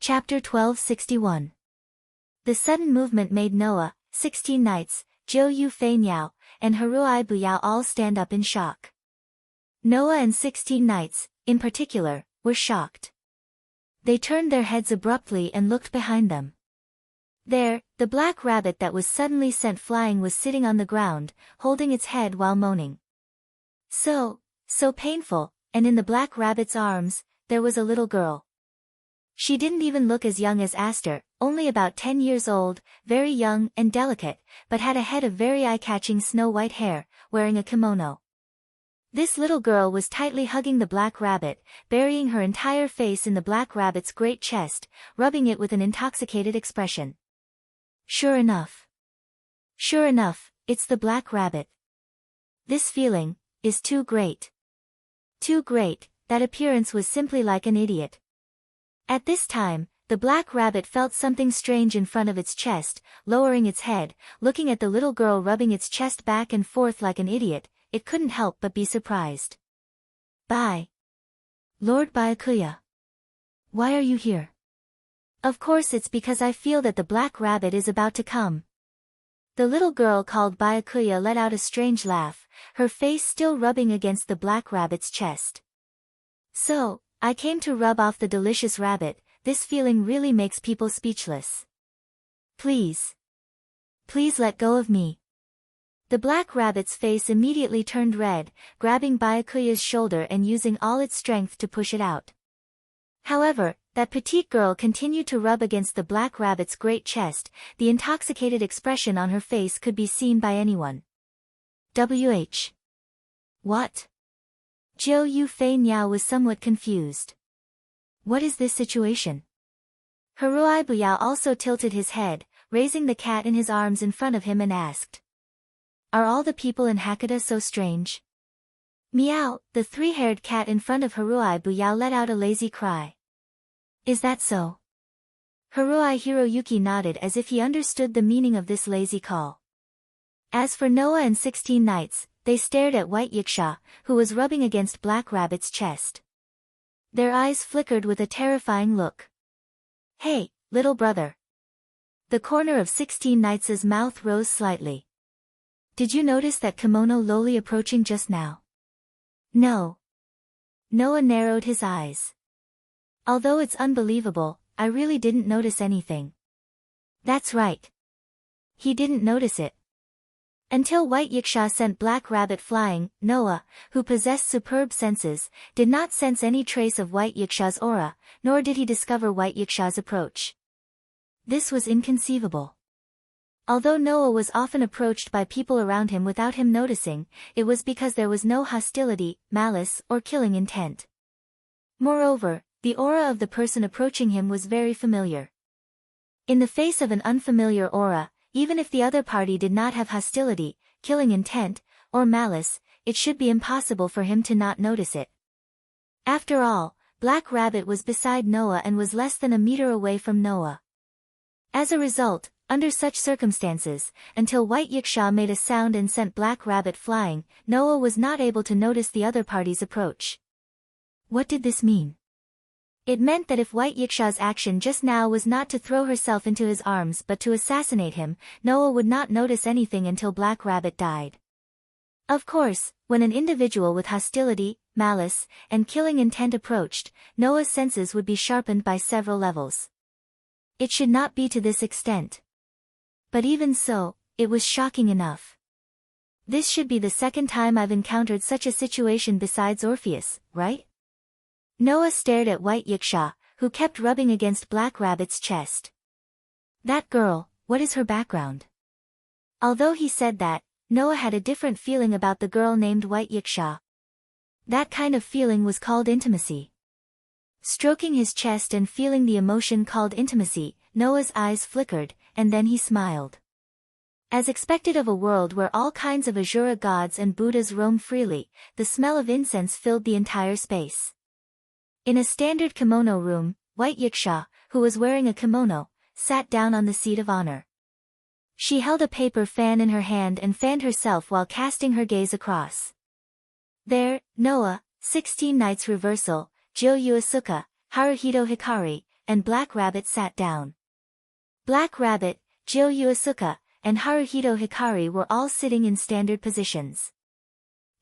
Chapter 1261. The sudden movement made Noah, 16 knights, Jiu Yu Fei Niao, and Haruai Buyao all stand up in shock. Noah and 16 knights, in particular, were shocked. They turned their heads abruptly and looked behind them. There, the black rabbit that was suddenly sent flying was sitting on the ground, holding its head while moaning. So painful, and in the black rabbit's arms, there was a little girl. She didn't even look as young as Aster, only about 10 years old, very young and delicate, but had a head of very eye-catching snow-white hair, wearing a kimono. This little girl was tightly hugging the black rabbit, burying her entire face in the black rabbit's great chest, rubbing it with an intoxicated expression. Sure enough, it's the black rabbit. This feeling is too great. Too great, that appearance was simply like an idiot. At this time, the black rabbit felt something strange in front of its chest, lowering its head, looking at the little girl rubbing its chest back and forth like an idiot. It couldn't help but be surprised. "Bye. Lord Byakuya. Why are you here?" "Of course it's because I feel that the black rabbit is about to come." The little girl called Byakuya let out a strange laugh, her face still rubbing against the black rabbit's chest. "So, I came to rub off the delicious rabbit. This feeling really makes people speechless. Please let go of me." The black rabbit's face immediately turned red, grabbing Byakuya's shoulder and using all its strength to push it out. However, that petite girl continued to rub against the black rabbit's great chest. The intoxicated expression on her face could be seen by anyone. What? Jiu Yu Fei Niao was somewhat confused. What is this situation? Haruai Buyao also tilted his head, raising the cat in his arms in front of him and asked. Are all the people in Hakata so strange? Meow, the three-haired cat in front of Haruai Buyao let out a lazy cry. Is that so? Haruai Hiroyuki nodded as if he understood the meaning of this lazy call. As for Noah and 16 knights, they stared at White Yiksha, who was rubbing against Black Rabbit's chest. Their eyes flickered with a terrifying look. Hey, little brother. The corner of 16 knights' mouth rose slightly. Did you notice that kimono lowly approaching just now? No. Noah narrowed his eyes. Although it's unbelievable, I really didn't notice anything. That's right. He didn't notice it. Until White Yiksha sent Black Rabbit flying, Noah, who possessed superb senses, did not sense any trace of White Yiksha's aura, nor did he discover White Yiksha's approach. This was inconceivable. Although Noah was often approached by people around him without him noticing, it was because there was no hostility, malice, or killing intent. Moreover, the aura of the person approaching him was very familiar. In the face of an unfamiliar aura, even if the other party did not have hostility, killing intent, or malice, it should be impossible for him to not notice it. After all, Black Rabbit was beside Noah and was less than a meter away from Noah. As a result, under such circumstances, until White Yiksha made a sound and sent Black Rabbit flying, Noah was not able to notice the other party's approach. What did this mean? It meant that if White Yiksha's action just now was not to throw herself into his arms but to assassinate him, Noah would not notice anything until Black Rabbit died. Of course, when an individual with hostility, malice, and killing intent approached, Noah's senses would be sharpened by several levels. It should not be to this extent. But even so, it was shocking enough. This should be the second time I've encountered such a situation besides Orpheus, right? Noah stared at White Yiksha, who kept rubbing against Black Rabbit's chest. That girl, what is her background? Although he said that, Noah had a different feeling about the girl named White Yiksha. That kind of feeling was called intimacy. Stroking his chest and feeling the emotion called intimacy, Noah's eyes flickered, and then he smiled. As expected of a world where all kinds of Asura gods and Buddhas roam freely, the smell of incense filled the entire space. In a standard kimono room, White Yiksha, who was wearing a kimono, sat down on the seat of honor. She held a paper fan in her hand and fanned herself while casting her gaze across. There, Noah, 16 Knights Reversal, Jiu Yu Asuka, Haruhito Hikari, and Black Rabbit sat down. Black Rabbit, Jiryu Asuka, and Haruhito Hikari were all sitting in standard positions.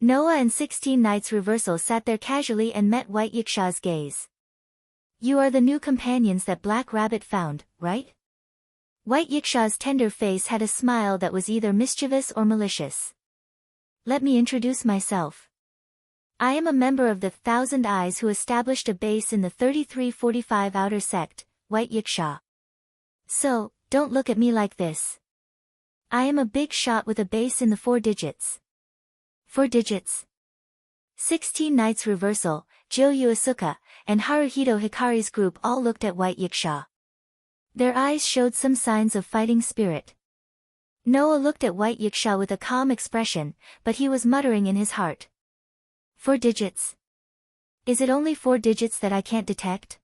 Noah and 16 Knights Reversal sat there casually and met White Yiksha's gaze. "You are the new companions that Black Rabbit found, right?" White Yiksha's tender face had a smile that was either mischievous or malicious. "Let me introduce myself. I am a member of the Thousand Eyes who established a base in the 3345 Outer Sect, White Yiksha. So, don't look at me like this. I am a big shot with a base in the 4 digits. 4 digits?" 16 Knights Reversal, Jiryu Asuka, and Haruhito Hikari's group all looked at White Yiksha. Their eyes showed some signs of fighting spirit. Noah looked at White Yiksha with a calm expression, but he was muttering in his heart. 4 digits? Is it only 4 digits that I can't detect?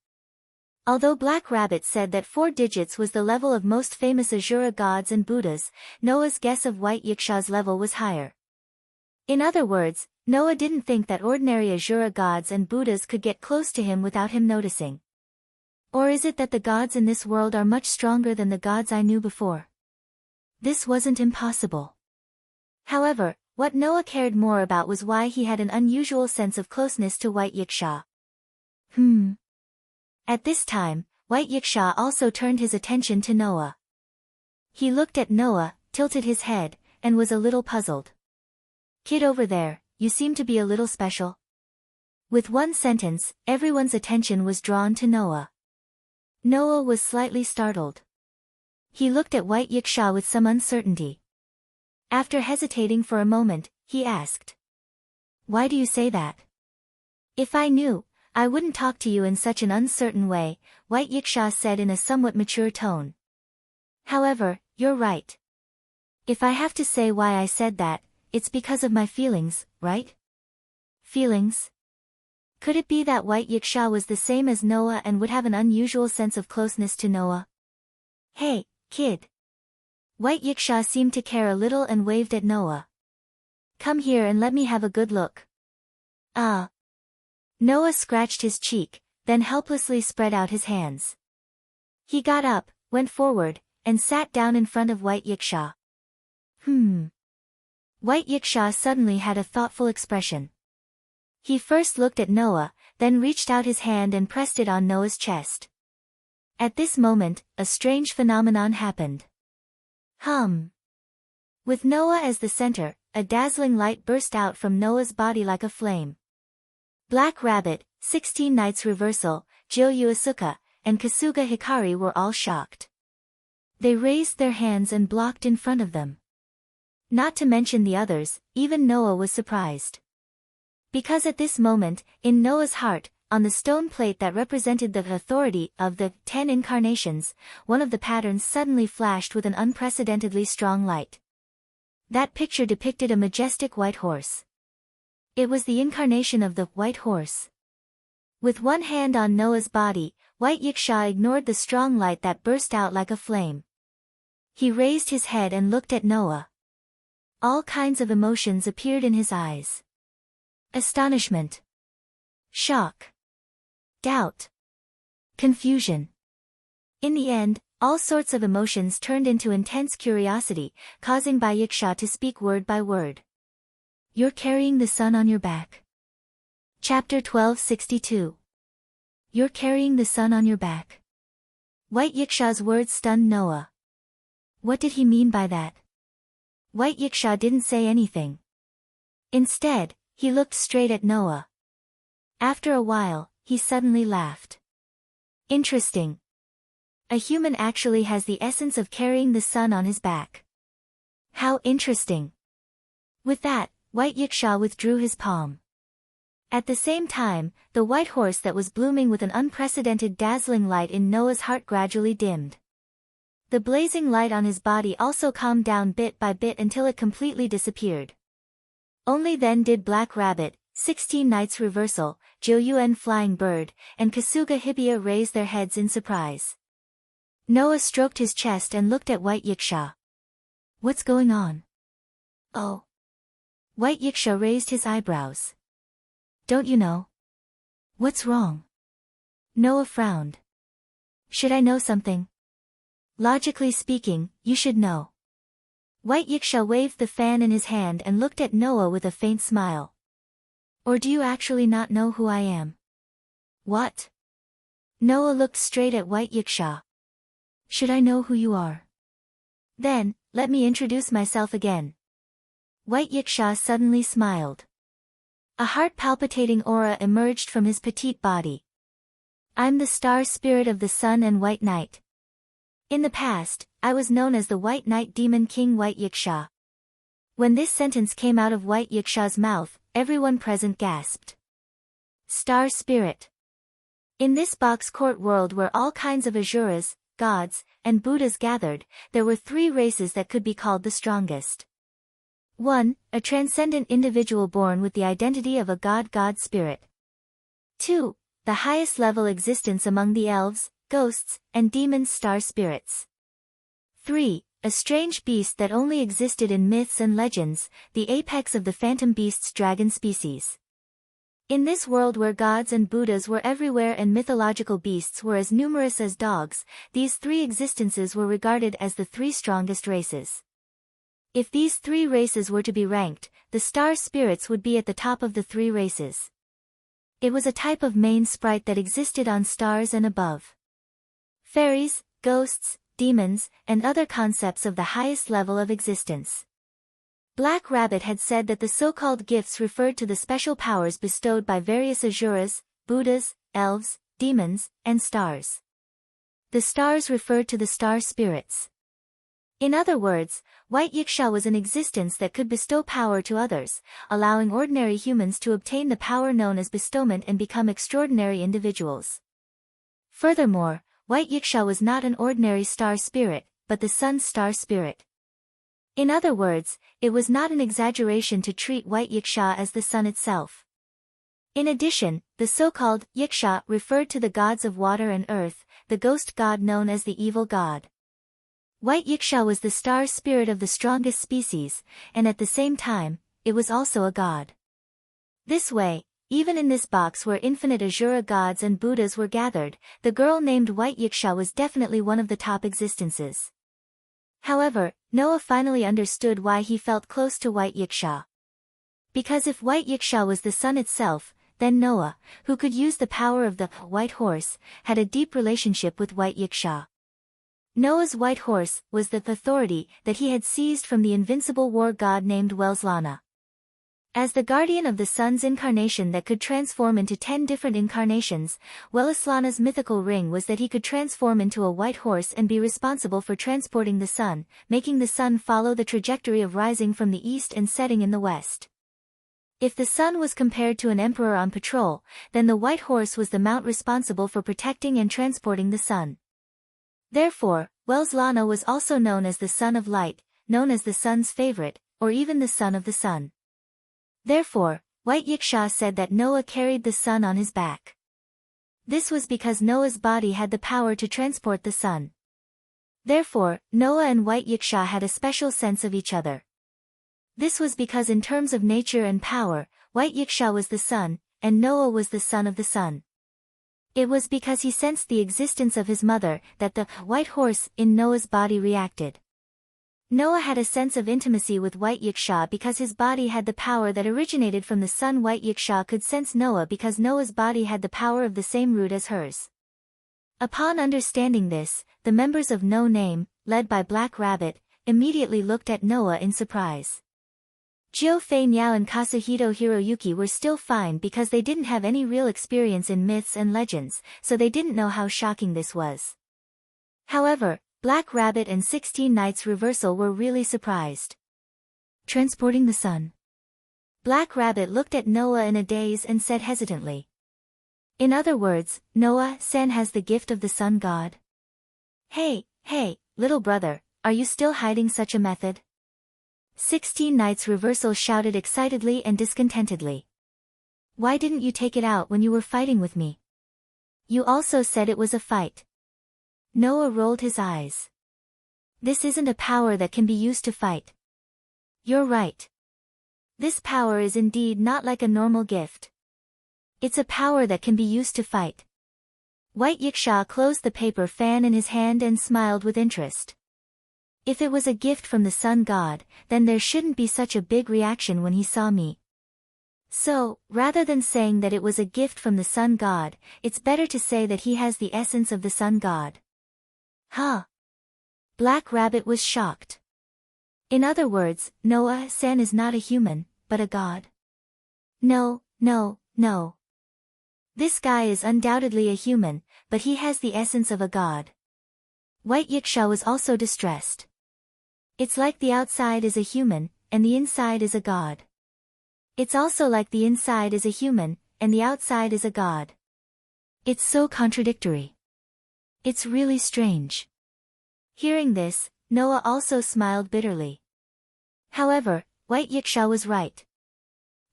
Although Black Rabbit said that 4 digits was the level of most famous Asura gods and Buddhas, Noah's guess of White Yiksha's level was higher. In other words, Noah didn't think that ordinary Asura gods and Buddhas could get close to him without him noticing. Or is it that the gods in this world are much stronger than the gods I knew before? This wasn't impossible. However, what Noah cared more about was why he had an unusual sense of closeness to White Yiksha. At this time, White Yiksha also turned his attention to Noah. He looked at Noah, tilted his head, and was a little puzzled. "Kid over there, you seem to be a little special." With one sentence, everyone's attention was drawn to Noah. Noah was slightly startled. He looked at White Yiksha with some uncertainty. After hesitating for a moment, he asked, "Why do you say that?" "If I knew, I wouldn't talk to you in such an uncertain way," White Yiksha said in a somewhat mature tone. "However, you're right. If I have to say why I said that, it's because of my feelings, right?" "Feelings?" Could it be that White Yiksha was the same as Noah and would have an unusual sense of closeness to Noah? "Hey, kid." White Yiksha seemed to care a little and waved at Noah. "Come here and let me have a good look." "Ah." Noah scratched his cheek, then helplessly spread out his hands. He got up, went forward, and sat down in front of White Yiksha. White Yiksha suddenly had a thoughtful expression. He first looked at Noah, then reached out his hand and pressed it on Noah's chest. At this moment, a strange phenomenon happened. With Noah as the center, a dazzling light burst out from Noah's body like a flame. Black Rabbit, 16 Knights Reversal, Jiryu Asuka, and Kasuga Hikari were all shocked. They raised their hands and blocked in front of them. Not to mention the others, even Noah was surprised. Because at this moment, in Noah's heart, on the stone plate that represented the authority of the 10 incarnations, one of the patterns suddenly flashed with an unprecedentedly strong light. That picture depicted a majestic white horse. It was the incarnation of the white horse. With one hand on Noah's body, White Yiksha ignored the strong light that burst out like a flame. He raised his head and looked at Noah. All kinds of emotions appeared in his eyes. Astonishment. Shock. Doubt. Confusion. In the end, all sorts of emotions turned into intense curiosity, causing Yiksha to speak word by word. "You're carrying the sun on your back." Chapter 1262. "You're carrying the sun on your back." White Yiksha's words stunned Noah. What did he mean by that? White Yiksha didn't say anything. Instead, he looked straight at Noah. After a while, he suddenly laughed. "Interesting. A human actually has the essence of carrying the sun on his back. How interesting." With that, White Yiksha withdrew his palm. At the same time, the white horse that was blooming with an unprecedented dazzling light in Noah's heart gradually dimmed. The blazing light on his body also calmed down bit by bit until it completely disappeared. Only then did Black Rabbit, 16 Knights Reversal, Joyuen Flying Bird, and Kasuga Hibiya raise their heads in surprise. Noah stroked his chest and looked at White Yiksha. "What's going on?" "Oh." White Yiksha raised his eyebrows. "Don't you know?" "What's wrong?" Noah frowned. Should I know something? Logically speaking, you should know. White Yiksha waved the fan in his hand and looked at Noah with a faint smile. Or do you actually not know who I am? What? Noah looked straight at White Yiksha. Should I know who you are? Then, let me introduce myself again. White Yiksha suddenly smiled. A heart-palpitating aura emerged from his petite body. I'm the star spirit of the sun and White Knight. In the past, I was known as the White Knight Demon King White Yiksha. When this sentence came out of White Yiksha's mouth, everyone present gasped. Star spirit. In this box court world where all kinds of Asuras, gods, and Buddhas gathered, there were three races that could be called the strongest. 1. A transcendent individual born with the identity of a god spirit. 2. The highest level existence among the elves, ghosts, and demons star spirits. 3. A strange beast that only existed in myths and legends, the apex of the phantom beast's dragon species. In this world where gods and Buddhas were everywhere and mythological beasts were as numerous as dogs, these three existences were regarded as the three strongest races. If these three races were to be ranked, the star spirits would be at the top of the three races. It was a type of main sprite that existed on stars and above. Fairies, ghosts, demons, and other concepts of the highest level of existence. Black Rabbit had said that the so-called gifts referred to the special powers bestowed by various Asuras, Buddhas, elves, demons, and stars. The stars referred to the star spirits. In other words, White Yiksha was an existence that could bestow power to others, allowing ordinary humans to obtain the power known as bestowment and become extraordinary individuals. Furthermore, White Yiksha was not an ordinary star spirit, but the sun's star spirit. In other words, it was not an exaggeration to treat White Yiksha as the sun itself. In addition, the so-called Yiksha referred to the gods of water and earth, the ghost god known as the evil god. White Yiksha was the star spirit of the strongest species, and at the same time, it was also a god. This way, even in this box where infinite Asura gods and Buddhas were gathered, the girl named White Yiksha was definitely one of the top existences. However, Noah finally understood why he felt close to White Yiksha. Because if White Yiksha was the sun itself, then Noah, who could use the power of the white horse, had a deep relationship with White Yiksha. Noah's white horse was the authority that he had seized from the invincible war god named Welslana. As the guardian of the sun's incarnation that could transform into 10 different incarnations, Welslana's mythical ring was that he could transform into a white horse and be responsible for transporting the sun, making the sun follow the trajectory of rising from the east and setting in the west. If the sun was compared to an emperor on patrol, then the white horse was the mount responsible for protecting and transporting the sun. Therefore, Welslana was also known as the Son of Light, known as the sun's favorite, or even the son of the sun. Therefore, White Yiksha said that Noah carried the sun on his back. This was because Noah's body had the power to transport the sun. Therefore, Noah and White Yiksha had a special sense of each other. This was because in terms of nature and power, White Yiksha was the sun, and Noah was the son of the sun. It was because he sensed the existence of his mother that the white horse in Noah's body reacted. Noah had a sense of intimacy with White Yiksha because his body had the power that originated from the sun. White Yiksha could sense Noah because Noah's body had the power of the same root as hers. Upon understanding this, the members of No Name, led by Black Rabbit, immediately looked at Noah in surprise. Jiu Fei Niao and Kazuhito Hiroyuki were still fine because they didn't have any real experience in myths and legends, so they didn't know how shocking this was. However, Black Rabbit and 16 Knights Reversal were really surprised. Transporting the sun. Black Rabbit looked at Noah in a daze and said hesitantly. In other words, Noah-san has the gift of the sun god? Hey, little brother, are you still hiding such a method? 16 Knights Reversal shouted excitedly and discontentedly. Why didn't you take it out when you were fighting with me? You also said it was a fight. Noah rolled his eyes. This isn't a power that can be used to fight. You're right. This power is indeed not like a normal gift. It's a power that can be used to fight. White Yiksha closed the paper fan in his hand and smiled with interest. If it was a gift from the sun god, then there shouldn't be such a big reaction when he saw me. So, rather than saying that it was a gift from the sun god, it's better to say that he has the essence of the sun god. Huh? Black Rabbit was shocked. In other words, Noah-san is not a human, but a god. No. This guy is undoubtedly a human, but he has the essence of a god. White Yiksha was also distressed. It's like the outside is a human, and the inside is a god. It's also like the inside is a human, and the outside is a god. It's so contradictory. It's really strange. Hearing this, Noah also smiled bitterly. However, White Yiksha was right.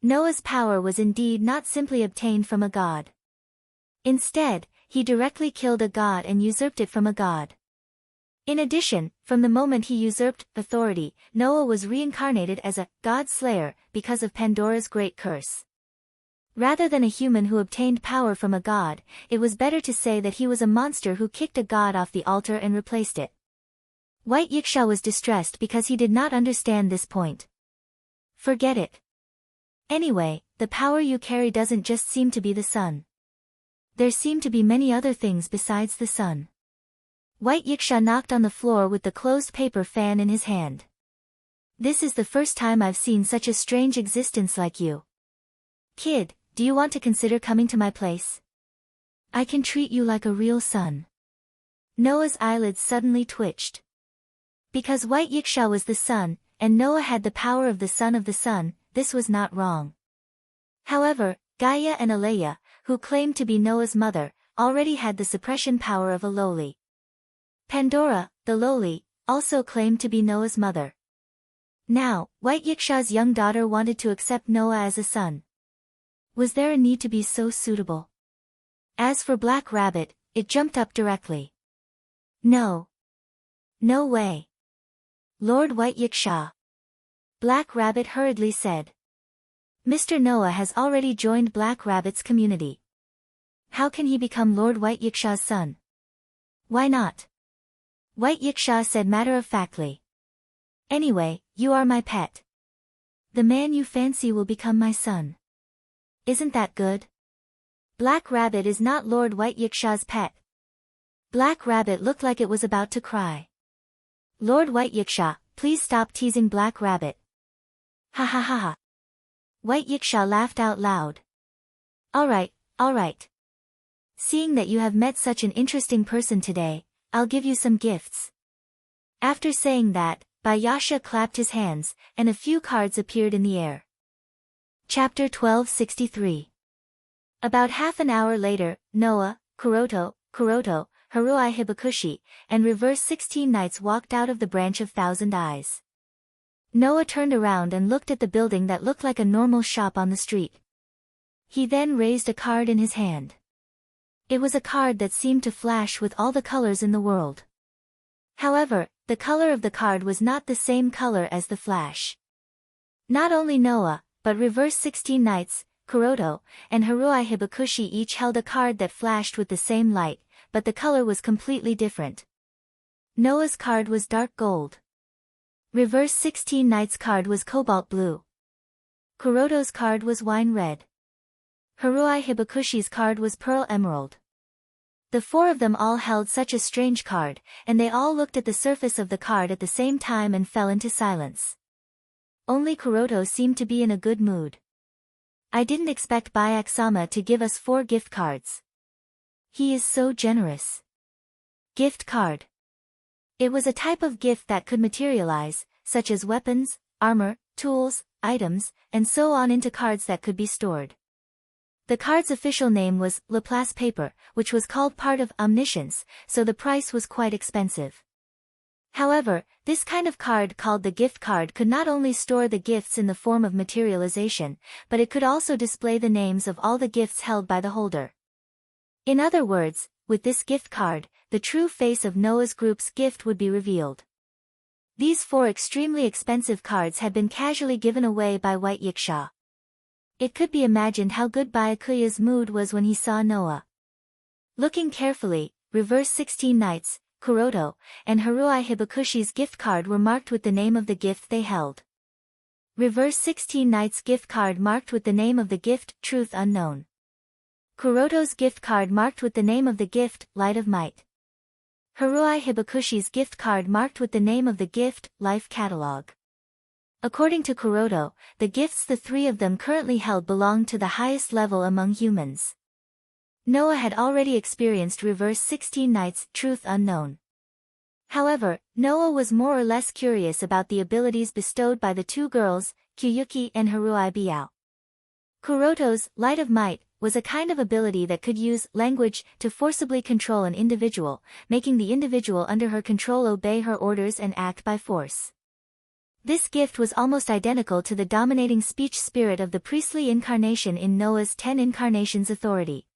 Noah's power was indeed not simply obtained from a god. Instead, he directly killed a god and usurped it from a god. In addition, from the moment he usurped authority, Noah was reincarnated as a god slayer because of Pandora's great curse. Rather than a human who obtained power from a god, it was better to say that he was a monster who kicked a god off the altar and replaced it. White Yiksha was distressed because he did not understand this point. Forget it. Anyway, the power you carry doesn't just seem to be the sun. There seem to be many other things besides the sun. White Yiksha knocked on the floor with the closed paper fan in his hand. This is the first time I've seen such a strange existence like you. Kid, do you want to consider coming to my place? I can treat you like a real son. Noah's eyelids suddenly twitched. Because White Yiksha was the sun, and Noah had the power of the sun, this was not wrong. However, Gaia and Alea, who claimed to be Noah's mother, already had the suppression power of a lowly. Pandora, the lowly, also claimed to be Noah's mother. Now, White Yiksha's young daughter wanted to accept Noah as a son. Was there a need to be so suitable? As for Black Rabbit, it jumped up directly. No. No way. Lord White Yiksha. Black Rabbit hurriedly said. Mr. Noah has already joined Black Rabbit's community. How can he become Lord White Yiksha's son? Why not? White Yiksha said matter-of-factly. Anyway, you are my pet. The man you fancy will become my son. Isn't that good? Black Rabbit is not Lord White Yiksha's pet. Black Rabbit looked like it was about to cry. Lord White Yiksha, please stop teasing Black Rabbit. Ha ha ha ha. White Yiksha laughed out loud. Alright. Seeing that you have met such an interesting person today, I'll give you some gifts. After saying that, Bayasha clapped his hands, and a few cards appeared in the air. Chapter 1263. About half an hour later, Noah, Kuroto, Haruai Hibakushi, and Reverse 16 Knights walked out of the branch of Thousand Eyes. Noah turned around and looked at the building that looked like a normal shop on the street. He then raised a card in his hand. It was a card that seemed to flash with all the colors in the world. However, the color of the card was not the same color as the flash. Not only Noah, but Reverse 16 Knights, Kuroto, and Haruai Hibakushi each held a card that flashed with the same light, but the color was completely different. Noah's card was dark gold. Reverse 16 Knights' card was cobalt blue. Kuroto's card was wine red. Haruai Hibakushi's card was pearl emerald. The four of them all held such a strange card, and they all looked at the surface of the card at the same time and fell into silence. Only Kuroto seemed to be in a good mood. I didn't expect Byakusama to give us 4 gift cards. He is so generous. Gift card. It was a type of gift that could materialize, such as weapons, armor, tools, items, and so on into cards that could be stored. The card's official name was Laplace paper, which was called part of omniscience, so the price was quite expensive. However, this kind of card called the gift card could not only store the gifts in the form of materialization, but it could also display the names of all the gifts held by the holder. In other words, with this gift card, the true face of Noah's group's gift would be revealed. These 4 extremely expensive cards had been casually given away by White Yiksha. It could be imagined how good Byakuya's mood was when he saw Noah. Looking carefully, reverse 16 Knights, Kuroto, and Haruai Hibakushi's gift card were marked with the name of the gift they held. Reverse 16 Knights gift card marked with the name of the gift, Truth Unknown. Kuroto's gift card marked with the name of the gift, Light of Might. Haruai Hibakushi's gift card marked with the name of the gift, Life Catalog. According to Kuroto, the gifts the three of them currently held belonged to the highest level among humans. Noah had already experienced reverse 16 Knights, Truth Unknown. However, Noah was more or less curious about the abilities bestowed by the two girls, Kyuyuki and Haruai Biao. Kuroto's Light of Might was a kind of ability that could use language to forcibly control an individual, making the individual under her control obey her orders and act by force. This gift was almost identical to the dominating speech spirit of the priestly incarnation in Noah's 10 Incarnations authority.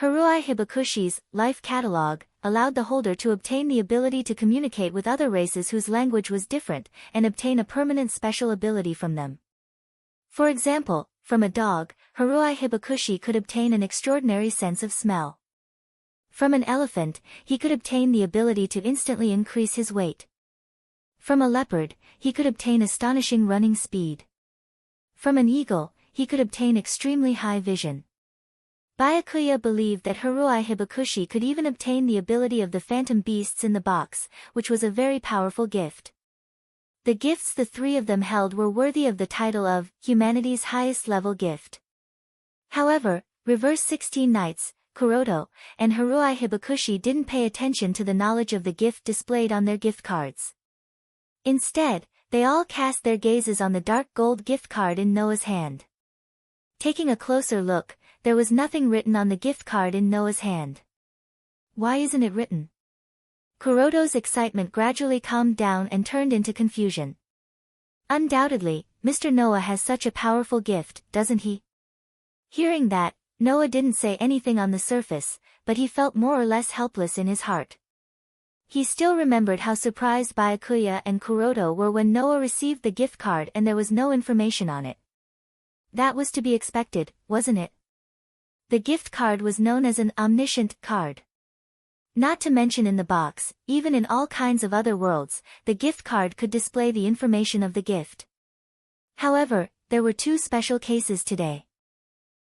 Haruai Hibakushi's Life Catalog allowed the holder to obtain the ability to communicate with other races whose language was different, and obtain a permanent special ability from them. For example, from a dog, Haruai Hibakushi could obtain an extraordinary sense of smell. From an elephant, he could obtain the ability to instantly increase his weight. From a leopard, he could obtain astonishing running speed. From an eagle, he could obtain extremely high vision. Byakuya believed that Haruai Hibakushi could even obtain the ability of the phantom beasts in the box, which was a very powerful gift. The gifts the three of them held were worthy of the title of humanity's highest level gift. However, reverse 16 Knights, Kuroto, and Haruai Hibakushi didn't pay attention to the knowledge of the gift displayed on their gift cards. Instead, they all cast their gazes on the dark gold gift card in Noah's hand. Taking a closer look, there was nothing written on the gift card in Noah's hand. Why isn't it written? Kuroto's excitement gradually calmed down and turned into confusion. Undoubtedly, Mr. Noah has such a powerful gift, doesn't he? Hearing that, Noah didn't say anything on the surface, but he felt more or less helpless in his heart. He still remembered how surprised Byakuya and Kuroto were when Noah received the gift card and there was no information on it. That was to be expected, wasn't it? The gift card was known as an omniscient card. Not to mention in the box, even in all kinds of other worlds, the gift card could display the information of the gift. However, there were two special cases today.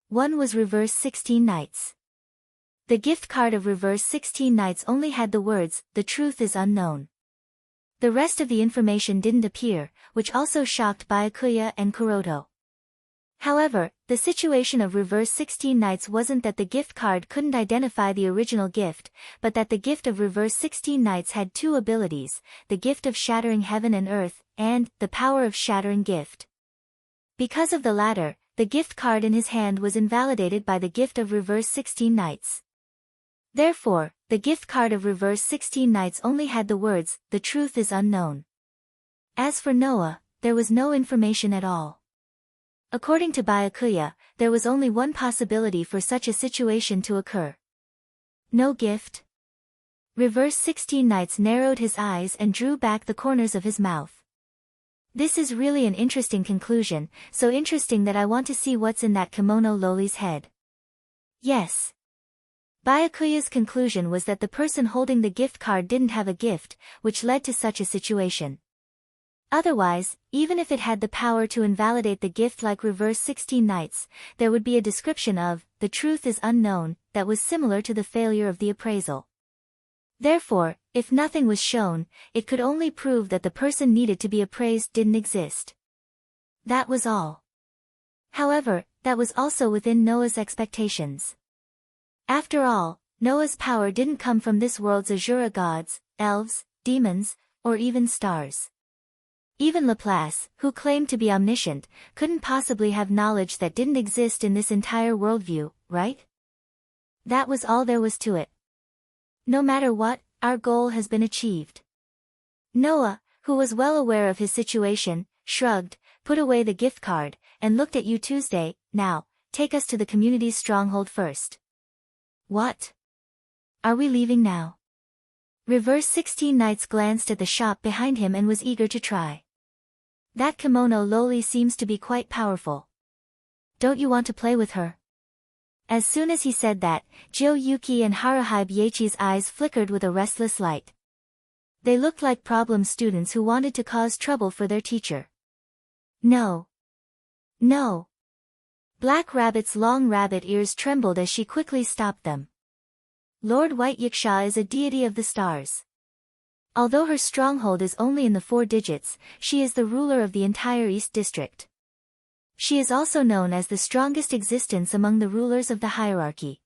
One was reverse 16 Knights. The gift card of reverse 16 Knights only had the words, "The truth is unknown." The rest of the information didn't appear, which also shocked Byakuya and Kuroto. However, the situation of reverse 16 Knights wasn't that the gift card couldn't identify the original gift, but that the gift of reverse 16 Knights had two abilities, the gift of shattering heaven and earth, and the power of shattering gift. Because of the latter, the gift card in his hand was invalidated by the gift of reverse 16 Knights. Therefore, the gift card of reverse 16 Knights only had the words, "The truth is unknown." As for Noah, there was no information at all. According to Byakuya, there was only one possibility for such a situation to occur. No gift? Reverse 16 Knights narrowed his eyes and drew back the corners of his mouth. This is really an interesting conclusion, so interesting that I want to see what's in that kimono loli's head. Yes. Byakuya's conclusion was that the person holding the gift card didn't have a gift, which led to such a situation. Otherwise, even if it had the power to invalidate the gift like reverse 16 Knights, there would be a description of, "The truth is unknown," that was similar to the failure of the appraisal. Therefore, if nothing was shown, it could only prove that the person needed to be appraised didn't exist. That was all. However, that was also within Noah's expectations. After all, Noah's power didn't come from this world's Azura gods, elves, demons, or even stars. Even Laplace, who claimed to be omniscient, couldn't possibly have knowledge that didn't exist in this entire worldview, right? That was all there was to it. No matter what, our goal has been achieved. Noah, who was well aware of his situation, shrugged, put away the gift card, and looked at you Tuesday. "Now, take us to the community's stronghold first." "What? Are we leaving now?" Reverse 16 Knights glanced at the shop behind him and was eager to try. "That kimono loli seems to be quite powerful. Don't you want to play with her?" As soon as he said that, Jo-yuki and Haruhi Byachi's eyes flickered with a restless light. They looked like problem students who wanted to cause trouble for their teacher. No. No. Black Rabbit's long rabbit ears trembled as she quickly stopped them. Lord White Yiksha is a deity of the stars. Although her stronghold is only in the 4 digits, she is the ruler of the entire East District. She is also known as the strongest existence among the rulers of the hierarchy.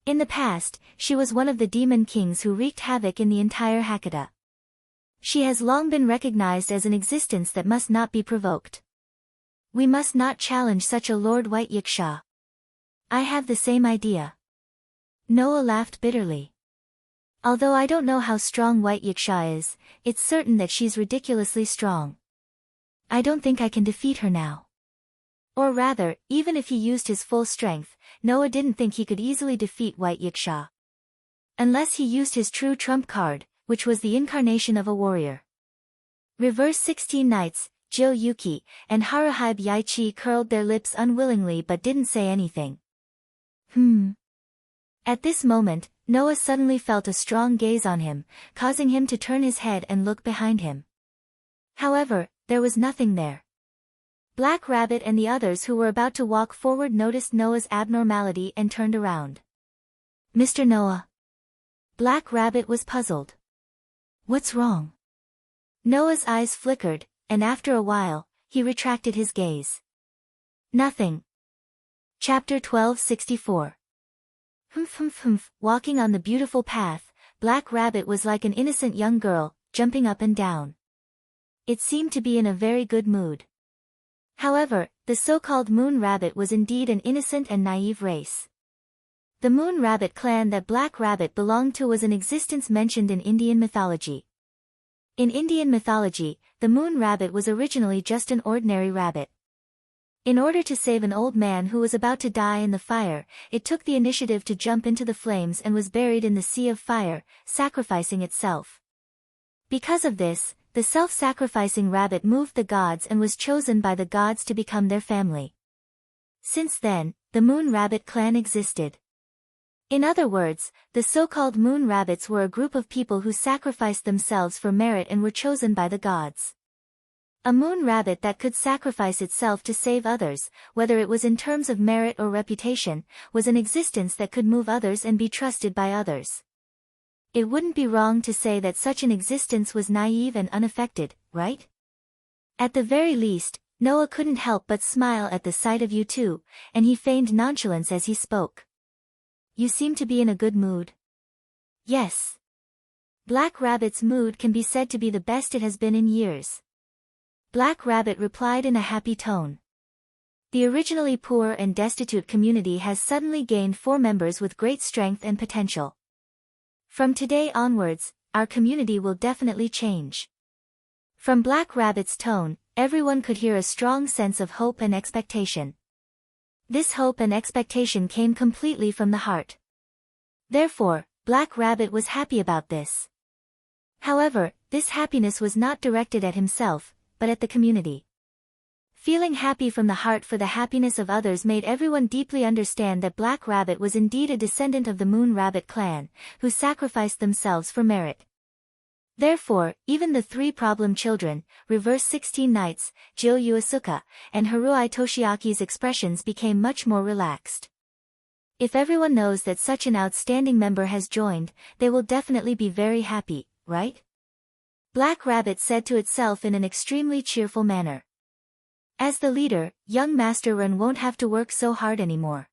In the past, she was one of the demon kings who wreaked havoc in the entire Hakata. She has long been recognized as an existence that must not be provoked. We must not challenge such a Lord White Yiksha. I have the same idea. Noah laughed bitterly. Although I don't know how strong White Yiksha is, it's certain that she's ridiculously strong. I don't think I can defeat her now. Or rather, even if he used his full strength, Noah didn't think he could easily defeat White Yiksha. Unless he used his true trump card, which was the incarnation of a warrior. Reverse 16 Knights, Jo-yuki, and Haruhi Byachi curled their lips unwillingly but didn't say anything. At this moment, Noah suddenly felt a strong gaze on him, causing him to turn his head and look behind him. However, there was nothing there. Black Rabbit and the others who were about to walk forward noticed Noah's abnormality and turned around. Mr. Noah. Black Rabbit was puzzled. What's wrong? Noah's eyes flickered, and after a while, he retracted his gaze. Nothing. Chapter 1264. Walking on the beautiful path, Black Rabbit was like an innocent young girl, jumping up and down. It seemed to be in a very good mood. However, the so-called Moon Rabbit was indeed an innocent and naive race. The Moon Rabbit clan that Black Rabbit belonged to was an existence mentioned in Indian mythology. In Indian mythology, the Moon Rabbit was originally just an ordinary rabbit. In order to save an old man who was about to die in the fire, it took the initiative to jump into the flames and was buried in the sea of fire, sacrificing itself. Because of this, the self-sacrificing rabbit moved the gods and was chosen by the gods to become their family. Since then, the Moon Rabbit clan existed. In other words, the so-called Moon Rabbits were a group of people who sacrificed themselves for merit and were chosen by the gods. A Moon Rabbit that could sacrifice itself to save others, whether it was in terms of merit or reputation, was an existence that could move others and be trusted by others. It wouldn't be wrong to say that such an existence was naive and unaffected, right? At the very least, Noah couldn't help but smile at the sight of you two, and he feigned nonchalance as he spoke. You seem to be in a good mood. Yes. Black Rabbit's mood can be said to be the best it has been in years. Black Rabbit replied in a happy tone. The originally poor and destitute community has suddenly gained 4 members with great strength and potential. From today onwards, our community will definitely change. From Black Rabbit's tone, everyone could hear a strong sense of hope and expectation. This hope and expectation came completely from the heart. Therefore, Black Rabbit was happy about this. However, this happiness was not directed at himself, but at the community. Feeling happy from the heart for the happiness of others made everyone deeply understand that Black Rabbit was indeed a descendant of the Moon Rabbit clan, who sacrificed themselves for merit. Therefore, even the 3 problem children, Reverse 16 Knights, Jo Yuasuka, and Haruhi Toshiaki's expressions became much more relaxed. If everyone knows that such an outstanding member has joined, they will definitely be very happy, right? Black Rabbit said to itself in an extremely cheerful manner. As the leader, young Master Run won't have to work so hard anymore.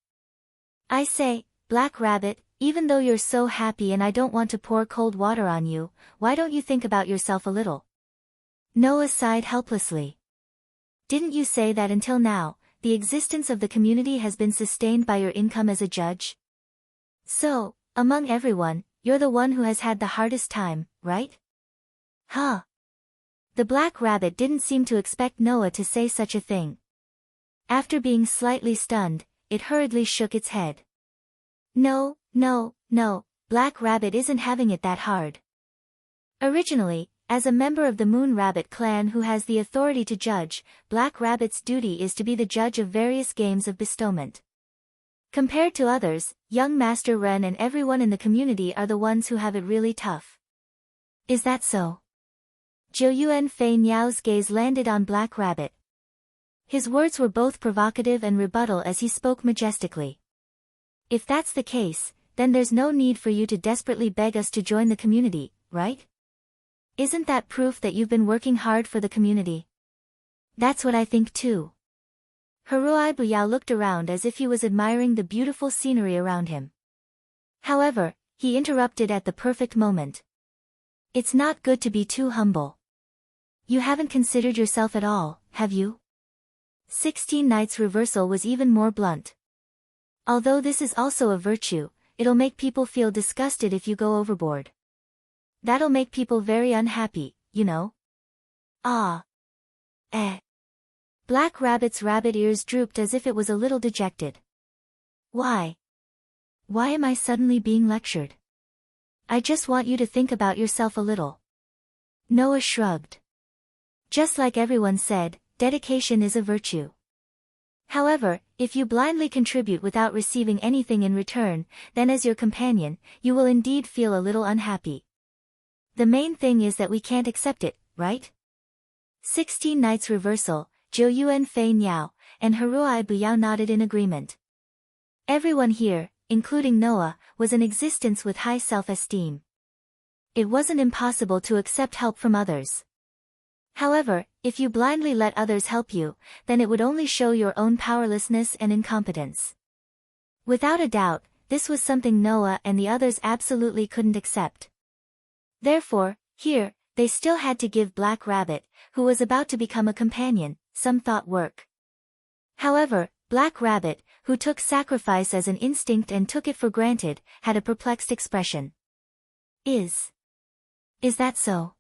I say, Black Rabbit, even though you're so happy and I don't want to pour cold water on you, why don't you think about yourself a little? Noah sighed helplessly. Didn't you say that until now, the existence of the community has been sustained by your income as a judge? So, among everyone, you're the one who has had the hardest time, right? Huh? The Black Rabbit didn't seem to expect Noah to say such a thing. After being slightly stunned, it hurriedly shook its head. No, Black Rabbit isn't having it that hard. Originally, as a member of the Moon Rabbit clan who has the authority to judge, Black Rabbit's duty is to be the judge of various games of bestowment. Compared to others, young Master Ren and everyone in the community are the ones who have it really tough. Is that so? Zhou Yuanfei Niao's gaze landed on Black Rabbit. His words were both provocative and rebuttal as he spoke majestically. If that's the case, then there's no need for you to desperately beg us to join the community, right? Isn't that proof that you've been working hard for the community? That's what I think too. Haruai Buyao looked around as if he was admiring the beautiful scenery around him. However, he interrupted at the perfect moment. It's not good to be too humble. You haven't considered yourself at all, have you? 16 Nights Reversal was even more blunt. Although this is also a virtue, it'll make people feel disgusted if you go overboard. That'll make people very unhappy, you know? Ah. Black Rabbit's rabbit ears drooped as if it was a little dejected. Why? Why am I suddenly being lectured? I just want you to think about yourself a little. Noah shrugged. Just like everyone said, dedication is a virtue. However, if you blindly contribute without receiving anything in return, then as your companion, you will indeed feel a little unhappy. The main thing is that we can't accept it, right? 16 Nights Reversal, Zhou Yuanfei Niao, and Haruai Buyao nodded in agreement. Everyone here, including Noah, was in existence with high self-esteem. It wasn't impossible to accept help from others. However, if you blindly let others help you, then it would only show your own powerlessness and incompetence. Without a doubt, this was something Noah and the others absolutely couldn't accept. Therefore, here, they still had to give Black Rabbit, who was about to become a companion, some thought work. However, Black Rabbit, who took sacrifice as an instinct and took it for granted, had a perplexed expression. Is that so?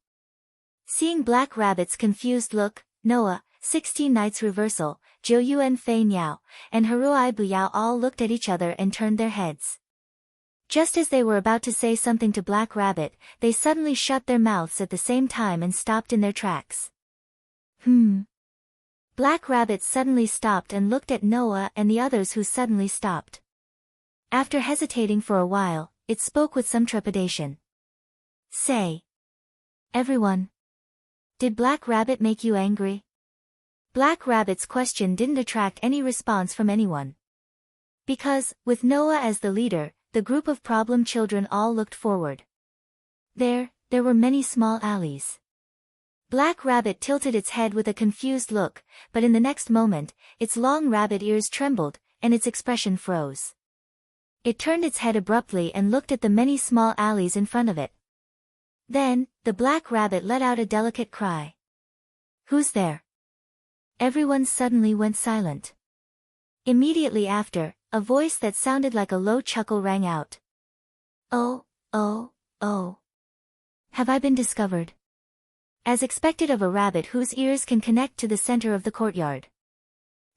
Seeing Black Rabbit's confused look, Noah, 16 Nights Reversal, Zhou Yuanfei Niao, and Haruai Buyao all looked at each other and turned their heads. Just as they were about to say something to Black Rabbit, they suddenly shut their mouths at the same time and stopped in their tracks. Black Rabbit suddenly stopped and looked at Noah and the others who suddenly stopped. After hesitating for a while, it spoke with some trepidation. Say. Everyone. Did Black Rabbit make you angry? Black Rabbit's question didn't attract any response from anyone. Because, with Noah as the leader, the group of problem children all looked forward. There were many small alleys. Black Rabbit tilted its head with a confused look, but in the next moment, its long rabbit ears trembled, and its expression froze. It turned its head abruptly and looked at the many small alleys in front of it. Then, the Black Rabbit let out a delicate cry. Who's there? Everyone suddenly went silent. Immediately after, a voice that sounded like a low chuckle rang out. Oh. Have I been discovered? As expected of a rabbit whose ears can connect to the center of the courtyard.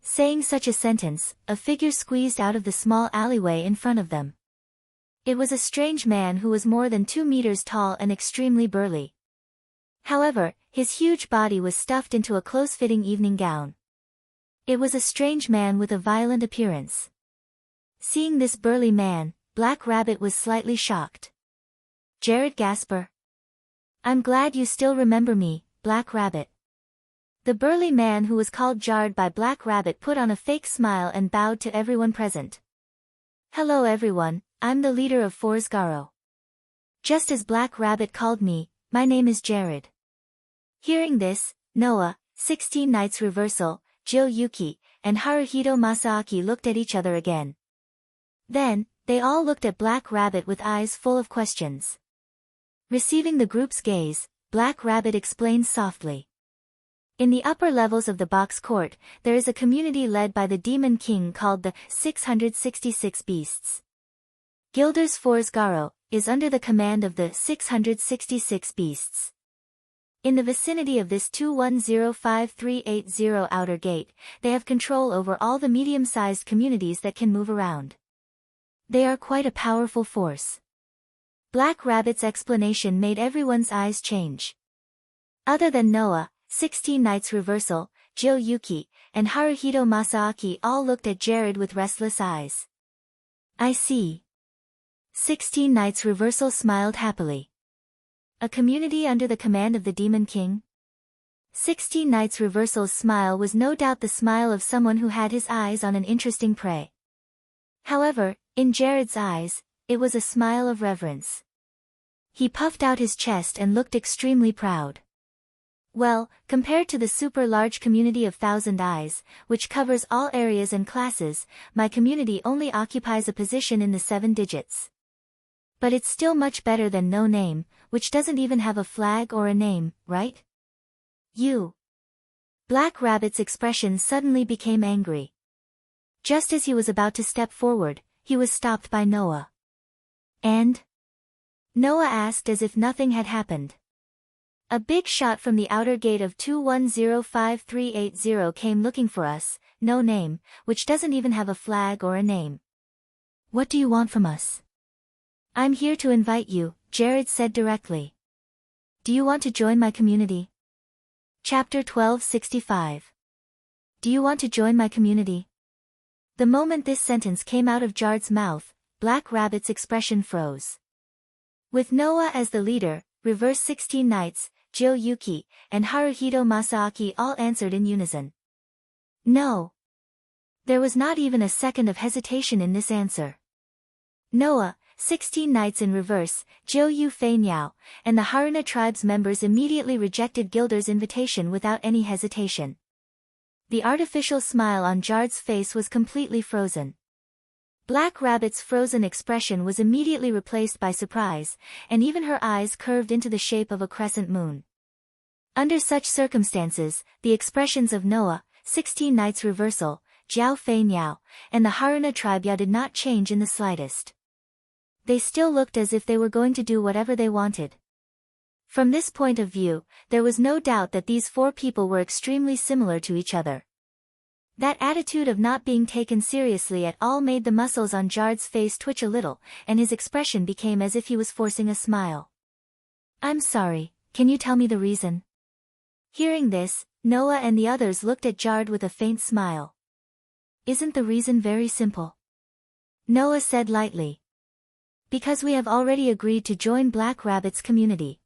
Saying such a sentence, a figure squeezed out of the small alleyway in front of them. It was a strange man who was more than 2 meters tall and extremely burly. However, his huge body was stuffed into a close-fitting evening gown. It was a strange man with a violent appearance. Seeing this burly man, Black Rabbit was slightly shocked. Jared Gasper. I'm glad you still remember me, Black Rabbit. The burly man who was called Jared by Black Rabbit put on a fake smile and bowed to everyone present. Hello everyone, I'm the leader of Forsgaro. Just as Black Rabbit called me, my name is Jared. Hearing this, Noah, 16 Nights Reversal, Jill Yuki, and Haruhito Masaaki looked at each other again. Then, they all looked at Black Rabbit with eyes full of questions. Receiving the group's gaze, Black Rabbit explained softly. In the upper levels of the box court, there is a community led by the Demon King called the 666 Beasts. Gilders Forsgaro is under the command of the 666 Beasts. In the vicinity of this 2105380 outer gate, they have control over all the medium-sized communities that can move around. They are quite a powerful force. Black Rabbit's explanation made everyone's eyes change. Other than Noah, 16 Nights Reversal, Jill Yuki, and Haruhito Masaaki all looked at Jared with restless eyes. I see. 16 Knights Reversal smiled happily. A community under the command of the Demon King? 16 Knights Reversal's smile was no doubt the smile of someone who had his eyes on an interesting prey. However, in Jared's eyes, it was a smile of reverence. He puffed out his chest and looked extremely proud. Well, compared to the super-large community of Thousand Eyes, which covers all areas and classes, my community only occupies a position in the 7 digits. But it's still much better than No Name, which doesn't even have a flag or a name, right? You. Black Rabbit's expression suddenly became angry. Just as he was about to step forward, he was stopped by Noah. And? Noah asked as if nothing had happened. A big shot from the outer gate of 2105380 came looking for us, No Name, which doesn't even have a flag or a name. What do you want from us? I'm here to invite you, Jared said directly. Do you want to join my community? Chapter 1265. Do you want to join my community? The moment this sentence came out of Jared's mouth, Black Rabbit's expression froze. With Noah as the leader, Reverse 16 Knights, Jill Yuki, and Haruhito Masaaki all answered in unison. No. There was not even a second of hesitation in this answer. Noah, 16 Knights in Reverse, Jiu Yu Fei Niao, and the Haruna tribe's members immediately rejected Gilder's invitation without any hesitation. The artificial smile on Jared's face was completely frozen. Black Rabbit's frozen expression was immediately replaced by surprise, and even her eyes curved into the shape of a crescent moon. Under such circumstances, the expressions of Noah, 16 Knights Reversal, Jiao Fei Niao, and the Haruna tribe did not change in the slightest. They still looked as if they were going to do whatever they wanted. From this point of view, there was no doubt that these 4 people were extremely similar to each other. That attitude of not being taken seriously at all made the muscles on Jared's face twitch a little, and his expression became as if he was forcing a smile. I'm sorry, can you tell me the reason? Hearing this, Noah and the others looked at Jared with a faint smile. Isn't the reason very simple? Noah said lightly. Because we have already agreed to join Black Rabbit's community.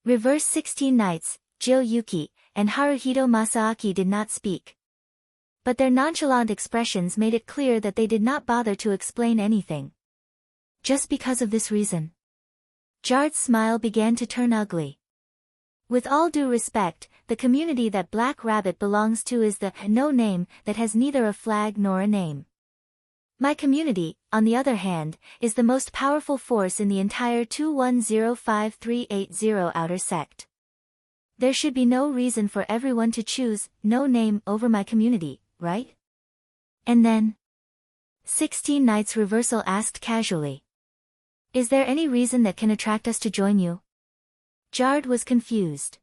Reverse 16 Knights, Jill Yuki, and Haruhito Masaaki did not speak. But their nonchalant expressions made it clear that they did not bother to explain anything. Just because of this reason. Jared's smile began to turn ugly. With all due respect, the community that Black Rabbit belongs to is the No Name that has neither a flag nor a name. My community, on the other hand, is the most powerful force in the entire 2105380 outer sect. There should be no reason for everyone to choose No Name over my community, right? And then? 16 Knights Reversal asked casually. Is there any reason that can attract us to join you? Jared was confused.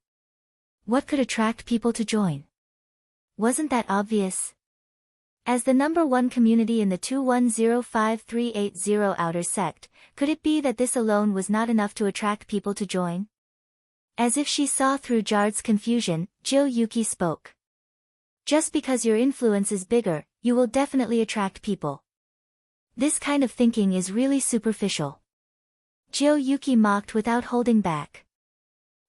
What could attract people to join? Wasn't that obvious? As the number 1 community in the 2105380 outer sect, could it be that this alone was not enough to attract people to join? As if she saw through Jared's confusion, Jill Yuki spoke. Just because your influence is bigger, you will definitely attract people. This kind of thinking is really superficial. Jill Yuki mocked without holding back.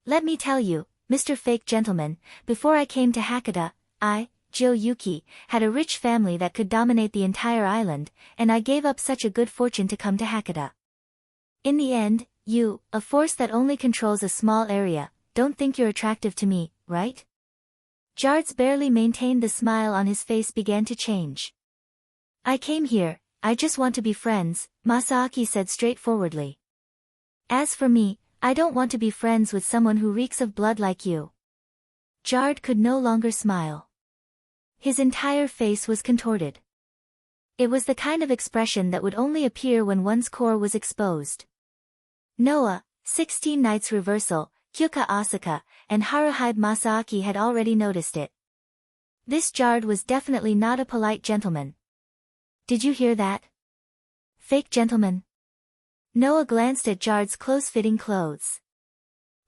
Let me tell you, Mr. Fake Gentleman, before I came to Hakata, I, Jill Yuki, had a rich family that could dominate the entire island, and I gave up such a good fortune to come to Hakata. In the end, you, a force that only controls a small area, don't think you're attractive to me, right? Jared's barely maintained the smile on his face began to change. I came here, I just want to be friends, Masaaki said straightforwardly. As for me, I don't want to be friends with someone who reeks of blood like you. Jared could no longer smile. His entire face was contorted. It was the kind of expression that would only appear when one's core was exposed. Noah, 16 Knights Reversal, Hyuka Asaka, and Haruhide Masaaki had already noticed it. This Jared was definitely not a polite gentleman. Did you hear that? Fake gentleman. Noah glanced at Jared's close-fitting clothes.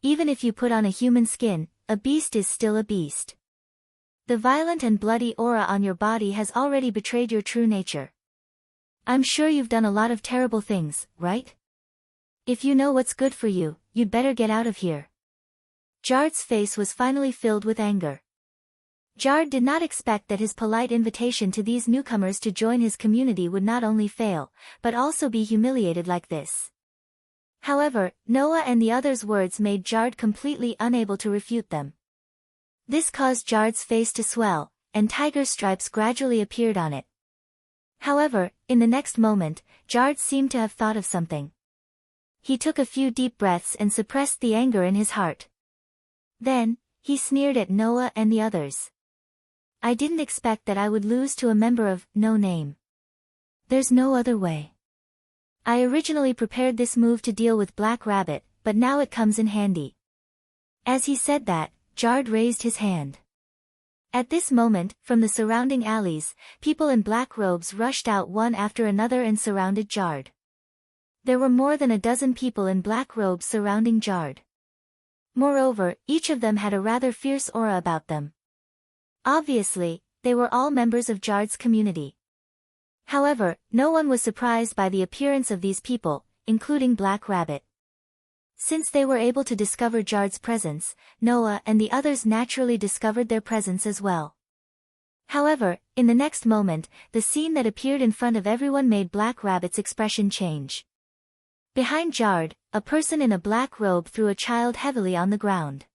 Even if you put on a human skin, a beast is still a beast. The violent and bloody aura on your body has already betrayed your true nature. I'm sure you've done a lot of terrible things, right? If you know what's good for you, you'd better get out of here. Jard's face was finally filled with anger. Jard did not expect that his polite invitation to these newcomers to join his community would not only fail, but also be humiliated like this. However, Noah and the others' words made Jard completely unable to refute them. This caused Jard's face to swell, and tiger stripes gradually appeared on it. However, in the next moment, Jard seemed to have thought of something. He took a few deep breaths and suppressed the anger in his heart. Then, he sneered at Noah and the others. I didn't expect that I would lose to a member of No Name. There's no other way. I originally prepared this move to deal with Black Rabbit, but now it comes in handy. As he said that, Jard raised his hand. At this moment, from the surrounding alleys, people in black robes rushed out one after another and surrounded Jard. There were more than a dozen people in black robes surrounding Jard. Moreover, each of them had a rather fierce aura about them. Obviously, they were all members of Jard's community. However, no one was surprised by the appearance of these people, including Black Rabbit. Since they were able to discover Jard's presence, Noah and the others naturally discovered their presence as well. However, in the next moment, the scene that appeared in front of everyone made Black Rabbit's expression change. Behind Jard, a person in a black robe threw a child heavily on the ground.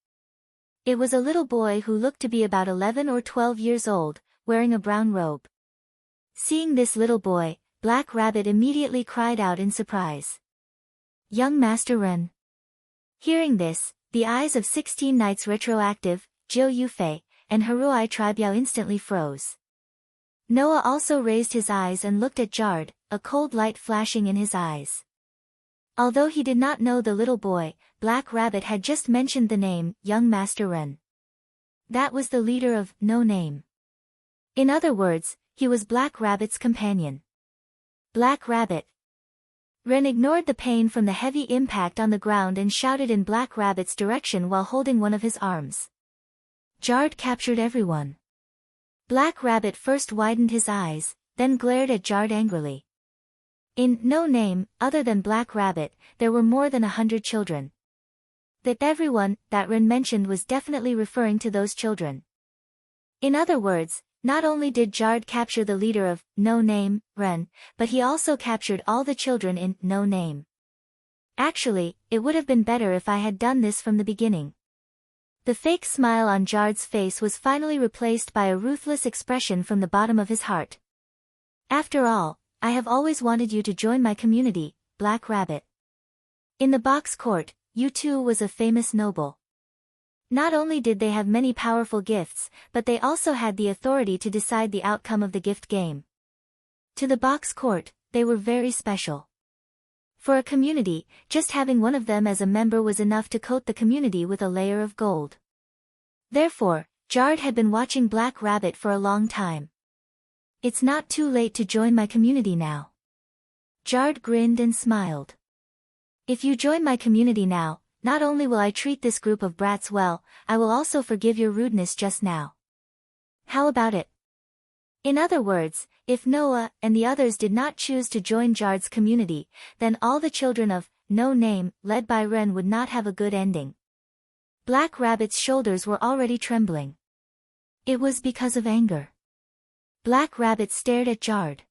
It was a little boy who looked to be about 11 or 12 years old, wearing a brown robe. Seeing this little boy, Black Rabbit immediately cried out in surprise. Young Master Ren. Hearing this, the eyes of 16 Knights Retroactive, Jiu Yufei, and Haruai Tribe Yao instantly froze. Noah also raised his eyes and looked at Jard, a cold light flashing in his eyes. Although he did not know the little boy, Black Rabbit had just mentioned the name, Young Master Ren. That was the leader of No Name. In other words, he was Black Rabbit's companion. Black Rabbit. Ren ignored the pain from the heavy impact on the ground and shouted in Black Rabbit's direction while holding one of his arms. Jard captured everyone. Black Rabbit first widened his eyes, then glared at Jard angrily. In No Name, other than Black Rabbit, there were more than 100 children. That everyone that Ren mentioned was definitely referring to those children. In other words, not only did Jard capture the leader of No Name, Ren, but he also captured all the children in No Name. Actually, it would have been better if I had done this from the beginning. The fake smile on Jard's face was finally replaced by a ruthless expression from the bottom of his heart. After all, I have always wanted you to join my community, Black Rabbit. In the box court, Yu Tu was a famous noble. Not only did they have many powerful gifts, but they also had the authority to decide the outcome of the gift game. To the box court, they were very special. For a community, just having one of them as a member was enough to coat the community with a layer of gold. Therefore, Jard had been watching Black Rabbit for a long time. It's not too late to join my community now. Jard grinned and smiled. If you join my community now, not only will I treat this group of brats well, I will also forgive your rudeness just now. How about it? In other words, if Noah and the others did not choose to join Jard's community, then all the children of No Name, led by Ren, would not have a good ending. Black Rabbit's shoulders were already trembling. It was because of anger. Black Rabbit stared at Jard.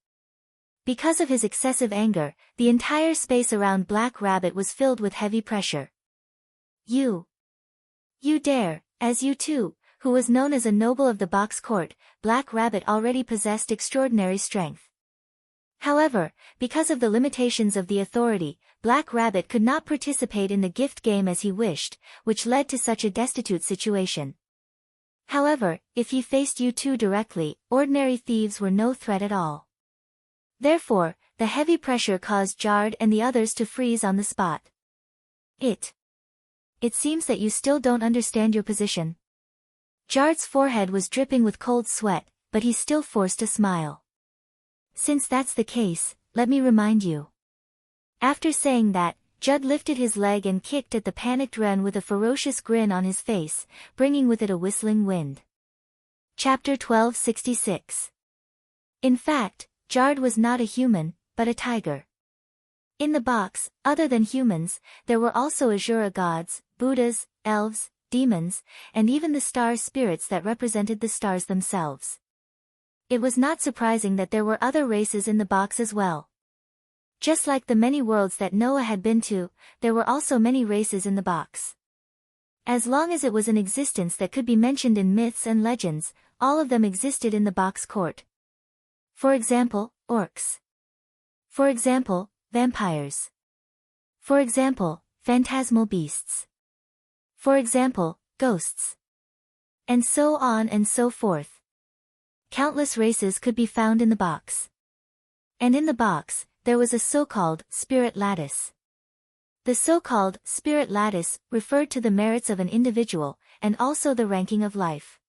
Because of his excessive anger, the entire space around Black Rabbit was filled with heavy pressure. You dare, as you too, who was known as a noble of the box court, Black Rabbit already possessed extraordinary strength. However, because of the limitations of the authority, Black Rabbit could not participate in the gift game as he wished, which led to such a destitute situation. However, if he faced you two directly, ordinary thieves were no threat at all. Therefore, the heavy pressure caused Jard and the others to freeze on the spot. It seems that you still don't understand your position. Jard's forehead was dripping with cold sweat, but he still forced a smile. Since that's the case, let me remind you. After saying that, Judd lifted his leg and kicked at the panicked Ren with a ferocious grin on his face, bringing with it a whistling wind. Chapter 1266. In fact, Jard was not a human, but a tiger. In the box, other than humans, there were also Asura gods, Buddhas, elves, demons, and even the star spirits that represented the stars themselves. It was not surprising that there were other races in the box as well. Just like the many worlds that Noah had been to, there were also many races in the box. As long as it was an existence that could be mentioned in myths and legends, all of them existed in the box court. For example, orcs. For example, vampires. For example, phantasmal beasts. For example, ghosts. And so on and so forth. Countless races could be found in the box. And in the box, there was a so-called spirit lattice. The so-called spirit lattice referred to the merits of an individual, and also the ranking of life.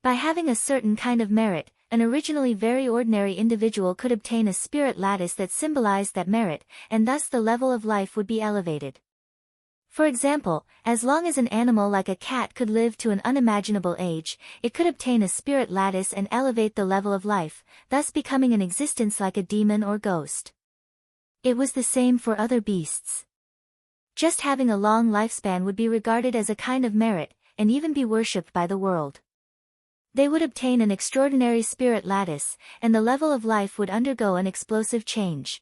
By having a certain kind of merit, an originally very ordinary individual could obtain a spirit lattice that symbolized that merit, and thus the level of life would be elevated. For example, as long as an animal like a cat could live to an unimaginable age, it could obtain a spirit lattice and elevate the level of life, thus becoming an existence like a demon or ghost. It was the same for other beasts. Just having a long lifespan would be regarded as a kind of merit, and even be worshipped by the world. They would obtain an extraordinary spirit lattice, and the level of life would undergo an explosive change.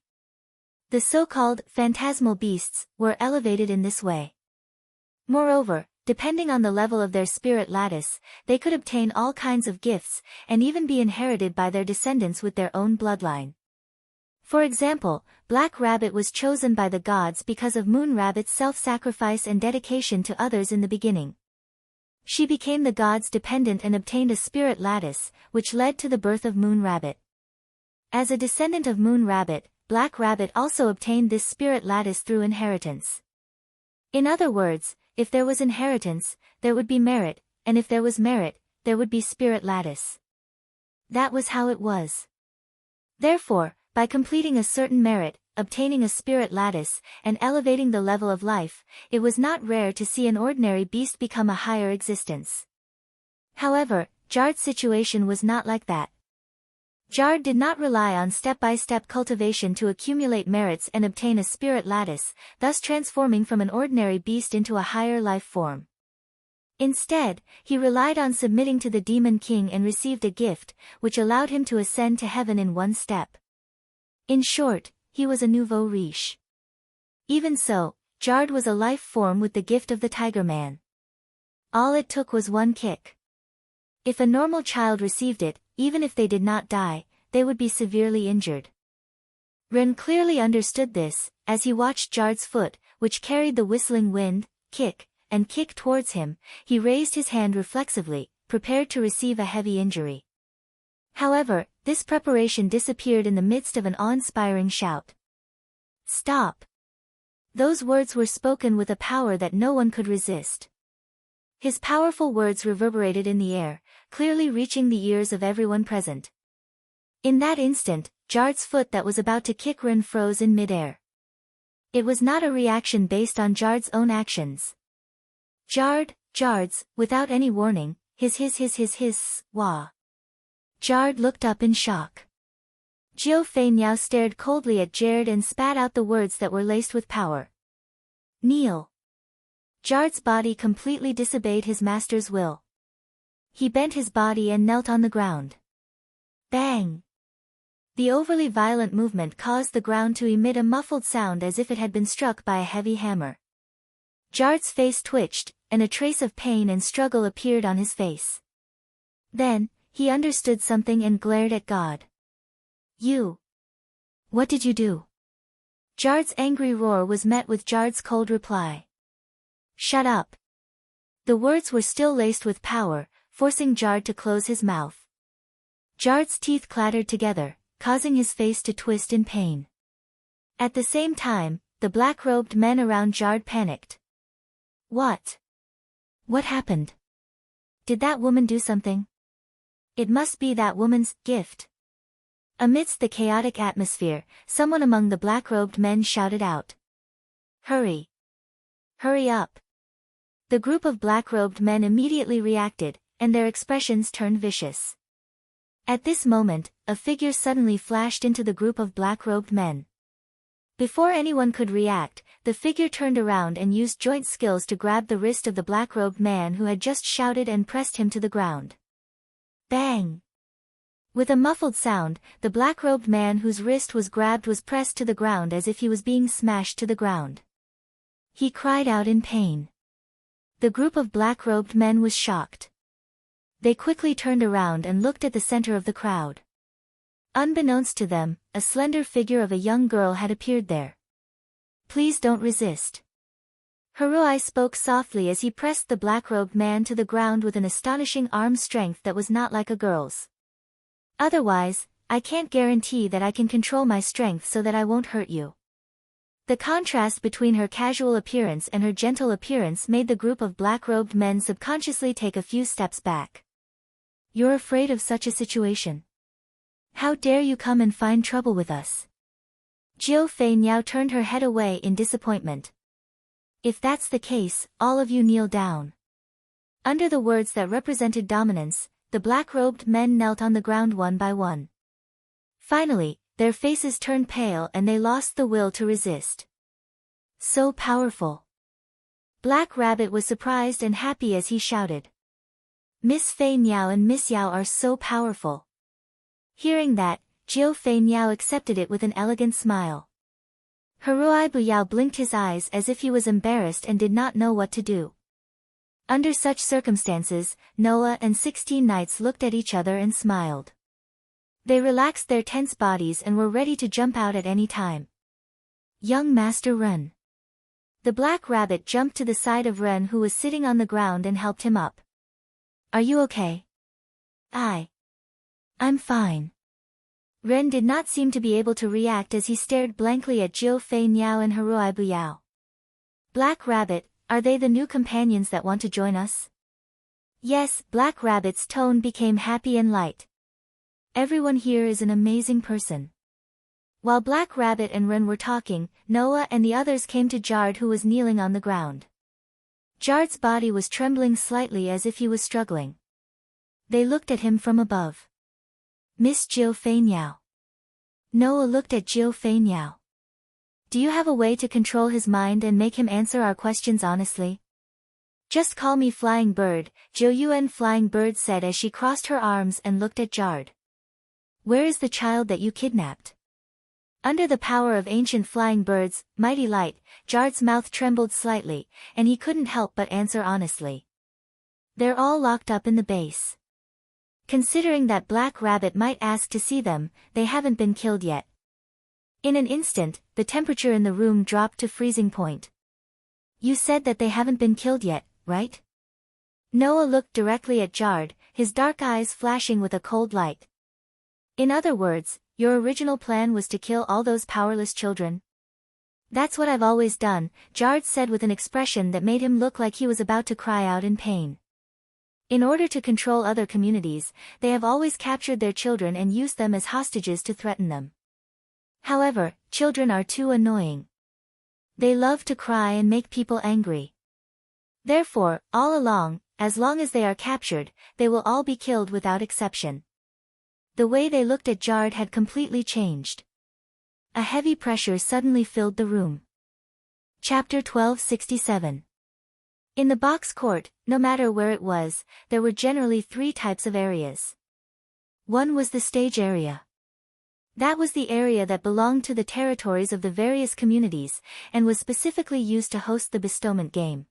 The so-called phantasmal beasts were elevated in this way. Moreover, depending on the level of their spirit lattice, they could obtain all kinds of gifts, and even be inherited by their descendants with their own bloodline. For example, Black Rabbit was chosen by the gods because of Moon Rabbit's self-sacrifice and dedication to others in the beginning. She became the god's dependent and obtained a spirit lattice, which led to the birth of Moon Rabbit. As a descendant of Moon Rabbit, Black Rabbit also obtained this spirit lattice through inheritance. In other words, if there was inheritance, there would be merit, and if there was merit, there would be spirit lattice. That was how it was. Therefore, by completing a certain merit, obtaining a spirit lattice, and elevating the level of life, it was not rare to see an ordinary beast become a higher existence. However, Jard's situation was not like that. Jard did not rely on step-by-step cultivation to accumulate merits and obtain a spirit lattice, thus transforming from an ordinary beast into a higher life form. Instead, he relied on submitting to the Demon King and received a gift, which allowed him to ascend to heaven in one step. In short, he was a nouveau riche. Even so, Jard was a life form with the gift of the Tiger Man. All it took was one kick. If a normal child received it, even if they did not die, they would be severely injured. Ren clearly understood this, as he watched Jard's foot, which carried the whistling wind, kick towards him. He raised his hand reflexively, prepared to receive a heavy injury. However, this preparation disappeared in the midst of an awe-inspiring shout. "Stop!" Those words were spoken with a power that no one could resist. His powerful words reverberated in the air, clearly reaching the ears of everyone present. In that instant, Jard's foot that was about to kick Ren froze in midair. It was not a reaction based on Jard's own actions. Jard's, without any warning, his, wah. Jard looked up in shock. Jiu Fei Niao stared coldly at Jard and spat out the words that were laced with power. "Kneel." Jard's body completely disobeyed his master's will. He bent his body and knelt on the ground. Bang! The overly violent movement caused the ground to emit a muffled sound as if it had been struck by a heavy hammer. Jard's face twitched, and a trace of pain and struggle appeared on his face. Then, he understood something and glared at God. "You! What did you do?" Jard's angry roar was met with Jard's cold reply. "Shut up." The words were still laced with power, forcing Jard to close his mouth. Jard's teeth clattered together, causing his face to twist in pain. At the same time, the black-robed men around Jard panicked. What happened? Did that woman do something? It must be that woman's gift. Amidst the chaotic atmosphere, someone among the black-robed men shouted out. "Hurry! Hurry up!" The group of black-robed men immediately reacted, and their expressions turned vicious. At this moment, a figure suddenly flashed into the group of black-robed men. Before anyone could react, the figure turned around and used joint skills to grab the wrist of the black-robed man who had just shouted and pressed him to the ground. Bang! With a muffled sound, the black-robed man whose wrist was grabbed was pressed to the ground as if he was being smashed to the ground. He cried out in pain. The group of black-robed men was shocked. They quickly turned around and looked at the center of the crowd. Unbeknownst to them, a slender figure of a young girl had appeared there. Please don't resist. Haruai spoke softly as he pressed the black-robed man to the ground with an astonishing arm strength that was not like a girl's. Otherwise, I can't guarantee that I can control my strength so that I won't hurt you. The contrast between her casual appearance and her gentle appearance made the group of black-robed men subconsciously take a few steps back. You're afraid of such a situation? How dare you come and find trouble with us? Jiu Fei Niao turned her head away in disappointment. If that's the case, all of you kneel down. Under the words that represented dominance, the black-robed men knelt on the ground one by one. Finally, their faces turned pale and they lost the will to resist. So powerful. Black Rabbit was surprised and happy as he shouted. Miss Fei Niao and Miss Yao are so powerful. Hearing that, Jiu Fei Niao accepted it with an elegant smile. Haruai Buyao blinked his eyes as if he was embarrassed and did not know what to do. Under such circumstances, Noah and 16 knights looked at each other and smiled. They relaxed their tense bodies and were ready to jump out at any time. Young Master Ren. The Black Rabbit jumped to the side of Ren who was sitting on the ground and helped him up. Are you okay? I'm fine. Ren did not seem to be able to react as he stared blankly at Jiu Fei Niao and Haruai Buyao. Black Rabbit, are they the new companions that want to join us? Yes, Black Rabbit's tone became happy and light. Everyone here is an amazing person. While Black Rabbit and Ren were talking, Noah and the others came to Jard who was kneeling on the ground. Jard's body was trembling slightly as if he was struggling. They looked at him from above. Miss Jiu Fei Niao. Noah looked at Jiu Fei Niao. Do you have a way to control his mind and make him answer our questions honestly? Just call me Flying Bird, Jiu Yuan Flying Bird said as she crossed her arms and looked at Jard. Where is the child that you kidnapped? Under the power of ancient flying birds, mighty light, Jard's mouth trembled slightly, and he couldn't help but answer honestly. They're all locked up in the base. Considering that Black Rabbit might ask to see them, they haven't been killed yet. In an instant, the temperature in the room dropped to freezing point. You said that they haven't been killed yet, right? Noah looked directly at Jard, his dark eyes flashing with a cold light. In other words, your original plan was to kill all those powerless children? That's what I've always done, Jard said with an expression that made him look like he was about to cry out in pain. In order to control other communities, they have always captured their children and used them as hostages to threaten them. However, children are too annoying. They love to cry and make people angry. Therefore, all along, as long as they are captured, they will all be killed without exception. The way they looked at Jard had completely changed. A heavy pressure suddenly filled the room. Chapter 1267. In the box court, no matter where it was, there were generally 3 types of areas. One was the stage area. That was the area that belonged to the territories of the various communities, and was specifically used to host the bestowment game.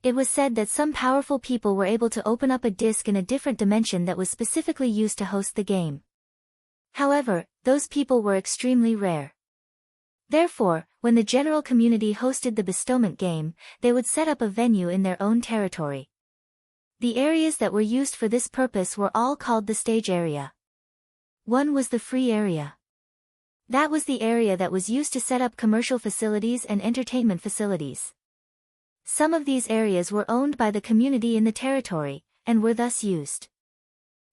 It was said that some powerful people were able to open up a disc in a different dimension that was specifically used to host the game. However, those people were extremely rare. Therefore, when the general community hosted the bestowment game, they would set up a venue in their own territory. The areas that were used for this purpose were all called the stage area. One was the free area. That was the area that was used to set up commercial facilities and entertainment facilities. Some of these areas were owned by the community in the territory, and were thus used.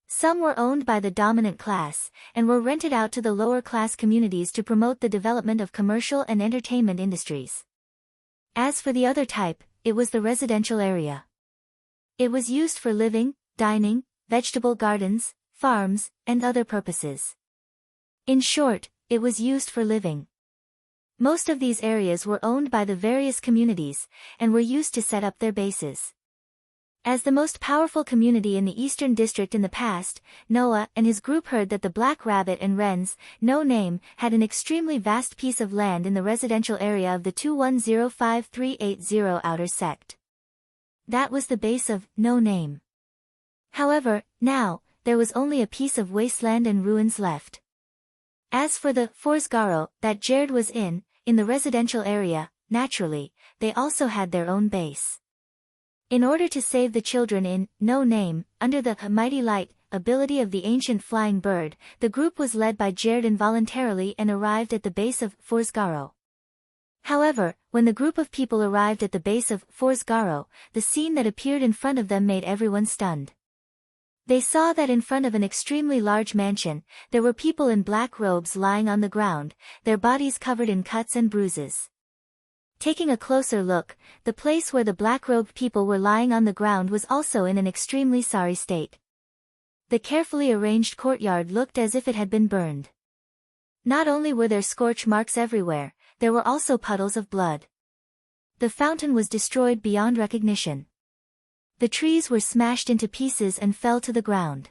Some were owned by the dominant class, and were rented out to the lower class communities to promote the development of commercial and entertainment industries. As for the other type, it was the residential area. It was used for living, dining, vegetable gardens, farms, and other purposes. In short, it was used for living. Most of these areas were owned by the various communities, and were used to set up their bases. As the most powerful community in the Eastern District in the past, Noah and his group heard that the Black Rabbit and Wren's, no name, had an extremely vast piece of land in the residential area of the 2105380 outer sect. That was the base of no name. However, now, there was only a piece of wasteland and ruins left. As for the Forsgaro that Jared was in the residential area, naturally, they also had their own base. In order to save the children in no name, under the mighty light ability of the ancient flying bird, the group was led by Jared involuntarily and arrived at the base of Forsgaro. However, when the group of people arrived at the base of Forsgaro, the scene that appeared in front of them made everyone stunned. They saw that in front of an extremely large mansion, there were people in black robes lying on the ground, their bodies covered in cuts and bruises. Taking a closer look, the place where the black-robed people were lying on the ground was also in an extremely sorry state. The carefully arranged courtyard looked as if it had been burned. Not only were there scorch marks everywhere, there were also puddles of blood. The fountain was destroyed beyond recognition. The trees were smashed into pieces and fell to the ground.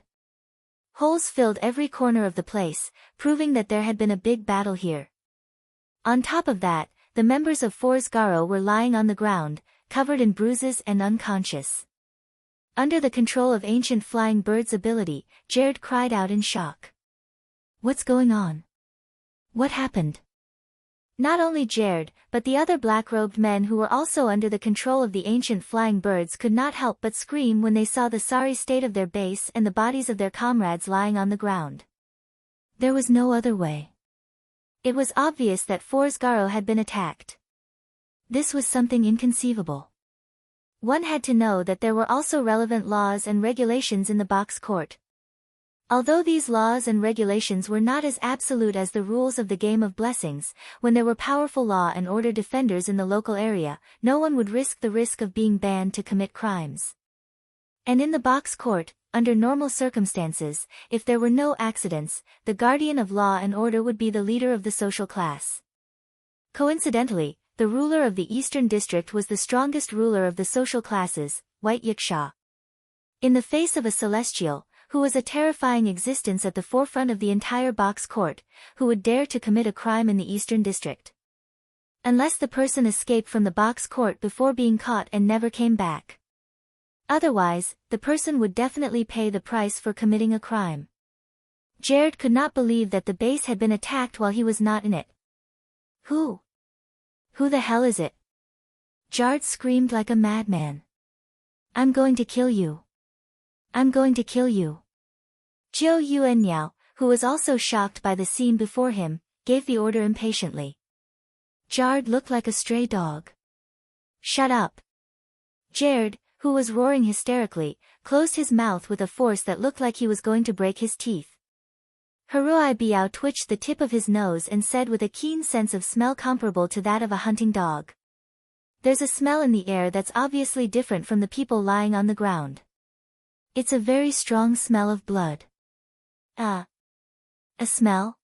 Holes filled every corner of the place, proving that there had been a big battle here. On top of that, the members of Forsgaro were lying on the ground, covered in bruises and unconscious. Under the control of ancient flying bird's ability, Jared cried out in shock. "What's going on? What happened?" Not only Jared, but the other black-robed men who were also under the control of the ancient flying birds could not help but scream when they saw the sorry state of their base and the bodies of their comrades lying on the ground. There was no other way. It was obvious that Forsgaro had been attacked. This was something inconceivable. One had to know that there were also relevant laws and regulations in the box court. Although these laws and regulations were not as absolute as the rules of the Game of Blessings, when there were powerful law and order defenders in the local area, no one would risk the risk of being banned to commit crimes. And in the box court, under normal circumstances, if there were no accidents, the guardian of law and order would be the leader of the social class. Coincidentally, the ruler of the Eastern District was the strongest ruler of the social classes, White Yaksha. In the face of a celestial, who was a terrifying existence at the forefront of the entire box court, who would dare to commit a crime in the Eastern District? Unless the person escaped from the box court before being caught and never came back. Otherwise, the person would definitely pay the price for committing a crime. Jared could not believe that the base had been attacked while he was not in it. Who the hell is it? Jared screamed like a madman. "I'm going to kill you. I'm going to kill you." Zhou Yuanyao, who was also shocked by the scene before him, gave the order impatiently. Jared looked like a stray dog. "Shut up." Jared, who was roaring hysterically, closed his mouth with a force that looked like he was going to break his teeth. Haruai Biao twitched the tip of his nose and said with a keen sense of smell comparable to that of a hunting dog. "There's a smell in the air that's obviously different from the people lying on the ground. It's a very strong smell of blood." A smell?"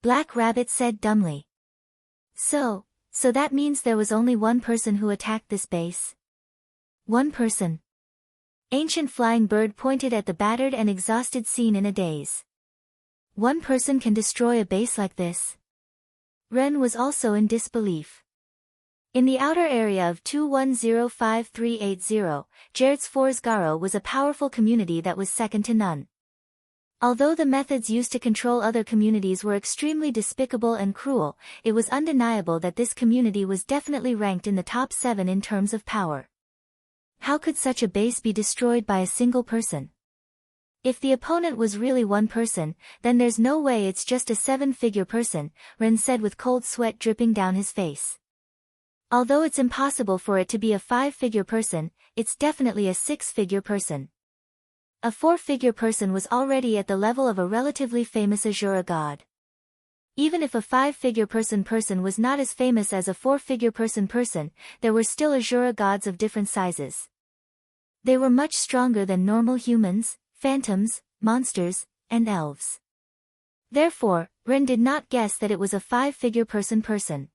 Black Rabbit said dumbly. So that means there was only one person who attacked this base? One person. Ancient Flying Bird pointed at the battered and exhausted scene in a daze. One person can destroy a base like this? Ren was also in disbelief. In the outer area of 2105380, Jared's Forsgaro was a powerful community that was second to none. Although the methods used to control other communities were extremely despicable and cruel, it was undeniable that this community was definitely ranked in the top 7 in terms of power. How could such a base be destroyed by a single person? If the opponent was really one person, then there's no way it's just a 7-figure person, Ren said with cold sweat dripping down his face. Although it's impossible for it to be a 5-figure person, it's definitely a 6-figure person. A 4-figure person was already at the level of a relatively famous Azura god. Even if a 5-figure person was not as famous as a 4-figure person, there were still Azura gods of different sizes. They were much stronger than normal humans, phantoms, monsters, and elves. Therefore, Ren did not guess that it was a 5-figure person.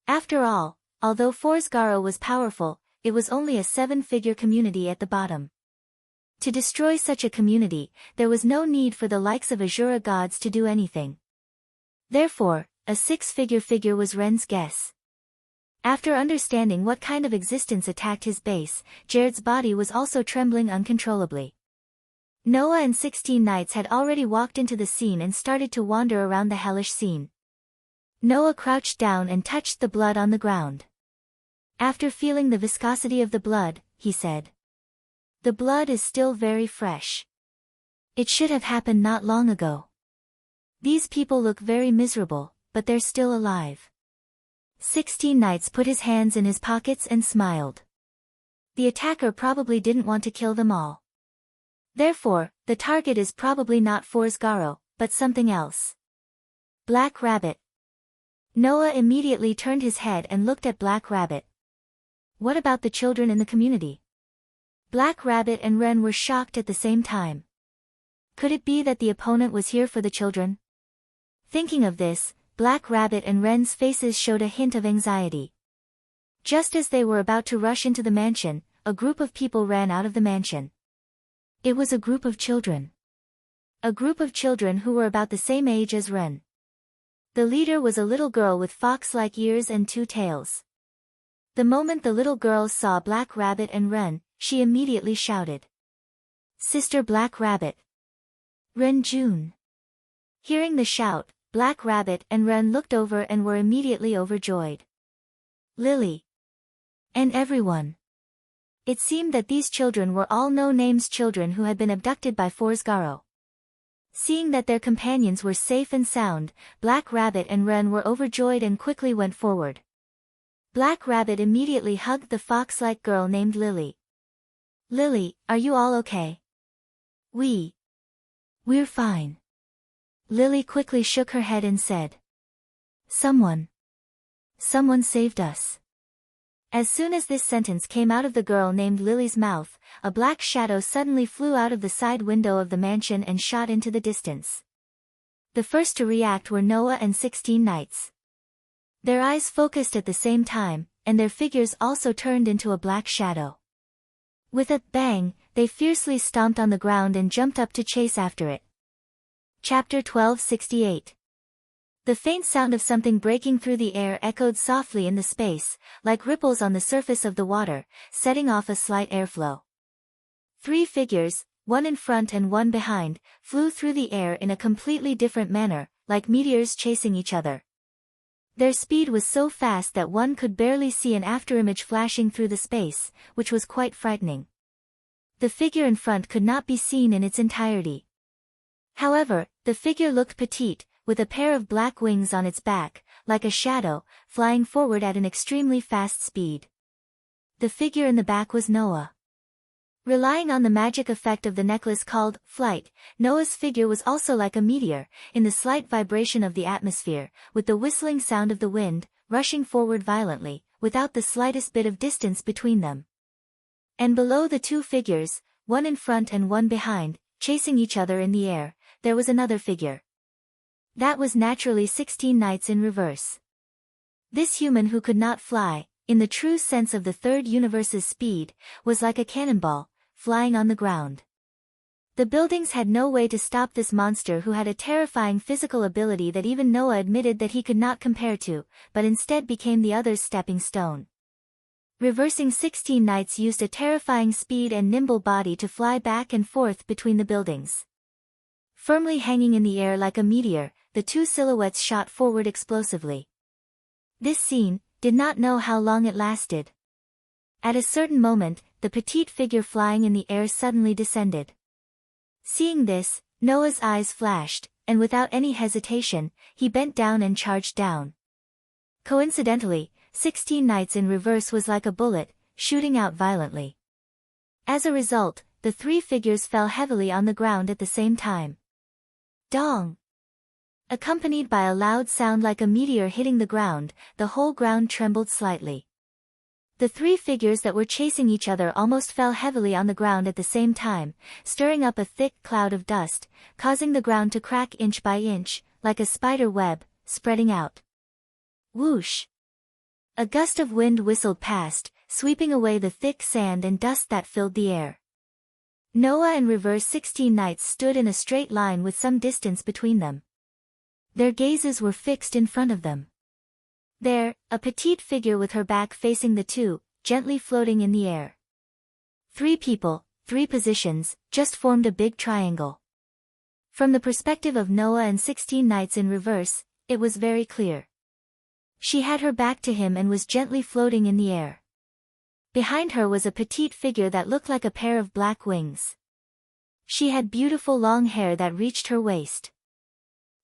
After all, although Forsgaro was powerful, it was only a 7-figure community at the bottom. To destroy such a community, there was no need for the likes of Azura gods to do anything. Therefore, a 6-figure figure was Ren's guess. After understanding what kind of existence attacked his base, Jared's body was also trembling uncontrollably. Noah and 16 knights had already walked into the scene and started to wander around the hellish scene. Noah crouched down and touched the blood on the ground. After feeling the viscosity of the blood, he said, "The blood is still very fresh. It should have happened not long ago. These people look very miserable, but they're still alive." 16 knights put his hands in his pockets and smiled. The attacker probably didn't want to kill them all. Therefore, the target is probably not Forsgaro, but something else. Black Rabbit. Noah immediately turned his head and looked at Black Rabbit. What about the children in the community? Black Rabbit and Ren were shocked at the same time. Could it be that the opponent was here for the children? Thinking of this, Black Rabbit and Ren's faces showed a hint of anxiety. Just as they were about to rush into the mansion, a group of people ran out of the mansion. It was a group of children. A group of children who were about the same age as Ren. The leader was a little girl with fox-like ears and 2 tails. The moment the little girl saw Black Rabbit and Ren, she immediately shouted, "Sister Black Rabbit! Ren June!" Hearing the shout, Black Rabbit and Ren looked over and were immediately overjoyed. Lily! And everyone! It seemed that these children were all no-names children who had been abducted by Forsgaro. Seeing that their companions were safe and sound, Black Rabbit and Ren were overjoyed and quickly went forward. Black Rabbit immediately hugged the fox-like girl named Lily. "Lily, are you all okay?" We're fine." Lily quickly shook her head and said, Someone saved us." As soon as this sentence came out of the girl named Lily's mouth, a black shadow suddenly flew out of the side window of the mansion and shot into the distance. The first to react were Noah and 16 knights. Their eyes focused at the same time, and their figures also turned into a black shadow. With a bang, they fiercely stomped on the ground and jumped up to chase after it. Chapter 1268. The faint sound of something breaking through the air echoed softly in the space, like ripples on the surface of the water, setting off a slight airflow. 3 figures, one in front and one behind, flew through the air in a completely different manner, like meteors chasing each other. Their speed was so fast that one could barely see an afterimage flashing through the space, which was quite frightening. The figure in front could not be seen in its entirety. However, the figure looked petite, with a pair of black wings on its back, like a shadow, flying forward at an extremely fast speed. The figure in the back was Noah. Relying on the magic effect of the necklace called flight, Noah's figure was also like a meteor, in the slight vibration of the atmosphere, with the whistling sound of the wind, rushing forward violently, without the slightest bit of distance between them. And below the 2 figures, one in front and one behind, chasing each other in the air, there was another figure. That was naturally 16 knights in reverse. This human who could not fly, in the true sense of the third universe's speed, was like a cannonball, flying on the ground. The buildings had no way to stop this monster who had a terrifying physical ability that even Noah admitted that he could not compare to, but instead became the other's stepping stone. Reversing 16 knights used a terrifying speed and nimble body to fly back and forth between the buildings. Firmly hanging in the air like a meteor, the 2 silhouettes shot forward explosively. This scene did not know how long it lasted. At a certain moment, the petite figure flying in the air suddenly descended. Seeing this, Noah's eyes flashed, and without any hesitation, he bent down and charged down. Coincidentally, 16 knights in reverse was like a bullet, shooting out violently. As a result, the 3 figures fell heavily on the ground at the same time. Dong! Accompanied by a loud sound like a meteor hitting the ground, the whole ground trembled slightly. The three figures that were chasing each other almost fell heavily on the ground at the same time, stirring up a thick cloud of dust, causing the ground to crack inch by inch, like a spider web, spreading out. Whoosh! A gust of wind whistled past, sweeping away the thick sand and dust that filled the air. Noah and Reverse 16 Knights stood in a straight line with some distance between them. Their gazes were fixed in front of them. There, a petite figure with her back facing the two, gently floating in the air. Three people, three positions, just formed a big triangle. From the perspective of Noah and 16 Knights in reverse, it was very clear. She had her back to him and was gently floating in the air. Behind her was a petite figure that looked like a pair of black wings. She had beautiful long hair that reached her waist.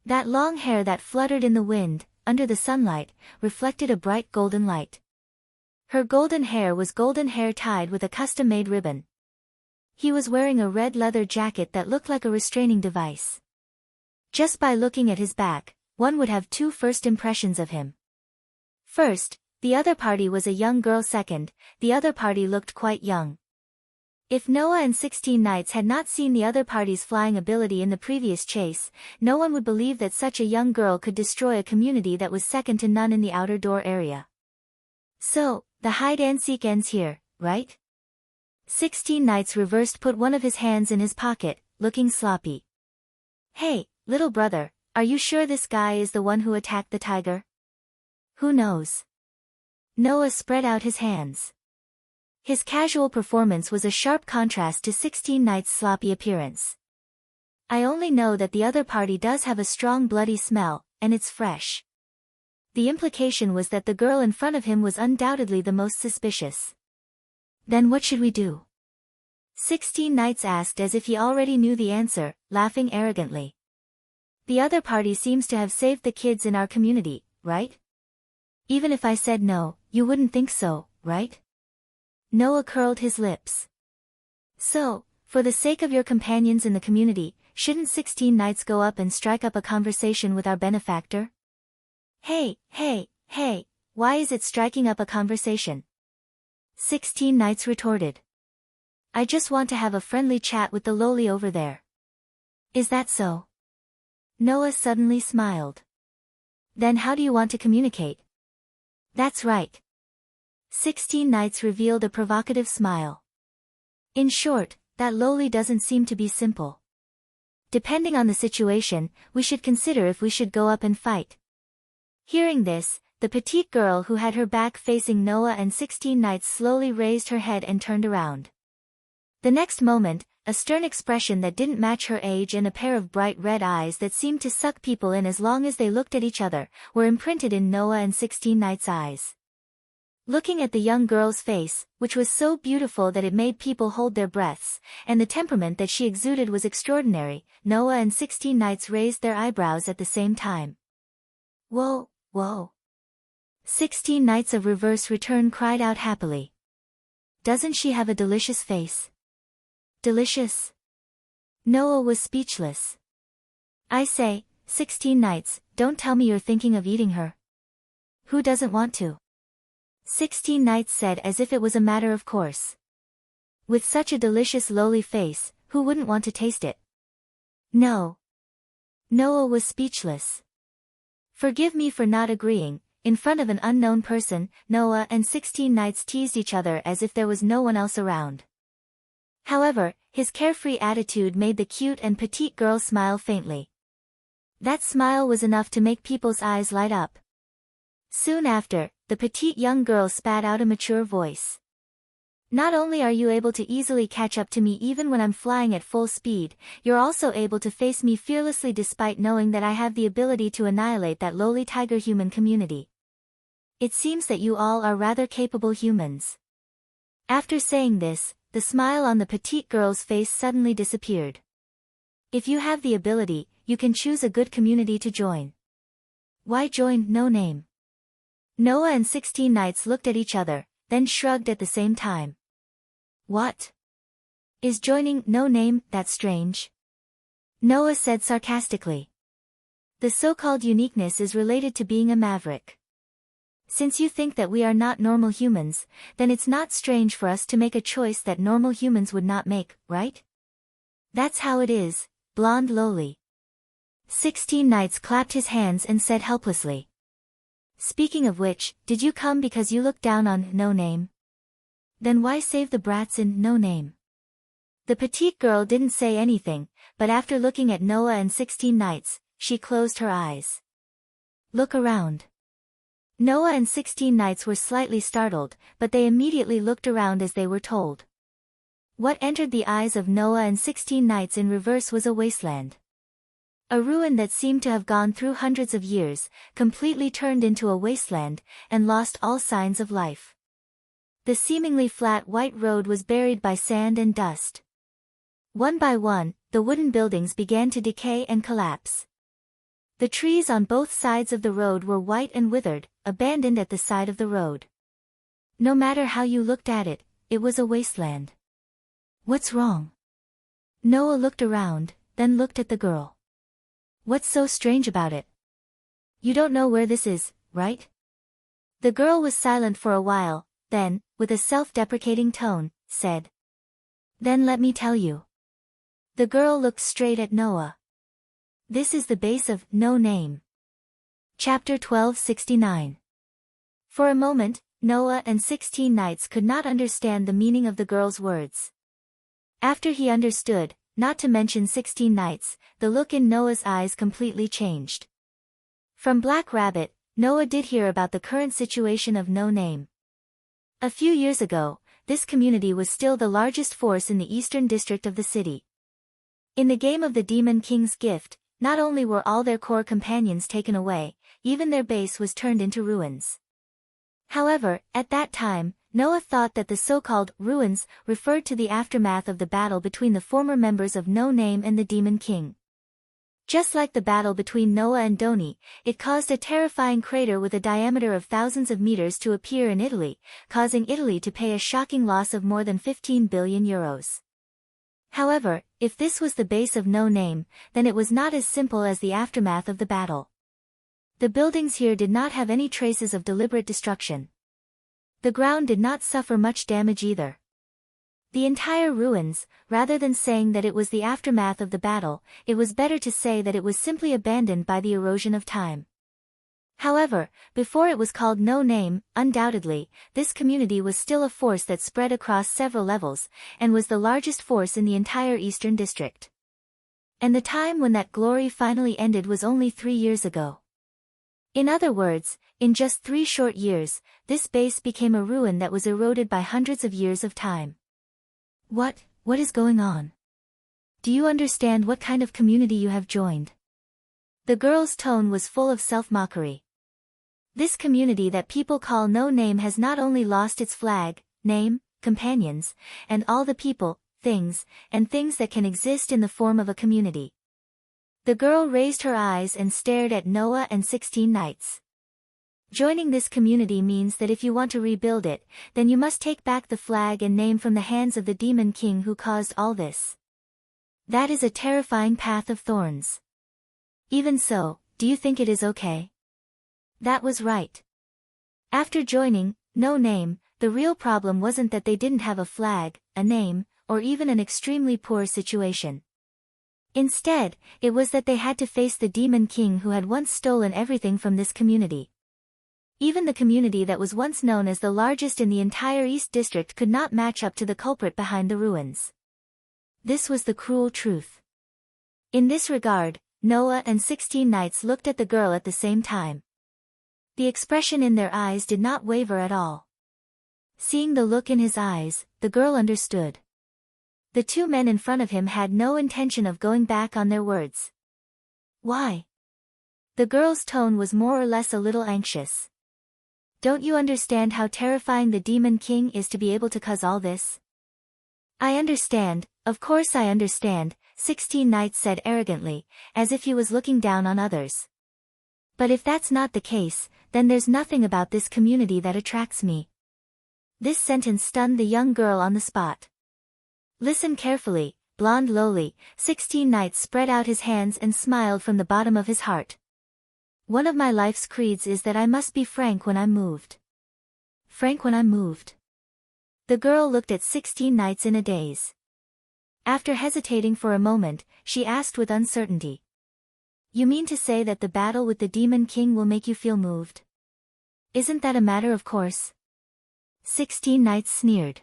That long hair that fluttered in the wind, under the sunlight, reflected a bright golden light. Her golden hair was golden hair tied with a custom-made ribbon. He was wearing a red leather jacket that looked like a restraining device. Just by looking at his back, one would have two first impressions of him. First, the other party was a young girl. Second, the other party looked quite young. If Noah and 16 Knights had not seen the other party's flying ability in the previous chase, no one would believe that such a young girl could destroy a community that was second to none in the outer door area. So, the hide-and-seek ends here, right? 16 Knights reversed put one of his hands in his pocket, looking sloppy. Hey, little brother, are you sure this guy is the one who attacked the tiger? Who knows? Noah spread out his hands. His casual performance was a sharp contrast to 16 Knights' sloppy appearance. I only know that the other party does have a strong bloody smell, and it's fresh. The implication was that the girl in front of him was undoubtedly the most suspicious. Then what should we do? 16 Knights asked as if he already knew the answer, laughing arrogantly. The other party seems to have saved the kids in our community, right? Even if I said no, you wouldn't think so, right? Noah curled his lips. So, for the sake of your companions in the community, shouldn't 16 Knights go up and strike up a conversation with our benefactor? Hey, why is it striking up a conversation? 16 Knights retorted. I just want to have a friendly chat with the lowly over there. Is that so? Noah suddenly smiled. Then how do you want to communicate? That's right. 16 Knights revealed a provocative smile. In short, that lowly doesn't seem to be simple. Depending on the situation, we should consider if we should go up and fight. Hearing this, the petite girl who had her back facing Noah and 16 Knights slowly raised her head and turned around. The next moment, a stern expression that didn't match her age and a pair of bright red eyes that seemed to suck people in as long as they looked at each other, were imprinted in Noah and 16 Knights' eyes. Looking at the young girl's face, which was so beautiful that it made people hold their breaths, and the temperament that she exuded was extraordinary, Noah and 16 Knights raised their eyebrows at the same time. Whoa. 16 Knights of Reverse Return cried out happily. Doesn't she have a delicious face? Delicious? Noah was speechless. I say, 16 Knights, don't tell me you're thinking of eating her. Who doesn't want to? 16 Knights said as if it was a matter of course. With such a delicious lowly face, who wouldn't want to taste it? No. Noah was speechless. Forgive me for not agreeing. In front of an unknown person, Noah and 16 Knights teased each other as if there was no one else around. However, his carefree attitude made the cute and petite girl smile faintly. That smile was enough to make people's eyes light up. Soon after, the petite young girl spat out a mature voice. Not only are you able to easily catch up to me even when I'm flying at full speed, you're also able to face me fearlessly despite knowing that I have the ability to annihilate that lowly tiger human community. It seems that you all are rather capable humans. After saying this, the smile on the petite girl's face suddenly disappeared. If you have the ability, you can choose a good community to join. Why join No Name? Noah and 16 Knights looked at each other, then shrugged at the same time. What? Is joining No Name that strange? Noah said sarcastically. The so-called uniqueness is related to being a maverick. since you think that we are not normal humans, then it's not strange for us to make a choice that normal humans would not make, right? That's how it is, blonde lowly. 16 Knights clapped his hands and said helplessly. Speaking of which, did you come because you looked down on No Name? Then why save the brats in No Name? The petite girl didn't say anything, but after looking at Noah and 16 Knights, she closed her eyes. Look around. Noah and 16 Knights were slightly startled, but they immediately looked around as they were told. What entered the eyes of Noah and 16 Knights in reverse was a wasteland. A ruin that seemed to have gone through hundreds of years, completely turned into a wasteland, and lost all signs of life. The seemingly flat white road was buried by sand and dust. One by one, the wooden buildings began to decay and collapse. The trees on both sides of the road were white and withered, abandoned at the side of the road. No matter how you looked at it, it was a wasteland. What's wrong? Noah looked around, then looked at the girl. What's so strange about it? You don't know where this is, right? The girl was silent for a while, then, with a self-deprecating tone, said. Then let me tell you. The girl looked straight at Noah. This is the base of No Name. Chapter 1269. For a moment, Noah and 16 Knights could not understand the meaning of the girl's words. After he understood, not to mention 16 Knights, the look in Noah's eyes completely changed. From Black Rabbit, Noah did hear about the current situation of No Name. A few years ago, this community was still the largest force in the eastern district of the city. In the game of the Demon King's Gift, not only were all their core companions taken away, even their base was turned into ruins. However, at that time, Noah thought that the so-called ruins referred to the aftermath of the battle between the former members of No Name and the Demon King. Just like the battle between Noah and Doni, it caused a terrifying crater with a diameter of thousands of meters to appear in Italy, causing Italy to pay a shocking loss of more than 15 billion euros. However, if this was the base of No Name, then it was not as simple as the aftermath of the battle. The buildings here did not have any traces of deliberate destruction. The ground did not suffer much damage either. The entire ruins, rather than saying that it was the aftermath of the battle, it was better to say that it was simply abandoned by the erosion of time. However, before it was called No Name, undoubtedly, this community was still a force that spread across several levels, and was the largest force in the entire Eastern District. And the time when that glory finally ended was only 3 years ago. In other words, in just 3 short years, this base became a ruin that was eroded by hundreds of years of time. What is going on? Do you understand what kind of community you have joined? The girl's tone was full of self-mockery. This community that people call No Name has not only lost its flag, name, companions, and all the people, things, and things that can exist in the form of a community. The girl raised her eyes and stared at Noah and 16 Knights. Joining this community means that if you want to rebuild it, then you must take back the flag and name from the hands of the Demon King who caused all this. That is a terrifying path of thorns. Even so, do you think it is okay? That was right. After joining No Name, the real problem wasn't that they didn't have a flag, a name, or even an extremely poor situation. Instead, it was that they had to face the Demon King who had once stolen everything from this community. Even the community that was once known as the largest in the entire East District could not match up to the culprit behind the ruins. This was the cruel truth. In this regard, Noah and 16 Knights looked at the girl at the same time. The expression in their eyes did not waver at all. Seeing the look in his eyes, the girl understood. The 2 men in front of him had no intention of going back on their words. Why? The girl's tone was more or less a little anxious. Don't you understand how terrifying the Demon King is to be able to cause all this? I understand, of course I understand, 16 Knights said arrogantly, as if he was looking down on others. But if that's not the case, then there's nothing about this community that attracts me. This sentence stunned the young girl on the spot. Listen carefully, blonde lowly, 16 Knights spread out his hands and smiled from the bottom of his heart. One of my life's creeds is that I must be frank when I'm moved. Frank when I'm moved. The girl looked at 16 nights in a daze. After hesitating for a moment, she asked with uncertainty. You mean to say that the battle with the Demon King will make you feel moved? Isn't that a matter of course? 16 nights sneered.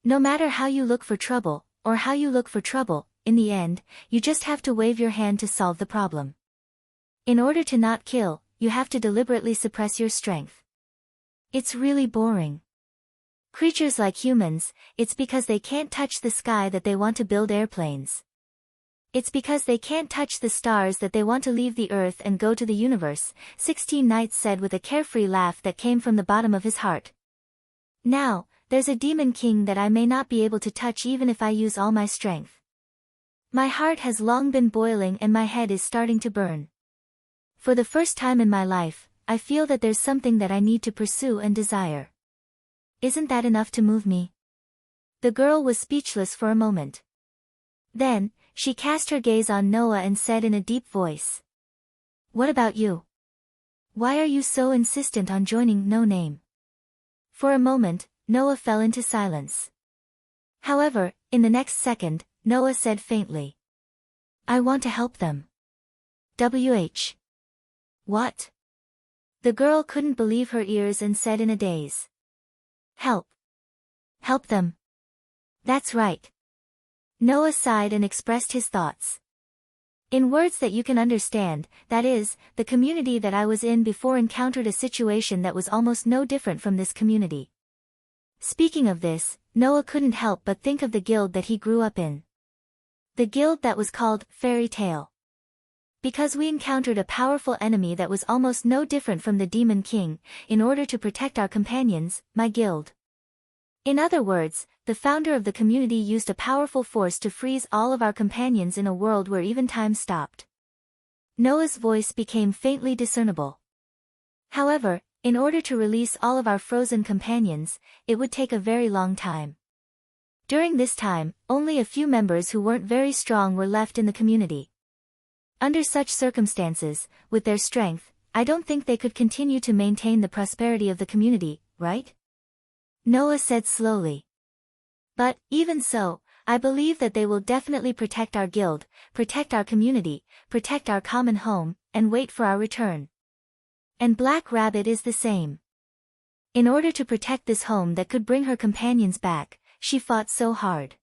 No matter how you look for trouble, or how you look for trouble, in the end, you just have to wave your hand to solve the problem. In order to not kill, you have to deliberately suppress your strength. It's really boring. Creatures like humans, it's because they can't touch the sky that they want to build airplanes. It's because they can't touch the stars that they want to leave the earth and go to the universe, 16 Nights said with a carefree laugh that came from the bottom of his heart. Now, there's a demon king that I may not be able to touch even if I use all my strength. My heart has long been boiling and my head is starting to burn. For the first time in my life, I feel that there's something that I need to pursue and desire. Isn't that enough to move me? The girl was speechless for a moment. Then, she cast her gaze on Noah and said in a deep voice. What about you? Why are you so insistent on joining No Name? For a moment, Noah fell into silence. However, in the next second, Noah said faintly. I want to help them. WH. What? The girl couldn't believe her ears and said in a daze. Help. Help them. That's right. Noah sighed and expressed his thoughts. In words that you can understand, that is, the community that I was in before encountered a situation that was almost no different from this community. Speaking of this, Noah couldn't help but think of the guild that he grew up in. The guild that was called Fairy Tale. Because we encountered a powerful enemy that was almost no different from the Demon King, in order to protect our companions, my guild. In other words, the founder of the community used a powerful force to freeze all of our companions in a world where even time stopped. Noah's voice became faintly discernible. However, in order to release all of our frozen companions, it would take a very long time. During this time, only a few members who weren't very strong were left in the community. Under such circumstances, with their strength, I don't think they could continue to maintain the prosperity of the community, right? Noah said slowly. But, even so, I believe that they will definitely protect our guild, protect our community, protect our common home, and wait for our return. And Black Rabbit is the same. In order to protect this home that could bring her companions back, she fought so hard.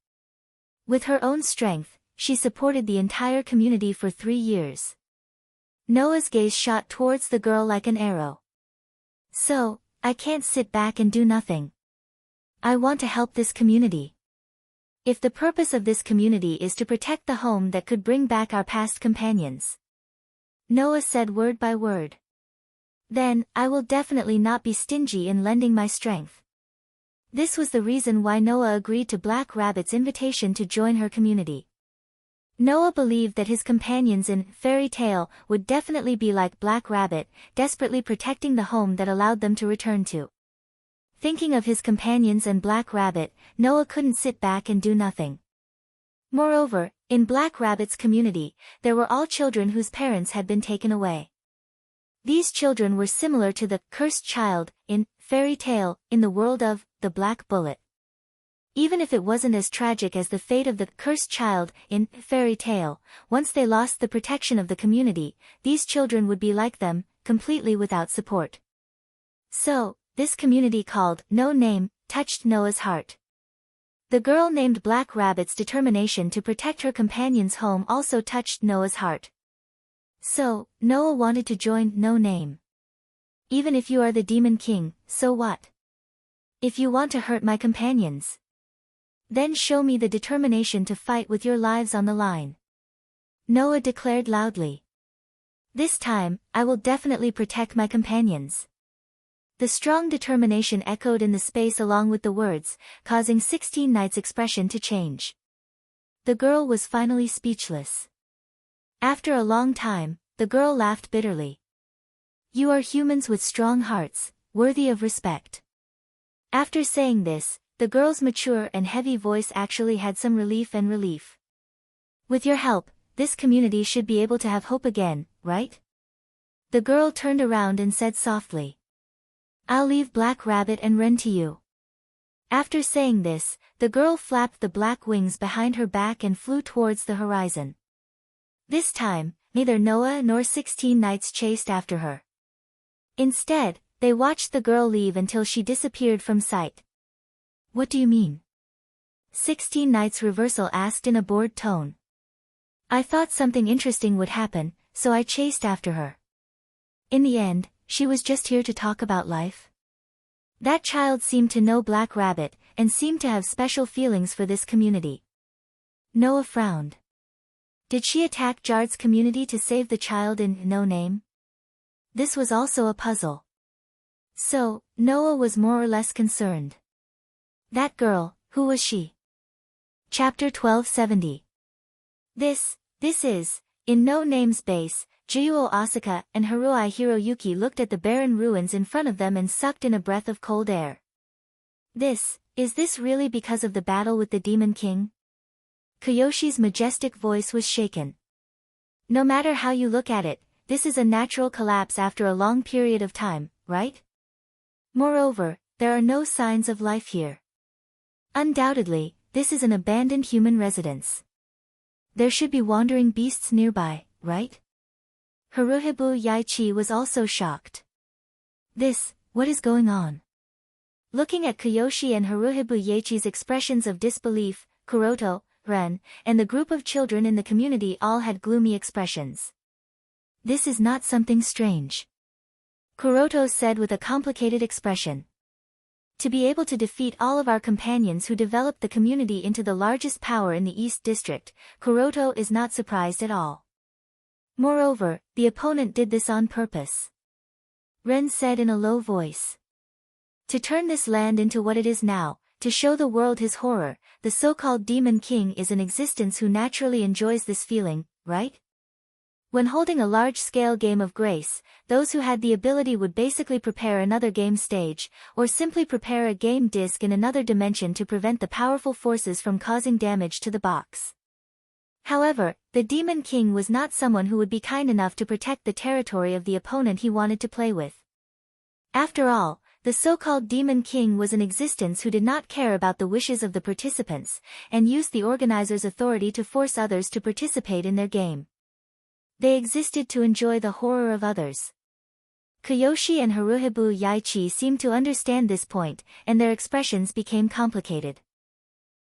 With her own strength, she supported the entire community for 3 years. Noah's gaze shot towards the girl like an arrow. So, I can't sit back and do nothing. I want to help this community. If the purpose of this community is to protect the home that could bring back our past companions. Noah said word by word. Then, I will definitely not be stingy in lending my strength. This was the reason why Noah agreed to Black Rabbit's invitation to join her community. Noah believed that his companions in Fairy Tale would definitely be like Black Rabbit, desperately protecting the home that allowed them to return to. Thinking of his companions and Black Rabbit, Noah couldn't sit back and do nothing. Moreover, in Black Rabbit's community, there were all children whose parents had been taken away. These children were similar to the cursed child in Fairy Tale in the world of the Black Bullet. Even if it wasn't as tragic as the fate of the cursed child in Fairy Tale, once they lost the protection of the community, these children would be like them, completely without support. So, this community called No Name touched Noah's heart. The girl named Black Rabbit's determination to protect her companion's home also touched Noah's heart. So, Noah wanted to join No Name. Even if you are the Demon King, so what? If you want to hurt my companions, then show me the determination to fight with your lives on the line. Noah declared loudly. This time, I will definitely protect my companions. The strong determination echoed in the space along with the words, causing 16 Nights' expression to change. The girl was finally speechless. After a long time, the girl laughed bitterly. You are humans with strong hearts, worthy of respect. After saying this, the girl's mature and heavy voice actually had some relief. With your help, this community should be able to have hope again, right? The girl turned around and said softly, "I'll leave Black Rabbit and Ren to you." After saying this, the girl flapped the black wings behind her back and flew towards the horizon. This time, neither Noah nor 16 knights chased after her. Instead, they watched the girl leave until she disappeared from sight. "What do you mean?" 16 knights reversal asked in a bored tone. "I thought something interesting would happen, so I chased after her. In the end, she was just here to talk about life." That child seemed to know Black Rabbit, and seemed to have special feelings for this community. Noah frowned. Did she attack Jard's community to save the child in No Name? This was also a puzzle. So, Noah was more or less concerned. That girl, who was she? Chapter 1270. This is, in No Name's base, Juyuo Asaka and Haruai Hiroyuki looked at the barren ruins in front of them and sucked in a breath of cold air. Is this really because of the battle with the Demon King? Kiyoshi's majestic voice was shaken. No matter how you look at it, this is a natural collapse after a long period of time, right? Moreover, there are no signs of life here. Undoubtedly, this is an abandoned human residence. There should be wandering beasts nearby, right? Haruhibu Yaichi was also shocked. What is going on? Looking at Kiyoshi and Haruhibu Yaichi's expressions of disbelief, Kuroto, Ren, and the group of children in the community all had gloomy expressions. This is not something strange, Kuroto said with a complicated expression. To be able to defeat all of our companions who developed the community into the largest power in the East District, Kuroto is not surprised at all. Moreover, the opponent did this on purpose. Ren said in a low voice. To turn this land into what it is now, to show the world his horror, the so-called Demon King is in existence who naturally enjoys this feeling, right? When holding a large-scale game of grace, those who had the ability would basically prepare another game stage, or simply prepare a game disc in another dimension to prevent the powerful forces from causing damage to the box. However, the Demon King was not someone who would be kind enough to protect the territory of the opponent he wanted to play with. After all, the so-called Demon King was in existence who did not care about the wishes of the participants, and used the organizer's authority to force others to participate in their game. They existed to enjoy the horror of others. Kiyoshi and Haruhibu Yaichi seemed to understand this point, and their expressions became complicated.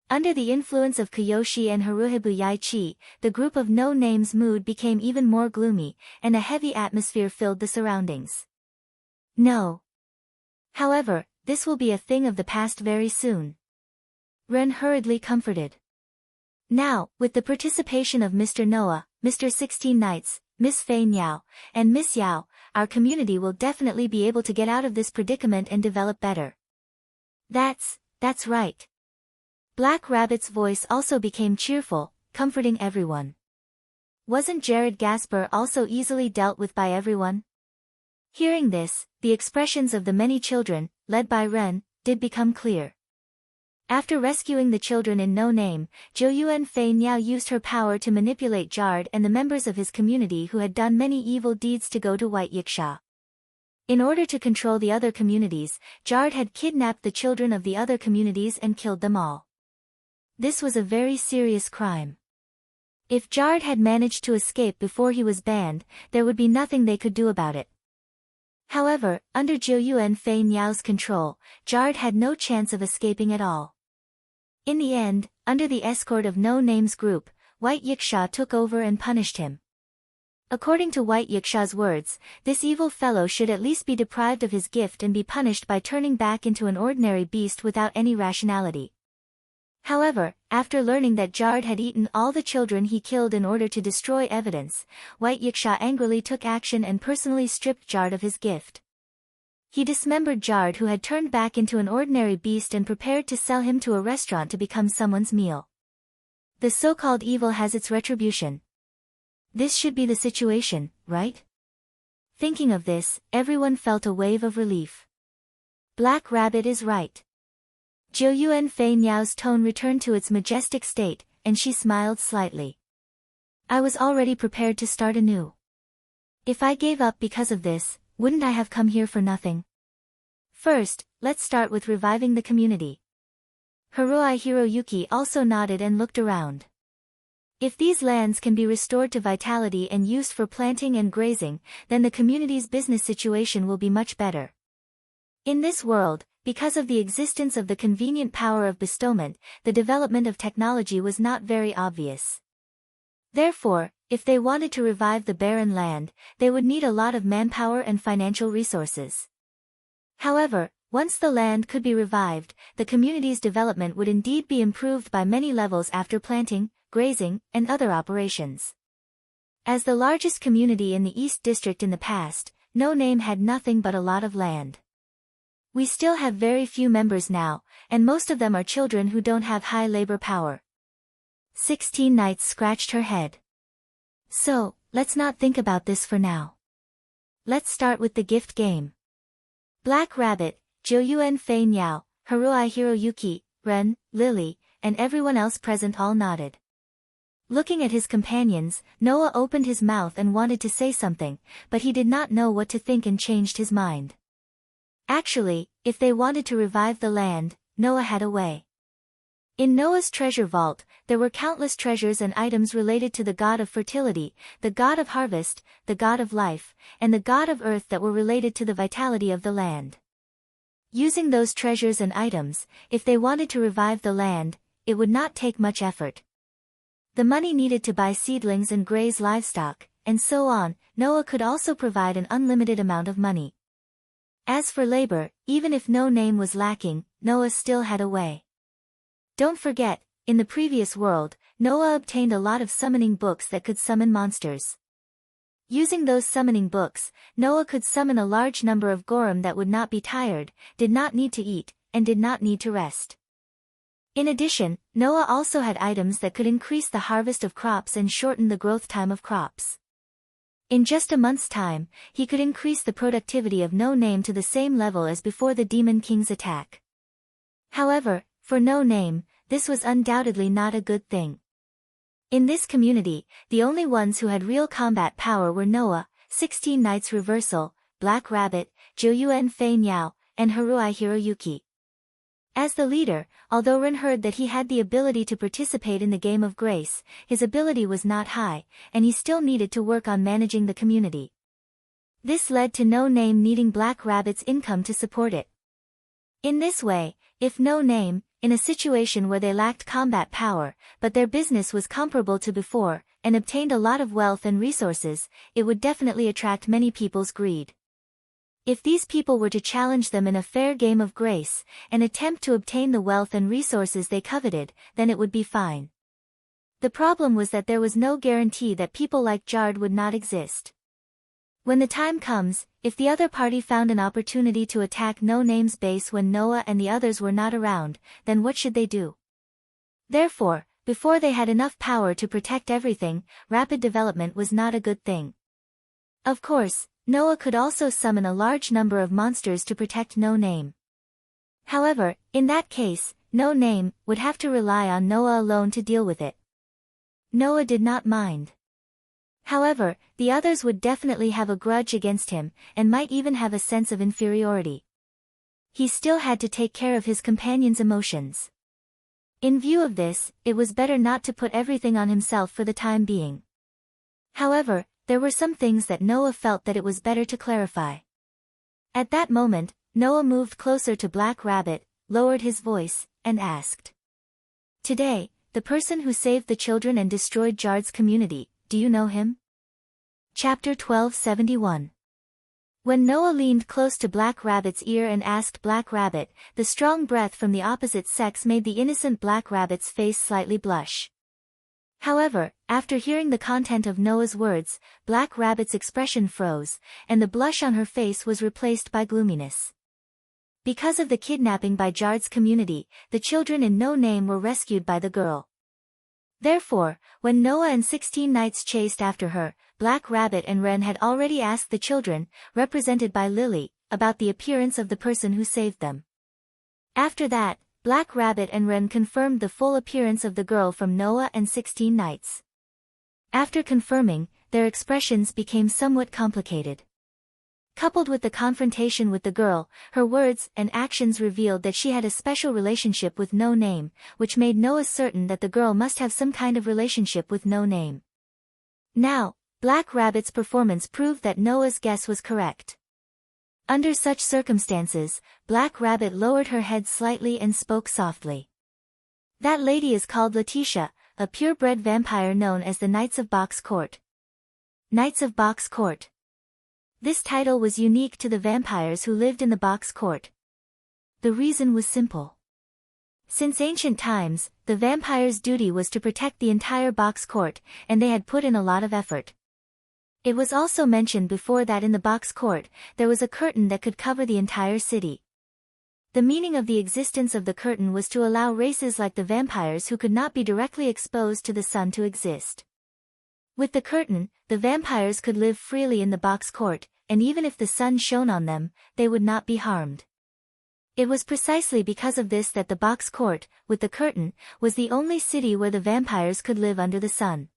Under the influence of Kiyoshi and Haruhibu Yaichi, the group of No Name's mood became even more gloomy, and a heavy atmosphere filled the surroundings. No. However, this will be a thing of the past very soon. Ren hurriedly comforted. Now, with the participation of Mr. Noah, Mr. 16 Knights, Miss Fei Niao, and Miss Yao, our community will definitely be able to get out of this predicament and develop better. That's right. Black Rabbit's voice also became cheerful, comforting everyone. Wasn't Jared Gasper also easily dealt with by everyone? Hearing this, the expressions of the many children, led by Ren, did become clear. After rescuing the children in No Name, Joyuan Fei Niao used her power to manipulate Jard and the members of his community who had done many evil deeds to go to White Yiksha. In order to control the other communities, Jard had kidnapped the children of the other communities and killed them all. This was a very serious crime. If Jard had managed to escape before he was banned, there would be nothing they could do about it. However, under Joyuan Fei Niao's control, Jard had no chance of escaping at all. In the end, under the escort of No Name's group, White Yiksha took over and punished him. According to White Yiksha's words, this evil fellow should at least be deprived of his gift and be punished by turning back into an ordinary beast without any rationality. However, after learning that Jard had eaten all the children he killed in order to destroy evidence, White Yiksha angrily took action and personally stripped Jard of his gift. He dismembered Jard, who had turned back into an ordinary beast, and prepared to sell him to a restaurant to become someone's meal. The so-called evil has its retribution. This should be the situation, right? Thinking of this, everyone felt a wave of relief. Black Rabbit is right. Joyuan Fei Niao's tone returned to its majestic state, and she smiled slightly. I was already prepared to start anew. If I gave up because of this, wouldn't I have come here for nothing? First, let's start with reviving the community. Haruhi Hiroyuki also nodded and looked around. If these lands can be restored to vitality and used for planting and grazing, then the community's business situation will be much better. In this world, because of the existence of the convenient power of bestowment, the development of technology was not very obvious. Therefore, if they wanted to revive the barren land, they would need a lot of manpower and financial resources. However, once the land could be revived, the community's development would indeed be improved by many levels after planting, grazing, and other operations. As the largest community in the East District in the past, No Name had nothing but a lot of land. We still have very few members now, and most of them are children who don't have high labor power. 16 Knights scratched her head. So, let's not think about this for now. Let's start with the gift game. Black Rabbit, Joyuan Fei Niao, Haruhi Hiroyuki, Ren, Lily, and everyone else present all nodded. Looking at his companions, Noah opened his mouth and wanted to say something, but he did not know what to think and changed his mind. Actually, if they wanted to revive the land, Noah had a way. In Noah's treasure vault, there were countless treasures and items related to the god of fertility, the god of harvest, the god of life, and the god of earth that were related to the vitality of the land. Using those treasures and items, if they wanted to revive the land, it would not take much effort. The money needed to buy seedlings and graze livestock, and so on, Noah could also provide an unlimited amount of money. As for labor, even if No Name was lacking, Noah still had a way. Don't forget, in the previous world, Noah obtained a lot of summoning books that could summon monsters. Using those summoning books, Noah could summon a large number of Gorum that would not be tired, did not need to eat, and did not need to rest. In addition, Noah also had items that could increase the harvest of crops and shorten the growth time of crops. In just a month's time, he could increase the productivity of No Name to the same level as before the Demon King's attack. However, for No Name, this was undoubtedly not a good thing. In this community, the only ones who had real combat power were Noah, 16 Knights Reversal, Black Rabbit, Joyuan Fei Niao, and Haruhi Hiroyuki. As the leader, although Ren heard that he had the ability to participate in the Game of Grace, his ability was not high, and he still needed to work on managing the community. This led to No Name needing Black Rabbit's income to support it. In this way, if No Name, in a situation where they lacked combat power, but their business was comparable to before, and obtained a lot of wealth and resources, it would definitely attract many people's greed. If these people were to challenge them in a fair game of grace, and attempt to obtain the wealth and resources they coveted, then it would be fine. The problem was that there was no guarantee that people like Jard would not exist. When the time comes, if the other party found an opportunity to attack No Name's base when Noah and the others were not around, then what should they do? Therefore, before they had enough power to protect everything, rapid development was not a good thing. Of course, Noah could also summon a large number of monsters to protect No Name. However, in that case, No Name would have to rely on Noah alone to deal with it. Noah did not mind. However, the others would definitely have a grudge against him, and might even have a sense of inferiority. He still had to take care of his companion's emotions. In view of this, it was better not to put everything on himself for the time being. However, there were some things that Noah felt that it was better to clarify. At that moment, Noah moved closer to Black Rabbit, lowered his voice, and asked. Today, the person who saved the children and destroyed Jard's community, do you know him? Chapter 1271. When Noah leaned close to Black Rabbit's ear and asked Black Rabbit, the strong breath from the opposite sex made the innocent Black Rabbit's face slightly blush. However, after hearing the content of Noah's words, Black Rabbit's expression froze, and the blush on her face was replaced by gloominess. Because of the kidnapping by Jard's community, the children in No Name were rescued by the girl. Therefore, when Noah and 16 Knights chased after her, Black Rabbit and Ren had already asked the children, represented by Lily, about the appearance of the person who saved them. After that, Black Rabbit and Ren confirmed the full appearance of the girl from Noah and 16 Knights. After confirming, their expressions became somewhat complicated. Coupled with the confrontation with the girl, her words and actions revealed that she had a special relationship with No Name, which made Noah certain that the girl must have some kind of relationship with No Name. Now, Black Rabbit's performance proved that Noah's guess was correct. Under such circumstances, Black Rabbit lowered her head slightly and spoke softly. That lady is called Letitia, a purebred vampire known as the Knights of Box Court. Knights of Box Court. This title was unique to the vampires who lived in the Box Court. The reason was simple. Since ancient times, the vampires' duty was to protect the entire Box Court, and they had put in a lot of effort. It was also mentioned before that in the Box Court, there was a curtain that could cover the entire city. The meaning of the existence of the curtain was to allow races like the vampires who could not be directly exposed to the sun to exist. With the curtain, the vampires could live freely in the Box Court, and even if the sun shone on them, they would not be harmed. It was precisely because of this that the Box Court, with the curtain, was the only city where the vampires could live under the sun.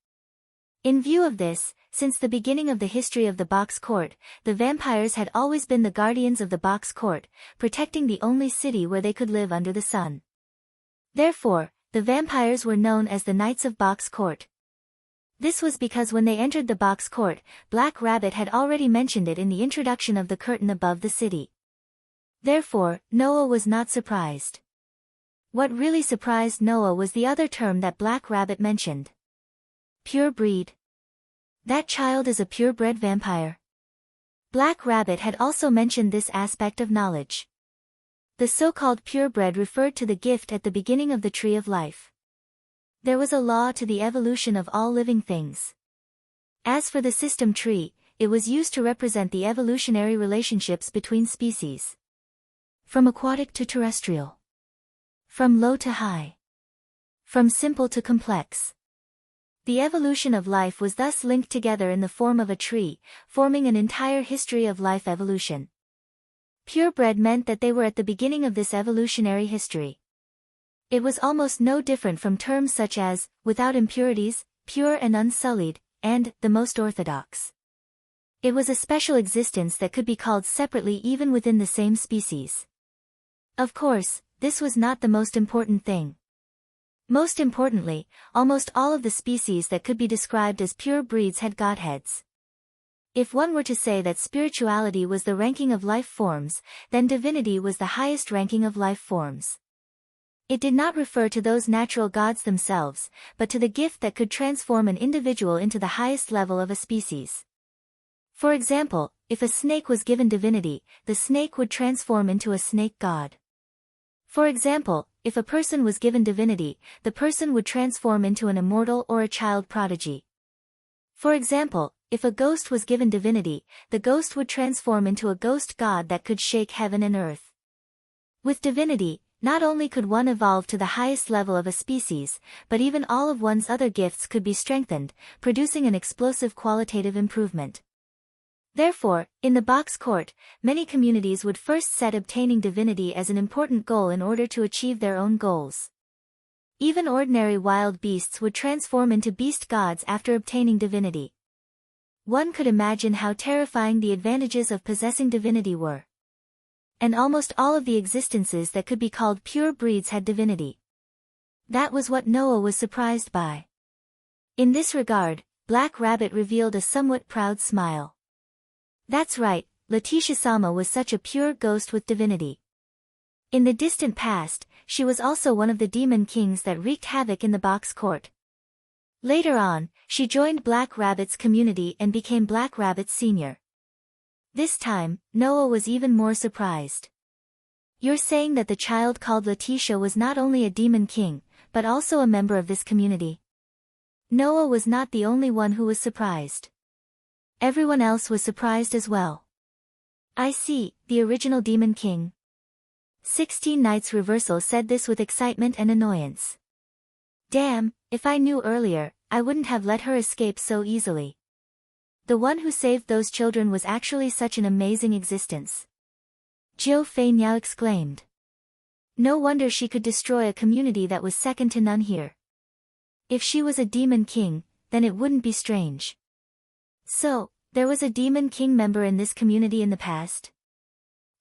In view of this, since the beginning of the history of the Box Court, the vampires had always been the guardians of the Box Court, protecting the only city where they could live under the sun. Therefore, the vampires were known as the Knights of Box Court. This was because when they entered the Box Court, Black Rabbit had already mentioned it in the introduction of the curtain above the city. Therefore, Noah was not surprised. What really surprised Noah was the other term that Black Rabbit mentioned. Pure breed. That child is a purebred vampire. Black Rabbit had also mentioned this aspect of knowledge. The so-called purebred referred to the gift at the beginning of the Tree of Life. There was a law to the evolution of all living things. As for the system tree, it was used to represent the evolutionary relationships between species. From aquatic to terrestrial. From low to high. From simple to complex. The evolution of life was thus linked together in the form of a tree, forming an entire history of life evolution. Purebred meant that they were at the beginning of this evolutionary history. It was almost no different from terms such as, without impurities, pure and unsullied, and, the most orthodox. It was a special existence that could be called separately even within the same species. Of course, this was not the most important thing. Most importantly, almost all of the species that could be described as pure breeds had godheads. If one were to say that spirituality was the ranking of life forms, then divinity was the highest ranking of life forms. It did not refer to those natural gods themselves, but to the gift that could transform an individual into the highest level of a species. For example, if a snake was given divinity, the snake would transform into a snake god. For example, if a person was given divinity, the person would transform into an immortal or a child prodigy. For example, if a ghost was given divinity, the ghost would transform into a ghost god that could shake heaven and earth. With divinity, not only could one evolve to the highest level of a species, but even all of one's other gifts could be strengthened, producing an explosive qualitative improvement. Therefore, in the Box Court, many communities would first set obtaining divinity as an important goal in order to achieve their own goals. Even ordinary wild beasts would transform into beast gods after obtaining divinity. One could imagine how terrifying the advantages of possessing divinity were. And almost all of the existences that could be called pure breeds had divinity. That was what Noah was surprised by. In this regard, Black Rabbit revealed a somewhat proud smile. That's right, Letitia-sama was such a pure ghost with divinity. In the distant past, she was also one of the demon kings that wreaked havoc in the Box Court. Later on, she joined Black Rabbit's community and became Black Rabbit Sr. This time, Noah was even more surprised. You're saying that the child called Letitia was not only a demon king, but also a member of this community? Noah was not the only one who was surprised. Everyone else was surprised as well. I see, the original demon king. 16 Knights Reversal said this with excitement and annoyance. Damn, if I knew earlier, I wouldn't have let her escape so easily. The one who saved those children was actually such an amazing existence. Jiu Fei Niao exclaimed. No wonder she could destroy a community that was second to none here. If she was a demon king, then it wouldn't be strange. So, there was a Demon King member in this community in the past?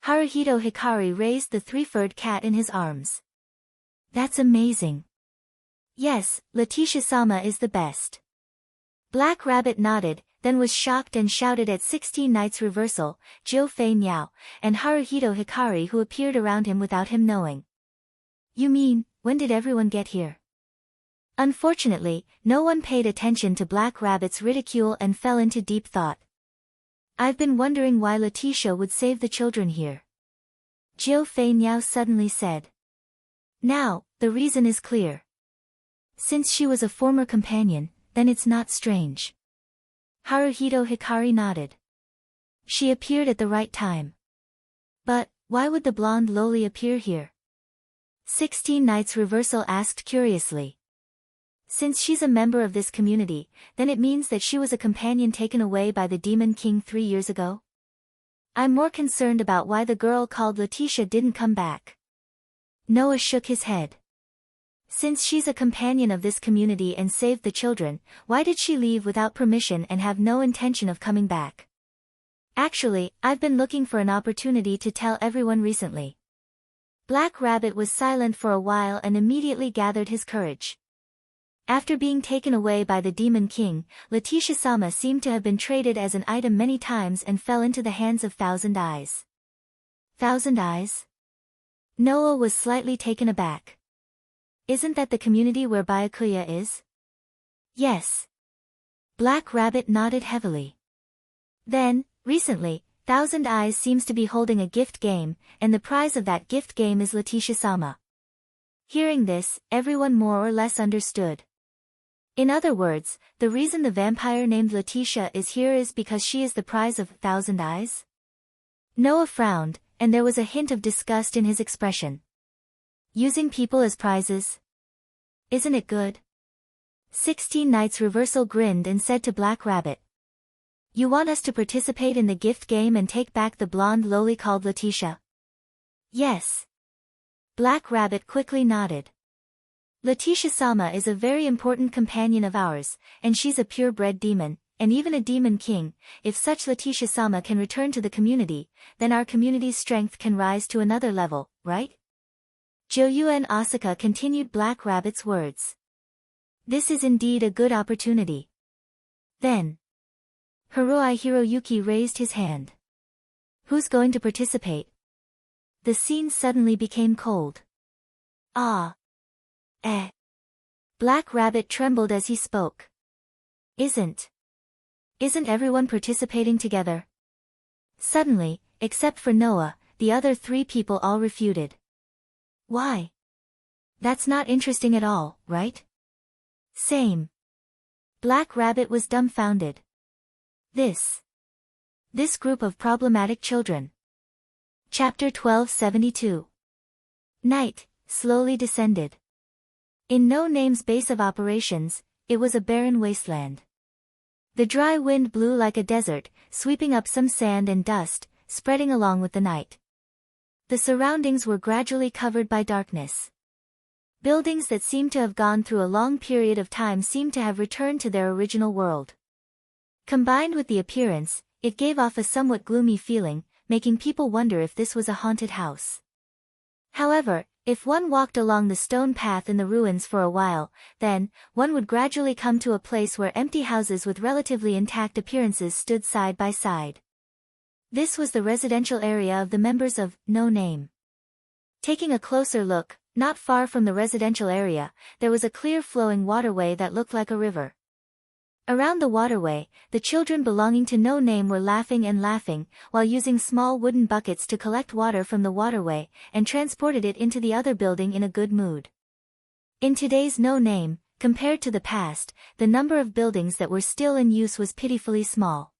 Haruhito Hikari raised the three-furred cat in his arms. That's amazing. Yes, Letitia-sama is the best. Black Rabbit nodded, then was shocked and shouted at 16 Nights Reversal, Jiu Fei Niao, and Haruhito Hikari who appeared around him without him knowing. You mean, when did everyone get here? Unfortunately, no one paid attention to Black Rabbit's ridicule and fell into deep thought. I've been wondering why Letitia would save the children here. Jiu Fei Niao suddenly said. Now, the reason is clear. Since she was a former companion, then it's not strange. Haruhito Hikari nodded. She appeared at the right time. But, why would the blonde loli appear here? 16 Nights Reversal asked curiously. Since she's a member of this community, then it means that she was a companion taken away by the Demon King 3 years ago? I'm more concerned about why the girl called Letitia didn't come back. Noah shook his head. Since she's a companion of this community and saved the children, why did she leave without permission and have no intention of coming back? Actually, I've been looking for an opportunity to tell everyone recently. Black Rabbit was silent for a while and immediately gathered his courage. After being taken away by the Demon King, Letitia-sama seemed to have been traded as an item many times and fell into the hands of Thousand Eyes. Thousand Eyes? Noah was slightly taken aback. Isn't that the community where Byakuya is? Yes. Black Rabbit nodded heavily. Then, recently, Thousand Eyes seems to be holding a gift game, and the prize of that gift game is Letitia-sama. Hearing this, everyone more or less understood. In other words, the reason the vampire named Letitia is here is because she is the prize of Thousand Eyes? Noah frowned, and there was a hint of disgust in his expression. Using people as prizes? Isn't it good? 16 Nights Reversal grinned and said to Black Rabbit. You want us to participate in the gift game and take back the blonde loli called Letitia? Yes. Black Rabbit quickly nodded. Letitia-sama is a very important companion of ours, and she's a purebred demon, and even a demon king. If such Letitia-sama can return to the community, then our community's strength can rise to another level, right? Joyuen Asaka continued Black Rabbit's words. This is indeed a good opportunity. Then, Hiroi Hiroyuki raised his hand. Who's going to participate? The scene suddenly became cold. Ah. Black Rabbit trembled as he spoke. Isn't everyone participating together? Suddenly, except for Noah, the other three people all refuted. Why? That's not interesting at all, right? Same. Black Rabbit was dumbfounded. This group of problematic children. Chapter 1272. Night slowly descended. In No Name's base of operations, it was a barren wasteland. The dry wind blew like a desert, sweeping up some sand and dust, spreading along with the night. The surroundings were gradually covered by darkness. Buildings that seemed to have gone through a long period of time seemed to have returned to their original world. Combined with the appearance, it gave off a somewhat gloomy feeling, making people wonder if this was a haunted house. However, if one walked along the stone path in the ruins for a while, then, one would gradually come to a place where empty houses with relatively intact appearances stood side by side. This was the residential area of the members of No Name. Taking a closer look, not far from the residential area, there was a clear flowing waterway that looked like a river. Around the waterway, the children belonging to No Name were laughing and laughing, while using small wooden buckets to collect water from the waterway, and transported it into the other building in a good mood. In today's No Name, compared to the past, the number of buildings that were still in use was pitifully small.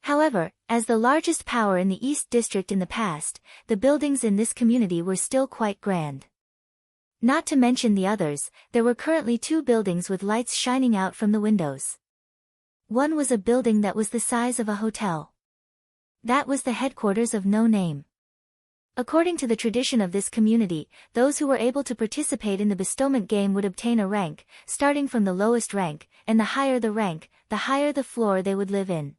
However, as the largest power in the East District in the past, the buildings in this community were still quite grand. Not to mention the others, there were currently 2 buildings with lights shining out from the windows. One was a building that was the size of a hotel. That was the headquarters of No Name. According to the tradition of this community, those who were able to participate in the bestowment game would obtain a rank, starting from the lowest rank, and the higher the rank, the higher the floor they would live in.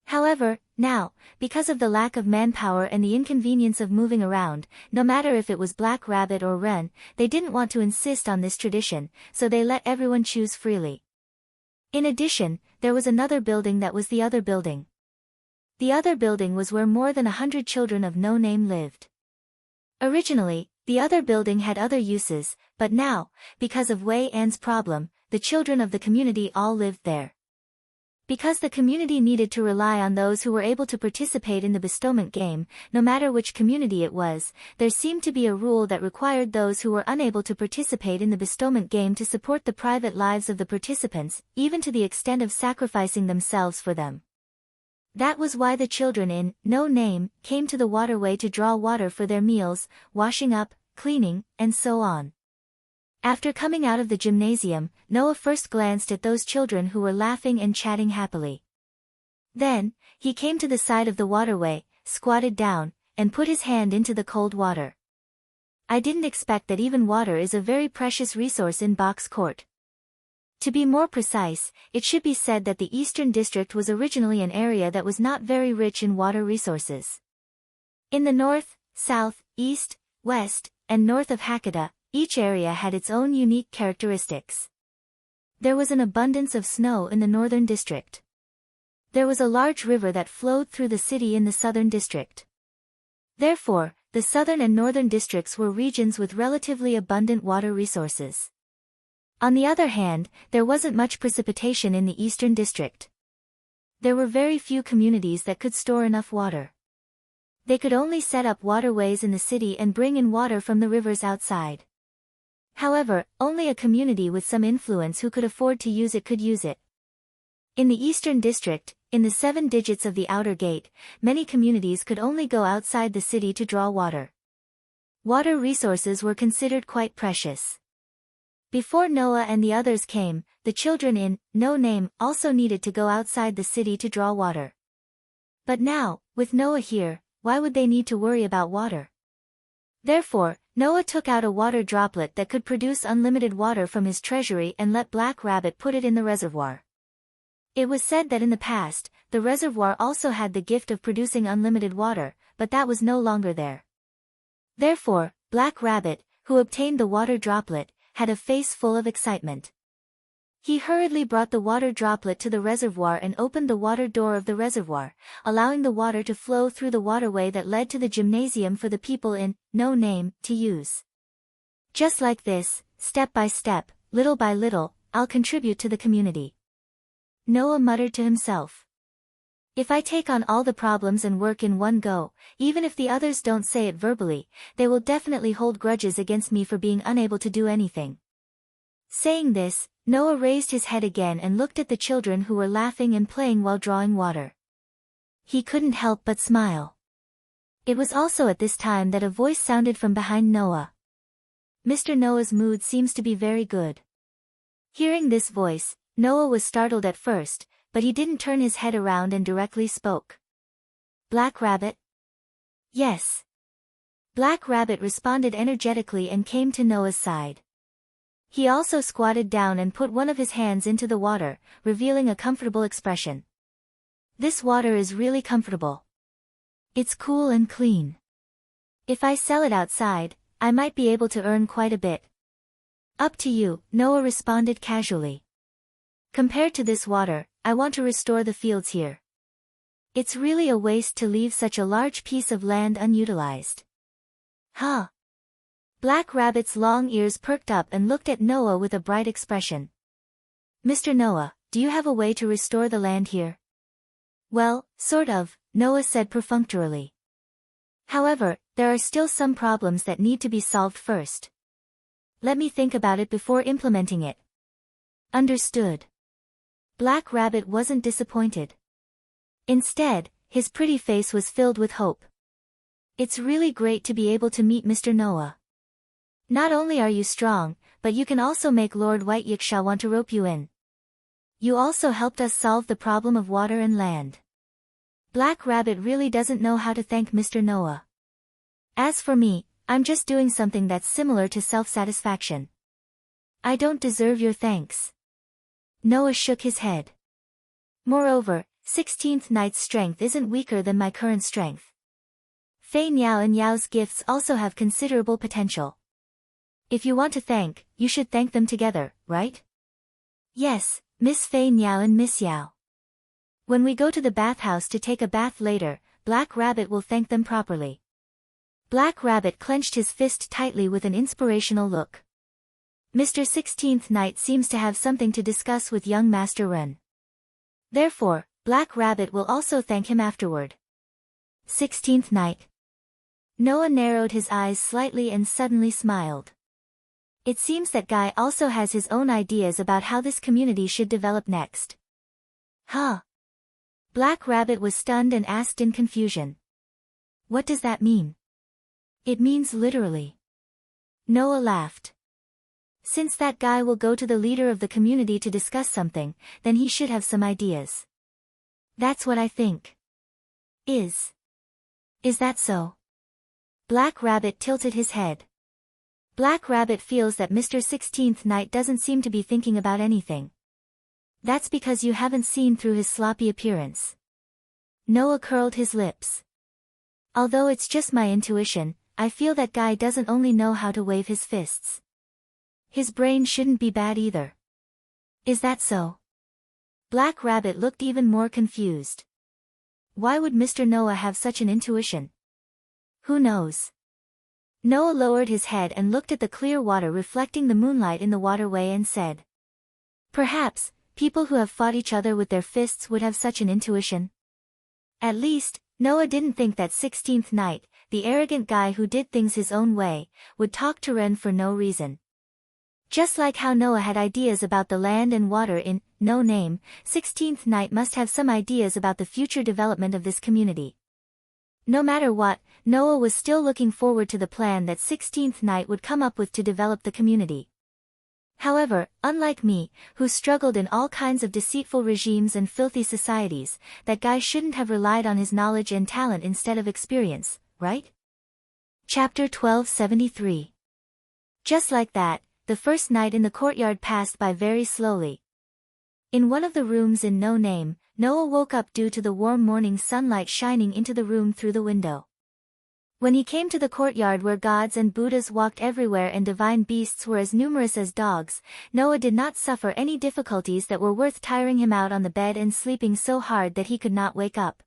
However, now, because of the lack of manpower and the inconvenience of moving around, no matter if it was Black Rabbit or Wren, they didn't want to insist on this tradition, so they let everyone choose freely. In addition, there was another building that was the other building. The other building was where more than 100 children of no name lived. Originally, the other building had other uses, but now, because of Wei An's problem, the children of the community all lived there. Because the community needed to rely on those who were able to participate in the bestowment game, no matter which community it was, there seemed to be a rule that required those who were unable to participate in the bestowment game to support the private lives of the participants, even to the extent of sacrificing themselves for them. That was why the children in no name came to the waterway to draw water for their meals, washing up, cleaning, and so on. After coming out of the gymnasium, Noah first glanced at those children who were laughing and chatting happily. Then, he came to the side of the waterway, squatted down, and put his hand into the cold water. I didn't expect that even water is a very precious resource in Box Court. To be more precise, it should be said that the Eastern District was originally an area that was not very rich in water resources. In the north, south, east, west, and north of Hakata, each area had its own unique characteristics. There was an abundance of snow in the northern district. There was a large river that flowed through the city in the southern district. Therefore, the southern and northern districts were regions with relatively abundant water resources. On the other hand, there wasn't much precipitation in the eastern district. There were very few communities that could store enough water. They could only set up waterways in the city and bring in water from the rivers outside. However, only a community with some influence who could afford to use it could use it. In the Eastern District, in the 7 digits of the outer gate, many communities could only go outside the city to draw water. Water resources were considered quite precious. Before Noah and the others came, the children in no name also needed to go outside the city to draw water. But now, with Noah here, why would they need to worry about water? Therefore, Noah took out a water droplet that could produce unlimited water from his treasury and let Black Rabbit put it in the reservoir. It was said that in the past, the reservoir also had the gift of producing unlimited water, but that was no longer there. Therefore, Black Rabbit, who obtained the water droplet, had a face full of excitement. He hurriedly brought the water droplet to the reservoir and opened the water door of the reservoir, allowing the water to flow through the waterway that led to the gymnasium for the people in no name to use. Just like this, step by step, little by little, I'll contribute to the community. Noah muttered to himself. If I take on all the problems and work in one go, even if the others don't say it verbally, they will definitely hold grudges against me for being unable to do anything. Saying this, Noah raised his head again and looked at the children who were laughing and playing while drawing water. He couldn't help but smile. It was also at this time that a voice sounded from behind Noah. Mr. Noah's mood seems to be very good. Hearing this voice, Noah was startled at first, but he didn't turn his head around and directly spoke. Black Rabbit? Yes. Black Rabbit responded energetically and came to Noah's side. He also squatted down and put one of his hands into the water, revealing a comfortable expression. This water is really comfortable. It's cool and clean. If I sell it outside, I might be able to earn quite a bit. Up to you, Noah responded casually. Compared to this water, I want to restore the fields here. It's really a waste to leave such a large piece of land unutilized. Huh? Black Rabbit's long ears perked up and looked at Noah with a bright expression. Mr. Noah, do you have a way to restore the land here? Well, sort of, Noah said perfunctorily. However, there are still some problems that need to be solved first. Let me think about it before implementing it. Understood. Black Rabbit wasn't disappointed. Instead, his pretty face was filled with hope. It's really great to be able to meet Mr. Noah. Not only are you strong, but you can also make Lord White Yiksha want to rope you in. You also helped us solve the problem of water and land. Black Rabbit really doesn't know how to thank Mr. Noah. As for me, I'm just doing something that's similar to self-satisfaction. I don't deserve your thanks. Noah shook his head. Moreover, 16th Night's strength isn't weaker than my current strength. Fei Niao and Yao's gifts also have considerable potential. If you want to thank, you should thank them together, right? Yes, Miss Fei Niao and Miss Yao. When we go to the bathhouse to take a bath later, Black Rabbit will thank them properly. Black Rabbit clenched his fist tightly with an inspirational look. Mr. 16th Night seems to have something to discuss with young Master Ren. Therefore, Black Rabbit will also thank him afterward. 16th Night. Noah narrowed his eyes slightly and suddenly smiled. It seems that Guy also has his own ideas about how this community should develop next. Huh? Black Rabbit was stunned and asked in confusion. What does that mean? It means literally. Noah laughed. Since that guy will go to the leader of the community to discuss something, then he should have some ideas. That's what I think. Is that so? Black Rabbit tilted his head. Black Rabbit feels that Mr. 16th Night doesn't seem to be thinking about anything. That's because you haven't seen through his sloppy appearance. Noah curled his lips. Although it's just my intuition, I feel that guy doesn't only know how to wave his fists. His brain shouldn't be bad either. Is that so? Black Rabbit looked even more confused. Why would Mr. Noah have such an intuition? Who knows? Noah lowered his head and looked at the clear water reflecting the moonlight in the waterway and said. Perhaps, people who have fought each other with their fists would have such an intuition. At least, Noah didn't think that 16th Night, the arrogant guy who did things his own way, would talk to Ren for no reason. Just like how Noah had ideas about the land and water in No Name, 16th Night must have some ideas about the future development of this community. No matter what, Noah was still looking forward to the plan that 16th Night would come up with to develop the community. However, unlike me, who struggled in all kinds of deceitful regimes and filthy societies, that guy shouldn't have relied on his knowledge and talent instead of experience, right? Chapter 1273. Just like that, the first night in the courtyard passed by very slowly. In one of the rooms in No Name, Noah woke up due to the warm morning sunlight shining into the room through the window. When he came to the courtyard where gods and Buddhas walked everywhere and divine beasts were as numerous as dogs, Noah did not suffer any difficulties that were worth tiring him out on the bed and sleeping so hard that he could not wake up.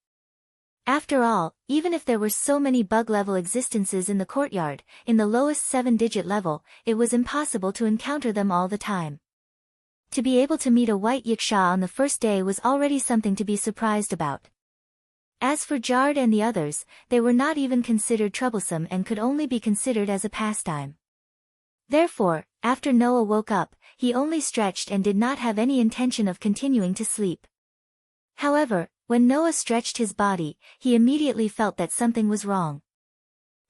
After all, even if there were so many bug-level existences in the courtyard, in the lowest 7-digit level, it was impossible to encounter them all the time. To be able to meet a white yiksha on the first day was already something to be surprised about. As for Jard and the others, they were not even considered troublesome and could only be considered as a pastime. Therefore, after Noah woke up, he only stretched and did not have any intention of continuing to sleep. However, when Noah stretched his body, he immediately felt that something was wrong.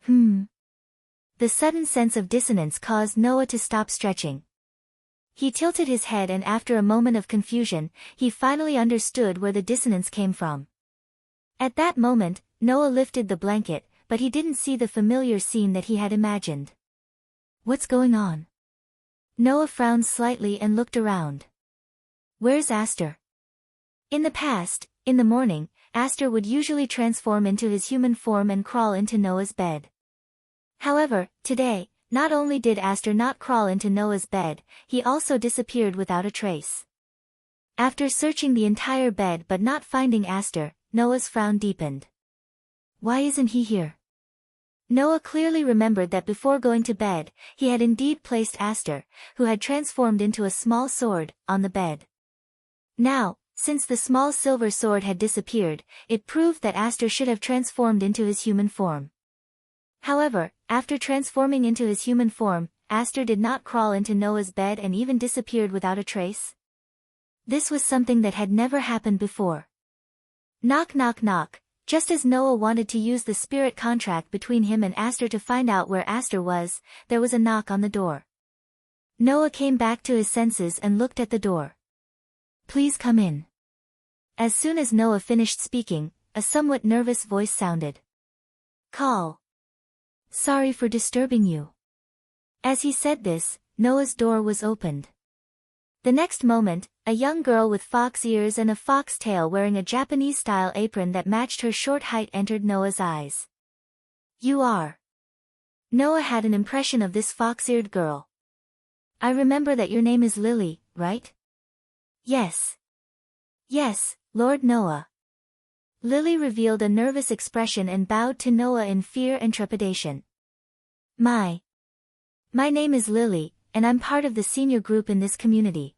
The sudden sense of dissonance caused Noah to stop stretching. He tilted his head and after a moment of confusion, he finally understood where the dissonance came from. At that moment, Noah lifted the blanket, but he didn't see the familiar scene that he had imagined. What's going on? Noah frowned slightly and looked around. Where's Aster? In the past, in the morning, Aster would usually transform into his human form and crawl into Noah's bed. However, today, not only did Aster not crawl into Noah's bed, he also disappeared without a trace. After searching the entire bed but not finding Aster, Noah's frown deepened. Why isn't he here? Noah clearly remembered that before going to bed, he had indeed placed Aster, who had transformed into a small sword, on the bed. Now, since the small silver sword had disappeared, it proved that Aster should have transformed into his human form. However, after transforming into his human form, Aster did not crawl into Noah's bed and even disappeared without a trace. This was something that had never happened before. Knock knock knock, just as Noah wanted to use the spirit contract between him and Aster to find out where Aster was, there was a knock on the door. Noah came back to his senses and looked at the door. Please come in. As soon as Noah finished speaking, a somewhat nervous voice sounded. Call. Sorry for disturbing you. As he said this, Noah's door was opened. The next moment, a young girl with fox ears and a fox tail wearing a Japanese-style apron that matched her short height entered Noah's eyes. You are. Noah had an impression of this fox-eared girl. I remember that your name is Lily, right? Yes. Yes, Lord Noah. Lily revealed a nervous expression and bowed to Noah in fear and trepidation. My name is Lily, and I'm part of the senior group in this community.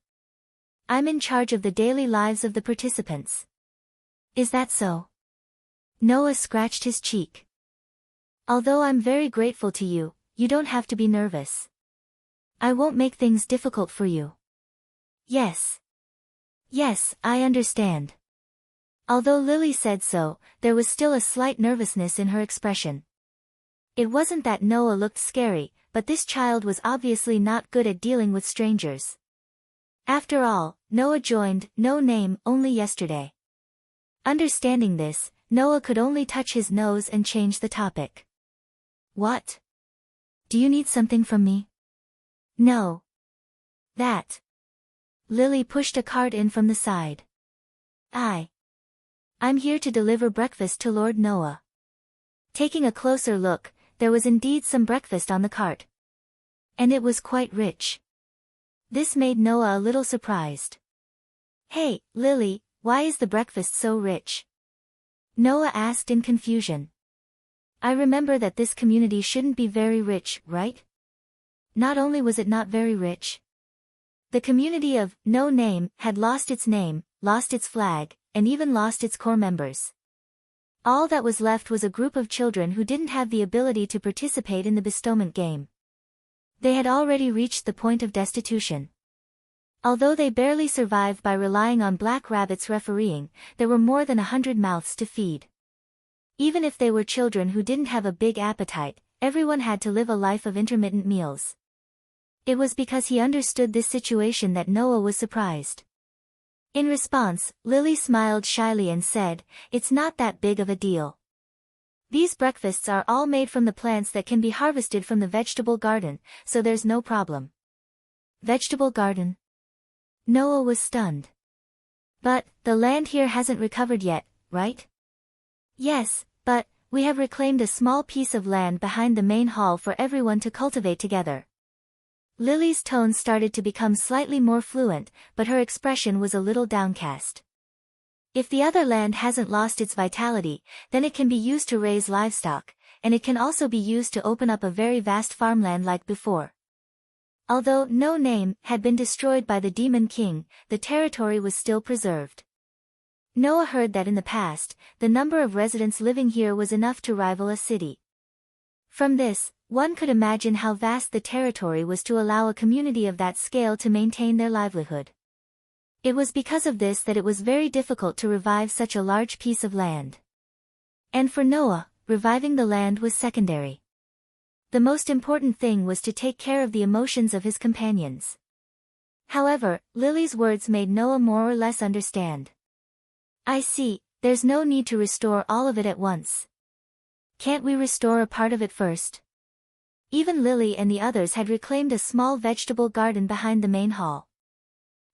I'm in charge of the daily lives of the participants. Is that so? Noah scratched his cheek. Although I'm very grateful to you, you don't have to be nervous. I won't make things difficult for you. Yes. Yes, I understand. Although Lily said so, there was still a slight nervousness in her expression. It wasn't that Noah looked scary, but this child was obviously not good at dealing with strangers. After all, Noah joined No Name only yesterday. Understanding this, Noah could only touch his nose and change the topic. What? Do you need something from me? No. That. Lily pushed a cart in from the side. I'm here to deliver breakfast to Lord Noah. Taking a closer look, there was indeed some breakfast on the cart. And it was quite rich. This made Noah a little surprised. Hey, Lily, why is the breakfast so rich? Noah asked in confusion. I remember that this community shouldn't be very rich, right? Not only was it not very rich. The community of No Name had lost its name, lost its flag, and even lost its core members. All that was left was a group of children who didn't have the ability to participate in the bestowment game. They had already reached the point of destitution. Although they barely survived by relying on Black Rabbit's refereeing, there were more than 100 mouths to feed. Even if they were children who didn't have a big appetite, everyone had to live a life of intermittent meals. It was because he understood this situation that Noah was surprised. In response, Lily smiled shyly and said, "It's not that big of a deal. These breakfasts are all made from the plants that can be harvested from the vegetable garden, so there's no problem." Vegetable garden? Noah was stunned. But, the land here hasn't recovered yet, right? Yes, but, we have reclaimed a small piece of land behind the main hall for everyone to cultivate together. Lily's tone started to become slightly more fluent, but her expression was a little downcast. If the other land hasn't lost its vitality, then it can be used to raise livestock, and it can also be used to open up a very vast farmland like before. Although No Name had been destroyed by the Demon King, the territory was still preserved. Noah heard that in the past, the number of residents living here was enough to rival a city. From this, one could imagine how vast the territory was to allow a community of that scale to maintain their livelihood. It was because of this that it was very difficult to revive such a large piece of land. And for Noah, reviving the land was secondary. The most important thing was to take care of the emotions of his companions. However, Lily's words made Noah more or less understand. I see, there's no need to restore all of it at once. Can't we restore a part of it first? Even Lily and the others had reclaimed a small vegetable garden behind the main hall.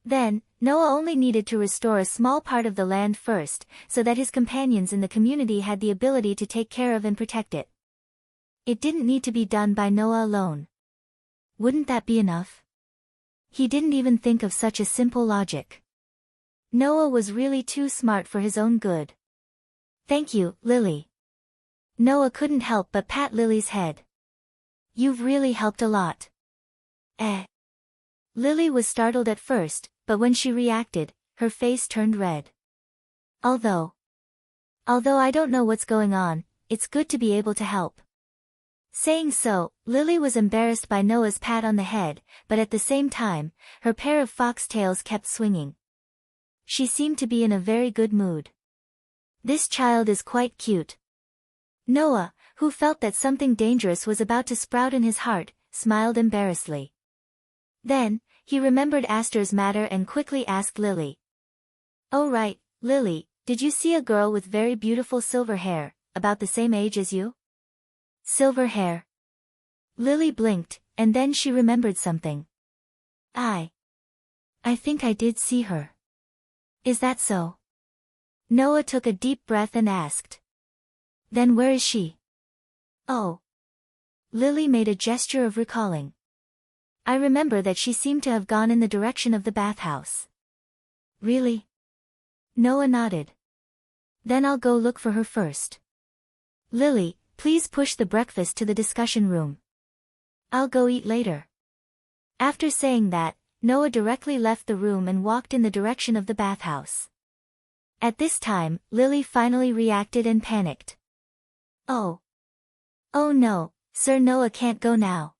Then, Noah only needed to restore a small part of the land first, so that his companions in the community had the ability to take care of and protect it. It didn't need to be done by Noah alone. Wouldn't that be enough? He didn't even think of such a simple logic. Noah was really too smart for his own good. Thank you, Lily. Noah couldn't help but pat Lily's head. You've really helped a lot. Lily was startled at first, but when she reacted, her face turned red. Although I don't know what's going on, it's good to be able to help. Saying so, Lily was embarrassed by Noah's pat on the head, but at the same time, her pair of foxtails kept swinging. She seemed to be in a very good mood. This child is quite cute. Noah, who felt that something dangerous was about to sprout in his heart, smiled embarrassedly. Then, he remembered Astor's matter and quickly asked Lily. Oh right, Lily, did you see a girl with very beautiful silver hair, about the same age as you? Silver hair. Lily blinked, and then she remembered something. I think I did see her. Is that so? Noah took a deep breath and asked. Then where is she? Oh. Lily made a gesture of recalling. I remember that she seemed to have gone in the direction of the bathhouse. Really? Noah nodded. Then I'll go look for her first. Lily, please push the breakfast to the discussion room. I'll go eat later. After saying that, Noah directly left the room and walked in the direction of the bathhouse. At this time, Lily finally reacted and panicked. Oh. Oh no, Sir Noah can't go now.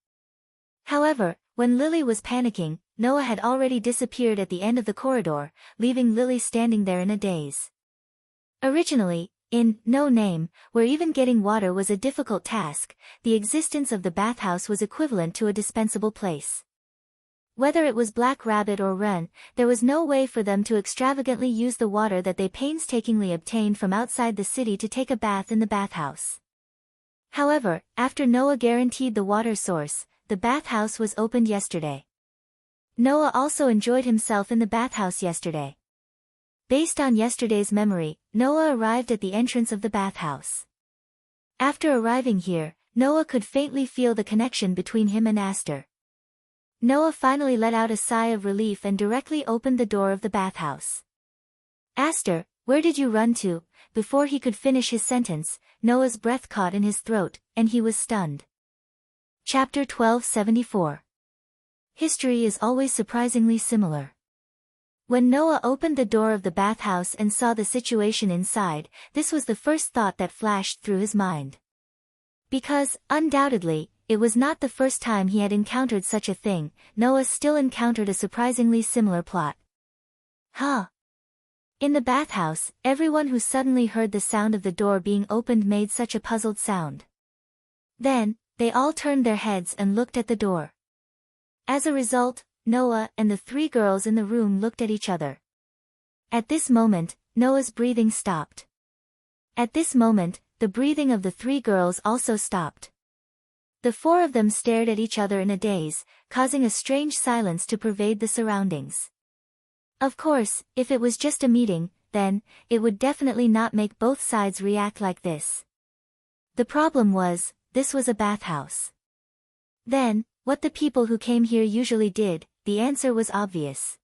However, when Lily was panicking, Noah had already disappeared at the end of the corridor, leaving Lily standing there in a daze. Originally, in No Name, where even getting water was a difficult task, the existence of the bathhouse was equivalent to a dispensable place. Whether it was Black Rabbit or Ren, there was no way for them to extravagantly use the water that they painstakingly obtained from outside the city to take a bath in the bathhouse. However, after Noah guaranteed the water source, the bathhouse was opened yesterday. Noah also enjoyed himself in the bathhouse yesterday. Based on yesterday's memory, Noah arrived at the entrance of the bathhouse. After arriving here, Noah could faintly feel the connection between him and Aster. Noah finally let out a sigh of relief and directly opened the door of the bathhouse. Aster, where did you run to? Before he could finish his sentence, Noah's breath caught in his throat, and he was stunned. Chapter 1274. History is always surprisingly similar. When Noah opened the door of the bathhouse and saw the situation inside, this was the first thought that flashed through his mind. Because, undoubtedly, it was not the first time he had encountered such a thing, Noah still encountered a surprisingly similar plot. Huh? In the bathhouse, everyone who suddenly heard the sound of the door being opened made such a puzzled sound. Then, they all turned their heads and looked at the door. As a result, Noah and the three girls in the room looked at each other. At this moment, Noah's breathing stopped. At this moment, the breathing of the three girls also stopped. The four of them stared at each other in a daze, causing a strange silence to pervade the surroundings. Of course, if it was just a meeting, then, it would definitely not make both sides react like this. The problem was, this was a bathhouse. Then, what the people who came here usually did, the answer was obvious.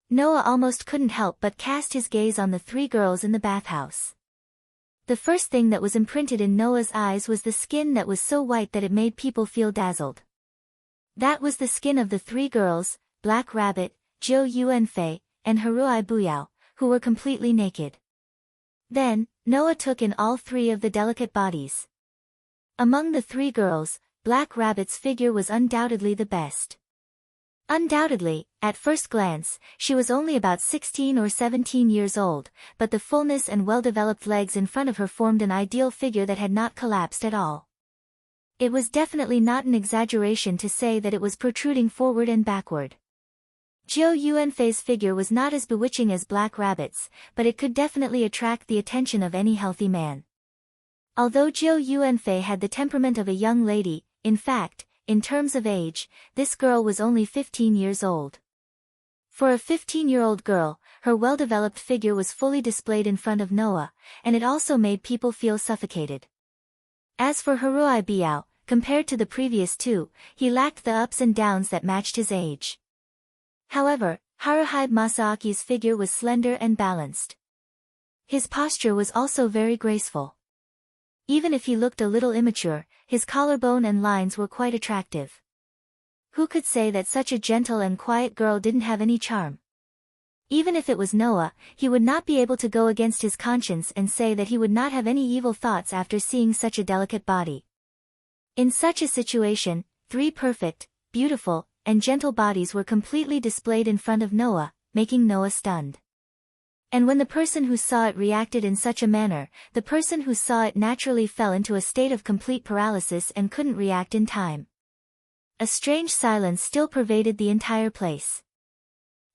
Noah almost couldn't help but cast his gaze on the three girls in the bathhouse. The first thing that was imprinted in Noah's eyes was the skin that was so white that it made people feel dazzled. That was the skin of the three girls, Black Rabbit, Jiu Yuanfei, and Haruai Buyao, who were completely naked. Then, Noah took in all three of the delicate bodies. Among the three girls, Black Rabbit's figure was undoubtedly the best. Undoubtedly, at first glance, she was only about 16 or 17 years old, but the fullness and well-developed legs in front of her formed an ideal figure that had not collapsed at all. It was definitely not an exaggeration to say that it was protruding forward and backward. Jiu Yuanfei's figure was not as bewitching as Black Rabbit's, but it could definitely attract the attention of any healthy man. Although Jiu Yuanfei had the temperament of a young lady, in fact, in terms of age, this girl was only 15 years old. For a 15-year-old girl, her well-developed figure was fully displayed in front of Noah, and it also made people feel suffocated. As for Haruai Buyao, compared to the previous two, he lacked the ups and downs that matched his age. However, Haruhi Masaaki's figure was slender and balanced. His posture was also very graceful. Even if he looked a little immature, his collarbone and lines were quite attractive. Who could say that such a gentle and quiet girl didn't have any charm? Even if it was Noah, he would not be able to go against his conscience and say that he would not have any evil thoughts after seeing such a delicate body. In such a situation, three perfect, beautiful, and gentle bodies were completely displayed in front of Noah, making Noah stunned. And when the person who saw it reacted in such a manner, the person who saw it naturally fell into a state of complete paralysis and couldn't react in time. A strange silence still pervaded the entire place.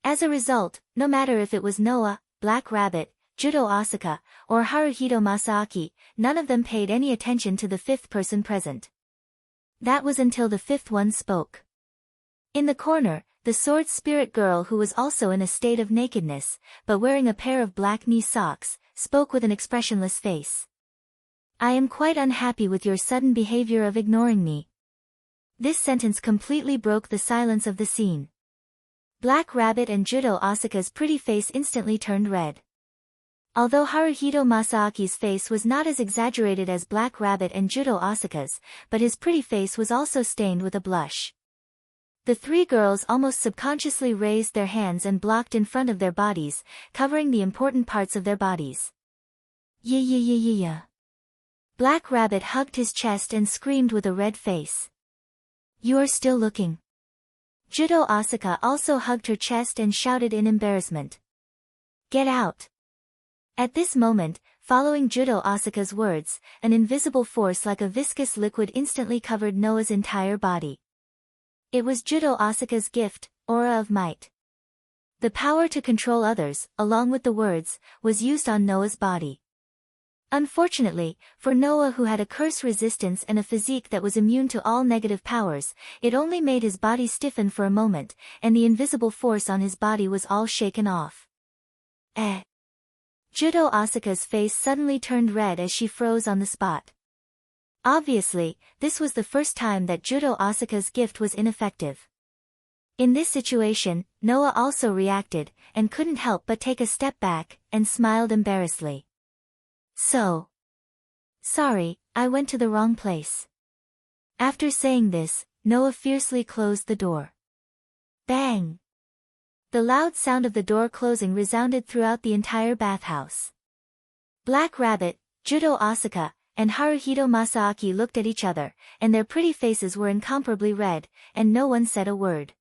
As a result, no matter if it was Noah, Black Rabbit, Judo Asaka, or Haruhito Masaaki, none of them paid any attention to the fifth person present. That was until the fifth one spoke. In the corner, the sword spirit girl, who was also in a state of nakedness, but wearing a pair of black knee socks, spoke with an expressionless face. I am quite unhappy with your sudden behavior of ignoring me. This sentence completely broke the silence of the scene. Black Rabbit and Judo Asuka's pretty face instantly turned red. Although Haruhito Masaaki's face was not as exaggerated as Black Rabbit and Judo Asuka's, but his pretty face was also stained with a blush. The three girls almost subconsciously raised their hands and blocked in front of their bodies, covering the important parts of their bodies. Yeah. Black Rabbit hugged his chest and screamed with a red face. You are still looking. Judo Asuka also hugged her chest and shouted in embarrassment. Get out. At this moment, following Judo Asuka's words, an invisible force like a viscous liquid instantly covered Noah's entire body. It was Judo Asuka's gift, Aura of Might. The power to control others, along with the words, was used on Noah's body. Unfortunately, for Noah, who had a curse resistance and a physique that was immune to all negative powers, it only made his body stiffen for a moment, and the invisible force on his body was all shaken off. Judo Asuka's face suddenly turned red as she froze on the spot. Obviously, this was the first time that Judo Asuka's gift was ineffective. In this situation, Noah also reacted, and couldn't help but take a step back, and smiled embarrassedly. Sorry, I went to the wrong place. After saying this, Noah fiercely closed the door. Bang! The loud sound of the door closing resounded throughout the entire bathhouse. Black Rabbit, Judo Asuka, and Haruhito Masaaki looked at each other, and their pretty faces were incomparably red, and no one said a word.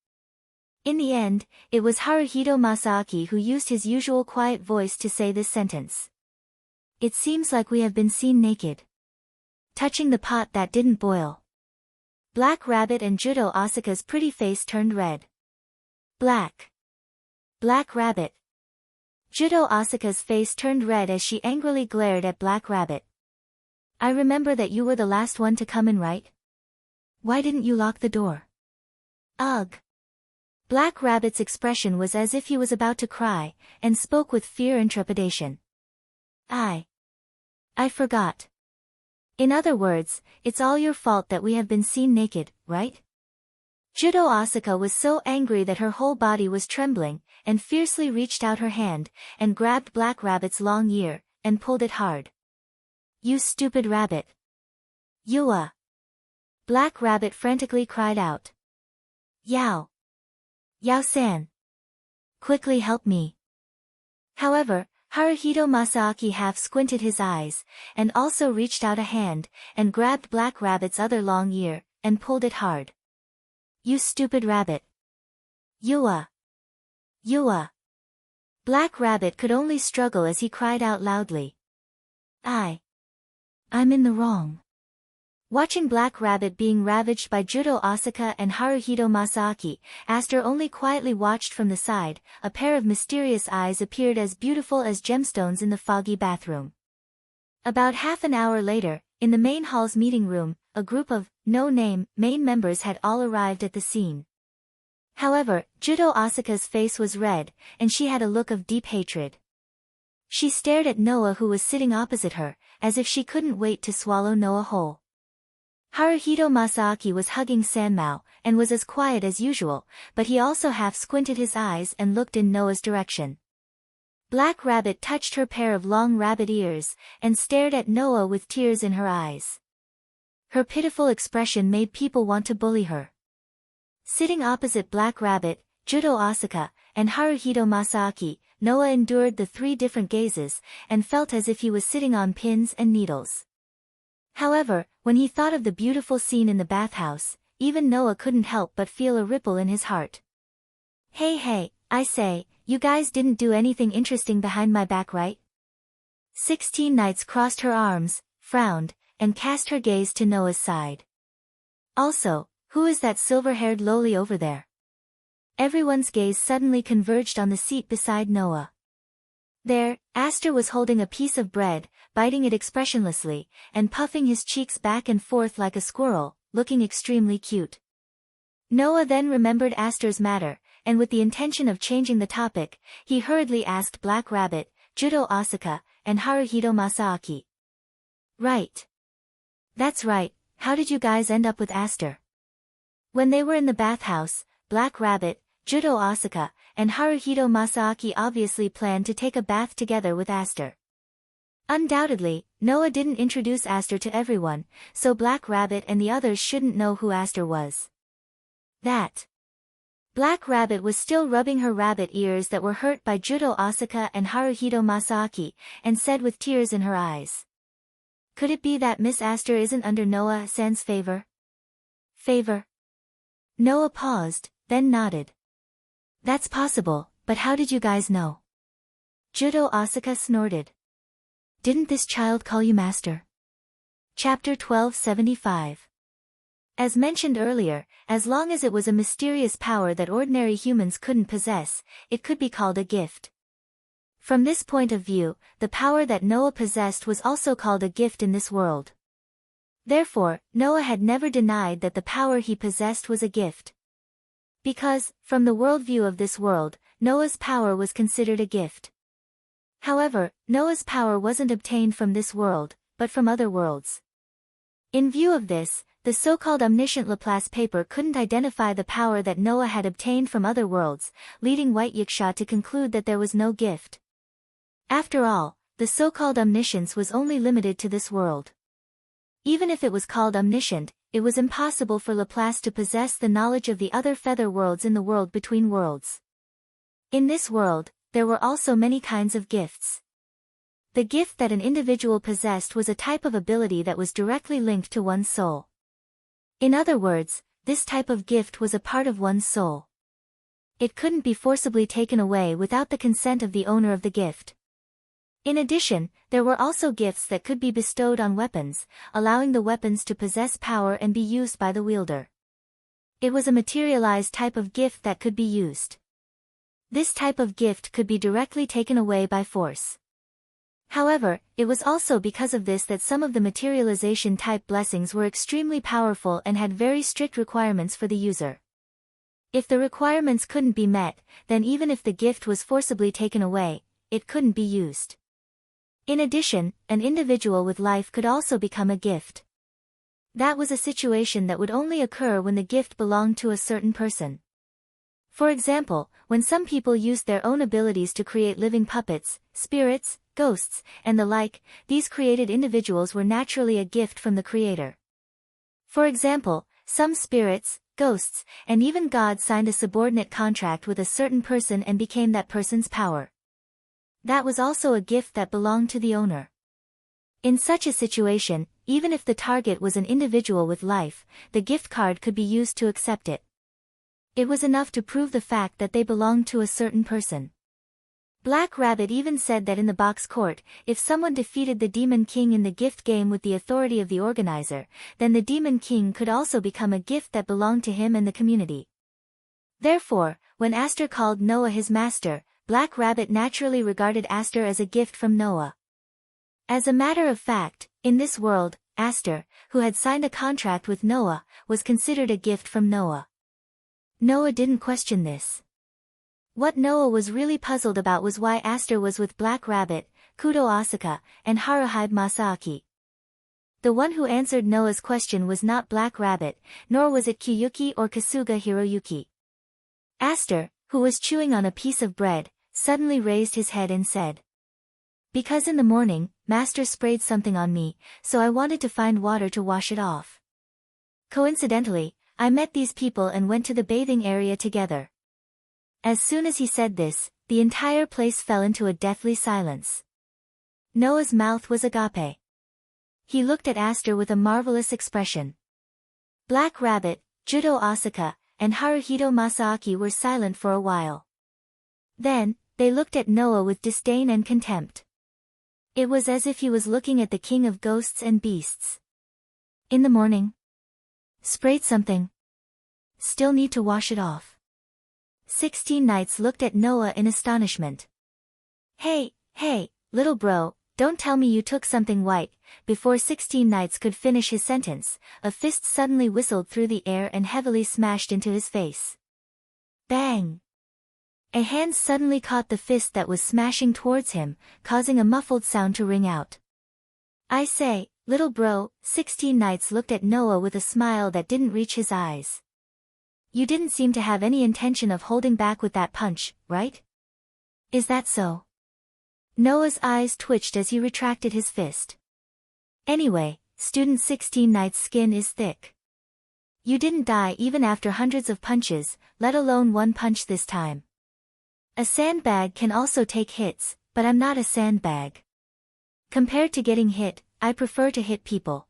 In the end, it was Haruhito Masaaki who used his usual quiet voice to say this sentence. It seems like we have been seen naked. Touching the pot that didn't boil. Black Rabbit and Judo Asuka's pretty face turned red. Black Rabbit. Judo Asuka's face turned red as she angrily glared at Black Rabbit. I remember that you were the last one to come in, right? Why didn't you lock the door? Ugh. Black Rabbit's expression was as if he was about to cry, and spoke with fear and trepidation. I forgot. In other words, it's all your fault that we have been seen naked, right? Judo Asuka was so angry that her whole body was trembling, and fiercely reached out her hand, and grabbed Black Rabbit's long ear, and pulled it hard. You stupid rabbit. Yua! Black Rabbit frantically cried out. Yao-san. Quickly help me. However, Haruhito Masaaki half squinted his eyes, and also reached out a hand, and grabbed Black Rabbit's other long ear, and pulled it hard. You stupid rabbit. Yua! Black Rabbit could only struggle as he cried out loudly. I'm in the wrong. Watching Black Rabbit being ravaged by Judo Asuka and Haruhito Masaaki, Aster only quietly watched from the side. A pair of mysterious eyes appeared as beautiful as gemstones in the foggy bathroom. About half an hour later, in the main hall's meeting room, a group of no-name main members had all arrived at the scene. However, Judo Asuka's face was red, and she had a look of deep hatred. She stared at Noah, who was sitting opposite her, as if she couldn't wait to swallow Noah whole. Haruhito Masaaki was hugging Sanmao, and was as quiet as usual, but he also half squinted his eyes and looked in Noah's direction. Black Rabbit touched her pair of long rabbit ears, and stared at Noah with tears in her eyes. Her pitiful expression made people want to bully her. Sitting opposite Black Rabbit, Judo Asuka, and Haruhito Masaaki, Noah endured the 3 different gazes, and felt as if he was sitting on pins and needles. However, when he thought of the beautiful scene in the bathhouse, even Noah couldn't help but feel a ripple in his heart. Hey, I say, you guys didn't do anything interesting behind my back, right? 16 Knights crossed her arms, frowned, and cast her gaze to Noah's side. Also, who is that silver-haired loli over there? Everyone's gaze suddenly converged on the seat beside Noah. There, Aster was holding a piece of bread, biting it expressionlessly, and puffing his cheeks back and forth like a squirrel, looking extremely cute. Noah then remembered Aster's matter, and with the intention of changing the topic, he hurriedly asked Black Rabbit, Judo Asaka, and Haruhito Masaaki. Right. That's right, how did you guys end up with Aster? When they were in the bathhouse, Black Rabbit, Judo Asaka, and Haruhito Masaaki obviously planned to take a bath together with Aster. Undoubtedly, Noah didn't introduce Aster to everyone, so Black Rabbit and the others shouldn't know who Aster was. That. Black Rabbit was still rubbing her rabbit ears that were hurt by Judo Asaka and Haruhito Masaaki, and said with tears in her eyes. Could it be that Miss Aster isn't under Noah-san's favor? Favor? Noah paused, then nodded. That's possible, but how did you guys know? Judo Asaka snorted. Didn't this child call you master? Chapter 1275. As mentioned earlier, as long as it was a mysterious power that ordinary humans couldn't possess, it could be called a gift. From this point of view, the power that Noah possessed was also called a gift in this world. Therefore, Noah had never denied that the power he possessed was a gift. Because, from the worldview of this world, Noah's power was considered a gift. However, Noah's power wasn't obtained from this world, but from other worlds. In view of this, the so-called omniscient Laplace paper couldn't identify the power that Noah had obtained from other worlds, leading White Yiksha to conclude that there was no gift. After all, the so-called omniscience was only limited to this world. Even if it was called omniscient, it was impossible for Laplace to possess the knowledge of the other feather worlds in the world between worlds. In this world, there were also many kinds of gifts. The gift that an individual possessed was a type of ability that was directly linked to one's soul. In other words, this type of gift was a part of one's soul. It couldn't be forcibly taken away without the consent of the owner of the gift. In addition, there were also gifts that could be bestowed on weapons, allowing the weapons to possess power and be used by the wielder. It was a materialized type of gift that could be used. This type of gift could be directly taken away by force. However, it was also because of this that some of the materialization-type blessings were extremely powerful and had very strict requirements for the user. If the requirements couldn't be met, then even if the gift was forcibly taken away, it couldn't be used. In addition, an individual with life could also become a gift. That was a situation that would only occur when the gift belonged to a certain person. For example, when some people used their own abilities to create living puppets, spirits, ghosts, and the like, these created individuals were naturally a gift from the Creator. For example, some spirits, ghosts, and even God signed a subordinate contract with a certain person and became that person's power. That was also a gift that belonged to the owner. In such a situation, even if the target was an individual with life, the gift card could be used to accept it. It was enough to prove the fact that they belonged to a certain person. Black Rabbit even said that in the box court, if someone defeated the Demon King in the gift game with the authority of the organizer, then the Demon King could also become a gift that belonged to him and the community. Therefore, when Aster called Noah his master, Black Rabbit naturally regarded Aster as a gift from Noah. As a matter of fact, in this world, Aster, who had signed a contract with Noah, was considered a gift from Noah. Noah didn't question this. What Noah was really puzzled about was why Aster was with Black Rabbit, Kudo Asaka, and Haruhide Masaaki. The one who answered Noah's question was not Black Rabbit, nor was it Kyuki or Kasuga Hiroyuki. Aster, who was chewing on a piece of bread, suddenly raised his head and said, "Because in the morning, Master sprayed something on me, so I wanted to find water to wash it off. Coincidentally, I met these people and went to the bathing area together." As soon as he said this, the entire place fell into a deathly silence. Noah's mouth was agape. He looked at Aster with a marvelous expression. Black Rabbit, Judo Asaka, and Haruhito Masaaki were silent for a while. Then, they looked at Noah with disdain and contempt. It was as if he was looking at the king of ghosts and beasts. In the morning? Sprayed something. Still need to wash it off. 16 Knights looked at Noah in astonishment. Hey, little bro, Don't tell me you took something white." Before 16 Knights could finish his sentence, a fist suddenly whistled through the air and heavily smashed into his face. Bang! A hand suddenly caught the fist that was smashing towards him, causing a muffled sound to ring out. "I say, little bro," 16 Knights looked at Noah with a smile that didn't reach his eyes. "You didn't seem to have any intention of holding back with that punch, right? Is that so?" Noah's eyes twitched as he retracted his fist. "Anyway, student 16 Knight's skin is thick. You didn't die even after hundreds of punches, let alone one punch this time. A sandbag can also take hits, but I'm not a sandbag. Compared to getting hit, I prefer to hit people."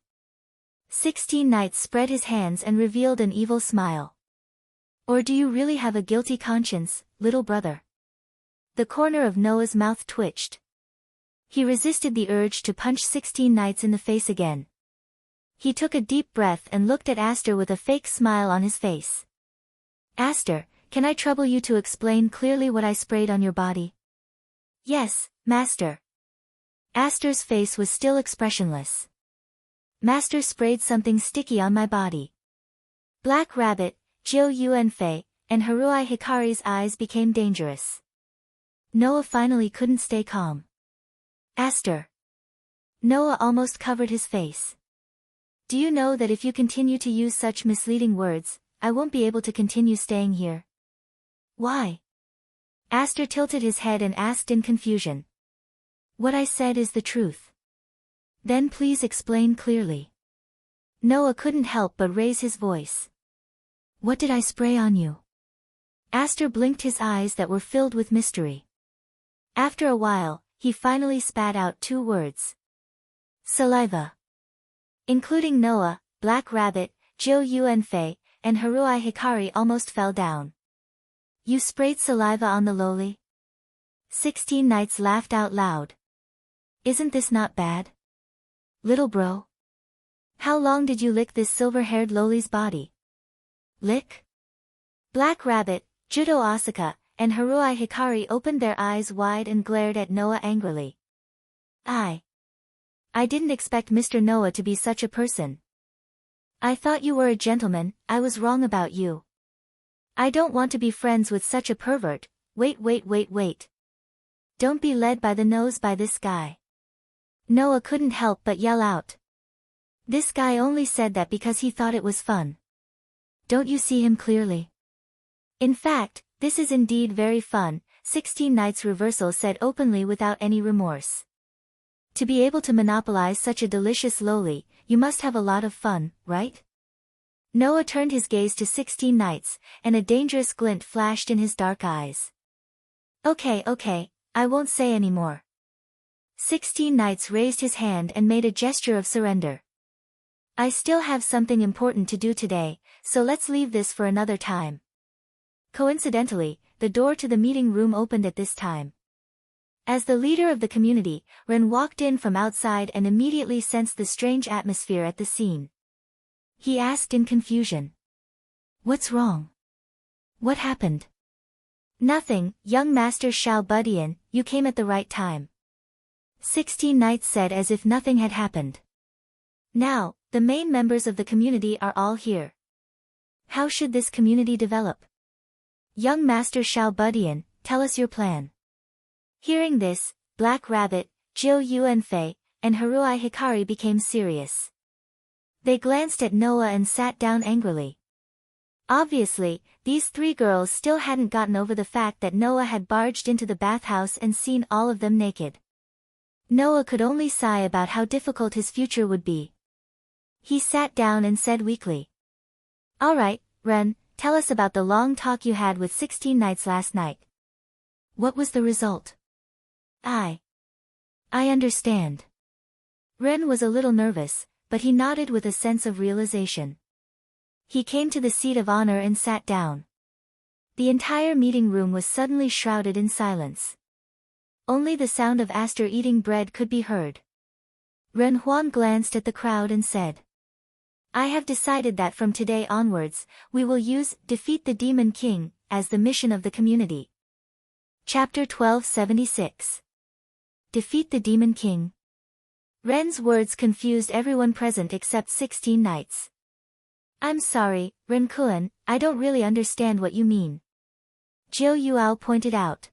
16 Knights spread his hands and revealed an evil smile. "Or do you really have a guilty conscience, little brother?" The corner of Noah's mouth twitched. He resisted the urge to punch 16 Knights in the face again. He took a deep breath and looked at Aster with a fake smile on his face. "Aster, can I trouble you to explain clearly what I sprayed on your body?" "Yes, master." Aster's face was still expressionless. "Master sprayed something sticky on my body." Black Rabbit, Jiu Yunfei, and Haruai Hikari's eyes became dangerous. Noah finally couldn't stay calm. "Aster." Noah almost covered his face. "Do you know that if you continue to use such misleading words, I won't be able to continue staying here?" "Why?" Aster tilted his head and asked in confusion. "What I said is the truth." "Then please explain clearly." Noah couldn't help but raise his voice. "What did I spray on you?" Aster blinked his eyes that were filled with mystery. After a while, he finally spat out 2 words. "Saliva." Including Noah, Black Rabbit, Jiu Yunfei, and Haruai Hikari almost fell down. "You sprayed saliva on the loli?" 16 Knights laughed out loud. "Isn't this not bad? Little bro? How long did you lick this silver-haired loli's body?" "Lick?" Black Rabbit, Judo Asuka, and Haruai Hikari opened their eyes wide and glared at Noah angrily. I didn't expect Mr. Noah to be such a person. I thought you were a gentleman. I was wrong about you. I don't want to be friends with such a pervert." Wait. "Don't be led by the nose by this guy." Noah couldn't help but yell out. "This guy only said that because he thought it was fun. Don't you see him clearly? In fact, this is indeed very fun," 16 Knights Reversal said openly without any remorse. "To be able to monopolize such a delicious loli, you must have a lot of fun, right?" Noah turned his gaze to 16 Knights, and a dangerous glint flashed in his dark eyes. Okay, I won't say any more." 16 Knights raised his hand and made a gesture of surrender. "I still have something important to do today, so let's leave this for another time." Coincidentally, the door to the meeting room opened at this time. As the leader of the community, Ren walked in from outside and immediately sensed the strange atmosphere at the scene. He asked in confusion. "What's wrong? What happened?" "Nothing, young Master Xiao Budian, you came at the right time," 16 Knights said as if nothing had happened. "Now, the main members of the community are all here. How should this community develop? Young Master Xiao Budian, tell us your plan." Hearing this, Black Rabbit, Jiu Yunfei, and Haruai Hikari became serious. They glanced at Noah and sat down angrily. Obviously, these 3 girls still hadn't gotten over the fact that Noah had barged into the bathhouse and seen all of them naked. Noah could only sigh about how difficult his future would be. He sat down and said weakly. "All right, Ren, tell us about the long talk you had with 16 Knights last night. What was the result?" I understand." Ren was a little nervous, but he nodded with a sense of realization. He came to the seat of honor and sat down. The entire meeting room was suddenly shrouded in silence. Only the sound of Aster eating bread could be heard. Ren Huan glanced at the crowd and said, "I have decided that from today onwards, we will use Defeat the Demon King as the mission of the community." Chapter 1276. defeat the Demon King. Ren's words confused everyone present except 16 knights. I'm sorry, Ren-kun, I don't really understand what you mean. Jiu Yuao pointed out.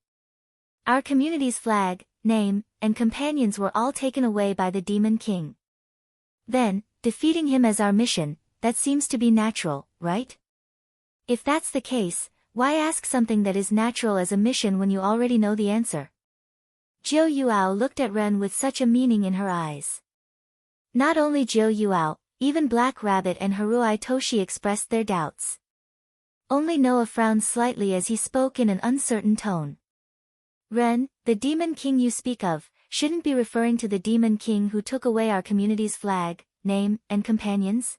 Our community's flag, name, and companions were all taken away by the Demon King. Then, defeating him as our mission, that seems to be natural, right? If that's the case, why ask something that is natural as a mission when you already know the answer? Jiu Yuao looked at Ren with such a meaning in her eyes. Not only Jiu Yuao, even Black Rabbit and Haruai Toshi expressed their doubts. Only Noah frowned slightly as he spoke in an uncertain tone. Ren, the Demon King you speak of, shouldn't be referring to the Demon King who took away our community's flag, name, and companions?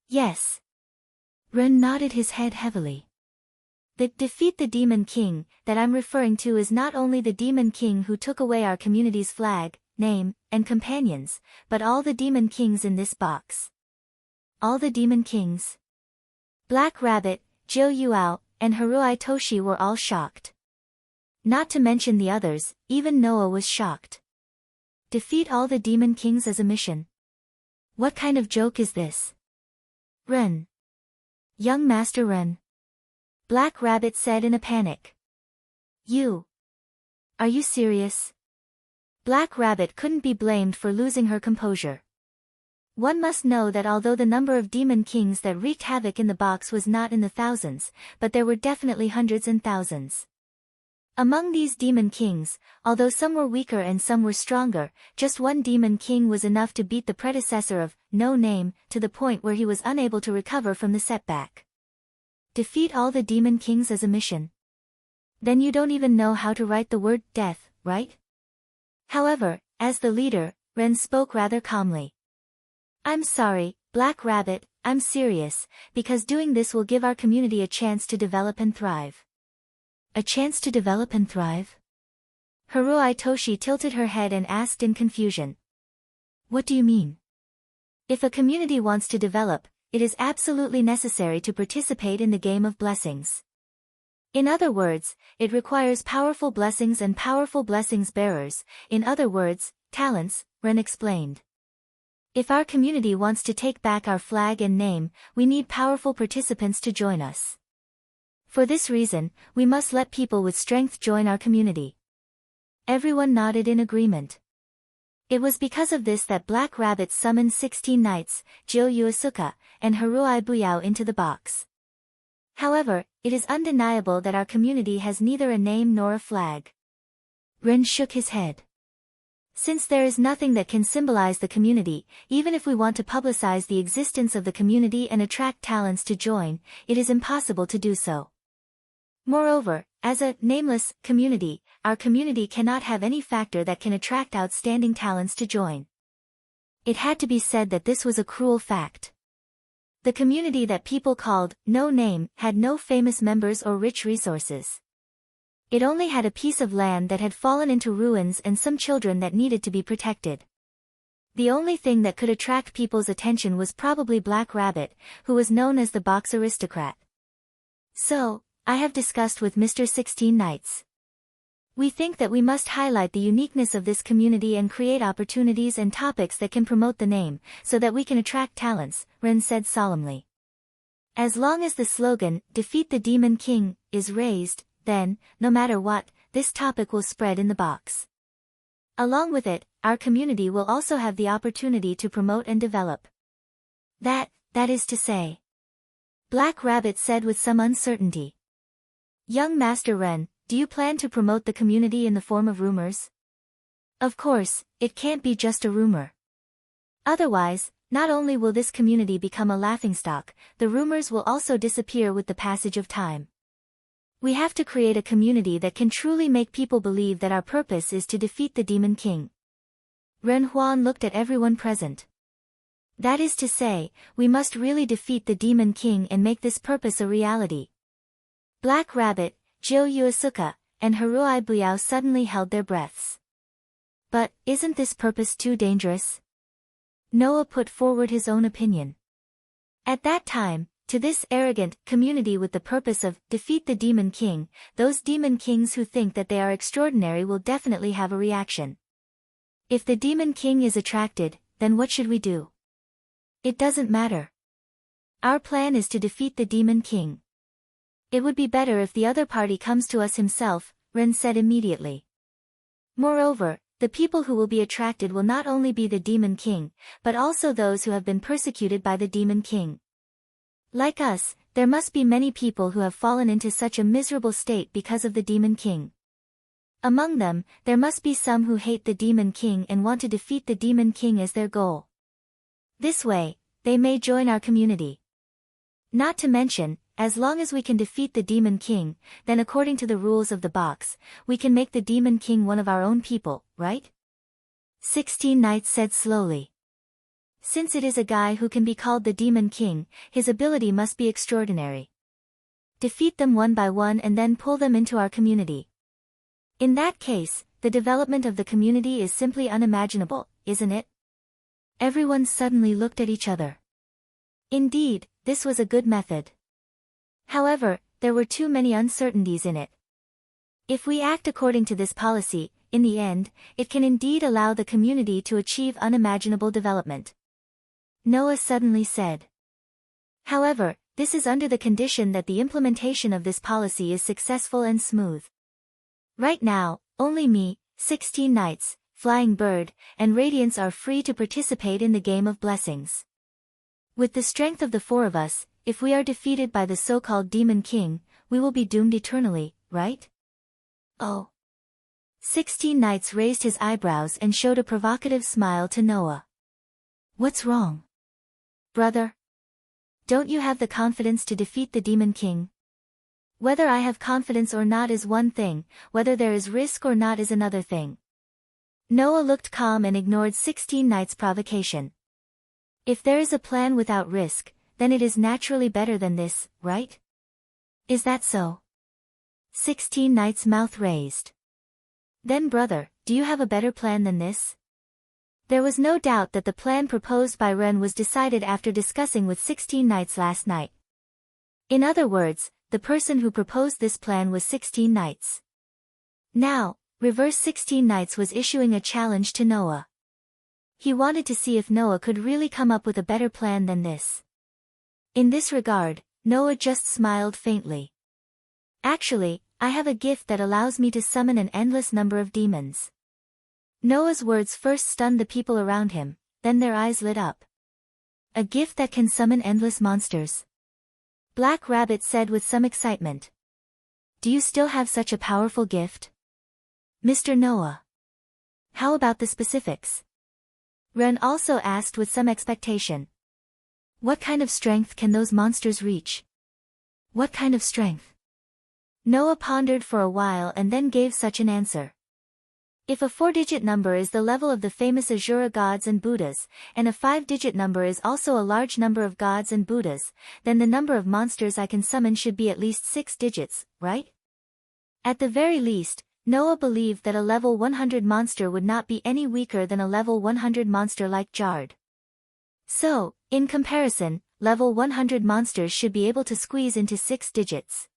Yes. Ren nodded his head heavily. The defeat the Demon King that I'm referring to is not only the Demon King who took away our community's flag, name, and companions, but all the Demon Kings in this box. All the Demon Kings? Black Rabbit, Jiu Yuao, and Haruai Toshi were all shocked. Not to mention the others, even Noah was shocked. Defeat all the Demon Kings as a mission? What kind of joke is this? Ren. Young Master Ren. Black Rabbit said in a panic. Are you serious? Black Rabbit couldn't be blamed for losing her composure. One must know that although the number of Demon Kings that wreaked havoc in the box was not in the thousands, but there were definitely hundreds and thousands. Among these Demon Kings, although some were weaker and some were stronger, just one Demon King was enough to beat the predecessor of No Name to the point where he was unable to recover from the setback. Defeat all the Demon Kings as a mission. Then you don't even know how to write the word death, right? However, as the leader, Ren spoke rather calmly. I'm sorry, Black Rabbit, I'm serious, because doing this will give our community a chance to develop and thrive. A chance to develop and thrive? Haruai Toshi tilted her head and asked in confusion. What do you mean? If a community wants to develop, it is absolutely necessary to participate in the game of blessings. In other words, it requires powerful blessings and powerful blessings bearers, in other words, talents, Ren explained. If our community wants to take back our flag and name, we need powerful participants to join us. For this reason, we must let people with strength join our community. Everyone nodded in agreement. It was because of this that Black Rabbit summoned 16 knights, Jiu Yuasuka, and Haruai Buyao into the box. However, it is undeniable that our community has neither a name nor a flag. Ren shook his head. Since there is nothing that can symbolize the community, even if we want to publicize the existence of the community and attract talents to join, it is impossible to do so. Moreover, as a nameless community, our community cannot have any factor that can attract outstanding talents to join. It had to be said that this was a cruel fact. The community that people called No Name had no famous members or rich resources. It only had a piece of land that had fallen into ruins and some children that needed to be protected. The only thing that could attract people's attention was probably Black Rabbit, who was known as the Box Aristocrat. So, I have discussed with Mr. 16 Knights. We think that we must highlight the uniqueness of this community and create opportunities and topics that can promote the name, so that we can attract talents, Ren said solemnly. As long as the slogan, Defeat the Demon King, is raised, then, no matter what, this topic will spread in the box. Along with it, our community will also have the opportunity to promote and develop. That is to say. Black Rabbit said with some uncertainty. Young Master Ren, do you plan to promote the community in the form of rumors? Of course, it can't be just a rumor. Otherwise, not only will this community become a laughingstock, the rumors will also disappear with the passage of time. We have to create a community that can truly make people believe that our purpose is to defeat the Demon King. Ren Huan looked at everyone present. That is to say, we must really defeat the Demon King and make this purpose a reality. Black Rabbit, Jiu Yuasuka, and Haruai Buyao suddenly held their breaths. But, isn't this purpose too dangerous? Noah put forward his own opinion. At that time, to this arrogant community with the purpose of defeat the Demon King, those Demon Kings who think that they are extraordinary will definitely have a reaction. If the Demon King is attracted, then what should we do? It doesn't matter. Our plan is to defeat the Demon King. It would be better if the other party comes to us himself, Ren said immediately. Moreover, the people who will be attracted will not only be the Demon King, but also those who have been persecuted by the Demon King. Like us, there must be many people who have fallen into such a miserable state because of the Demon King. Among them, there must be some who hate the Demon King and want to defeat the Demon King as their goal. This way, they may join our community. Not to mention, as long as we can defeat the Demon King, then according to the rules of the box, we can make the Demon King one of our own people, right? 16 Knights said slowly. Since it is a guy who can be called the Demon King, his ability must be extraordinary. Defeat them one by one and then pull them into our community. In that case, the development of the community is simply unimaginable, isn't it? Everyone suddenly looked at each other. Indeed, this was a good method. However, there were too many uncertainties in it. If we act according to this policy, in the end, it can indeed allow the community to achieve unimaginable development. Noah suddenly said. However, this is under the condition that the implementation of this policy is successful and smooth. Right now, only me, 16 Knights, Flying Bird, and Radiance are free to participate in the game of blessings. With the strength of the four of us, if we are defeated by the so-called Demon King, we will be doomed eternally, right? Oh. 16 Knights raised his eyebrows and showed a provocative smile to Noah. What's wrong? Brother? Don't you have the confidence to defeat the Demon King? Whether I have confidence or not is one thing, whether there is risk or not is another thing. Noah looked calm and ignored 16 Knights' provocation. If there is a plan without risk, then it is naturally better than this, right? Is that so? 16 Knights' mouth raised. Then brother, do you have a better plan than this? There was no doubt that the plan proposed by Ren was decided after discussing with 16 Knights last night. In other words, the person who proposed this plan was 16 Knights. Now, Reverse 16 Knights was issuing a challenge to Noah. He wanted to see if Noah could really come up with a better plan than this. In this regard, Noah just smiled faintly. Actually, I have a gift that allows me to summon an endless number of demons. Noah's words first stunned the people around him, then their eyes lit up. A gift that can summon endless monsters. Black Rabbit said with some excitement. Do you still have such a powerful gift? Mr. Noah. How about the specifics? Ren also asked with some expectation. What kind of strength can those monsters reach? What kind of strength? Noah pondered for a while and then gave such an answer. If a 4-digit number is the level of the famous Asura gods and Buddhas, and a 5-digit number is also a large number of gods and Buddhas, then the number of monsters I can summon should be at least 6 digits, right? At the very least, Noah believed that a level 100 monster would not be any weaker than a level 100 monster like Jard. So, in comparison, level 100 monsters should be able to squeeze into 6 digits.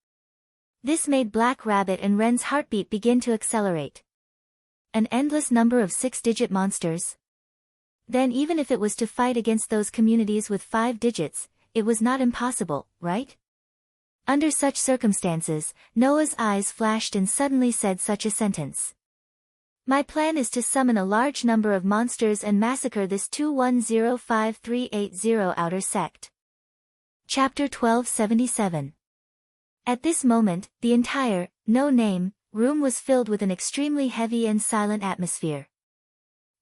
This made Black Rabbit and Ren's heartbeat begin to accelerate. An endless number of 6-digit monsters? Then even if it was to fight against those communities with 5 digits, it was not impossible, right? Under such circumstances, Noah's eyes flashed and suddenly said such a sentence. My plan is to summon a large number of monsters and massacre this 2105380 outer sect. Chapter 1277. At this moment, the entire, no name, room was filled with an extremely heavy and silent atmosphere.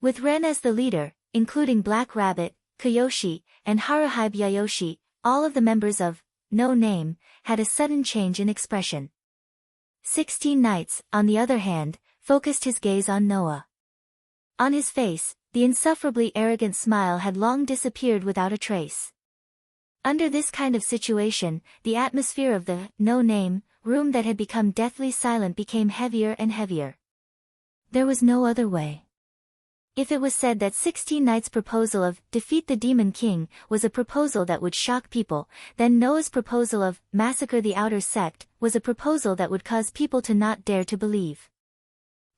With Ren as the leader, including Black Rabbit, Koyoshi, and Haruhi Byayoshi, all of the members of No Name had a sudden change in expression. 16 Knights, on the other hand, focused his gaze on Noah. On his face, the insufferably arrogant smile had long disappeared without a trace. Under this kind of situation, the atmosphere of the No Name room that had become deathly silent became heavier and heavier. There was no other way. If it was said that 16 Knights' proposal of defeat the Demon King was a proposal that would shock people, then Noah's proposal of massacre the outer sect was a proposal that would cause people to not dare to believe.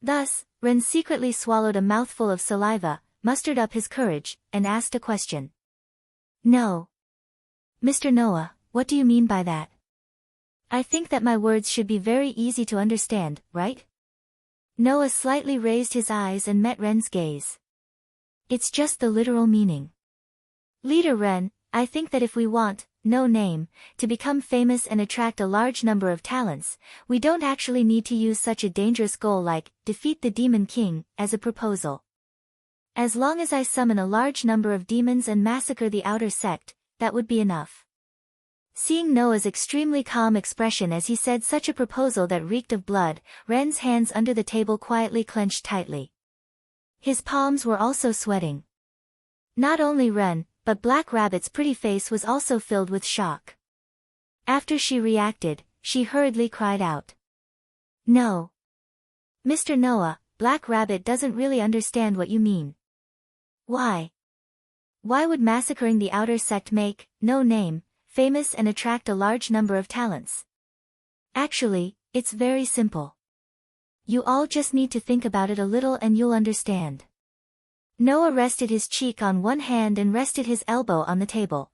Thus, Ren secretly swallowed a mouthful of saliva, mustered up his courage, and asked a question. No. Mr. Noah, what do you mean by that? I think that my words should be very easy to understand, right? Noah slightly raised his eyes and met Ren's gaze. It's just the literal meaning. Leader Ren, I think that if we want, no name, to become famous and attract a large number of talents, we don't actually need to use such a dangerous goal like, defeat the Demon King, as a proposal. As long as I summon a large number of demons and massacre the outer sect, that would be enough. Seeing Noah's extremely calm expression as he said such a proposal that reeked of blood, Ren's hands under the table quietly clenched tightly. His palms were also sweating. Not only Ren, but Black Rabbit's pretty face was also filled with shock. After she reacted, she hurriedly cried out. No. Mr. Noah, Black Rabbit doesn't really understand what you mean. Why? Why would massacring the outer sect make, no name, famous and attract a large number of talents? Actually, it's very simple. You all just need to think about it a little and you'll understand. Noah rested his cheek on one hand and rested his elbow on the table.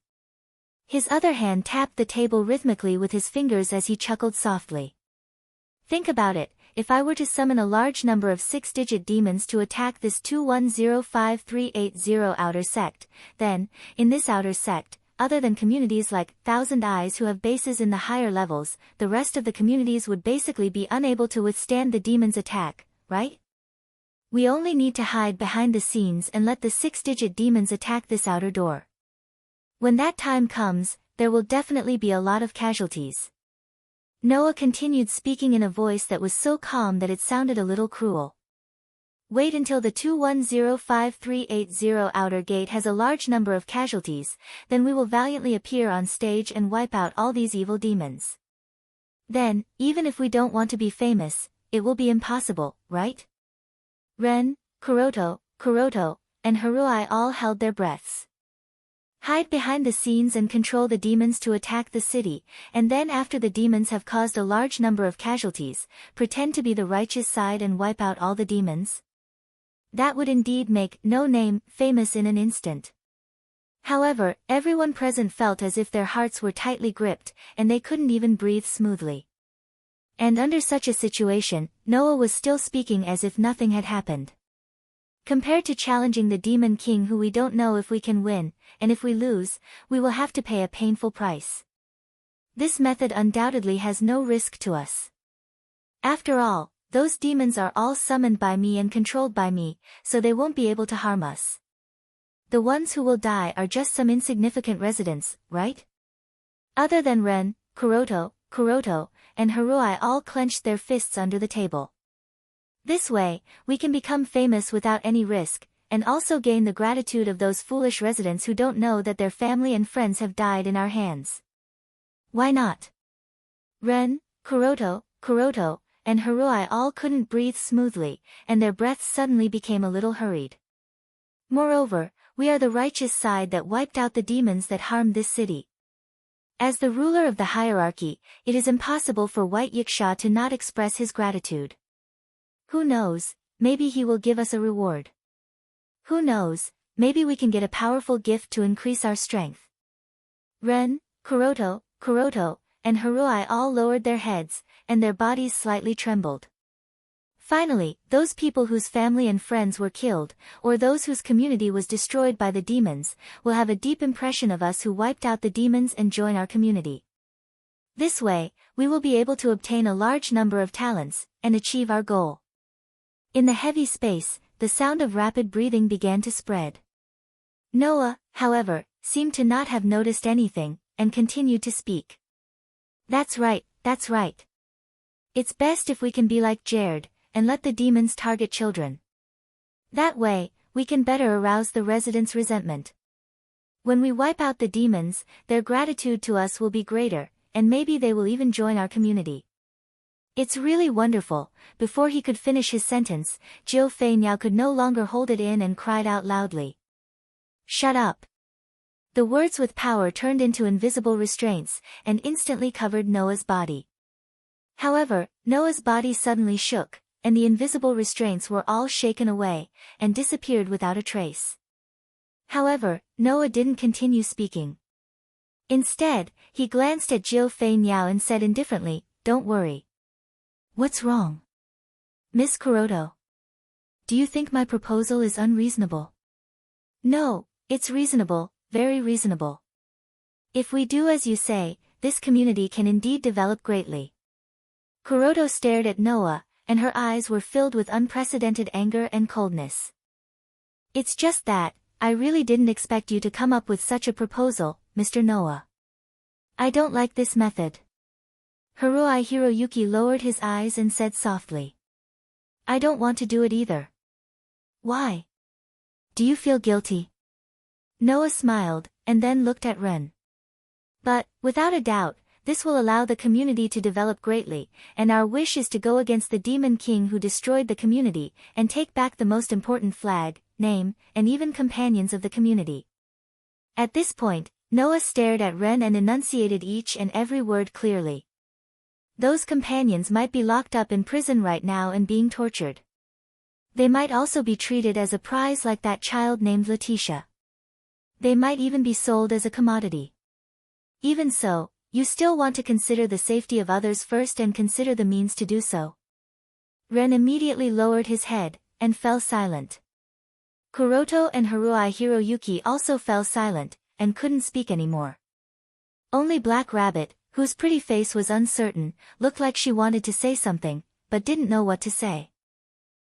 His other hand tapped the table rhythmically with his fingers as he chuckled softly. Think about it, if I were to summon a large number of 6-digit demons to attack this 2105380 outer sect, then, in this outer sect, other than communities like Thousand Eyes who have bases in the higher levels, the rest of the communities would basically be unable to withstand the demon's attack, right? We only need to hide behind the scenes and let the 6-digit demons attack this outer door. When that time comes, there will definitely be a lot of casualties. Noah continued speaking in a voice that was so calm that it sounded a little cruel. Wait until the 2105380 outer gate has a large number of casualties, then we will valiantly appear on stage and wipe out all these evil demons. Then, even if we don't want to be famous, it will be impossible, right? Ren, Kuroto, and Haruai all held their breaths. Hide behind the scenes and control the demons to attack the city, and then after the demons have caused a large number of casualties, pretend to be the righteous side and wipe out all the demons? That would indeed make no name famous in an instant. However, everyone present felt as if their hearts were tightly gripped, and they couldn't even breathe smoothly. And under such a situation, Noah was still speaking as if nothing had happened. Compared to challenging the Demon King who we don't know if we can win, and if we lose, we will have to pay a painful price. This method undoubtedly has no risk to us. After all, those demons are all summoned by me and controlled by me, so they won't be able to harm us. The ones who will die are just some insignificant residents, right? Other than Ren, Kuroto, and Haruai all clenched their fists under the table. This way, we can become famous without any risk, and also gain the gratitude of those foolish residents who don't know that their family and friends have died in our hands. Why not? Ren, Kuroto, and Haruai all couldn't breathe smoothly, and their breaths suddenly became a little hurried. Moreover, we are the righteous side that wiped out the demons that harmed this city. As the ruler of the hierarchy, it is impossible for White Yiksha to not express his gratitude. Who knows, maybe he will give us a reward. Who knows, maybe we can get a powerful gift to increase our strength. Ren, Kuroto, and Haruai all lowered their heads, and their bodies slightly trembled. Finally, those people whose family and friends were killed, or those whose community was destroyed by the demons, will have a deep impression of us who wiped out the demons and join our community. This way, we will be able to obtain a large number of talents, and achieve our goal. In the heavy space, the sound of rapid breathing began to spread. Noah, however, seemed to not have noticed anything, and continued to speak. That's right. It's best if we can be like Jared, and let the demons target children. That way, we can better arouse the residents' resentment. When we wipe out the demons, their gratitude to us will be greater, and maybe they will even join our community. It's really wonderful. Before he could finish his sentence, Jiu Fei Niao could no longer hold it in and cried out loudly. Shut up. The words with power turned into invisible restraints, and instantly covered Noah's body. However, Noah's body suddenly shook, and the invisible restraints were all shaken away, and disappeared without a trace. However, Noah didn't continue speaking. Instead, he glanced at Jiu Fei Niao and said indifferently, "Don't worry." "What's wrong? Miss Kuroto? Do you think my proposal is unreasonable?" "No, it's reasonable, very reasonable. If we do as you say, this community can indeed develop greatly." Kuroto stared at Noah, and her eyes were filled with unprecedented anger and coldness. "It's just that, I really didn't expect you to come up with such a proposal, Mr. Noah. I don't like this method." Haruhi Hiroyuki lowered his eyes and said softly, "I don't want to do it either." "Why? Do you feel guilty?" Noah smiled, and then looked at Ren. "But, without a doubt, this will allow the community to develop greatly, and our wish is to go against the Demon King who destroyed the community, and take back the most important flag, name, and even companions of the community." At this point, Noah stared at Ren and enunciated each and every word clearly. Those companions might be locked up in prison right now and being tortured. They might also be treated as a prize like that child named Letitia. They might even be sold as a commodity. Even so, you still want to consider the safety of others first and consider the means to do so. Ren immediately lowered his head, and fell silent. Kuroto and Haruhi Hiroyuki also fell silent, and couldn't speak anymore. Only Black Rabbit, whose pretty face was uncertain, looked like she wanted to say something, but didn't know what to say.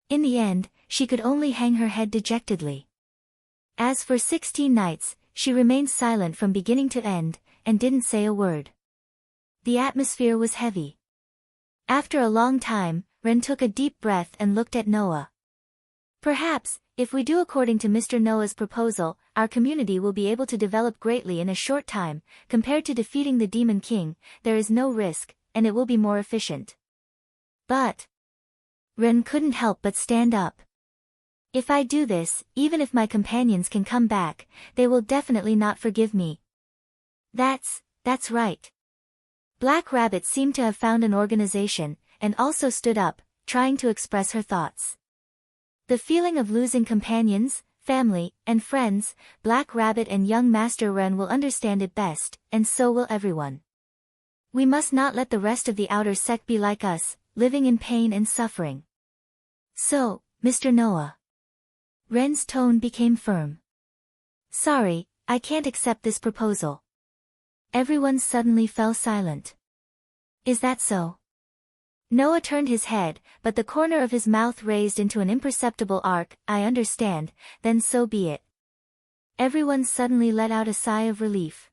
In the end, she could only hang her head dejectedly. As for 16 Nights, she remained silent from beginning to end, and didn't say a word. The atmosphere was heavy. After a long time, Ren took a deep breath and looked at Noah. "Perhaps, if we do according to Mr. Noah's proposal, our community will be able to develop greatly in a short time. Compared to defeating the Demon King, there is no risk, and it will be more efficient." "But..." Ren couldn't help but stand up. "If I do this, even if my companions can come back, they will definitely not forgive me." That's right." Black Rabbit seemed to have found an organization, and also stood up, trying to express her thoughts. "The feeling of losing companions, family, and friends, Black Rabbit and young Master Ren will understand it best, and so will everyone. We must not let the rest of the outer sect be like us, living in pain and suffering. So, Mr. Noah." Ren's tone became firm. "Sorry, I can't accept this proposal." Everyone suddenly fell silent. "Is that so?" Noah turned his head, but the corner of his mouth raised into an imperceptible arc. "I understand, then so be it." Everyone suddenly let out a sigh of relief.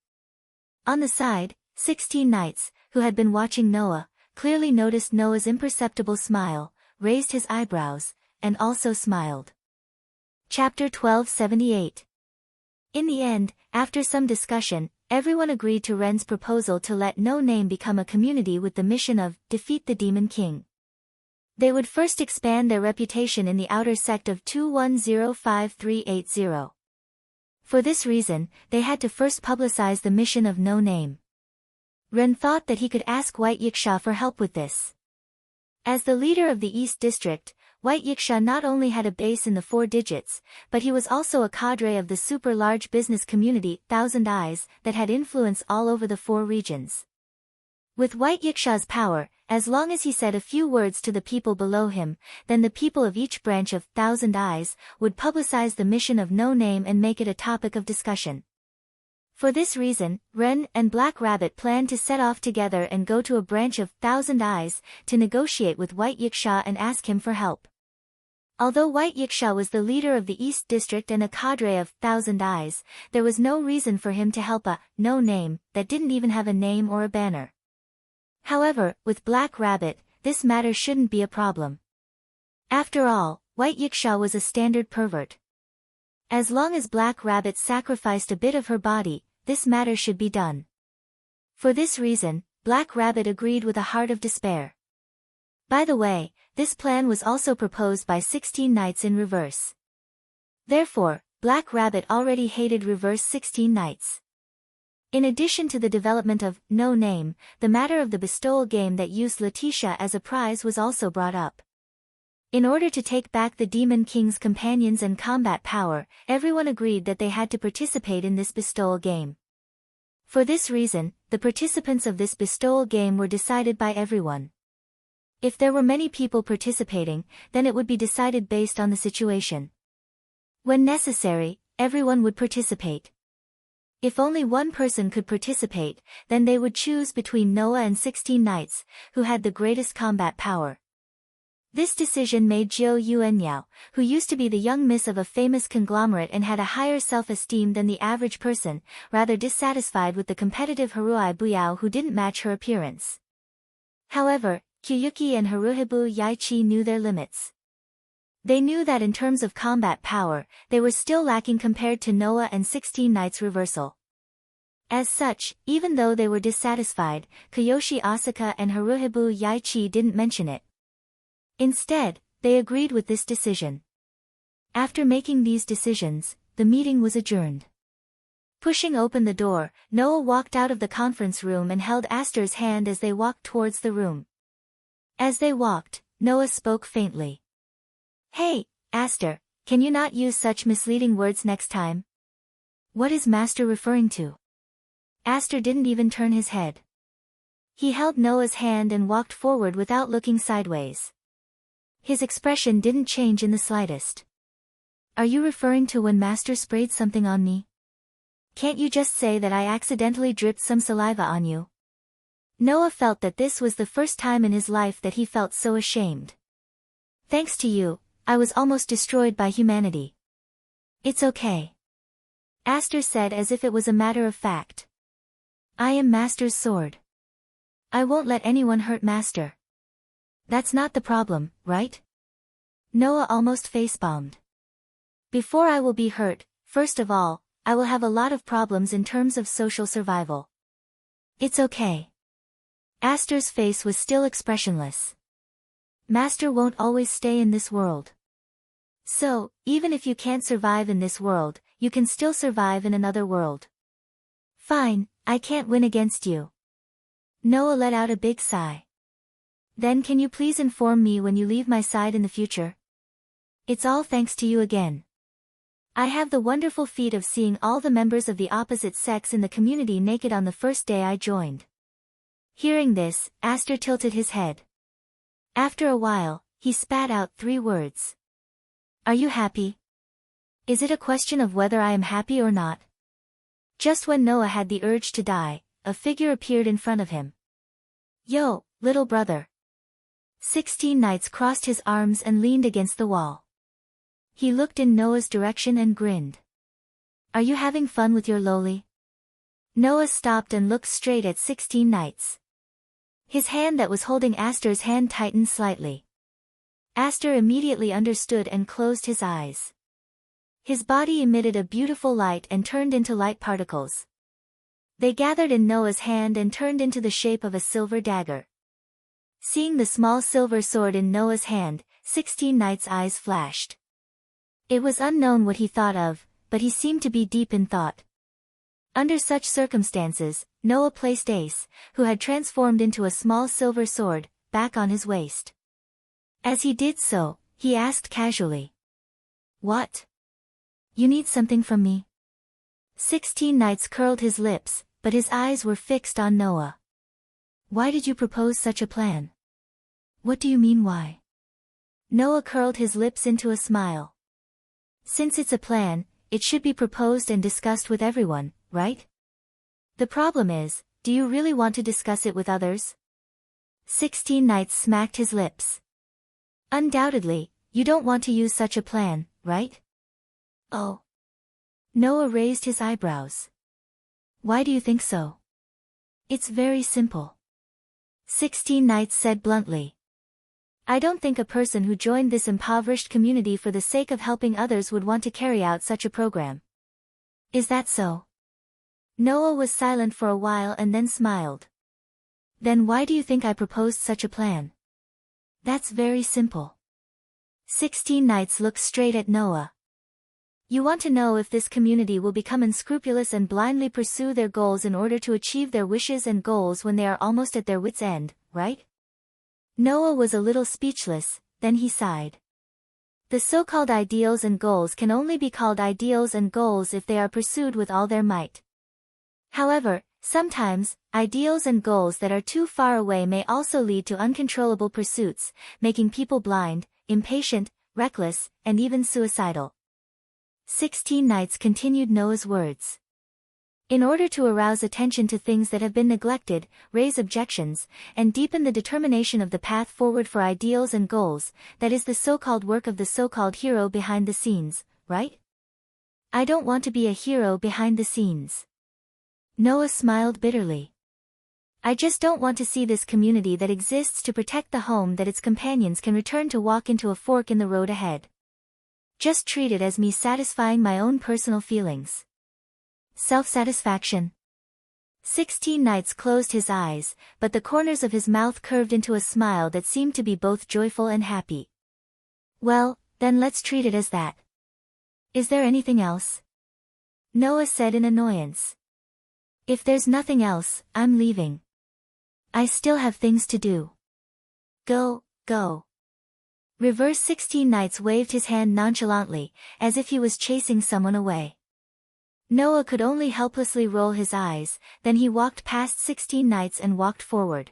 On the side, 16 Nights, who had been watching Noah, clearly noticed Noah's imperceptible smile, raised his eyebrows, and also smiled. Chapter 1278. In the end, after some discussion, everyone agreed to Ren's proposal to let No Name become a community with the mission of defeat the Demon King. They would first expand their reputation in the outer sect of 2105380. For this reason, they had to first publicize the mission of No Name. Ren thought that he could ask White Yiksha for help with this. As the leader of the East District, White Yiksha not only had a base in the 4 digits, but he was also a cadre of the super-large business community, Thousand Eyes, that had influence all over the 4 regions. With White Yiksha's power, as long as he said a few words to the people below him, then the people of each branch of Thousand Eyes would publicize the mission of No Name and make it a topic of discussion. For this reason, Ren and Black Rabbit planned to set off together and go to a branch of Thousand Eyes to negotiate with White Yiksha and ask him for help. Although White Yiksha was the leader of the East District and a cadre of Thousand Eyes, there was no reason for him to help a No Name that didn't even have a name or a banner. However, with Black Rabbit, this matter shouldn't be a problem. After all, White Yiksha was a standard pervert. As long as Black Rabbit sacrificed a bit of her body, this matter should be done. For this reason, Black Rabbit agreed with a heart of despair. By the way, this plan was also proposed by 16 Nights in reverse. Therefore, Black Rabbit already hated reverse 16 Nights. In addition to the development of No Name, the matter of the bestowal game that used Letitia as a prize was also brought up. In order to take back the Demon King's companions and combat power, everyone agreed that they had to participate in this bestowal game. For this reason, the participants of this bestowal game were decided by everyone. If there were many people participating, then it would be decided based on the situation. When necessary, everyone would participate. If only one person could participate, then they would choose between Noah and 16 knights, who had the greatest combat power. This decision made Jiu Yuanyao, who used to be the young miss of a famous conglomerate and had a higher self-esteem than the average person, rather dissatisfied with the competitive Haruhi Buyao who didn't match her appearance. However, Kyuyuki and Haruhibu Yaichi knew their limits. They knew that in terms of combat power, they were still lacking compared to Noah and 16 Knights reversal. As such, even though they were dissatisfied, Kiyoshi Asaka and Haruhibu Yaichi didn't mention it. Instead, they agreed with this decision. After making these decisions, the meeting was adjourned. Pushing open the door, Noah walked out of the conference room and held Aster's hand as they walked towards the room. As they walked, Noah spoke faintly. "Hey, Aster, can you not use such misleading words next time?" "What is Master referring to?" Aster didn't even turn his head. He held Noah's hand and walked forward without looking sideways. His expression didn't change in the slightest. "Are you referring to when Master sprayed something on me? Can't you just say that I accidentally dripped some saliva on you?" Noah felt that this was the first time in his life that he felt so ashamed. "Thanks to you, I was almost destroyed by humanity." "It's okay," Aster said as if it was a matter of fact. "I am Master's sword. I won't let anyone hurt Master." "That's not the problem, right?" Noah almost face-bombed. "Before I will be hurt, first of all, I will have a lot of problems in terms of social survival." "It's okay." Aster's face was still expressionless. "Master won't always stay in this world. So, even if you can't survive in this world, you can still survive in another world." "Fine, I can't win against you." Noah let out a big sigh. "Then can you please inform me when you leave my side in the future? It's all thanks to you again. I have the wonderful feat of seeing all the members of the opposite sex in the community naked on the first day I joined." Hearing this, Aster tilted his head. After a while, he spat out 3 words. "Are you happy? Is it a question of whether I am happy or not?" Just when Noah had the urge to die, a figure appeared in front of him. "Yo, little brother." 16 Knights crossed his arms and leaned against the wall. He looked in Noah's direction and grinned. "Are you having fun with your loli?" Noah stopped and looked straight at 16 Knights. His hand that was holding Aster's hand tightened slightly. Aster immediately understood and closed his eyes. His body emitted a beautiful light and turned into light particles. They gathered in Noah's hand and turned into the shape of a silver dagger. Seeing the small silver sword in Noah's hand, 16 Knights' eyes flashed. It was unknown what he thought of, but he seemed to be deep in thought. Under such circumstances, Noah placed Ace, who had transformed into a small silver sword, back on his waist. As he did so, he asked casually. "What? You need something from me?" 16 Knights curled his lips, but his eyes were fixed on Noah. "Why did you propose such a plan?" "What do you mean why?" Noah curled his lips into a smile. "Since it's a plan, it should be proposed and discussed with everyone, right? The problem is, do you really want to discuss it with others?" 16 Knights smacked his lips. "Undoubtedly, you don't want to use such a plan, right?" "Oh." Noah raised his eyebrows. "Why do you think so?" "It's very simple." 16 Knights said bluntly. "I don't think a person who joined this impoverished community for the sake of helping others would want to carry out such a program." "Is that so?" Noah was silent for a while and then smiled. "Then why do you think I proposed such a plan?" "That's very simple." 16 Knights looked straight at Noah. "You want to know if this community will become unscrupulous and blindly pursue their goals in order to achieve their wishes and goals when they are almost at their wits' end, right?" Noah was a little speechless, then he sighed. The so-called ideals and goals can only be called ideals and goals if they are pursued with all their might. However, sometimes, ideals and goals that are too far away may also lead to uncontrollable pursuits, making people blind, impatient, reckless, and even suicidal. 16 Nights continued Noah's words. In order to arouse attention to things that have been neglected, raise objections, and deepen the determination of the path forward for ideals and goals, that is the so-called work of the so-called hero behind the scenes, right? I don't want to be a hero behind the scenes. Noah smiled bitterly. I just don't want to see this community that exists to protect the home that its companions can return to walk into a fork in the road ahead. Just treat it as me satisfying my own personal feelings. Self-satisfaction. 16 Nights closed his eyes, but the corners of his mouth curved into a smile that seemed to be both joyful and happy. Well, then let's treat it as that. Is there anything else? Noah said in annoyance. If there's nothing else, I'm leaving. I still have things to do. Go, go. Reverse 16 Nights waved his hand nonchalantly, as if he was chasing someone away. Noah could only helplessly roll his eyes, then he walked past 16 Nights and walked forward.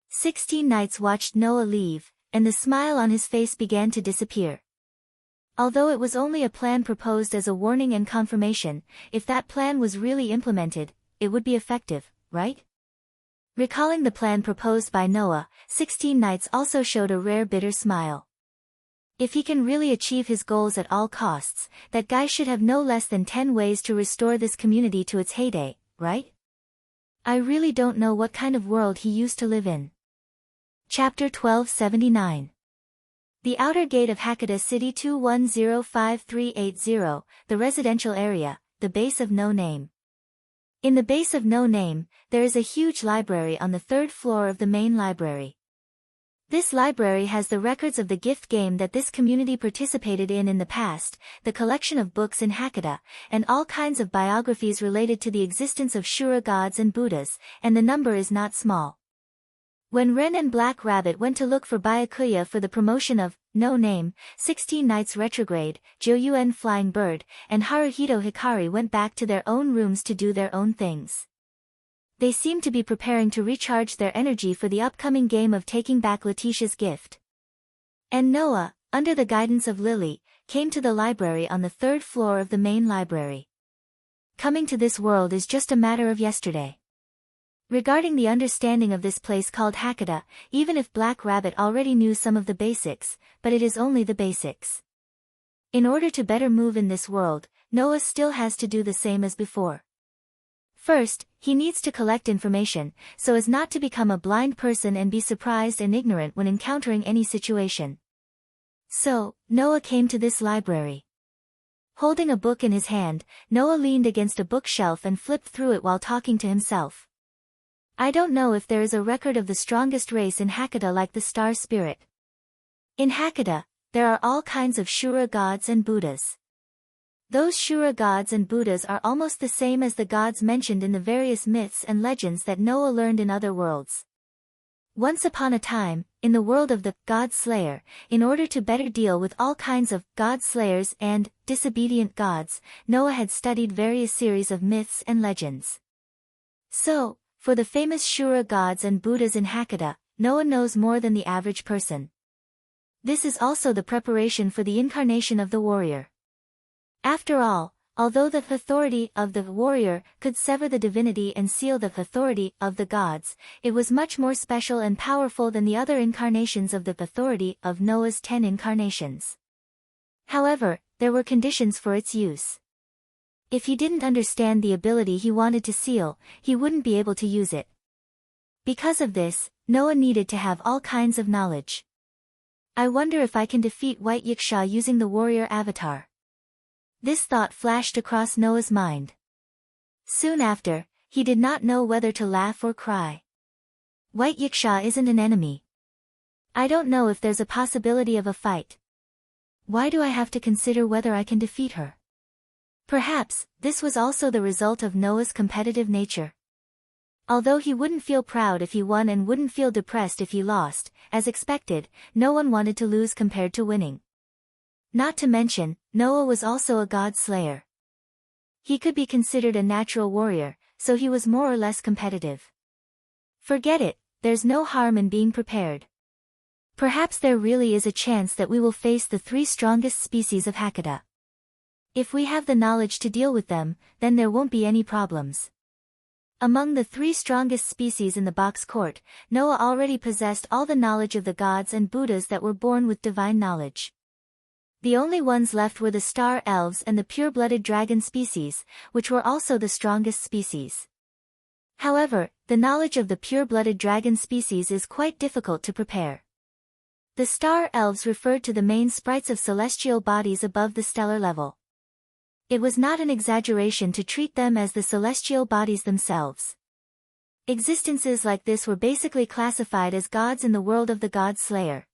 16 Nights watched Noah leave, and the smile on his face began to disappear. Although it was only a plan proposed as a warning and confirmation, if that plan was really implemented, it would be effective, right? Recalling the plan proposed by Noah, 16 Nights also showed a rare bitter smile. If he can really achieve his goals at all costs, that guy should have no less than 10 ways to restore this community to its heyday, right? I really don't know what kind of world he used to live in. Chapter 1279. The outer gate of Hakata City 2105380, the residential area, the base of no name. In the base of no name, there is a huge library on the 3rd floor of the main library. This library has the records of the gift game that this community participated in the past, the collection of books in Hakata, and all kinds of biographies related to the existence of Shura gods and Buddhas, and the number is not small. When Ren and Black Rabbit went to look for Byakuya for the promotion of No Name, 16 Nights Retrograde, Joyuen Flying Bird, and Haruhito Hikari went back to their own rooms to do their own things. They seemed to be preparing to recharge their energy for the upcoming game of taking back Letitia's gift. And Noah, under the guidance of Lily, came to the library on the 3rd floor of the main library. Coming to this world is just a matter of yesterday. Regarding the understanding of this place called Hakata, even if Black Rabbit already knew some of the basics, but it is only the basics. In order to better move in this world, Noah still has to do the same as before. First, he needs to collect information, so as not to become a blind person and be surprised and ignorant when encountering any situation. So, Noah came to this library. Holding a book in his hand, Noah leaned against a bookshelf and flipped through it while talking to himself. I don't know if there is a record of the strongest race in Hakata like the Star Spirit. In Hakata, there are all kinds of Shura gods and Buddhas. Those Shura gods and Buddhas are almost the same as the gods mentioned in the various myths and legends that Noah learned in other worlds. Once upon a time, in the world of the God Slayer, in order to better deal with all kinds of God Slayers and disobedient gods, Noah had studied various series of myths and legends. So, for the famous Shura gods and Buddhas in Hakata, Noah knows more than the average person. This is also the preparation for the incarnation of the warrior. After all, although the authority of the warrior could sever the divinity and seal the authority of the gods, it was much more special and powerful than the other incarnations of the authority of Noah's 10 incarnations. However, there were conditions for its use. If he didn't understand the ability he wanted to seal, he wouldn't be able to use it. Because of this, Noah needed to have all kinds of knowledge. I wonder if I can defeat White Yiksha using the warrior avatar. This thought flashed across Noah's mind. Soon after, he did not know whether to laugh or cry. White Yiksha isn't an enemy. I don't know if there's a possibility of a fight. Why do I have to consider whether I can defeat her? Perhaps, this was also the result of Noah's competitive nature. Although he wouldn't feel proud if he won and wouldn't feel depressed if he lost, as expected, no one wanted to lose compared to winning. Not to mention, Noah was also a god slayer. He could be considered a natural warrior, so he was more or less competitive. Forget it, there's no harm in being prepared. Perhaps there really is a chance that we will face the 3 strongest species of Hakata. If we have the knowledge to deal with them, then there won't be any problems. Among the 3 strongest species in the box court, Noah already possessed all the knowledge of the gods and Buddhas that were born with divine knowledge. The only ones left were the star elves and the pure-blooded dragon species, which were also the strongest species. However, the knowledge of the pure-blooded dragon species is quite difficult to prepare. The star elves referred to the main sprites of celestial bodies above the stellar level. It was not an exaggeration to treat them as the celestial bodies themselves. Existences like this were basically classified as gods in the world of the god slayer.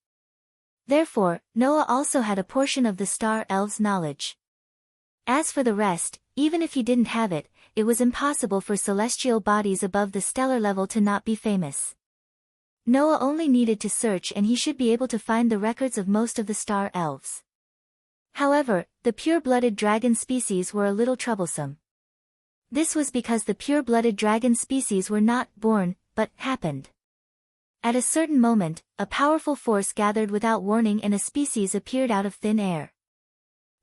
Therefore, Noah also had a portion of the star elves' knowledge. As for the rest, even if he didn't have it, it was impossible for celestial bodies above the stellar level to not be famous. Noah only needed to search and he should be able to find the records of most of the star elves. However, the pure-blooded dragon species were a little troublesome. This was because the pure-blooded dragon species were not born, but happened. At a certain moment, a powerful force gathered without warning and a species appeared out of thin air.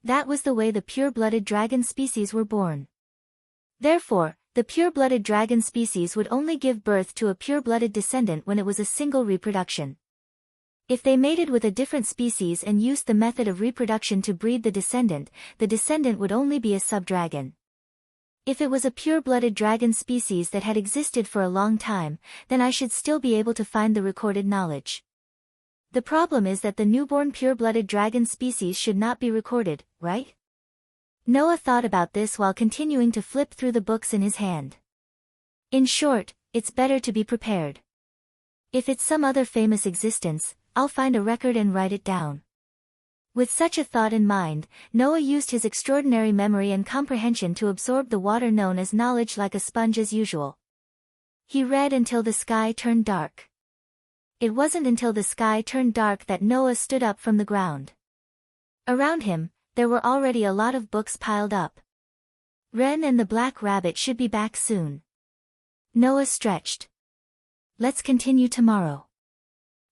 That was the way the pure-blooded dragon species were born. Therefore, the pure-blooded dragon species would only give birth to a pure-blooded descendant when it was a single reproduction. If they mated with a different species and used the method of reproduction to breed the descendant would only be a subdragon. If it was a pure-blooded dragon species that had existed for a long time, then I should still be able to find the recorded knowledge. The problem is that the newborn pure-blooded dragon species should not be recorded, right? Noah thought about this while continuing to flip through the books in his hand. In short, it's better to be prepared. If it's some other famous existence, I'll find a record and write it down. With such a thought in mind, Noah used his extraordinary memory and comprehension to absorb the water known as knowledge like a sponge as usual. He read until the sky turned dark. It wasn't until the sky turned dark that Noah stood up from the ground. Around him, there were already a lot of books piled up. Wren and the Black Rabbit should be back soon. Noah stretched. Let's continue tomorrow.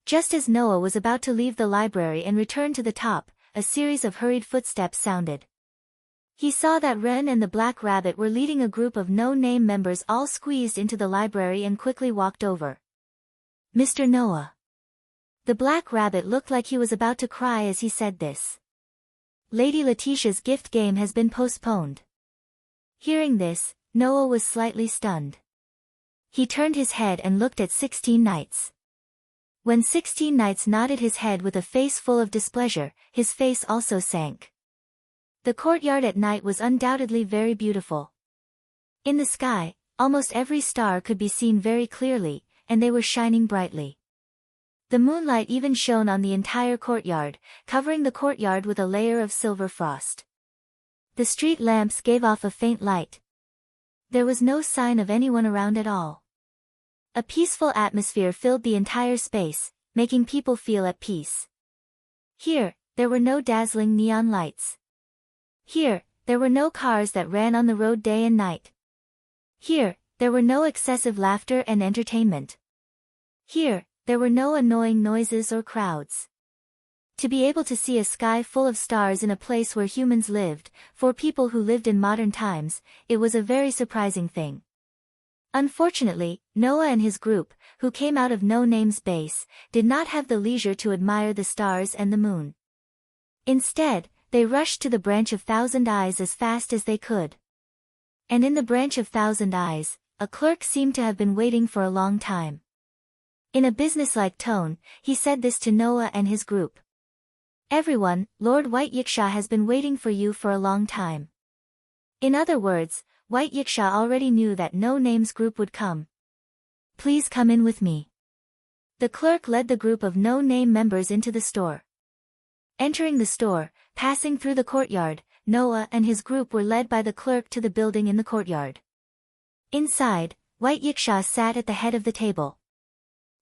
Just as Noah was about to leave the library and return to the top, a series of hurried footsteps sounded. He saw that Wren and the Black Rabbit were leading a group of no-name members all squeezed into the library and quickly walked over. Mr. Noah. The Black Rabbit looked like he was about to cry as he said this. Lady Letitia's gift game has been postponed. Hearing this, Noah was slightly stunned. He turned his head and looked at 16 knights. When 16 knights nodded his head with a face full of displeasure, his face also sank. The courtyard at night was undoubtedly very beautiful. In the sky, almost every star could be seen very clearly, and they were shining brightly. The moonlight even shone on the entire courtyard, covering the courtyard with a layer of silver frost. The street lamps gave off a faint light. There was no sign of anyone around at all. A peaceful atmosphere filled the entire space, making people feel at peace. Here, there were no dazzling neon lights. Here, there were no cars that ran on the road day and night. Here, there were no excessive laughter and entertainment. Here, there were no annoying noises or crowds. To be able to see a sky full of stars in a place where humans lived, for people who lived in modern times, it was a very surprising thing. Unfortunately, Noah and his group, who came out of No Name's base, did not have the leisure to admire the stars and the moon. Instead, they rushed to the Branch of Thousand Eyes as fast as they could. And in the Branch of Thousand Eyes, a clerk seemed to have been waiting for a long time. In a businesslike tone, he said this to Noah and his group. Everyone, Lord White Yiksha has been waiting for you for a long time. In other words, White Yiksha already knew that No Name's group would come. Please come in with me. The clerk led the group of No Name members into the store. Entering the store, passing through the courtyard, Noah and his group were led by the clerk to the building in the courtyard. Inside, White Yiksha sat at the head of the table.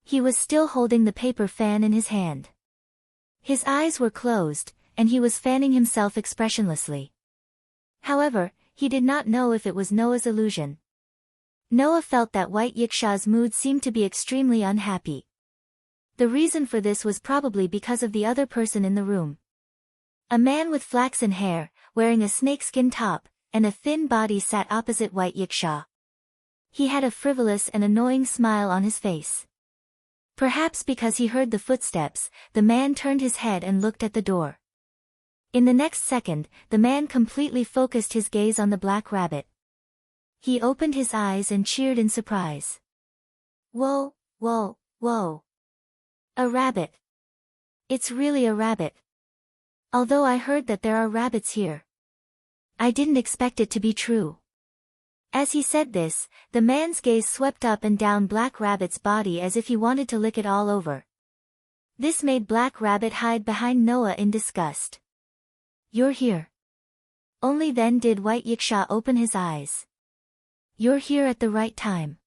He was still holding the paper fan in his hand. His eyes were closed, and he was fanning himself expressionlessly. However, he did not know if it was Noah's illusion. Noah felt that White Yiksha's mood seemed to be extremely unhappy. The reason for this was probably because of the other person in the room. A man with flaxen hair, wearing a snakeskin top, and a thin body sat opposite White Yiksha. He had a frivolous and annoying smile on his face. Perhaps because he heard the footsteps, the man turned his head and looked at the door. In the next second, the man completely focused his gaze on the black rabbit. He opened his eyes and cheered in surprise. Whoa, whoa, whoa. A rabbit. It's really a rabbit. Although I heard that there are rabbits here. I didn't expect it to be true. As he said this, the man's gaze swept up and down Black Rabbit's body as if he wanted to lick it all over. This made Black Rabbit hide behind Noah in disgust. You're here. Only then did White Yiksha open his eyes. You're here at the right time.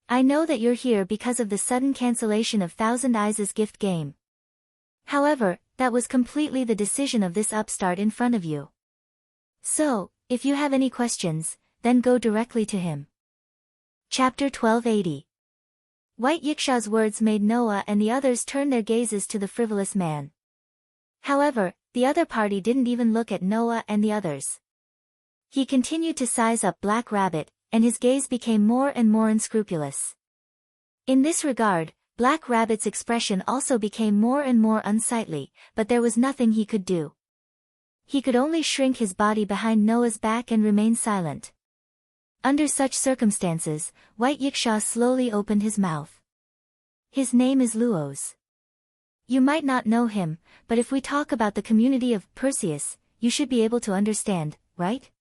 I know that you're here because of the sudden cancellation of Thousand Eyes' gift game. However, that was completely the decision of this upstart in front of you. So, if you have any questions, then go directly to him. Chapter 1280. White Yiksha's words made Noah and the others turn their gazes to the frivolous man. However, the other party didn't even look at Noah and the others. He continued to size up Black Rabbit, and his gaze became more and more unscrupulous. In this regard, Black Rabbit's expression also became more and more unsightly, but there was nothing he could do. He could only shrink his body behind Noah's back and remain silent. Under such circumstances, White Yiksha slowly opened his mouth. His name is Luos. You might not know him, but if we talk about the community of Perseus, you should be able to understand, right?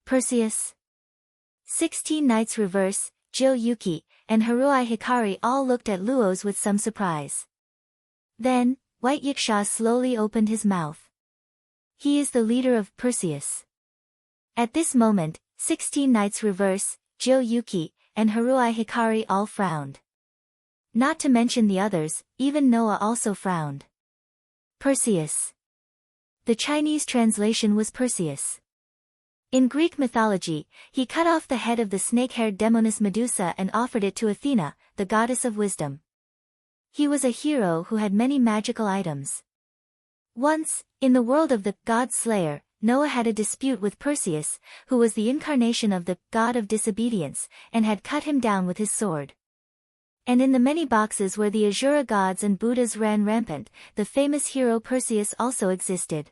Perseus. 16 Nights Reverse, Jill Yuki, and Haruai Hikari all looked at Luos with some surprise. Then, White Yiksha slowly opened his mouth. He is the leader of Perseus. At this moment, 16 Nights Reverse, Jill Yuki, and Haruai Hikari all frowned. Not to mention the others, even Noah also frowned. Perseus. The Chinese translation was Perseus. In Greek mythology, he cut off the head of the snake-haired demoness Medusa and offered it to Athena, the goddess of wisdom. He was a hero who had many magical items. Once, in the world of the God Slayer, Noah had a dispute with Perseus, who was the incarnation of the god of disobedience, and had cut him down with his sword. And in the many boxes where the Asura gods and Buddhas ran rampant, the famous hero Perseus also existed.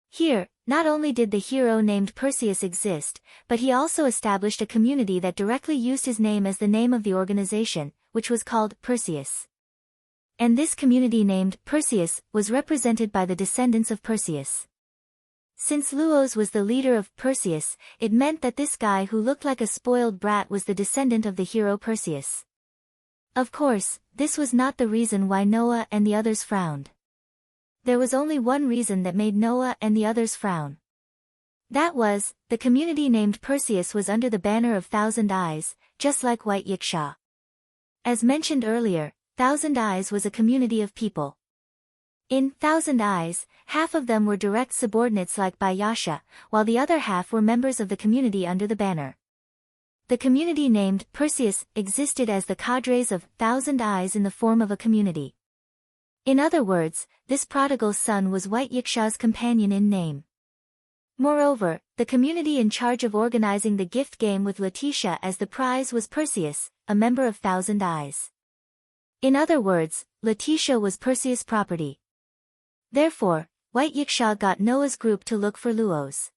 Here, not only did the hero named Perseus exist, but he also established a community that directly used his name as the name of the organization, which was called Perseus. And this community named Perseus was represented by the descendants of Perseus. Since Luos was the leader of Perseus, it meant that this guy who looked like a spoiled brat was the descendant of the hero Perseus. Of course, this was not the reason why Noah and the others frowned. There was only one reason that made Noah and the others frown. That was, the community named Perseus was under the banner of Thousand Eyes, just like White Yiksha. As mentioned earlier, Thousand Eyes was a community of people. In Thousand Eyes, half of them were direct subordinates like Bayasha, while the other half were members of the community under the banner. The community named Perseus existed as the cadres of Thousand Eyes in the form of a community. In other words, this prodigal son was White Yiksha's companion in name. Moreover, the community in charge of organizing the gift game with Letitia as the prize was Perseus, a member of Thousand Eyes. In other words, Letitia was Perseus' property. Therefore, White Yiksha got Noah's group to look for Luos.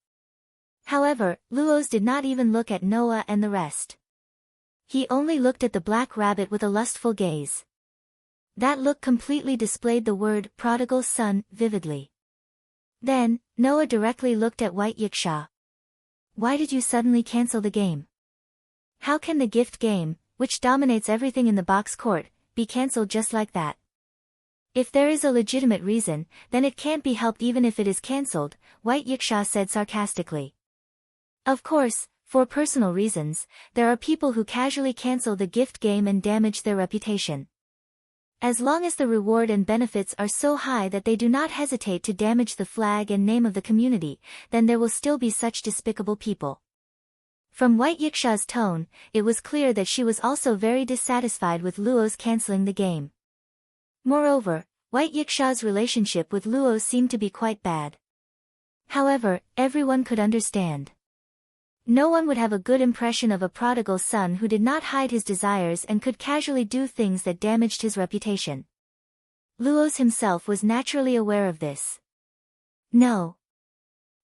However, Luos did not even look at Noah and the rest. He only looked at the Black Rabbit with a lustful gaze. That look completely displayed the word prodigal son vividly. Then, Noah directly looked at White Yiksha. Why did you suddenly cancel the game? How can the gift game, which dominates everything in the box court, be cancelled just like that? If there is a legitimate reason, then it can't be helped even if it is cancelled, White Yiksha said sarcastically. Of course, for personal reasons, there are people who casually cancel the gift game and damage their reputation. As long as the reward and benefits are so high that they do not hesitate to damage the flag and name of the community, then there will still be such despicable people. From White Yiksha's tone, it was clear that she was also very dissatisfied with Luo's canceling the game. Moreover, White Yiksha's relationship with Luo seemed to be quite bad. However, everyone could understand. No one would have a good impression of a prodigal son who did not hide his desires and could casually do things that damaged his reputation. Luo himself was naturally aware of this. No.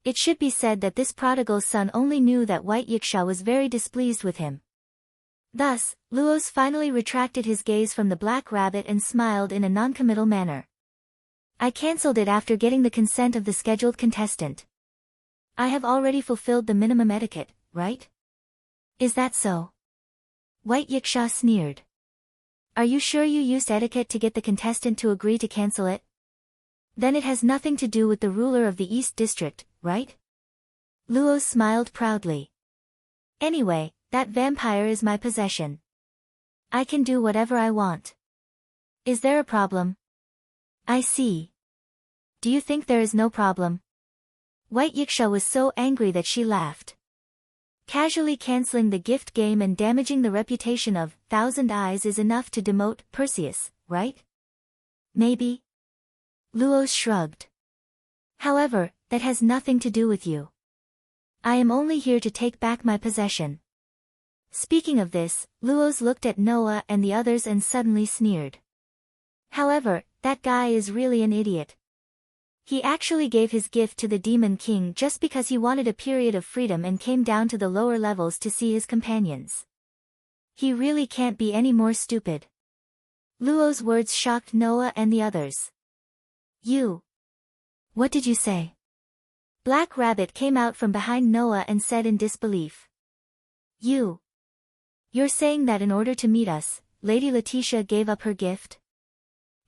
It should be said that this prodigal son only knew that White Yiksha was very displeased with him. Thus, Luo finally retracted his gaze from the black rabbit and smiled in a noncommittal manner. I cancelled it after getting the consent of the scheduled contestant. I have already fulfilled the minimum etiquette, right? Is that so? White Yiksha sneered. Are you sure you used etiquette to get the contestant to agree to cancel it? Then it has nothing to do with the ruler of the East District, right? Luo smiled proudly. Anyway, that vampire is my possession. I can do whatever I want. Is there a problem? I see. Do you think there is no problem? White Yiksha was so angry that she laughed. Casually cancelling the gift game and damaging the reputation of Thousand Eyes is enough to demote Perseus, right? Maybe. Luo shrugged. However, that has nothing to do with you. I am only here to take back my possession. Speaking of this, Luo looked at Noah and the others and suddenly sneered. However, that guy is really an idiot. He actually gave his gift to the Demon King just because he wanted a period of freedom and came down to the lower levels to see his companions. He really can't be any more stupid. Luo's words shocked Noah and the others. You. What did you say? Black Rabbit came out from behind Noah and said in disbelief. You're saying that in order to meet us, Lady Letitia gave up her gift?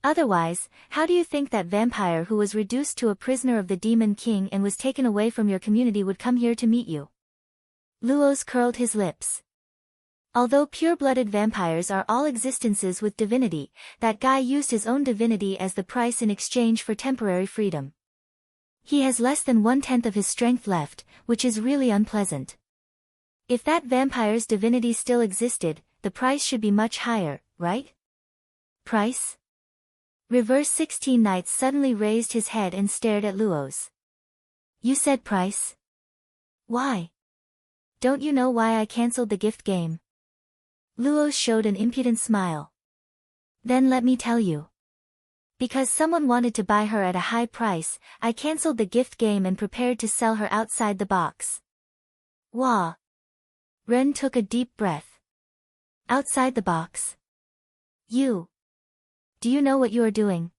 Otherwise, how do you think that vampire who was reduced to a prisoner of the Demon King and was taken away from your community would come here to meet you? Luo curled his lips. Although pure-blooded vampires are all existences with divinity, that guy used his own divinity as the price in exchange for temporary freedom. He has less than 1/10 of his strength left, which is really unpleasant. If that vampire's divinity still existed, the price should be much higher, right? Price? Reverse 16 Knights suddenly raised his head and stared at Luo. You said price? Why? Don't you know why I cancelled the gift game? Luo showed an impudent smile. Then let me tell you. Because someone wanted to buy her at a high price, I cancelled the gift game and prepared to sell her outside the box. Wah! Ren took a deep breath. Outside the box? Do you know what you are doing?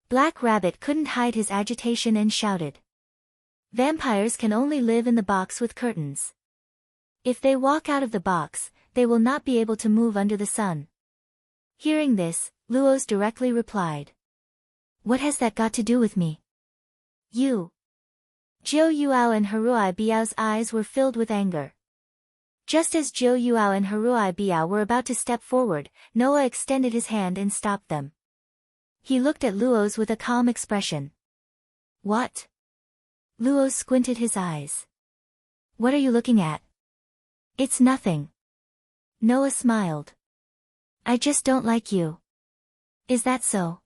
Black Rabbit couldn't hide his agitation and shouted. Vampires can only live in the box with curtains. If they walk out of the box, they will not be able to move under the sun. Hearing this, Luo directly replied. What has that got to do with me? You. Jiu Yuao and Haruai Biao's eyes were filled with anger. Just as Jiu Yuao and Haruai Biao were about to step forward, Noah extended his hand and stopped them. He looked at Luo with a calm expression. What? Luo squinted his eyes. What are you looking at? It's nothing. Noah smiled. I just don't like you. Is that so?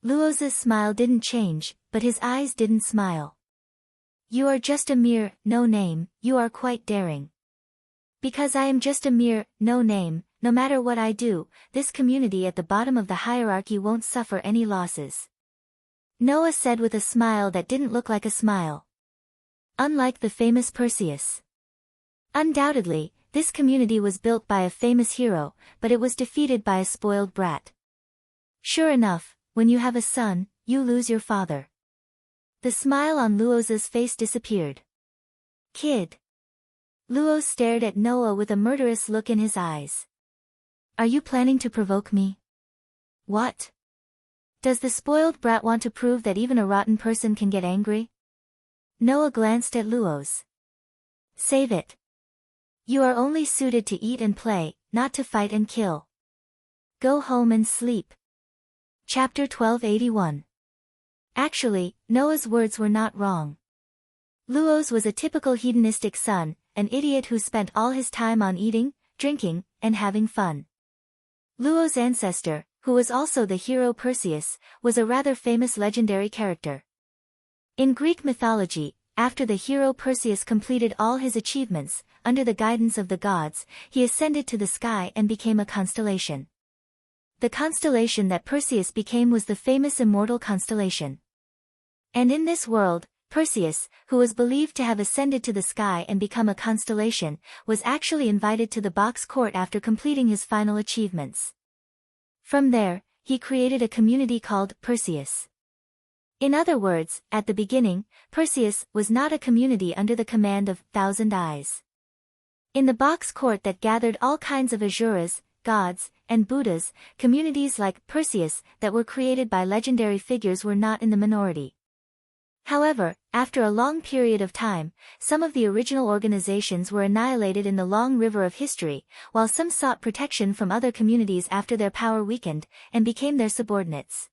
Luo's smile didn't change, but his eyes didn't smile. You are just a mere no-name, you are quite daring. Because I am just a mere no-name, no matter what I do, this community at the bottom of the hierarchy won't suffer any losses. Noah said with a smile that didn't look like a smile. Unlike the famous Perseus. Undoubtedly, this community was built by a famous hero, but it was defeated by a spoiled brat. Sure enough, when you have a son, you lose your father. The smile on Luo's face disappeared. Kid. Luo stared at Noah with a murderous look in his eyes. Are you planning to provoke me? What? Does the spoiled brat want to prove that even a rotten person can get angry? Noah glanced at Luo. Save it. You are only suited to eat and play, not to fight and kill. Go home and sleep. Chapter 1281. Actually, Noah's words were not wrong. Luos was a typical hedonistic son, an idiot who spent all his time on eating, drinking, and having fun. Luos' ancestor, who was also the hero Perseus, was a rather famous legendary character. In Greek mythology, after the hero Perseus completed all his achievements, under the guidance of the gods, he ascended to the sky and became a constellation. The constellation that Perseus became was the famous immortal constellation. And in this world, Perseus, who was believed to have ascended to the sky and become a constellation, was actually invited to the box court after completing his final achievements. From there, he created a community called Perseus. In other words, at the beginning, Perseus was not a community under the command of Thousand Eyes. In the box court that gathered all kinds of Asuras, gods, and Buddhas, communities like Perseus that were created by legendary figures were not in the minority. However, after a long period of time, some of the original organizations were annihilated in the long river of history, while some sought protection from other communities after their power weakened, and became their subordinates.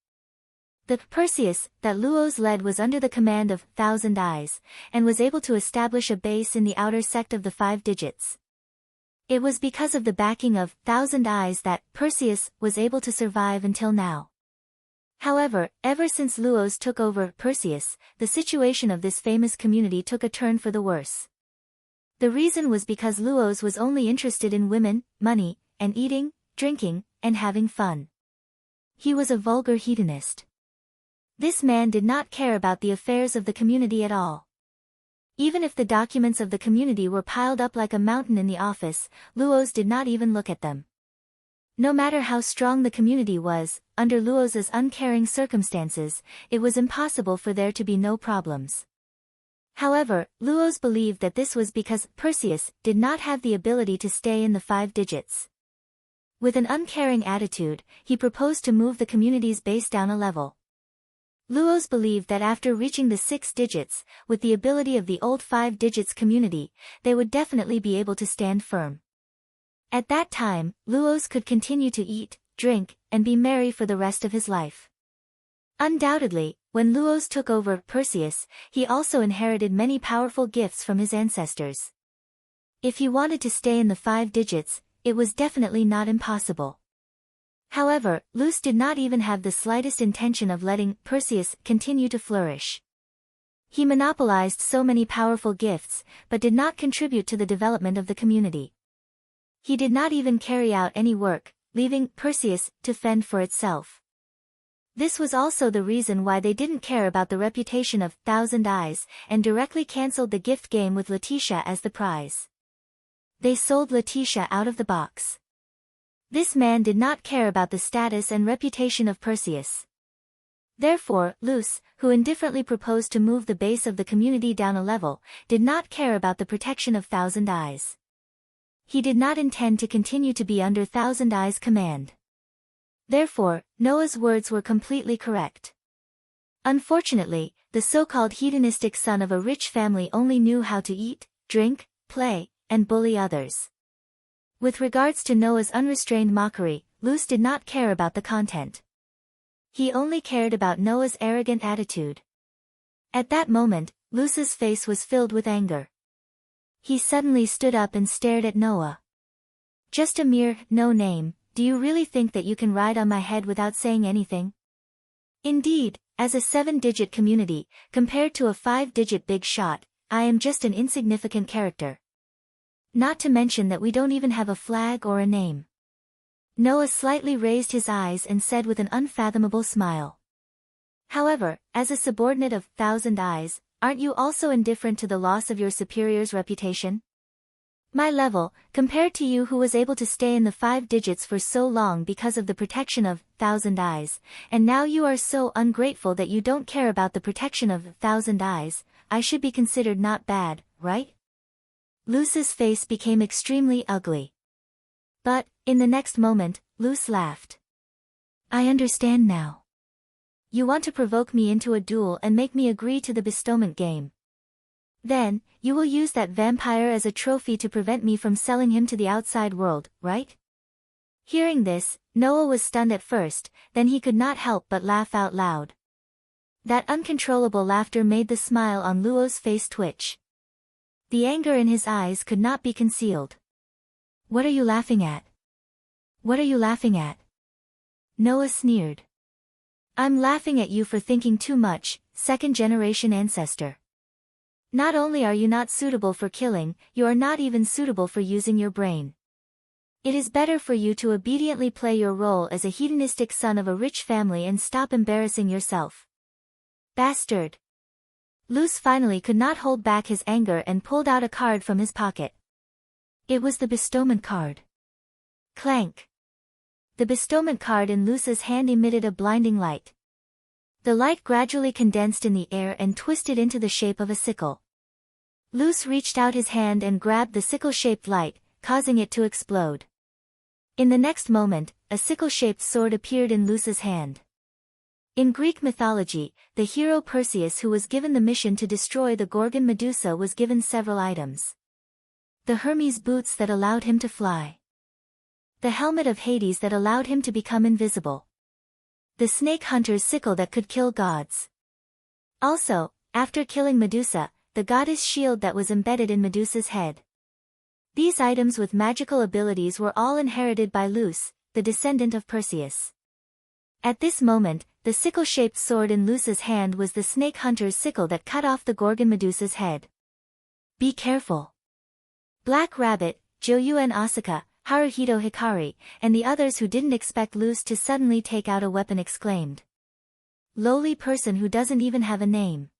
The Perseus that Luos led was under the command of Thousand Eyes, and was able to establish a base in the outer sect of the 5 digits. It was because of the backing of Thousand Eyes that Perseus was able to survive until now. However, ever since Luos took over Perseus, the situation of this famous community took a turn for the worse. The reason was because Luos was only interested in women, money, and eating, drinking, and having fun. He was a vulgar hedonist. This man did not care about the affairs of the community at all. Even if the documents of the community were piled up like a mountain in the office, Luos did not even look at them. No matter how strong the community was, under Luos's uncaring circumstances, it was impossible for there to be no problems. However, Luos believed that this was because Perseus did not have the ability to stay in the 5 digits. With an uncaring attitude, he proposed to move the community's base down a level. Luos believed that after reaching the 6 digits, with the ability of the old 5 digits community, they would definitely be able to stand firm. At that time, Luos could continue to eat, drink, and be merry for the rest of his life. Undoubtedly, when Luos took over Perseus, he also inherited many powerful gifts from his ancestors. If he wanted to stay in the 5 digits, it was definitely not impossible. However, Luos did not even have the slightest intention of letting Perseus continue to flourish. He monopolized so many powerful gifts, but did not contribute to the development of the community. He did not even carry out any work, leaving Perseus to fend for itself. This was also the reason why they didn't care about the reputation of Thousand Eyes, and directly cancelled the gift game with Letitia as the prize. They sold Letitia out of the box. This man did not care about the status and reputation of Perseus. Therefore, Luos, who indifferently proposed to move the base of the community down a level, did not care about the protection of Thousand Eyes. He did not intend to continue to be under Thousand Eyes' command. Therefore, Noah's words were completely correct. Unfortunately, the so-called hedonistic son of a rich family only knew how to eat, drink, play, and bully others. With regards to Noah's unrestrained mockery, Luos did not care about the content. He only cared about Noah's arrogant attitude. At that moment, Luos's face was filled with anger. He suddenly stood up and stared at Noah. Just a mere no name, do you really think that you can ride on my head without saying anything? Indeed, as a 7-digit community, compared to a 5-digit big shot, I am just an insignificant character. Not to mention that we don't even have a flag or a name. Noah slightly raised his eyes and said with an unfathomable smile. However, as a subordinate of Thousand Eyes, aren't you also indifferent to the loss of your superior's reputation? My level, compared to you who was able to stay in the 5 digits for so long because of the protection of Thousand Eyes, and now you are so ungrateful that you don't care about the protection of Thousand Eyes, I should be considered not bad, right? Luos's face became extremely ugly. But, in the next moment, Luos laughed. I understand now. You want to provoke me into a duel and make me agree to the bestowment game. Then, you will use that vampire as a trophy to prevent me from selling him to the outside world, right? Hearing this, Noah was stunned at first, then he could not help but laugh out loud. That uncontrollable laughter made the smile on Luo's face twitch. The anger in his eyes could not be concealed. What are you laughing at? What are you laughing at? Noah sneered. I'm laughing at you for thinking too much, second-generation ancestor. Not only are you not suitable for killing, you are not even suitable for using your brain. It is better for you to obediently play your role as a hedonistic son of a rich family and stop embarrassing yourself. Bastard! Luz finally could not hold back his anger and pulled out a card from his pocket. It was the bestowment card. Clank! The bestowment card in Luz's hand emitted a blinding light. The light gradually condensed in the air and twisted into the shape of a sickle. Luz reached out his hand and grabbed the sickle-shaped light, causing it to explode. In the next moment, a sickle-shaped sword appeared in Luz's hand. In Greek mythology, the hero Perseus, who was given the mission to destroy the Gorgon Medusa, was given several items. The Hermes boots that allowed him to fly. The helmet of Hades that allowed him to become invisible. The snake hunter's sickle that could kill gods. Also, after killing Medusa, the goddess shield that was embedded in Medusa's head. These items with magical abilities were all inherited by Luz, the descendant of Perseus. At this moment, the sickle-shaped sword in Luz's hand was the snake hunter's sickle that cut off the Gorgon Medusa's head. Be careful. Black Rabbit, Joyu and Asuka, Haruhito Hikari, and the others who didn't expect Luz to suddenly take out a weapon exclaimed. Lowly person who doesn't even have a name.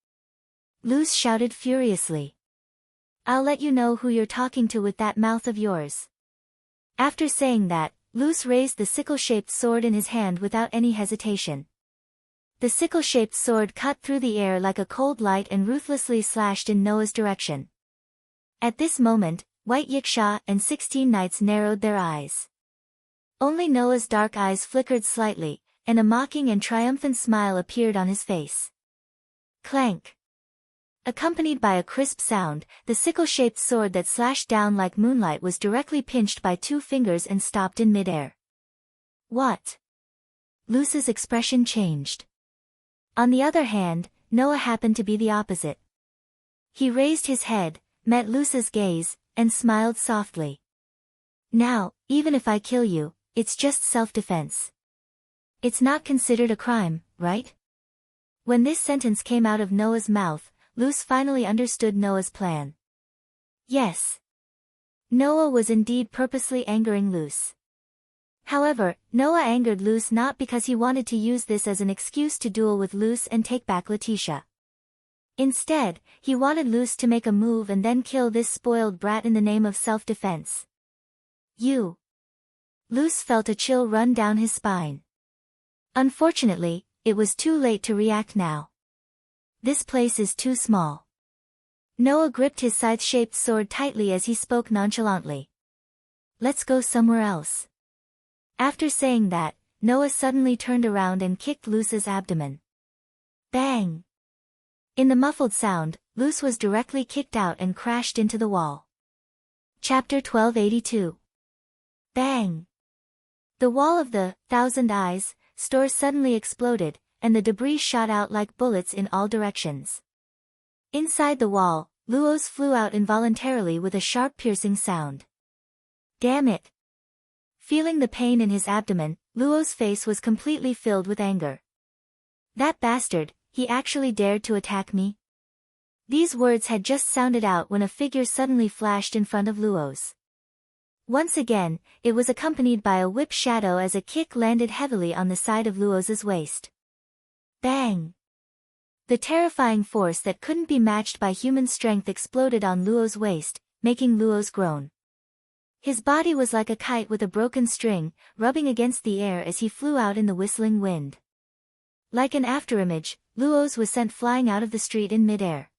Luz shouted furiously. I'll let you know who you're talking to with that mouth of yours. After saying that, Luz raised the sickle-shaped sword in his hand without any hesitation. The sickle-shaped sword cut through the air like a cold light and ruthlessly slashed in Noah's direction. At this moment, White Yiksha and 16 knights narrowed their eyes. Only Noah's dark eyes flickered slightly, and a mocking and triumphant smile appeared on his face. Clank! Accompanied by a crisp sound, the sickle-shaped sword that slashed down like moonlight was directly pinched by 2 fingers and stopped in midair. What? Luz's expression changed. On the other hand, Noah happened to be the opposite. He raised his head, met Luz's gaze, and smiled softly. Now, even if I kill you, it's just self-defense. It's not considered a crime, right? When this sentence came out of Noah's mouth, Luz finally understood Noah's plan. Yes. Noah was indeed purposely angering Luz. However, Noah angered Luz not because he wanted to use this as an excuse to duel with Luz and take back Letitia. Instead, he wanted Luz to make a move and then kill this spoiled brat in the name of self-defense. Luz felt a chill run down his spine. Unfortunately, it was too late to react now. This place is too small. Noah gripped his scythe-shaped sword tightly as he spoke nonchalantly. Let's go somewhere else. After saying that, Noah suddenly turned around and kicked Luz's abdomen. Bang! In the muffled sound, Luz was directly kicked out and crashed into the wall. Chapter 1282. Bang! The wall of the 1,000 Eyes store suddenly exploded, and the debris shot out like bullets in all directions. Inside the wall, Luos flew out involuntarily with a sharp piercing sound. Damn it! Feeling the pain in his abdomen, Luo's face was completely filled with anger. That bastard, he actually dared to attack me? These words had just sounded out when a figure suddenly flashed in front of Luos. Once again, it was accompanied by a whip shadow as a kick landed heavily on the side of Luos's waist. Bang! The terrifying force that couldn't be matched by human strength exploded on Luo's waist, making Luos groan. His body was like a kite with a broken string, rubbing against the air as he flew out in the whistling wind. Like an afterimage, Luos was sent flying out of the street in midair.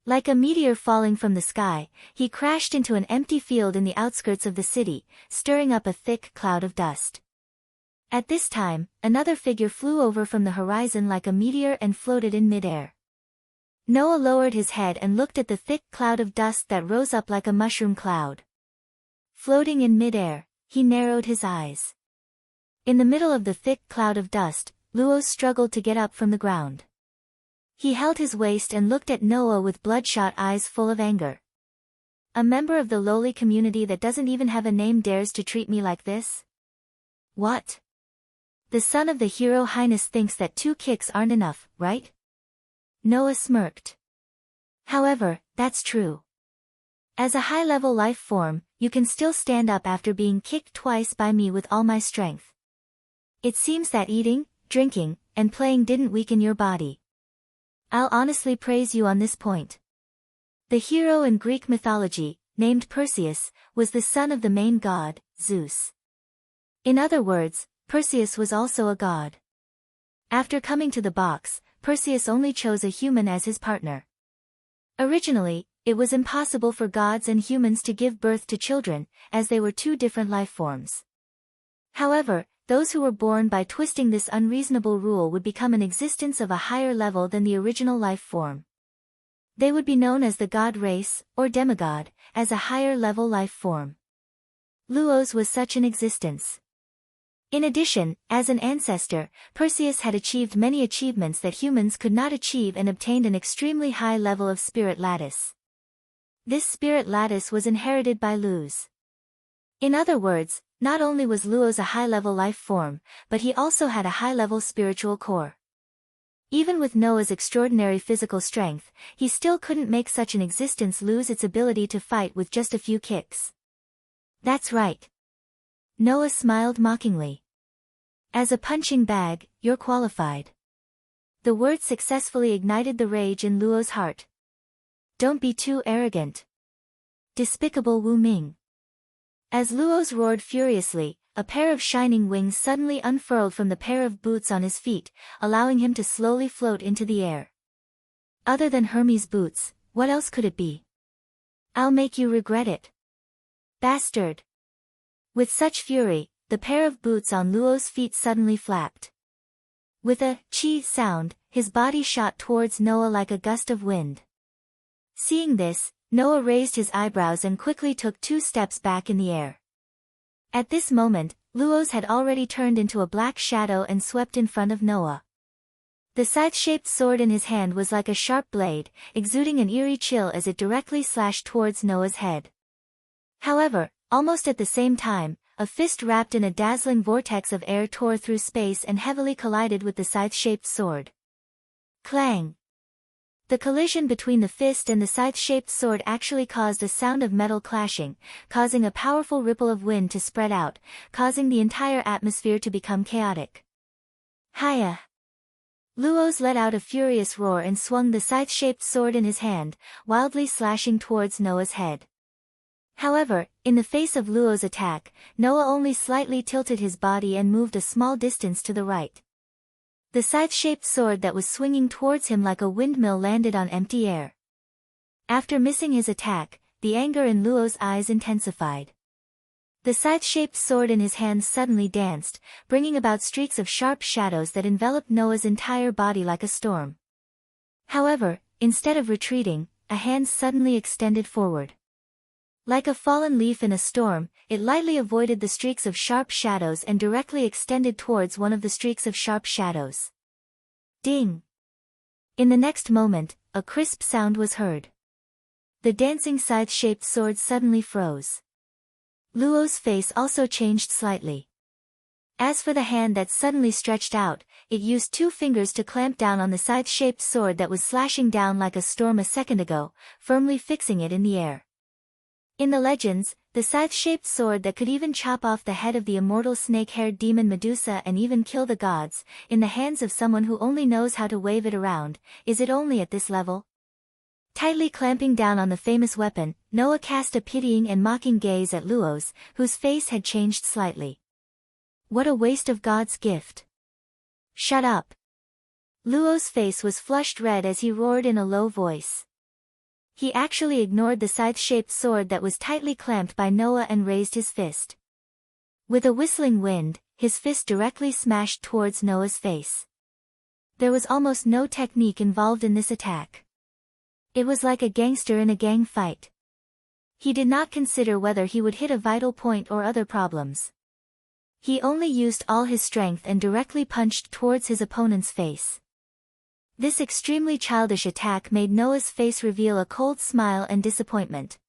Like a meteor falling from the sky, he crashed into an empty field in the outskirts of the city, stirring up a thick cloud of dust. At this time, another figure flew over from the horizon like a meteor and floated in midair. Noah lowered his head and looked at the thick cloud of dust that rose up like a mushroom cloud. Floating in midair, He narrowed his eyes. In the middle of the thick cloud of dust, Luos struggled to get up from the ground. He held his waist and looked at Noah with bloodshot eyes full of anger. A member of the lowly community that doesn't even have a name dares to treat me like this? What? The son of the hero highness thinks that 2 kicks aren't enough, right? Noah smirked. However, that's true. As a high-level life form, you can still stand up after being kicked twice by me with all my strength. It seems that eating, drinking, and playing didn't weaken your body. I'll honestly praise you on this point. The hero in Greek mythology, named Perseus, was the son of the main god, Zeus. In other words, Perseus was also a god. After coming to the box, Perseus only chose a human as his partner. Originally, it was impossible for gods and humans to give birth to children, as they were 2 different life forms. However, those who were born by twisting this unreasonable rule would become an existence of a higher level than the original life form. They would be known as the god race, or demigod, as a higher level life form. Luos was such an existence. In addition, as an ancestor, Perseus had achieved many achievements that humans could not achieve and obtained an extremely high level of spirit lattice. This spirit lattice was inherited by Luos. In other words, not only was Luos a high-level life form, but he also had a high-level spiritual core. Even with Noah's extraordinary physical strength, he still couldn't make such an existence lose its ability to fight with just a few kicks. That's right. Noah smiled mockingly. As a punching bag, you're qualified. The word successfully ignited the rage in Luo's heart. Don't be too arrogant. Despicable Wu Ming. As Luos roared furiously, a pair of shining wings suddenly unfurled from the pair of boots on his feet, allowing him to slowly float into the air. Other than Hermes' boots, what else could it be? I'll make you regret it. Bastard! With such fury, the pair of boots on Luos' feet suddenly flapped. With a "chi" sound, his body shot towards Noah like a gust of wind. Seeing this, Noah raised his eyebrows and quickly took 2 steps back in the air. At this moment, Luos had already turned into a black shadow and swept in front of Noah. The scythe-shaped sword in his hand was like a sharp blade, exuding an eerie chill as it directly slashed towards Noah's head. However, almost at the same time, a fist wrapped in a dazzling vortex of air tore through space and heavily collided with the scythe-shaped sword. Clang! The collision between the fist and the scythe-shaped sword actually caused a sound of metal clashing, causing a powerful ripple of wind to spread out, causing the entire atmosphere to become chaotic. Hiya! Luos let out a furious roar and swung the scythe-shaped sword in his hand, wildly slashing towards Noah's head. However, in the face of Luos' attack, Noah only slightly tilted his body and moved a small distance to the right. The scythe-shaped sword that was swinging towards him like a windmill landed on empty air. After missing his attack, the anger in Luos' eyes intensified. The scythe-shaped sword in his hands suddenly danced, bringing about streaks of sharp shadows that enveloped Noah's entire body like a storm. However, instead of retreating, a hand suddenly extended forward. Like a fallen leaf in a storm, it lightly avoided the streaks of sharp shadows and directly extended towards one of the streaks of sharp shadows. Ding! In the next moment, a crisp sound was heard. The dancing scythe-shaped sword suddenly froze. Luos' face also changed slightly. As for the hand that suddenly stretched out, it used 2 fingers to clamp down on the scythe-shaped sword that was slashing down like a storm a second ago, firmly fixing it in the air. In the legends, the scythe-shaped sword that could even chop off the head of the immortal snake-haired demon Medusa and even kill the gods, in the hands of someone who only knows how to wave it around, is it only at this level? Tightly clamping down on the famous weapon, Noah cast a pitying and mocking gaze at Luos, whose face had changed slightly. What a waste of God's gift. Shut up. Luos' face was flushed red as he roared in a low voice. He actually ignored the scythe-shaped sword that was tightly clamped by Noah and raised his fist. With a whistling wind, his fist directly smashed towards Noah's face. There was almost no technique involved in this attack. It was like a gangster in a gang fight. He did not consider whether he would hit a vital point or other problems. He only used all his strength and directly punched towards his opponent's face. This extremely childish attack made Noah's face reveal a cold smile and disappointment.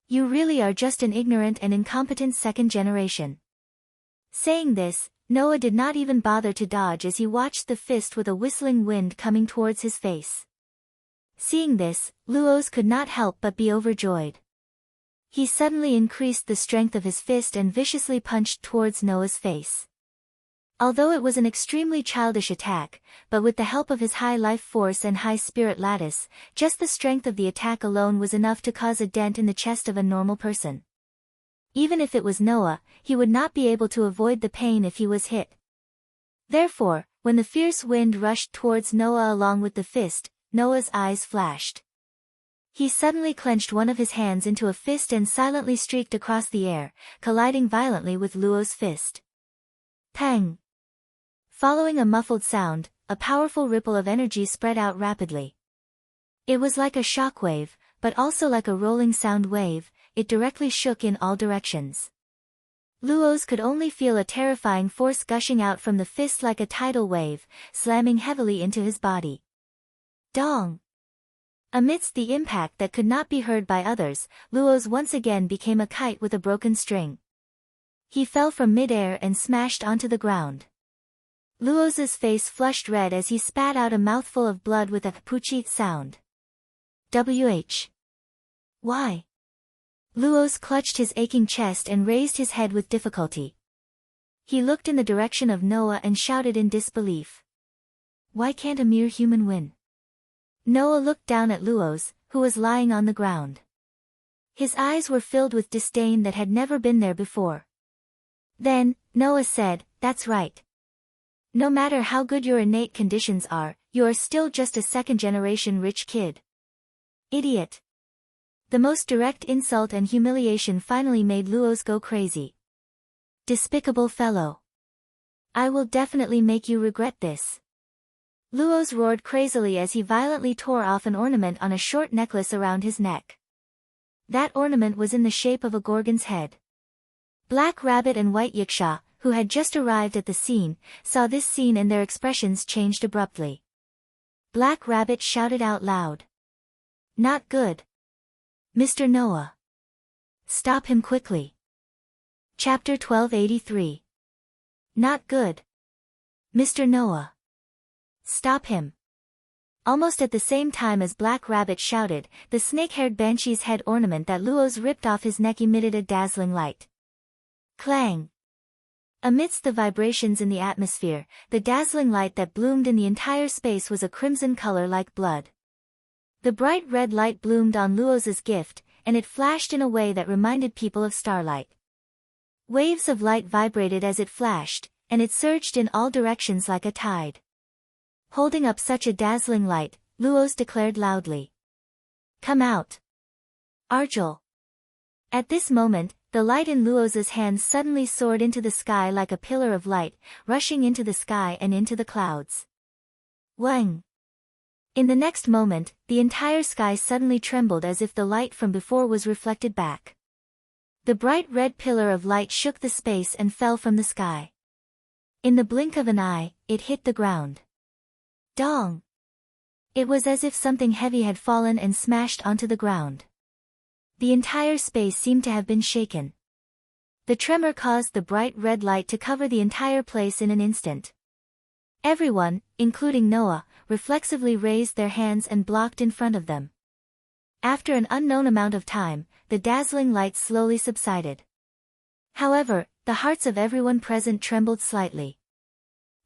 You really are just an ignorant and incompetent second generation. Saying this, Noah did not even bother to dodge as he watched the fist with a whistling wind coming towards his face. Seeing this, Luos could not help but be overjoyed. He suddenly increased the strength of his fist and viciously punched towards Noah's face. Although it was an extremely childish attack, but with the help of his high life force and high spirit lattice, just the strength of the attack alone was enough to cause a dent in the chest of a normal person. Even if it was Noah, he would not be able to avoid the pain if he was hit. Therefore, when the fierce wind rushed towards Noah along with the fist, Noah's eyes flashed. He suddenly clenched one of his hands into a fist and silently streaked across the air, colliding violently with Luo's fist. Pang! Following a muffled sound, a powerful ripple of energy spread out rapidly. It was like a shock wave, but also like a rolling sound wave. It directly shook in all directions. Luos could only feel a terrifying force gushing out from the fist like a tidal wave, slamming heavily into his body. Dong! Amidst the impact that could not be heard by others, Luos once again became a kite with a broken string. He fell from mid-air and smashed onto the ground. Luos's face flushed red as he spat out a mouthful of blood with a poochie sound. Why? Luos clutched his aching chest and raised his head with difficulty. He looked in the direction of Noah and shouted in disbelief. Why can't a mere human win? Noah looked down at Luos, who was lying on the ground. His eyes were filled with disdain that had never been there before. Then, Noah said, "That's right. No matter how good your innate conditions are, you are still just a second-generation rich kid. Idiot." The most direct insult and humiliation finally made Luos go crazy. Despicable fellow. I will definitely make you regret this. Luos roared crazily as he violently tore off an ornament on a short necklace around his neck. That ornament was in the shape of a gorgon's head. Black Rabbit and White Yiksha, who had just arrived at the scene, saw this scene and their expressions changed abruptly. Black Rabbit shouted out loud. Not good. Mr. Noah. Stop him quickly. Chapter 1283. Not good. Mr. Noah. Stop him. Almost at the same time as Black Rabbit shouted, the snake-haired banshee's head ornament that Luos ripped off his neck emitted a dazzling light. Clang! Amidst the vibrations in the atmosphere, the dazzling light that bloomed in the entire space was a crimson color like blood. The bright red light bloomed on Luos's gift, and it flashed in a way that reminded people of starlight. Waves of light vibrated as it flashed, and it surged in all directions like a tide. Holding up such a dazzling light, Luos declared loudly. Come out. Arjul. At this moment, the light in Luos's hands suddenly soared into the sky like a pillar of light, rushing into the sky and into the clouds. Wang! In the next moment, the entire sky suddenly trembled as if the light from before was reflected back. The bright red pillar of light shook the space and fell from the sky. In the blink of an eye, it hit the ground. Dong! It was as if something heavy had fallen and smashed onto the ground. The entire space seemed to have been shaken. The tremor caused the bright red light to cover the entire place in an instant. Everyone, including Noah, reflexively raised their hands and blocked in front of them. After an unknown amount of time, the dazzling light slowly subsided. However, the hearts of everyone present trembled slightly.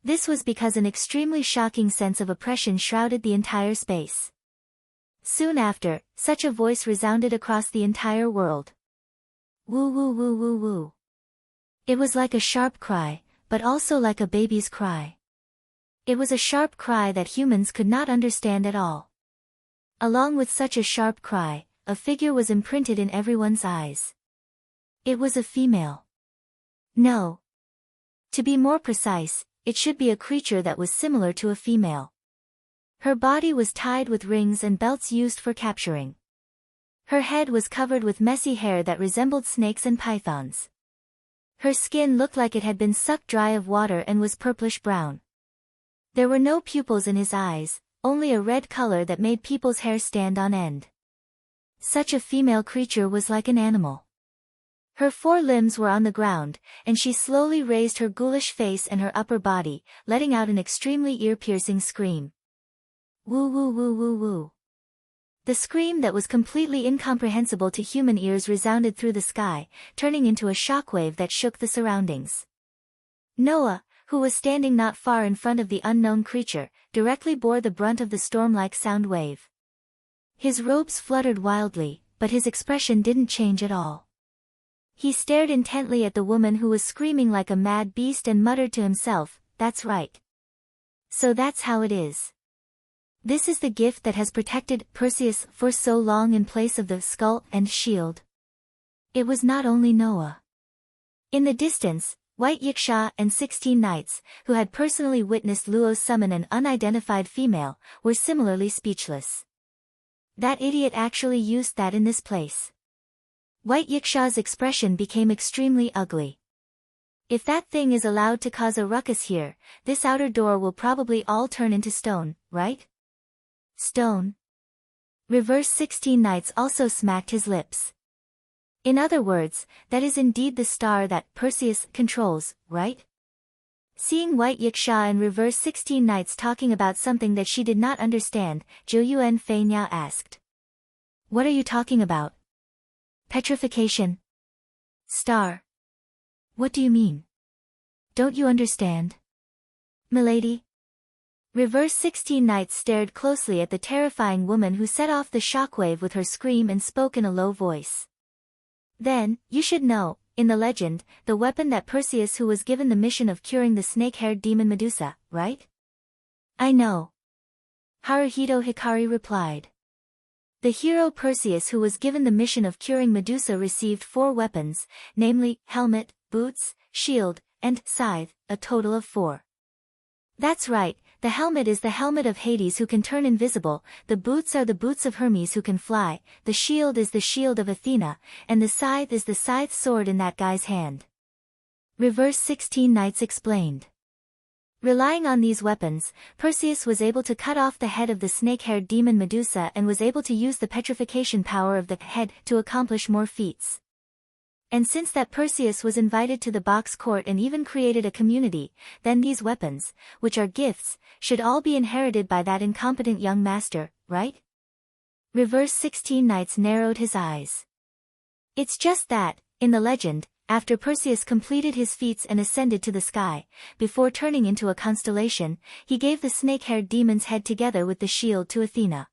This was because an extremely shocking sense of oppression shrouded the entire space. Soon after, such a voice resounded across the entire world. Woo woo woo woo woo. It was like a sharp cry, but also like a baby's cry. It was a sharp cry that humans could not understand at all. Along with such a sharp cry, a figure was imprinted in everyone's eyes. It was a female. No. To be more precise, it should be a creature that was similar to a female. Her body was tied with rings and belts used for capturing. Her head was covered with messy hair that resembled snakes and pythons. Her skin looked like it had been sucked dry of water and was purplish-brown. There were no pupils in his eyes, only a red color that made people's hair stand on end. Such a female creature was like an animal. Her 4 limbs were on the ground, and she slowly raised her ghoulish face and her upper body, letting out an extremely ear-piercing scream. Woo woo woo woo woo. The scream that was completely incomprehensible to human ears resounded through the sky, turning into a shockwave that shook the surroundings. Noah, who was standing not far in front of the unknown creature, directly bore the brunt of the storm-like sound wave. His robes fluttered wildly, but his expression didn't change at all. He stared intently at the woman who was screaming like a mad beast and muttered to himself, "That's right. So that's how it is. This is the gift that has protected Perseus for so long in place of the skull and shield." It was not only Noah. In the distance, White Yiksha and 16 knights, who had personally witnessed Luo summon an unidentified female, were similarly speechless. That idiot actually used that in this place. White Yiksha's expression became extremely ugly. If that thing is allowed to cause a ruckus here, this outer door will probably all turn into stone, right? Stone. Reverse 16 knights also smacked his lips. In other words, that is indeed the star that Perseus controls, right? Seeing White Yiksha and Reverse 16 knights talking about something that she did not understand, Zhou Yuan Fei Niao asked. "What are you talking about?" "Petrification. Star. What do you mean? Don't you understand?" "Milady?" Reverse 16 knights stared closely at the terrifying woman who set off the shockwave with her scream and spoke in a low voice. "Then, you should know, in the legend, the weapon that Perseus who was given the mission of curing the snake-haired demon Medusa, right?" "I know," Haruhito Hikari replied. The hero Perseus who was given the mission of curing Medusa received 4 weapons, namely, helmet, boots, shield, and scythe, a total of 4. "That's right. The helmet is the helmet of Hades who can turn invisible, the boots are the boots of Hermes who can fly, the shield is the shield of Athena, and the scythe is the scythe sword in that guy's hand." Reverse 16 knights explained. Relying on these weapons, Perseus was able to cut off the head of the snake-haired demon Medusa and was able to use the petrification power of the head to accomplish more feats. And since that Perseus was invited to the box court and even created a community, then these weapons, which are gifts, should all be inherited by that incompetent young master, right? Reverse 16 knights narrowed his eyes. It's just that, in the legend, after Perseus completed his feats and ascended to the sky, before turning into a constellation, he gave the snake-haired demon's head together with the shield to Athena.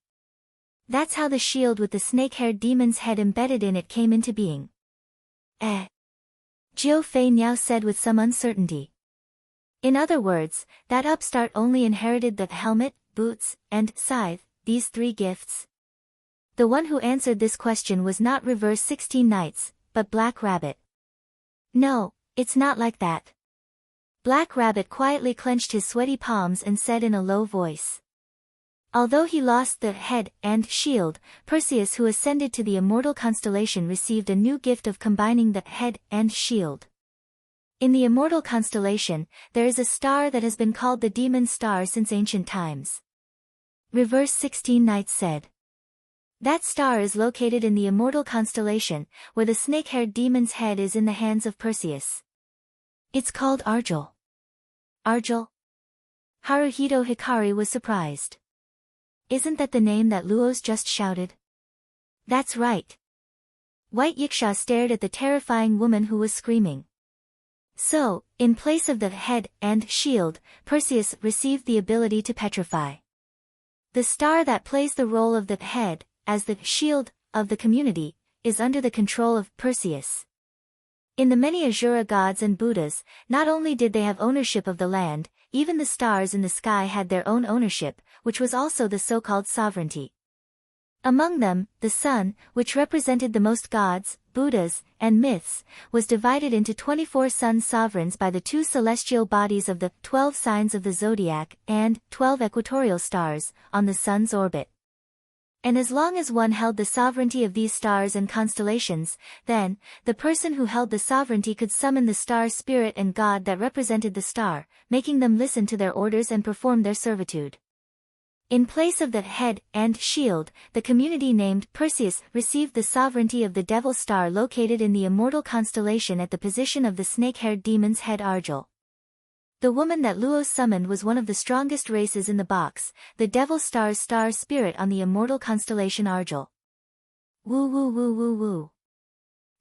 That's how the shield with the snake-haired demon's head embedded in it came into being. Jiu Fei Niao said with some uncertainty. In other words, that upstart only inherited the helmet, boots, and scythe, these 3 gifts? The one who answered this question was not Reverse 16 knights, but Black Rabbit. "No, it's not like that." Black Rabbit quietly clenched his sweaty palms and said in a low voice. Although he lost the head and shield, Perseus who ascended to the immortal constellation received a new gift of combining the head and shield. In the immortal constellation, there is a star that has been called the Demon Star since ancient times. Reverse 16 knights said. That star is located in the immortal constellation, where the snake-haired demon's head is in the hands of Perseus. It's called Argel. Argel? Haruhito Hikari was surprised. Isn't that the name that Luos just shouted? That's right. White Yiksha stared at the terrifying woman who was screaming. So, in place of the head and shield, Perseus received the ability to petrify. The star that plays the role of the head, as the shield of the community, is under the control of Perseus. In the many Asura gods and Buddhas, not only did they have ownership of the land, even the stars in the sky had their own ownership, which was also the so-called sovereignty. Among them, the sun, which represented the most gods, Buddhas, and myths, was divided into 24 sun sovereigns by the 2 celestial bodies of the 12 signs of the zodiac and 12 equatorial stars on the sun's orbit. And as long as one held the sovereignty of these stars and constellations, then, the person who held the sovereignty could summon the star spirit and god that represented the star, making them listen to their orders and perform their servitude. In place of the head and shield, the community named Perseus received the sovereignty of the devil star located in the immortal constellation at the position of the snake-haired demon's head Argel. The woman that Luos summoned was one of the strongest races in the box, the Devil Star's star spirit on the immortal constellation Argel. Woo woo woo woo woo.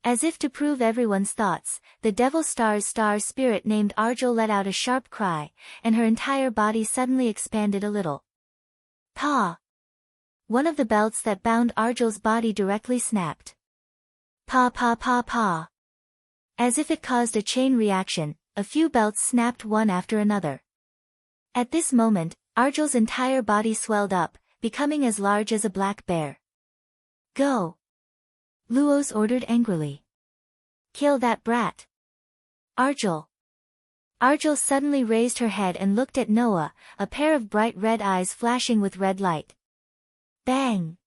As if to prove everyone's thoughts, the Devil Star's star spirit named Argel let out a sharp cry, and her entire body suddenly expanded a little. Pa! One of the belts that bound Argel's body directly snapped. Pa pa pa pa. As if it caused a chain reaction, a few belts snapped one after another. At this moment, Argel's entire body swelled up, becoming as large as a black bear. Go! Luos ordered angrily. Kill that brat! Argel! Argel suddenly raised her head and looked at Noah, a pair of bright red eyes flashing with red light. Bang!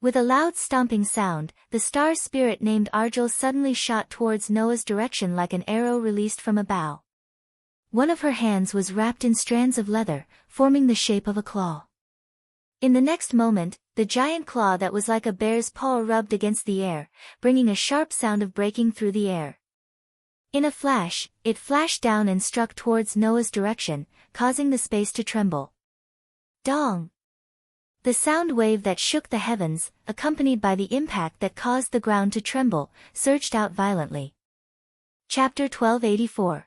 With a loud stomping sound, the star spirit named Argel suddenly shot towards Noah's direction like an arrow released from a bow. One of her hands was wrapped in strands of leather, forming the shape of a claw. In the next moment, the giant claw that was like a bear's paw rubbed against the air, bringing a sharp sound of breaking through the air. In a flash, it flashed down and struck towards Noah's direction, causing the space to tremble. Dong! The sound wave that shook the heavens, accompanied by the impact that caused the ground to tremble, surged out violently. Chapter 1284.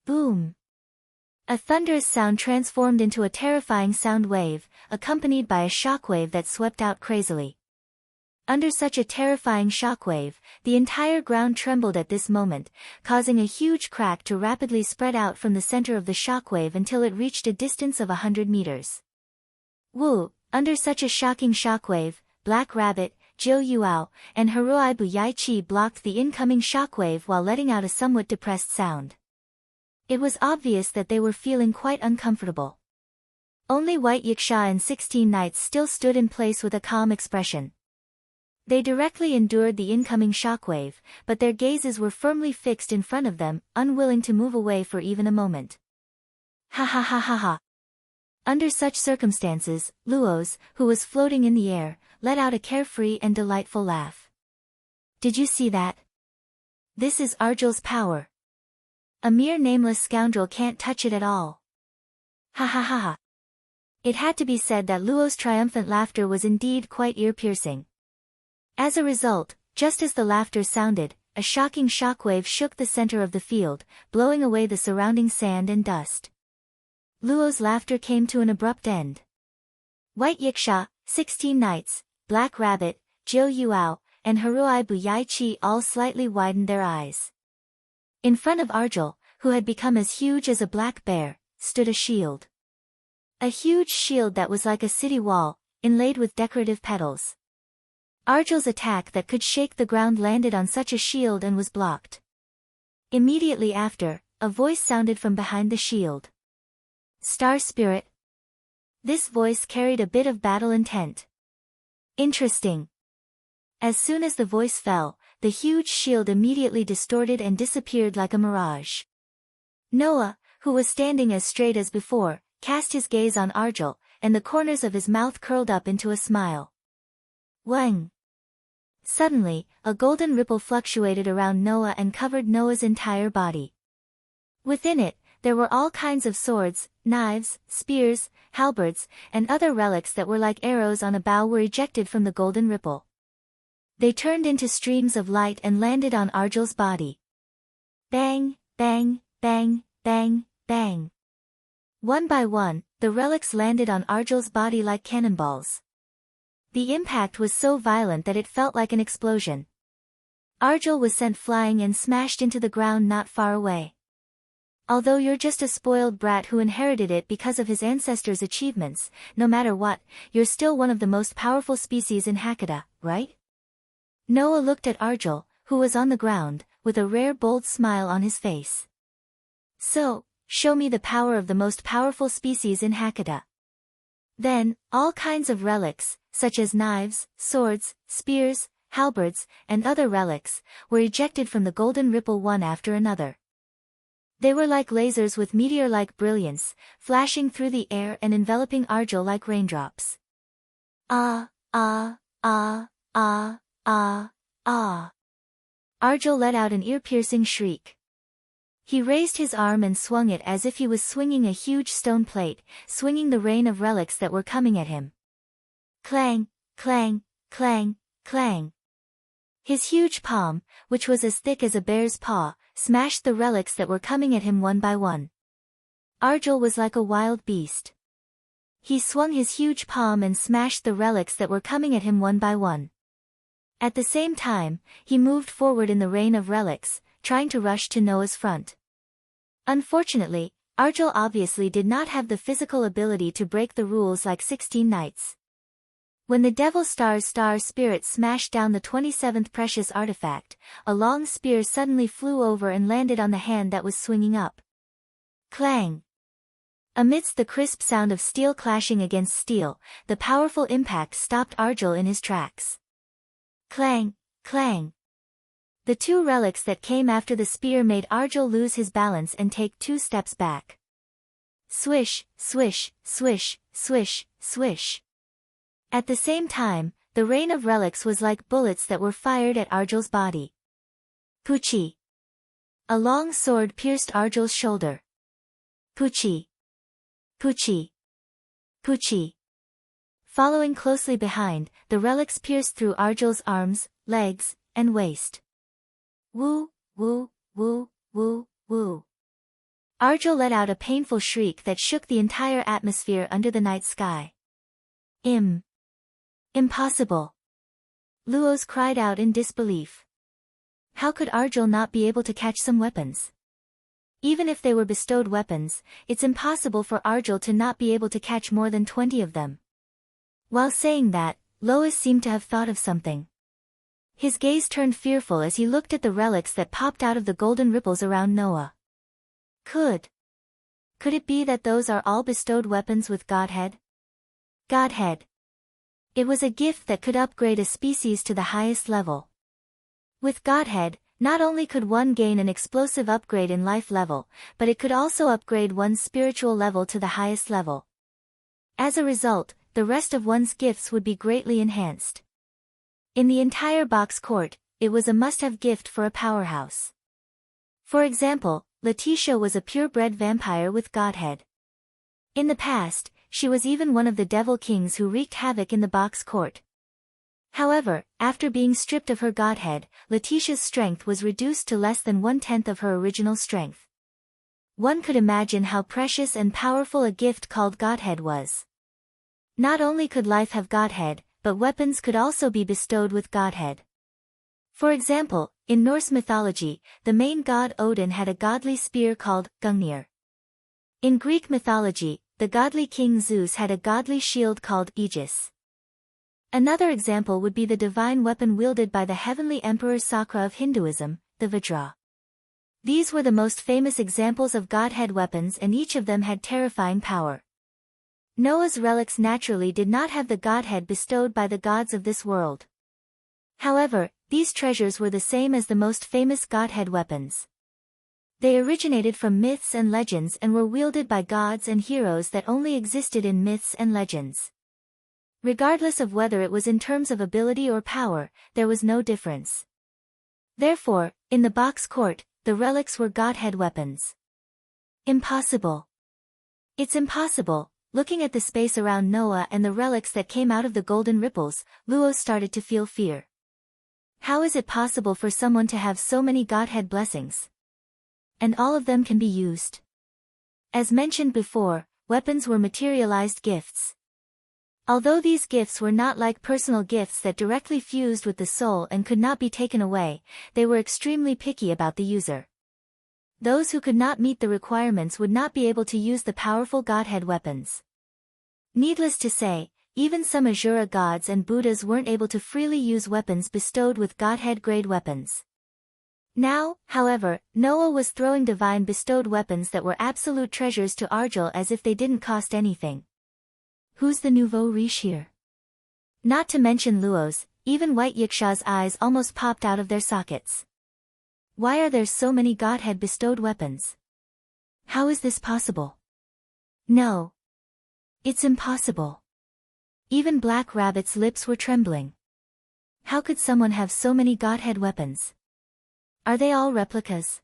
Boom! A thunderous sound transformed into a terrifying sound wave, accompanied by a shockwave that swept out crazily. Under such a terrifying shockwave, the entire ground trembled at this moment, causing a huge crack to rapidly spread out from the center of the shockwave until it reached a distance of 100 meters. Woo! Under such a shocking shockwave, Black Rabbit, Jiu Yuao, and Haruai Buyai blocked the incoming shockwave while letting out a somewhat depressed sound. It was obvious that they were feeling quite uncomfortable. Only White Yiksha and 16 Knights still stood in place with a calm expression. They directly endured the incoming shockwave, but their gazes were firmly fixed in front of them, unwilling to move away for even a moment. Ha ha ha ha ha. Under such circumstances, Luos, who was floating in the air, let out a carefree and delightful laugh. Did you see that? This is Argel's power. A mere nameless scoundrel can't touch it at all. Ha ha ha ha. It had to be said that Luos' triumphant laughter was indeed quite ear-piercing. As a result, just as the laughter sounded, a shocking shockwave shook the center of the field, blowing away the surrounding sand and dust. Luos' laughter came to an abrupt end. White Yiksha, 16 Knights, Black Rabbit, Jiu Yuao, and Haruai Buyai all slightly widened their eyes. In front of Argel, who had become as huge as a black bear, stood a shield. A huge shield that was like a city wall, inlaid with decorative petals. Argel's attack that could shake the ground landed on such a shield and was blocked. Immediately after, a voice sounded from behind the shield. Star Spirit. This voice carried a bit of battle intent. Interesting. As soon as the voice fell, the huge shield immediately distorted and disappeared like a mirage. Noah, who was standing as straight as before, cast his gaze on Argel, and the corners of his mouth curled up into a smile. Wang! Suddenly, a golden ripple fluctuated around Noah and covered Noah's entire body. Within it, there were all kinds of swords, knives, spears, halberds, and other relics that were like arrows on a bow were ejected from the golden ripple. They turned into streams of light and landed on Argel's body. Bang, bang, bang, bang, bang. One by one, the relics landed on Argel's body like cannonballs. The impact was so violent that it felt like an explosion. Argel was sent flying and smashed into the ground not far away. Although you're just a spoiled brat who inherited it because of his ancestors' achievements, no matter what, you're still one of the most powerful species in Hakata, right? Noah looked at Argel, who was on the ground, with a rare bold smile on his face. So, show me the power of the most powerful species in Hakata. Then, all kinds of relics, such as knives, swords, spears, halberds, and other relics, were ejected from the golden ripple one after another. They were like lasers with meteor-like brilliance, flashing through the air and enveloping Arjul like raindrops. Ah, ah, ah, ah, ah, ah. Arjul let out an ear-piercing shriek. He raised his arm and swung it as if he was swinging a huge stone plate, swinging the rain of relics that were coming at him. Clang, clang, clang, clang. His huge palm, which was as thick as a bear's paw, smashed the relics that were coming at him one by one. Arjul was like a wild beast. He swung his huge palm and smashed the relics that were coming at him one by one. At the same time, he moved forward in the rain of relics, trying to rush to Noah's front. Unfortunately, Arjul obviously did not have the physical ability to break the rules like 16 knights. When the Devil Star's star spirit smashed down the 27th precious artifact, a long spear suddenly flew over and landed on the hand that was swinging up. Clang! Amidst the crisp sound of steel clashing against steel, the powerful impact stopped Arjul in his tracks. Clang! Clang! The two relics that came after the spear made Arjul lose his balance and take 2 steps back. Swish, swish, swish, swish, swish. At the same time, the rain of relics was like bullets that were fired at Arjul's body. Puchi! A long sword pierced Arjul's shoulder. Puchi! Puchi! Puchi! Following closely behind, the relics pierced through Arjul's arms, legs, and waist. Woo, woo, woo, woo, woo. Arjul let out a painful shriek that shook the entire atmosphere under the night sky. Impossible. Luos cried out in disbelief. How could Arjul not be able to catch some weapons? Even if they were bestowed weapons, it's impossible for Arjul to not be able to catch more than 20 of them. While saying that, Lois seemed to have thought of something. His gaze turned fearful as he looked at the relics that popped out of the golden ripples around Noah. Could it be that those are all bestowed weapons with Godhead? Godhead. It was a gift that could upgrade a species to the highest level. With Godhead, not only could one gain an explosive upgrade in life level, but it could also upgrade one's spiritual level to the highest level. As a result, the rest of one's gifts would be greatly enhanced. In the entire box court, it was a must-have gift for a powerhouse. For example, Letitia was a purebred vampire with Godhead. In the past, she was even one of the devil kings who wreaked havoc in the box court. However, after being stripped of her Godhead, Letitia's strength was reduced to less than 1/10 of her original strength. One could imagine how precious and powerful a gift called Godhead was. Not only could life have Godhead, but weapons could also be bestowed with Godhead. For example, in Norse mythology, the main god Odin had a godly spear called Gungnir. In Greek mythology, the godly king Zeus had a godly shield called Aegis. Another example would be the divine weapon wielded by the heavenly emperor Sakra of Hinduism, the Vajra. These were the most famous examples of Godhead weapons, and each of them had terrifying power. Noah's relics naturally did not have the Godhead bestowed by the gods of this world. However, these treasures were the same as the most famous Godhead weapons. They originated from myths and legends and were wielded by gods and heroes that only existed in myths and legends. Regardless of whether it was in terms of ability or power, there was no difference. Therefore, in the box court, the relics were Godhead weapons. Impossible. It's impossible. Looking at the space around Noah and the relics that came out of the golden ripples, Luos started to feel fear. How is it possible for someone to have so many Godhead blessings? And all of them can be used. As mentioned before, weapons were materialized gifts. Although these gifts were not like personal gifts that directly fused with the soul and could not be taken away, they were extremely picky about the user. Those who could not meet the requirements would not be able to use the powerful Godhead weapons. Needless to say, even some Asura gods and Buddhas weren't able to freely use weapons bestowed with Godhead-grade weapons. Now, however, Noah was throwing divine bestowed weapons that were absolute treasures to Arjul as if they didn't cost anything. Who's the nouveau riche here? Not to mention Luo's, even White Yiksha's eyes almost popped out of their sockets. Why are there so many godhead bestowed weapons? How is this possible? No. It's impossible. Even Black Rabbit's lips were trembling. How could someone have so many godhead weapons? Are they all replicas?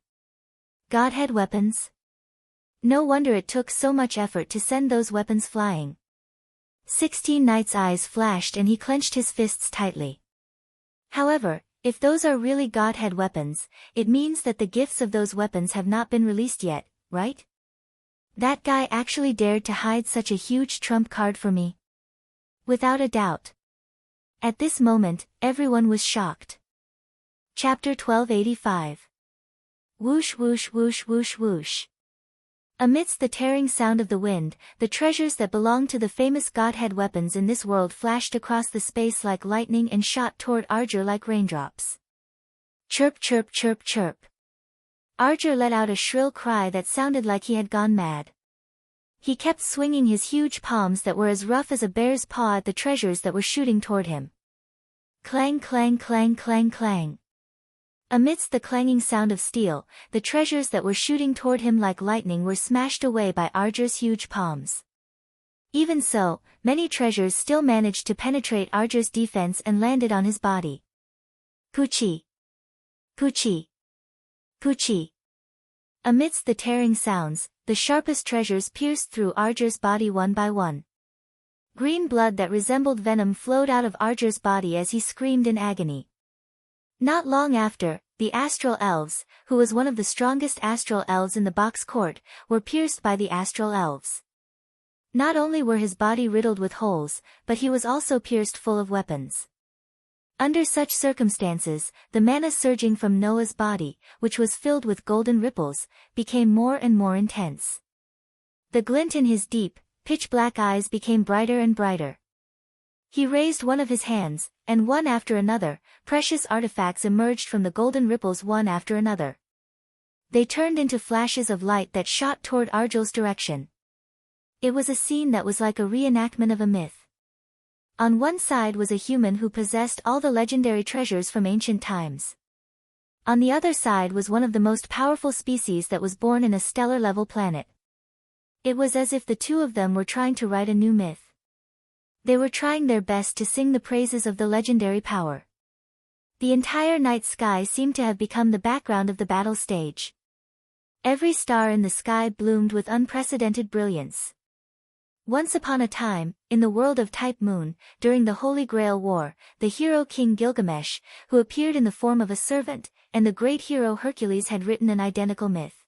Godhead weapons? No wonder it took so much effort to send those weapons flying. 16 Knight's eyes flashed and he clenched his fists tightly. However, if those are really godhead weapons, it means that the gifts of those weapons have not been released yet, right? That guy actually dared to hide such a huge trump card for me. Without a doubt. At this moment, everyone was shocked. Chapter 1285. Whoosh whoosh whoosh whoosh whoosh. Amidst the tearing sound of the wind, the treasures that belonged to the famous godhead weapons in this world flashed across the space like lightning and shot toward Arjur like raindrops. Chirp chirp chirp chirp. Arjur let out a shrill cry that sounded like he had gone mad. He kept swinging his huge palms that were as rough as a bear's paw at the treasures that were shooting toward him. Clang clang clang clang clang. Amidst the clanging sound of steel, the treasures that were shooting toward him like lightning were smashed away by Arjur's huge palms. Even so, many treasures still managed to penetrate Arjur's defense and landed on his body. Poochie! Poochie! Poochie! Amidst the tearing sounds, the sharpest treasures pierced through Arjur's body one by one. Green blood that resembled venom flowed out of Arjur's body as he screamed in agony. Not long after, the astral elves, who was one of the strongest astral elves in the box court, were pierced by the astral elves. Not only were his body riddled with holes, but he was also pierced full of weapons. Under such circumstances, the mana surging from Noah's body, which was filled with golden ripples, became more and more intense. The glint in his deep, pitch-black eyes became brighter and brighter. He raised one of his hands, and one after another, precious artifacts emerged from the golden ripples one after another. They turned into flashes of light that shot toward Arjul's direction. It was a scene that was like a reenactment of a myth. On one side was a human who possessed all the legendary treasures from ancient times. On the other side was one of the most powerful species that was born in a stellar-level planet. It was as if the two of them were trying to write a new myth. They were trying their best to sing the praises of the legendary power. The entire night sky seemed to have become the background of the battle stage. Every star in the sky bloomed with unprecedented brilliance. Once upon a time, in the world of Type Moon, during the Holy Grail War, the hero King Gilgamesh, who appeared in the form of a servant, and the great hero Hercules had written an identical myth.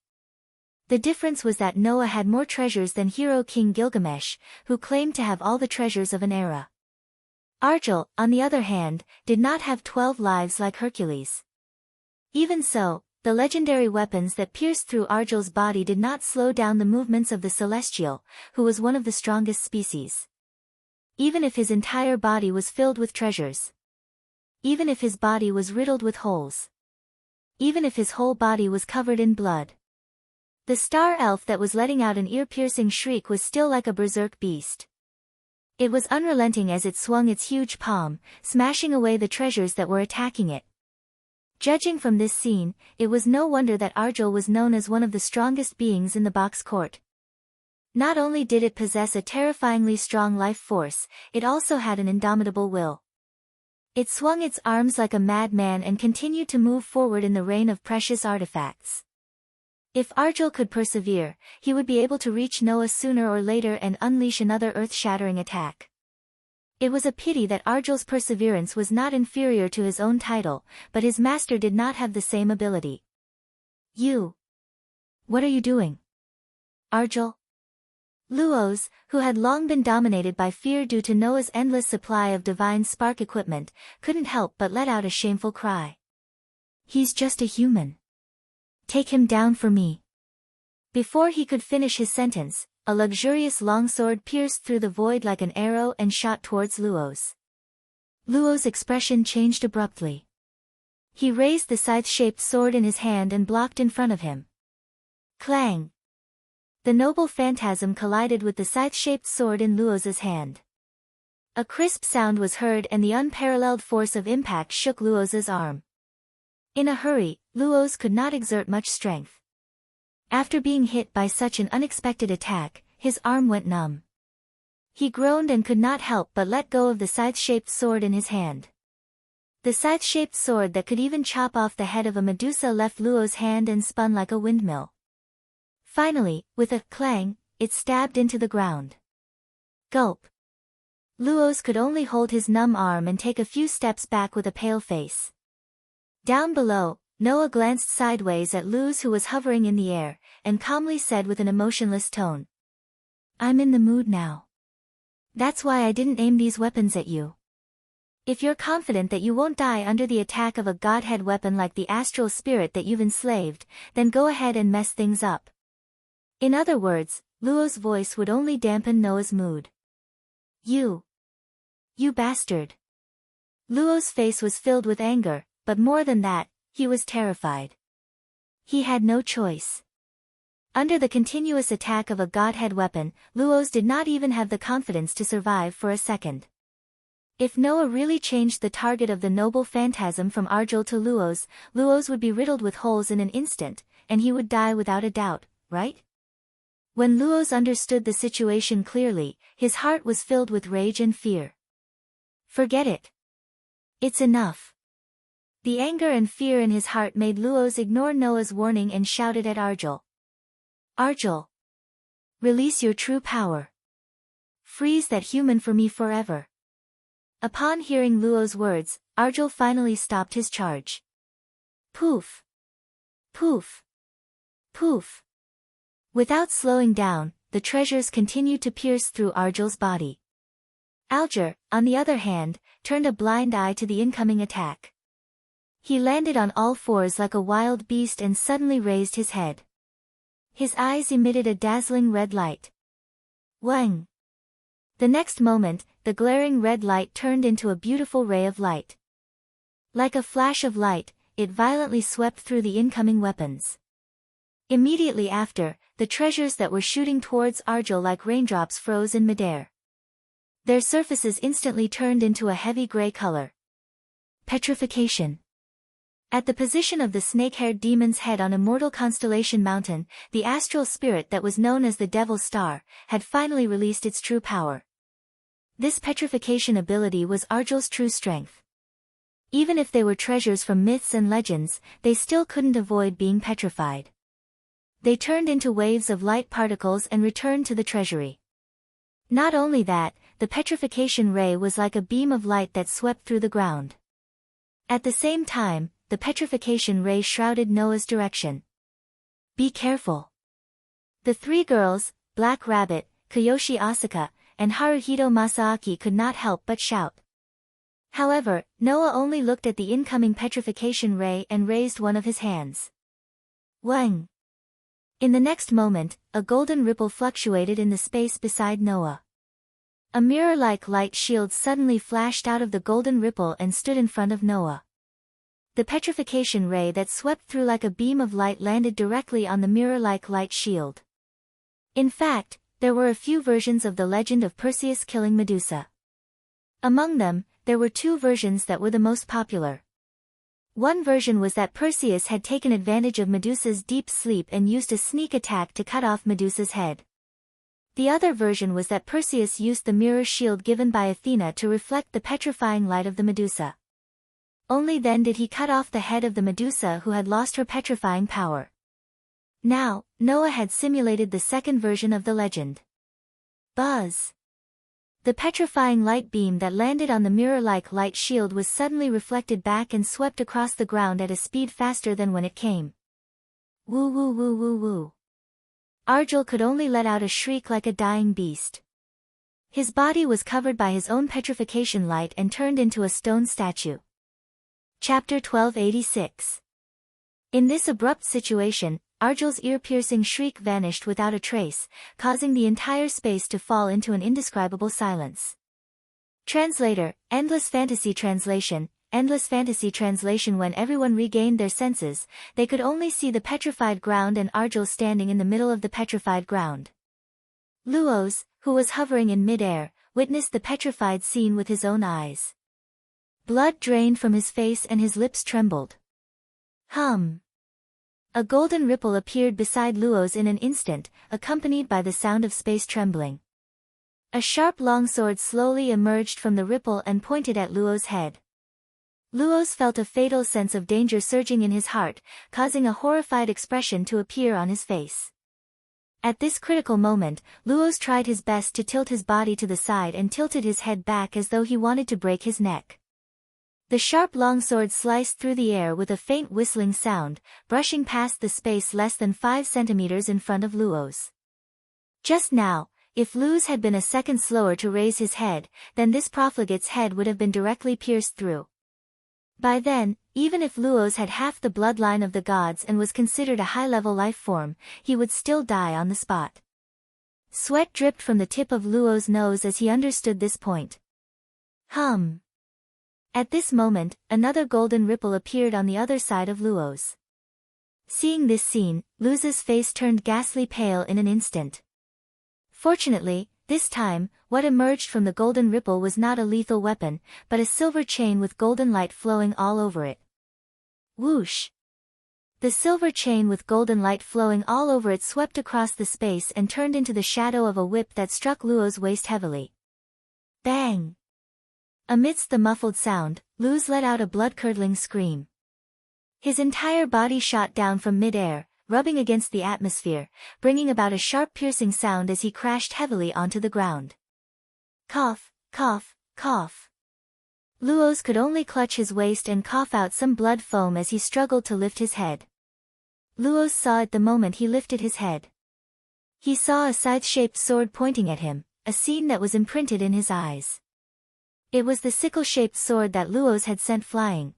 The difference was that Noah had more treasures than hero King Gilgamesh, who claimed to have all the treasures of an era. Arjul, on the other hand, did not have 12 lives like Hercules. Even so, the legendary weapons that pierced through Arjul's body did not slow down the movements of the Celestial, who was one of the strongest species. Even if his entire body was filled with treasures. Even if his body was riddled with holes. Even if his whole body was covered in blood. The star elf that was letting out an ear-piercing shriek was still like a berserk beast. It was unrelenting as it swung its huge palm, smashing away the treasures that were attacking it. Judging from this scene, it was no wonder that Arjul was known as one of the strongest beings in the box court. Not only did it possess a terrifyingly strong life force, it also had an indomitable will. It swung its arms like a madman and continued to move forward in the rain of precious artifacts. If Arjul could persevere, he would be able to reach Noah sooner or later and unleash another earth-shattering attack. It was a pity that Arjul's perseverance was not inferior to his own title, but his master did not have the same ability. You! What are you doing? Arjul? Luoz, who had long been dominated by fear due to Noah's endless supply of divine spark equipment, couldn't help but let out a shameful cry. He's just a human. Take him down for me. Before he could finish his sentence, a luxurious longsword pierced through the void like an arrow and shot towards Luoz. Luo's expression changed abruptly. He raised the scythe-shaped sword in his hand and blocked in front of him. Clang! The noble phantasm collided with the scythe-shaped sword in Luoz's hand. A crisp sound was heard and the unparalleled force of impact shook Luoz's arm. In a hurry, Luoz could not exert much strength. After being hit by such an unexpected attack, his arm went numb. He groaned and could not help but let go of the scythe-shaped sword in his hand. The scythe-shaped sword that could even chop off the head of a Medusa left Luoz's hand and spun like a windmill. Finally, with a clang, it stabbed into the ground. Gulp. Luoz could only hold his numb arm and take a few steps back with a pale face. Down below, Noah glanced sideways at Luz, who was hovering in the air, and calmly said with an emotionless tone, "I'm in the mood now. That's why I didn't aim these weapons at you. If you're confident that you won't die under the attack of a godhead weapon like the astral spirit that you've enslaved, then go ahead and mess things up." In other words, Luo's voice would only dampen Noah's mood. You bastard." Luo's face was filled with anger, but more than that, he was terrified. He had no choice. Under the continuous attack of a godhead weapon, Luoz did not even have the confidence to survive for a second. If Noah really changed the target of the noble phantasm from Arjul to Luoz, Luoz would be riddled with holes in an instant, and he would die without a doubt, right? When Luoz understood the situation clearly, his heart was filled with rage and fear. Forget it. It's enough. The anger and fear in his heart made Luoz ignore Noah's warning and shouted at Arjul. "Arjul! Release your true power. Freeze that human for me forever." Upon hearing Luo's words, Arjul finally stopped his charge. Poof! Poof! Poof! Without slowing down, the treasures continued to pierce through Arjul's body. Alger, on the other hand, turned a blind eye to the incoming attack. He landed on all fours like a wild beast and suddenly raised his head. His eyes emitted a dazzling red light. Wang! The next moment, the glaring red light turned into a beautiful ray of light. Like a flash of light, it violently swept through the incoming weapons. Immediately after, the treasures that were shooting towards Arjul like raindrops froze in midair. Their surfaces instantly turned into a heavy gray color. Petrification. At the position of the snake-haired demon's head on Immortal Constellation Mountain, the astral spirit that was known as the Devil's Star, had finally released its true power. This petrification ability was Arjul's true strength. Even if they were treasures from myths and legends, they still couldn't avoid being petrified. They turned into waves of light particles and returned to the treasury. Not only that, the petrification ray was like a beam of light that swept through the ground. At the same time, the petrification ray shrouded Noah's direction. "Be careful." The three girls, Black Rabbit, Kiyoshi Asuka, and Haruhito Masaaki could not help but shout. However, Noah only looked at the incoming petrification ray and raised one of his hands. Wang! In the next moment, a golden ripple fluctuated in the space beside Noah. A mirror-like light shield suddenly flashed out of the golden ripple and stood in front of Noah. The petrification ray that swept through like a beam of light landed directly on the mirror-like light shield. In fact, there were a few versions of the legend of Perseus killing Medusa. Among them, there were two versions that were the most popular. One version was that Perseus had taken advantage of Medusa's deep sleep and used a sneak attack to cut off Medusa's head. The other version was that Perseus used the mirror shield given by Athena to reflect the petrifying light of the Medusa. Only then did he cut off the head of the Medusa who had lost her petrifying power. Now, Noah had simulated the second version of the legend. Buzz! The petrifying light beam that landed on the mirror-like light shield was suddenly reflected back and swept across the ground at a speed faster than when it came. Woo woo woo woo woo. Arjul could only let out a shriek like a dying beast. His body was covered by his own petrification light and turned into a stone statue. Chapter 1286. In this abrupt situation, Arjul's ear-piercing shriek vanished without a trace, causing the entire space to fall into an indescribable silence. Translator, Endless Fantasy Translation, endless fantasy translation. When everyone regained their senses, they could only see the petrified ground and Arjul standing in the middle of the petrified ground. Luos, who was hovering in mid-air, witnessed the petrified scene with his own eyes. Blood drained from his face and his lips trembled. Hum! A golden ripple appeared beside Luos in an instant, accompanied by the sound of space trembling. A sharp longsword slowly emerged from the ripple and pointed at Luos' head. Luos felt a fatal sense of danger surging in his heart, causing a horrified expression to appear on his face. At this critical moment, Luos tried his best to tilt his body to the side and tilted his head back as though he wanted to break his neck. The sharp longsword sliced through the air with a faint whistling sound, brushing past the space less than 5 centimeters in front of Luos. Just now, if Luos had been a second slower to raise his head, then this profligate's head would have been directly pierced through. By then, even if Luos had half the bloodline of the gods and was considered a high-level life form, he would still die on the spot. Sweat dripped from the tip of Luos' nose as he understood this point. Hum! At this moment, another golden ripple appeared on the other side of Luos. Seeing this scene, Luos's face turned ghastly pale in an instant. Fortunately, this time, what emerged from the golden ripple was not a lethal weapon, but a silver chain with golden light flowing all over it. Whoosh! The silver chain with golden light flowing all over it swept across the space and turned into the shadow of a whip that struck Luos' waist heavily. Bang! Amidst the muffled sound, Luos let out a blood-curdling scream. His entire body shot down from mid-air, rubbing against the atmosphere, bringing about a sharp piercing sound as he crashed heavily onto the ground. Cough, cough, cough. Luos could only clutch his waist and cough out some blood foam as he struggled to lift his head. Luos saw it the moment he lifted his head. He saw a scythe-shaped sword pointing at him, a scene that was imprinted in his eyes. It was the sickle-shaped sword that Luos had sent flying.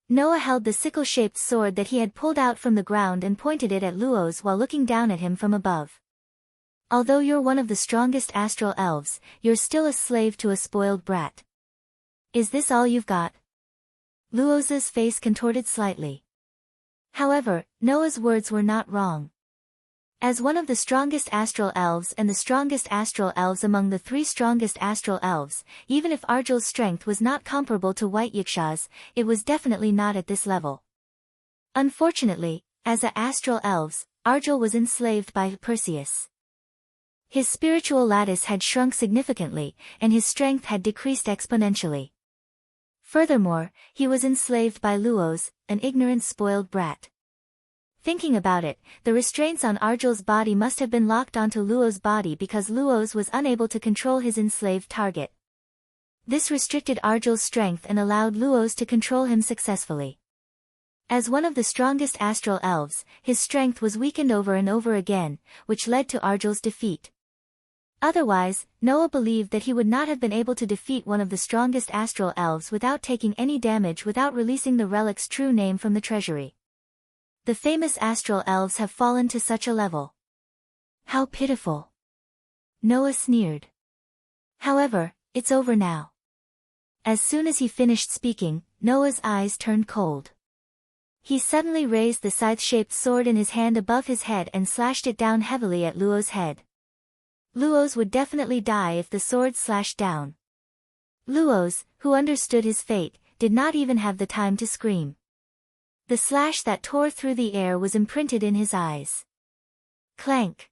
Noah held the sickle-shaped sword that he had pulled out from the ground and pointed it at Luos while looking down at him from above. Although you're one of the strongest astral elves, you're still a slave to a spoiled brat. Is this all you've got? Luos's face contorted slightly. However, Noah's words were not wrong. As one of the strongest astral elves and the strongest astral elves among the 3 strongest astral elves, even if Arjul's strength was not comparable to White Yiksha's, it was definitely not at this level. Unfortunately, as a astral elves, Arjul was enslaved by Perseus. His spiritual lattice had shrunk significantly, and his strength had decreased exponentially. Furthermore, he was enslaved by Luos, an ignorant spoiled brat. Thinking about it, the restraints on Arjul's body must have been locked onto Luos' body because Luos was unable to control his enslaved target. This restricted Arjul's strength and allowed Luos to control him successfully. As one of the strongest astral elves, his strength was weakened over and over again, which led to Arjul's defeat. Otherwise, Noah believed that he would not have been able to defeat one of the strongest astral elves without taking any damage without releasing the relic's true name from the treasury. The famous astral elves have fallen to such a level. How pitiful! Noah sneered. However, it's over now. As soon as he finished speaking, Noah's eyes turned cold. He suddenly raised the scythe-shaped sword in his hand above his head and slashed it down heavily at Luos' head. Luos would definitely die if the sword slashed down. Luos, who understood his fate, did not even have the time to scream. The slash that tore through the air was imprinted in his eyes. Clank!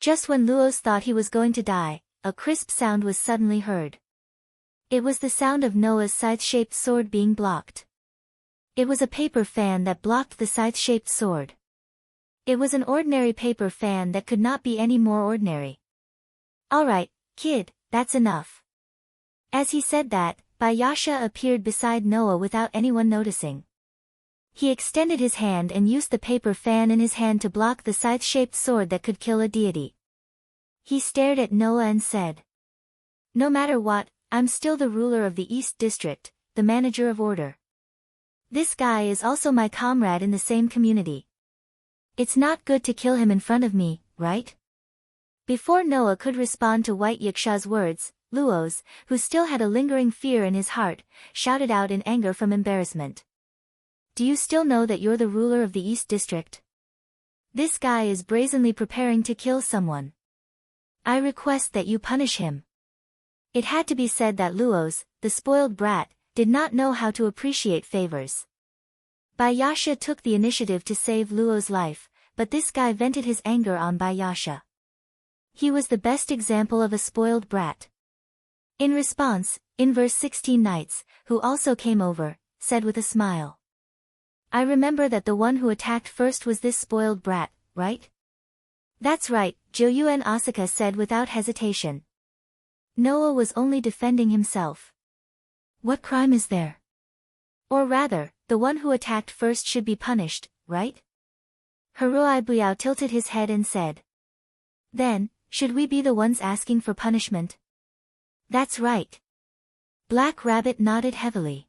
Just when Luos thought he was going to die, a crisp sound was suddenly heard. It was the sound of Noah's scythe-shaped sword being blocked. It was a paper fan that blocked the scythe-shaped sword. It was an ordinary paper fan that could not be any more ordinary. Alright, kid, that's enough. As he said that, Bayasha appeared beside Noah without anyone noticing. He extended his hand and used the paper fan in his hand to block the scythe-shaped sword that could kill a deity. He stared at Noah and said, "No matter what, I'm still the ruler of the East District, the manager of order. This guy is also my comrade in the same community. It's not good to kill him in front of me, right?" Before Noah could respond to White Yiksha's words, Luoz, who still had a lingering fear in his heart, shouted out in anger from embarrassment. Do you still know that you're the ruler of the East District? This guy is brazenly preparing to kill someone. I request that you punish him. It had to be said that Luoz, the spoiled brat, did not know how to appreciate favors. Bayasha took the initiative to save Luoz's life, but this guy vented his anger on Bayasha. He was the best example of a spoiled brat. In response, in verse 16 Knights, who also came over, said with a smile. I remember that the one who attacked first was this spoiled brat, right? That's right, Joyu and Asuka said without hesitation. Noah was only defending himself. What crime is there? Or rather, the one who attacked first should be punished, right? Haruai Buyao tilted his head and said. Then, should we be the ones asking for punishment? That's right. Black Rabbit nodded heavily.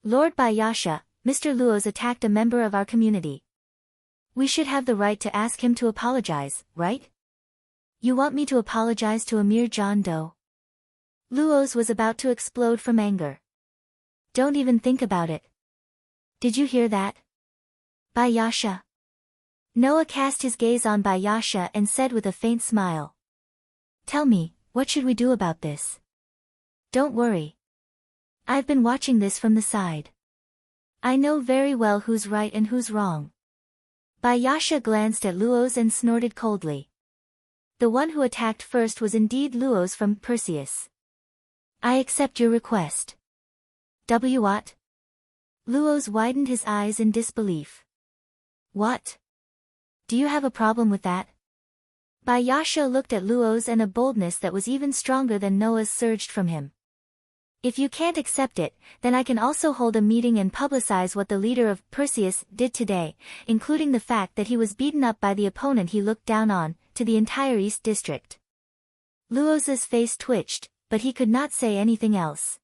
Lord Bayasha, Mr. Luoz attacked a member of our community. We should have the right to ask him to apologize, right? You want me to apologize to a mere John Doe? Luoz was about to explode from anger. Don't even think about it. Did you hear that? Bayasha. Noah cast his gaze on Bayasha and said with a faint smile. Tell me, what should we do about this? Don't worry. I've been watching this from the side. I know very well who's right and who's wrong. Bayasha glanced at Luoz and snorted coldly. The one who attacked first was indeed Luoz from Perseus. I accept your request. What? Luoz widened his eyes in disbelief. What? Do you have a problem with that? Bayasha looked at Luoz and a boldness that was even stronger than Noah's surged from him. If you can't accept it, then I can also hold a meeting and publicize what the leader of Perseus did today, including the fact that he was beaten up by the opponent he looked down on, to the entire East District. Luoz's face twitched, but he could not say anything else.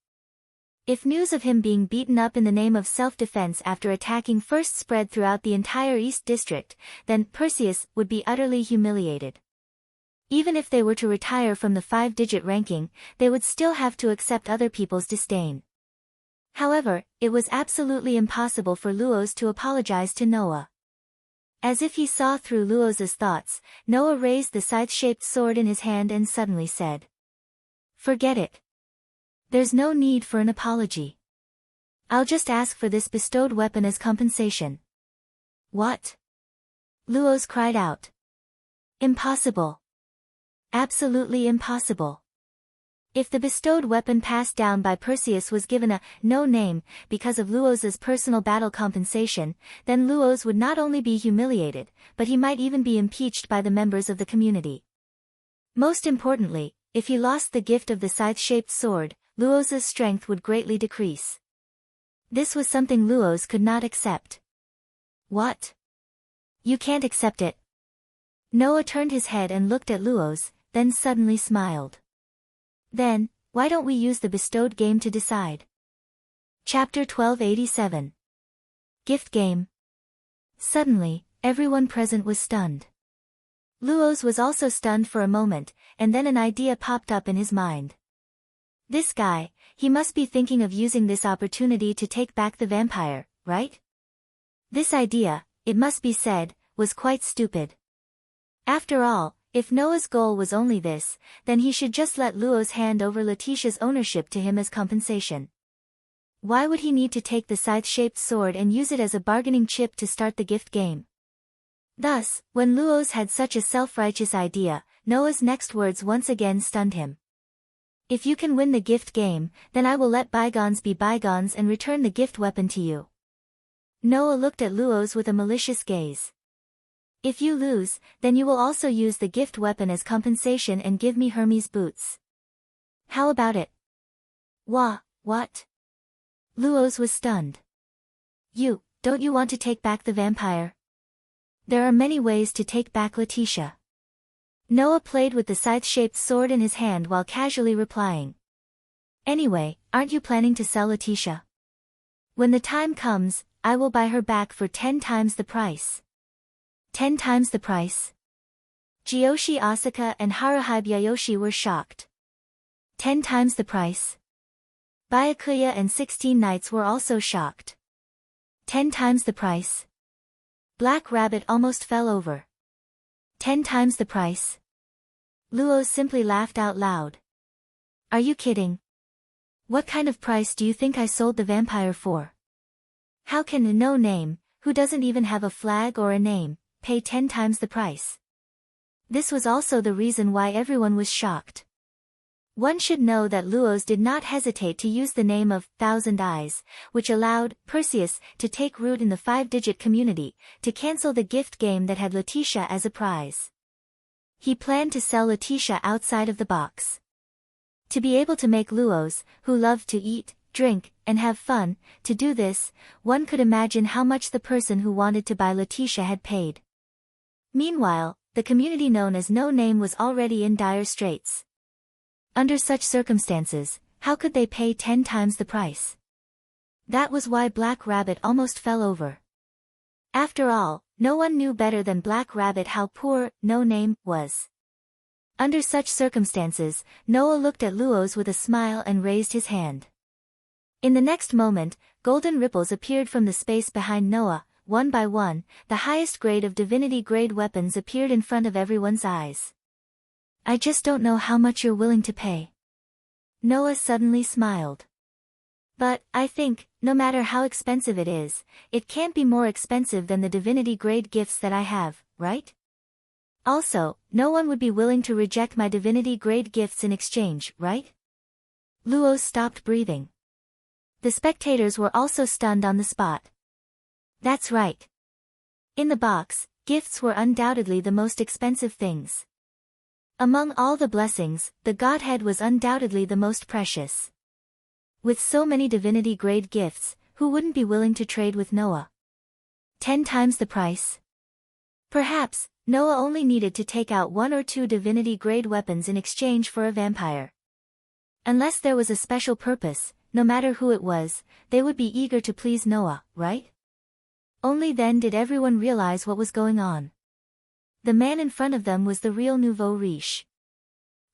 If news of him being beaten up in the name of self-defense after attacking first spread throughout the entire East District, then Perseus would be utterly humiliated. Even if they were to retire from the 5-digit ranking, they would still have to accept other people's disdain. However, it was absolutely impossible for Luoz to apologize to Noah. As if he saw through Luoz's thoughts, Noah raised the scythe-shaped sword in his hand and suddenly said. Forget it. There's no need for an apology. I'll just ask for this bestowed weapon as compensation. What? Luoz cried out. Impossible. Absolutely impossible. If the bestowed weapon passed down by Perseus was given a no name because of Luoz's personal battle compensation, then Luoz would not only be humiliated, but he might even be impeached by the members of the community. Most importantly, if he lost the gift of the scythe-shaped sword, Luoz's strength would greatly decrease. This was something Luoz could not accept. What? You can't accept it. Noah turned his head and looked at Luoz, then suddenly smiled. Then, why don't we use the bestowed game to decide? Chapter 1287. Gift Game. Suddenly, everyone present was stunned. Luoz was also stunned for a moment, and then an idea popped up in his mind. This guy, he must be thinking of using this opportunity to take back the vampire, right? This idea, it must be said, was quite stupid. After all, if Noah's goal was only this, then he should just let Luoz hand over Letitia's ownership to him as compensation. Why would he need to take the scythe-shaped sword and use it as a bargaining chip to start the gift game? Thus, when Luoz had such a self-righteous idea, Noah's next words once again stunned him. If you can win the gift game, then I will let bygones be bygones and return the gift weapon to you. Noah looked at Luoz with a malicious gaze. If you lose, then you will also use the gift weapon as compensation and give me Hermes' boots. How about it? What? Luoz was stunned. Don't you want to take back the vampire? There are many ways to take back Letitia. Noah played with the scythe-shaped sword in his hand while casually replying. Anyway, aren't you planning to sell Letitia? When the time comes, I will buy her back for 10 times the price. 10 times the price? Jiyoshi Asuka and Haruhi Byayoshi were shocked. 10 times the price? Byakuya and 16 knights were also shocked. 10 times the price? Black Rabbit almost fell over. 10 times the price? Luo simply laughed out loud. Are you kidding? What kind of price do you think I sold the vampire for? How can a no-name, who doesn't even have a flag or a name, pay 10 times the price? This was also the reason why everyone was shocked. One should know that Luos did not hesitate to use the name of Thousand Eyes, which allowed Perseus to take root in the 5-digit community, to cancel the gift game that had Letitia as a prize. He planned to sell Letitia outside of the box. To be able to make Luos, who loved to eat, drink, and have fun, to do this, one could imagine how much the person who wanted to buy Letitia had paid. Meanwhile, the community known as No Name was already in dire straits. Under such circumstances, how could they pay 10 times the price? That was why Black Rabbit almost fell over. After all, no one knew better than Black Rabbit how poor No Name was. Under such circumstances, Noah looked at Luos with a smile and raised his hand. In the next moment, golden ripples appeared from the space behind Noah. One by one, the highest grade of divinity-grade weapons appeared in front of everyone's eyes. I just don't know how much you're willing to pay. Noah suddenly smiled. But, I think, no matter how expensive it is, it can't be more expensive than the divinity-grade gifts that I have, right? Also, no one would be willing to reject my divinity-grade gifts in exchange, right? Luo stopped breathing. The spectators were also stunned on the spot. That's right. In the box, gifts were undoubtedly the most expensive things. Among all the blessings, the Godhead was undoubtedly the most precious. With so many divinity-grade gifts, who wouldn't be willing to trade with Noah? 10 times the price? Perhaps, Noah only needed to take out 1 or 2 divinity-grade weapons in exchange for a vampire. Unless there was a special purpose, no matter who it was, they would be eager to please Noah, right? Only then did everyone realize what was going on. The man in front of them was the real nouveau riche.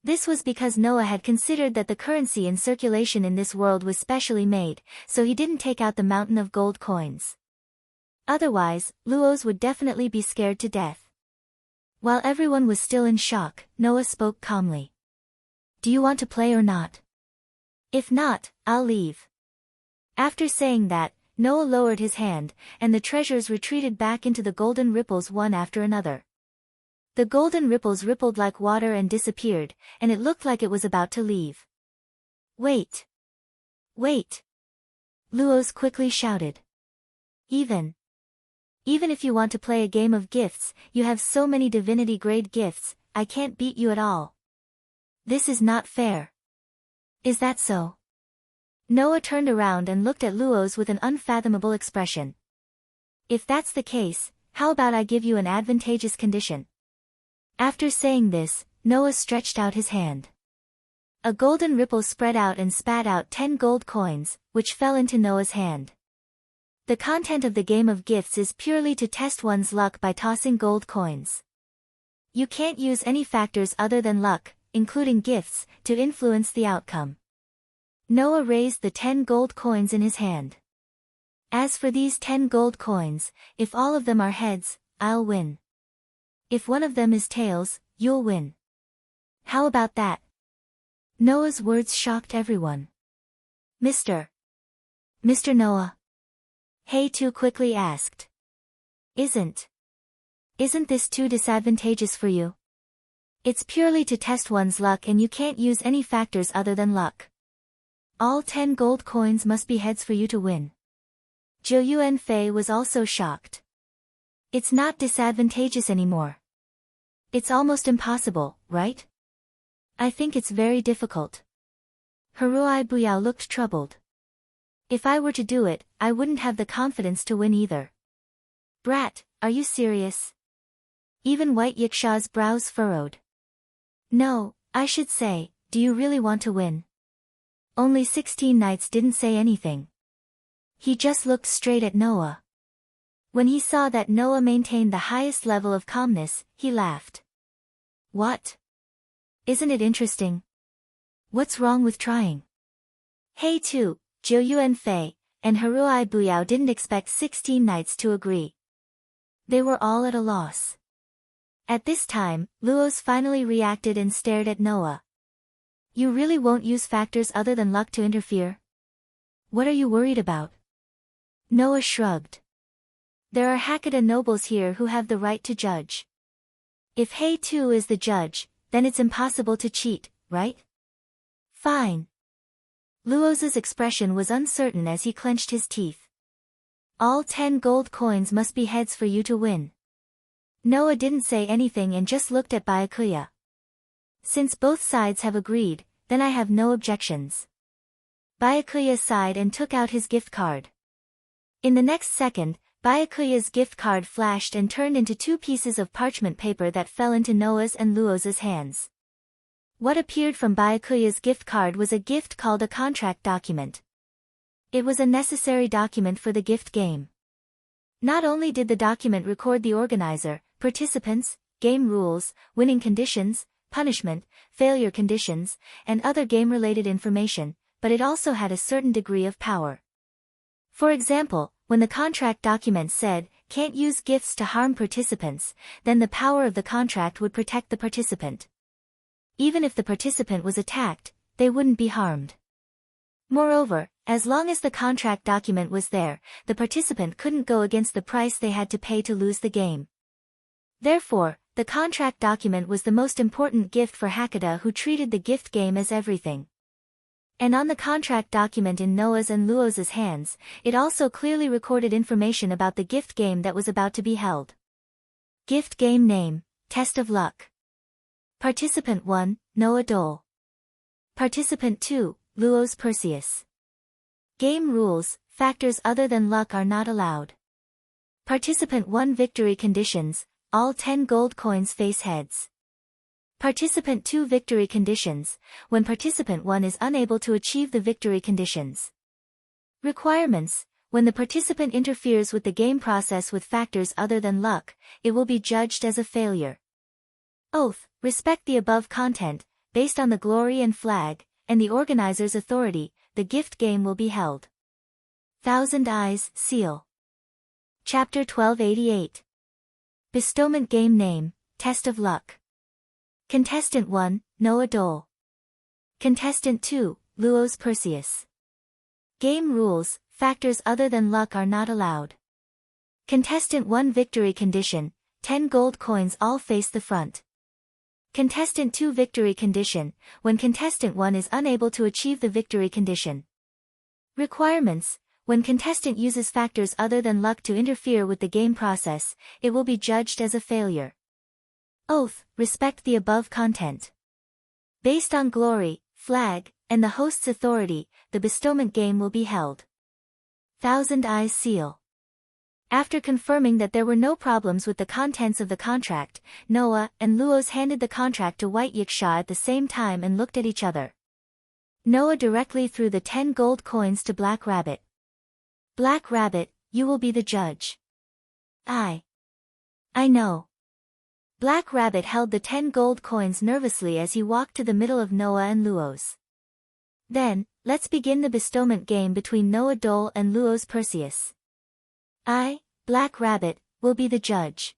This was because Noah had considered that the currency in circulation in this world was specially made, so he didn't take out the mountain of gold coins. Otherwise, Luos would definitely be scared to death. While everyone was still in shock, Noah spoke calmly. Do you want to play or not? If not, I'll leave. After saying that, Noah lowered his hand, and the treasures retreated back into the golden ripples one after another. The golden ripples rippled like water and disappeared, and it looked like it was about to leave. Wait! Wait! Luos quickly shouted. Even if you want to play a game of gifts, you have so many divinity-grade gifts, I can't beat you at all. This is not fair. Is that so? Noah turned around and looked at Luos with an unfathomable expression. If that's the case, how about I give you an advantageous condition? After saying this, Noah stretched out his hand. A golden ripple spread out and spat out 10 gold coins, which fell into Noah's hand. The content of the game of gifts is purely to test one's luck by tossing gold coins. You can't use any factors other than luck, including gifts, to influence the outcome. Noah raised the 10 gold coins in his hand. As for these 10 gold coins, if all of them are heads, I'll win. If one of them is tails, you'll win. How about that? Noah's words shocked everyone. Mr. Noah? Hey-Tu quickly asked. Isn't this too disadvantageous for you? It's purely to test one's luck and you can't use any factors other than luck. All 10 gold coins must be heads for you to win. Zhou Yuanfei was also shocked. It's not disadvantageous anymore. It's almost impossible, right? I think it's very difficult. Haruai Buyao looked troubled. If I were to do it, I wouldn't have the confidence to win either. Brat, are you serious? Even White Yiksha's brows furrowed. No, I should say, do you really want to win? Only 16 knights didn't say anything. He just looked straight at Noah. When he saw that Noah maintained the highest level of calmness, he laughed. What? Isn't it interesting? What's wrong with trying? Hey too, Jiu Yuanfei and Haruai Buyao didn't expect 16 knights to agree. They were all at a loss. At this time, Luos finally reacted and stared at Noah. You really won't use factors other than luck to interfere? What are you worried about? Noah shrugged. There are Hakata nobles here who have the right to judge. If Hei Tu is the judge, then it's impossible to cheat, right? Fine. Luos's expression was uncertain as he clenched his teeth. All 10 gold coins must be heads for you to win. Noah didn't say anything and just looked at Byakuya. Since both sides have agreed, then I have no objections. Byakuya sighed and took out his gift card. In the next second, Byakuya's gift card flashed and turned into 2 pieces of parchment paper that fell into Noah's and Luos's hands. What appeared from Byakuya's gift card was a gift called a contract document. It was a necessary document for the gift game. Not only did the document record the organizer, participants, game rules, winning conditions, punishment, failure conditions, and other game-related information, but it also had a certain degree of power. For example, when the contract document said, "Can't use gifts to harm participants," then the power of the contract would protect the participant. Even if the participant was attacked, they wouldn't be harmed. Moreover, as long as the contract document was there, the participant couldn't go against the price they had to pay to lose the game. Therefore, the contract document was the most important gift for Hakata, who treated the gift game as everything. And on the contract document in Noah's and Luos's hands, it also clearly recorded information about the gift game that was about to be held. Gift game name, Test of Luck. Participant 1, Noah Dole. Participant 2, Luos Perseus. Game rules, factors other than luck are not allowed. Participant 1 victory conditions, all 10 gold coins face heads. Participant 2 victory conditions, when participant 1 is unable to achieve the victory conditions. Requirements, when the participant interferes with the game process with factors other than luck, it will be judged as a failure. Oath, respect the above content, based on the glory and flag, and the organizer's authority, the gift game will be held. Thousand Eyes, Seal. Chapter 1288. Bestowment Game Name, Test of Luck. Contestant 1, Noah Dole. Contestant 2, Luos Perseus. Game rules, factors other than luck are not allowed. Contestant 1 victory condition, 10 gold coins all face the front. Contestant 2 victory condition, when contestant 1 is unable to achieve the victory condition. Requirements, when contestant uses factors other than luck to interfere with the game process, it will be judged as a failure. Oath, respect the above content. Based on glory, flag, and the host's authority, the bestowment game will be held. Thousand Eyes Seal. After confirming that there were no problems with the contents of the contract, Noah and Luos handed the contract to White Yiksha at the same time and looked at each other. Noah directly threw the 10 gold coins to Black Rabbit. Black Rabbit, you will be the judge. I know. Black Rabbit held the 10 gold coins nervously as he walked to the middle of Noah and Luos. Then, let's begin the bestowment game between Noah Dole and Luos Perseus. I, Black Rabbit, will be the judge.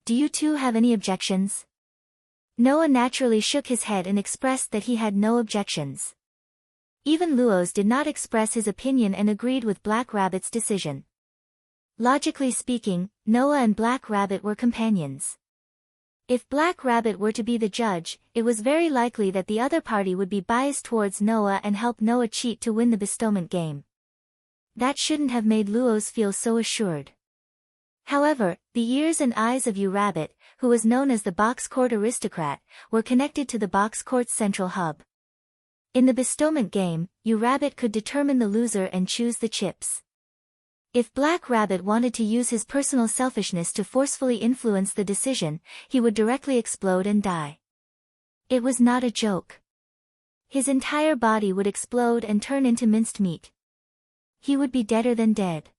Do you two have any objections? Noah naturally shook his head and expressed that he had no objections. Even Luos did not express his opinion and agreed with Black Rabbit's decision. Logically speaking, Noah and Black Rabbit were companions. If Black Rabbit were to be the judge, it was very likely that the other party would be biased towards Noah and help Noah cheat to win the bestowment game. That shouldn't have made Luos feel so assured. However, the ears and eyes of Rabbit, who was known as the Box Court Aristocrat, were connected to the Box Court's central hub. In the bestowment game, Rabbit could determine the loser and choose the chips. If Black Rabbit wanted to use his personal selfishness to forcefully influence the decision, he would directly explode and die. It was not a joke. His entire body would explode and turn into minced meat. He would be deader than dead.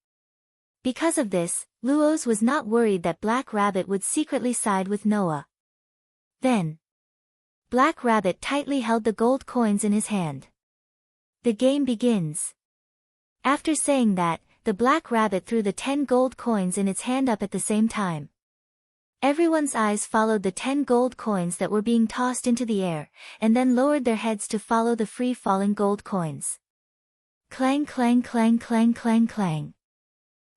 Because of this, Luos was not worried that Black Rabbit would secretly side with Noah. Then, Black Rabbit tightly held the gold coins in his hand. The game begins. After saying that, the Black Rabbit threw the 10 gold coins in its hand up at the same time. Everyone's eyes followed the 10 gold coins that were being tossed into the air, and then lowered their heads to follow the free-falling gold coins. Clang clang clang clang clang clang.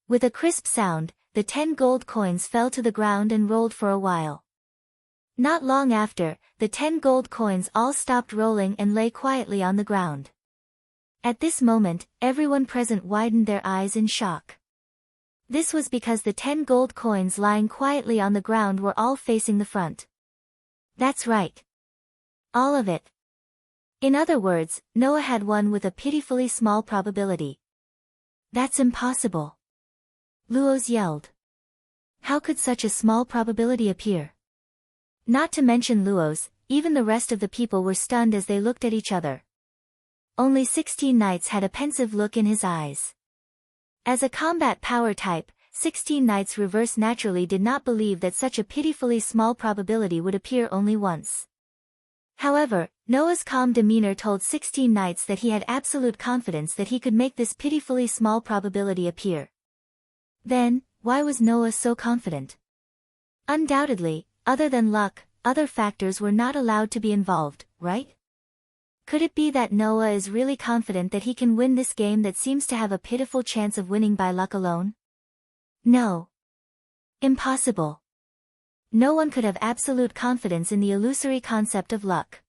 With a crisp sound, the 10 gold coins fell to the ground and rolled for a while. Not long after, the 10 gold coins all stopped rolling and lay quietly on the ground. At this moment, everyone present widened their eyes in shock. This was because the 10 gold coins lying quietly on the ground were all facing the front. That's right. All of it. In other words, Noah had won with a pitifully small probability. That's impossible. Luos yelled. How could such a small probability appear? Not to mention Luos, even the rest of the people were stunned as they looked at each other. Only 16 Knights had a pensive look in his eyes. As a combat power type, 16 Knights reverse naturally did not believe that such a pitifully small probability would appear only once. However, Noah's calm demeanor told 16 Knights that he had absolute confidence that he could make this pitifully small probability appear. Then, why was Noah so confident? Undoubtedly, other than luck, other factors were not allowed to be involved, right? Could it be that Noah is really confident that he can win this game that seems to have a pitiful chance of winning by luck alone? No. Impossible. No one could have absolute confidence in the illusory concept of luck.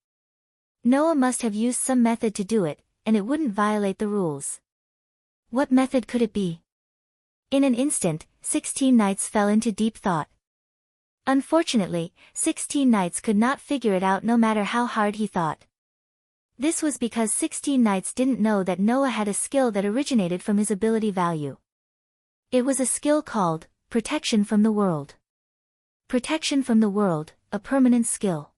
Noah must have used some method to do it, and it wouldn't violate the rules. What method could it be? In an instant, 16 Knights fell into deep thought. Unfortunately, 16 Knights could not figure it out no matter how hard he thought. This was because 16 Knights didn't know that Noah had a skill that originated from his ability value. It was a skill called Protection from the World. Protection from the World, a permanent skill.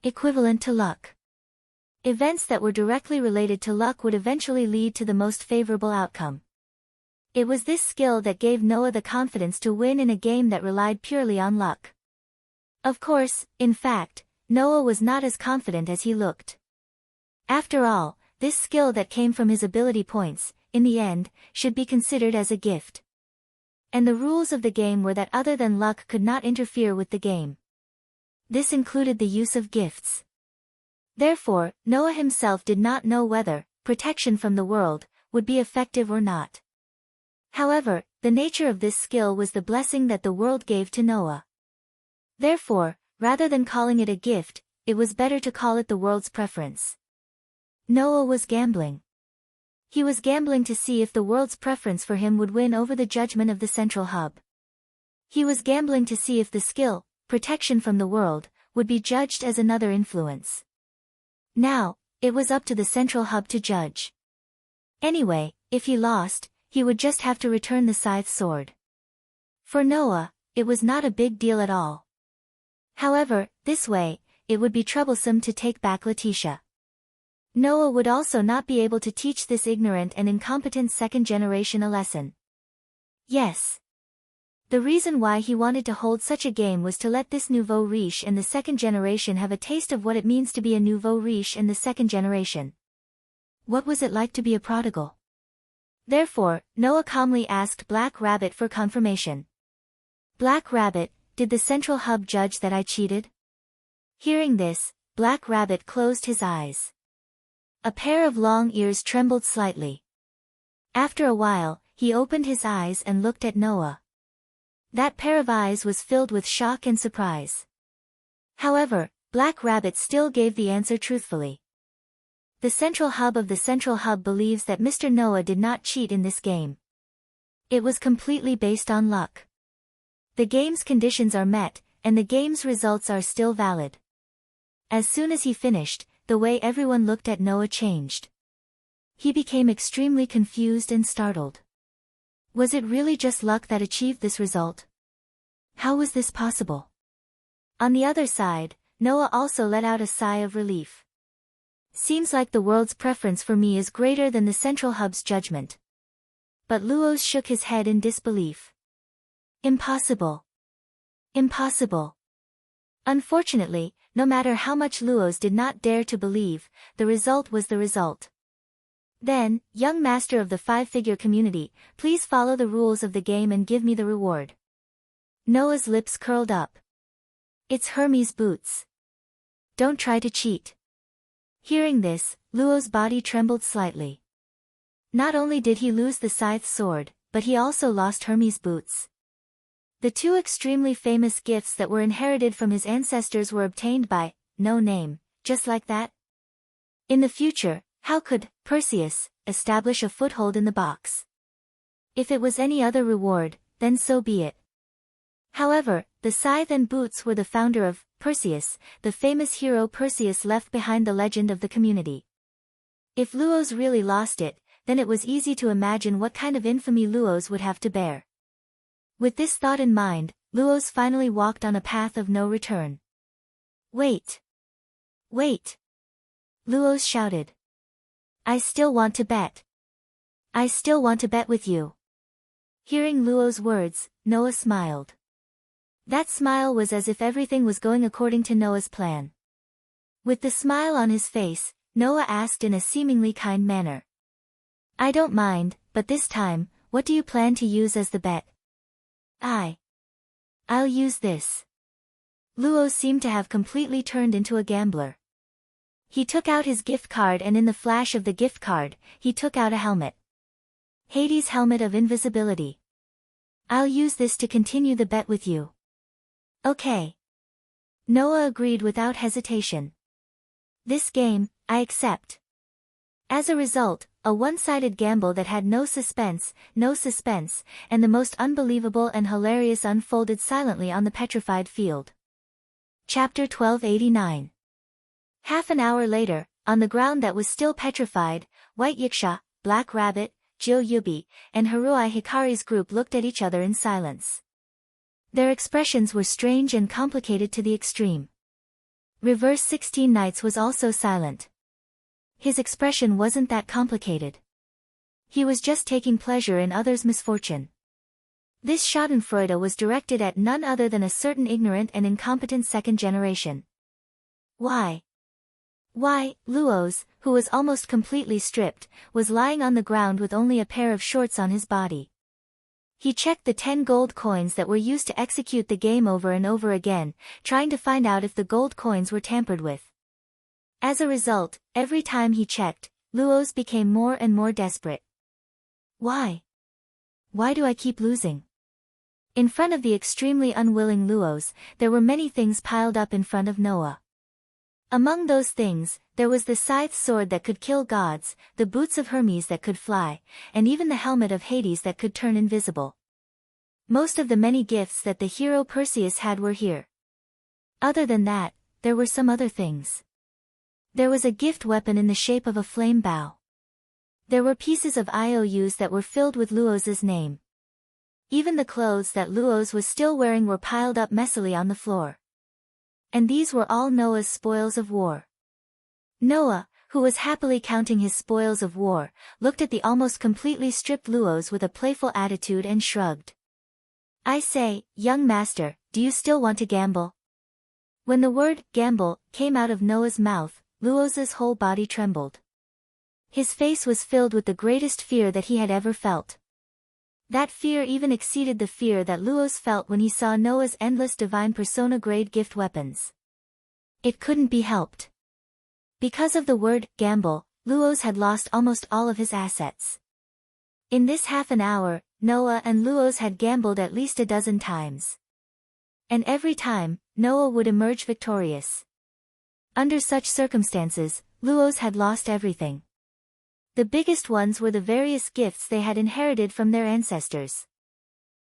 Equivalent to luck. Events that were directly related to luck would eventually lead to the most favorable outcome. It was this skill that gave Noah the confidence to win in a game that relied purely on luck. Of course, in fact, Noah was not as confident as he looked. After all, this skill that came from his ability points, in the end, should be considered as a gift. And the rules of the game were that other than luck could not interfere with the game. This included the use of gifts. Therefore, Noah himself did not know whether protection from the world would be effective or not. However, the nature of this skill was the blessing that the world gave to Noah. Therefore, rather than calling it a gift, it was better to call it the world's preference. Noah was gambling. He was gambling to see if the world's preference for him would win over the judgment of the central hub. He was gambling to see if the skill, protection from the world, would be judged as another influence. Now, it was up to the central hub to judge. Anyway, if he lost, he would just have to return the scythe sword. For Noah, it was not a big deal at all. However, this way, it would be troublesome to take back Letitia. Noah would also not be able to teach this ignorant and incompetent second generation a lesson. Yes. The reason why he wanted to hold such a game was to let this nouveau riche and the second generation have a taste of what it means to be a nouveau riche and the second generation. What was it like to be a prodigal? Therefore, Noah calmly asked Black Rabbit for confirmation. Black Rabbit, did the central hub judge that I cheated? Hearing this, Black Rabbit closed his eyes. A pair of long ears trembled slightly. After a while, he opened his eyes and looked at Noah. That pair of eyes was filled with shock and surprise. However, Black Rabbit still gave the answer truthfully. The central hub of the central hub believes that Mr. Noah did not cheat in this game. It was completely based on luck. The game's conditions are met, and the game's results are still valid. As soon as he finished, the way everyone looked at Noah changed. He became extremely confused and startled. Was it really just luck that achieved this result? How was this possible? On the other side, Noah also let out a sigh of relief. Seems like the world's preference for me is greater than the central hub's judgment. But Luos shook his head in disbelief. Impossible. Impossible. Unfortunately, no matter how much Luos did not dare to believe, the result was the result. Then, young master of the five-figure community, please follow the rules of the game and give me the reward. Noah's lips curled up. It's Hermes' boots. Don't try to cheat. Hearing this, Luo's body trembled slightly. Not only did he lose the scythe sword, but he also lost Hermes' boots. The two extremely famous gifts that were inherited from his ancestors were obtained by no name, just like that. In the future, how could Perseus establish a foothold in the box? If it was any other reward, then so be it. However, the scythe and boots were the founder of Perseus, the famous hero Perseus left behind the legend of the community. If Luos really lost it, then it was easy to imagine what kind of infamy Luos would have to bear. With this thought in mind, Luos finally walked on a path of no return. Wait! Wait! Luos shouted. I still want to bet. I still want to bet with you. Hearing Luos' words, Noah smiled. That smile was as if everything was going according to Noah's plan. With the smile on his face, Noah asked in a seemingly kind manner. I don't mind, but this time, what do you plan to use as the bet? I'll use this. Luos seemed to have completely turned into a gambler. He took out his gift card and in the flash of the gift card, he took out a helmet. Hades' helmet of invisibility. I'll use this to continue the bet with you. Okay. Noah agreed without hesitation. This game, I accept. As a result, a one-sided gamble that had no suspense, and the most unbelievable and hilarious unfolded silently on the petrified field. Chapter 1289. Half an hour later, on the ground that was still petrified, White Yiksha, Black Rabbit, Jill Yubi, and Haruai Hikari's group looked at each other in silence. Their expressions were strange and complicated to the extreme. Reverse 16 Knights was also silent. His expression wasn't that complicated. He was just taking pleasure in others' misfortune. This schadenfreude was directed at none other than a certain ignorant and incompetent second generation. Why, Luos, who was almost completely stripped, was lying on the ground with only a pair of shorts on his body. He checked the 10 gold coins that were used to execute the game over and over again, trying to find out if the gold coins were tampered with. As a result, every time he checked, Luos became more and more desperate. Why? Why do I keep losing? In front of the extremely unwilling Luos, there were many things piled up in front of Noah. Among those things, there was the scythe sword that could kill gods, the boots of Hermes that could fly, and even the helmet of Hades that could turn invisible. Most of the many gifts that the hero Perseus had were here. Other than that, there were some other things. There was a gift weapon in the shape of a flame bow. There were pieces of IOUs that were filled with Luos's name. Even the clothes that Luos was still wearing were piled up messily on the floor. And these were all Noah's spoils of war. Noah, who was happily counting his spoils of war, looked at the almost completely stripped Luos with a playful attitude and shrugged. I say, young master, do you still want to gamble? When the word gamble came out of Noah's mouth, Luos's whole body trembled. His face was filled with the greatest fear that he had ever felt. That fear even exceeded the fear that Luos felt when he saw Noah's endless divine persona-grade gift weapons. It couldn't be helped. Because of the word gamble, Luos had lost almost all of his assets. In this half an hour, Noah and Luos had gambled at least a dozen times. And every time, Noah would emerge victorious. Under such circumstances, Luos had lost everything. The biggest ones were the various gifts they had inherited from their ancestors.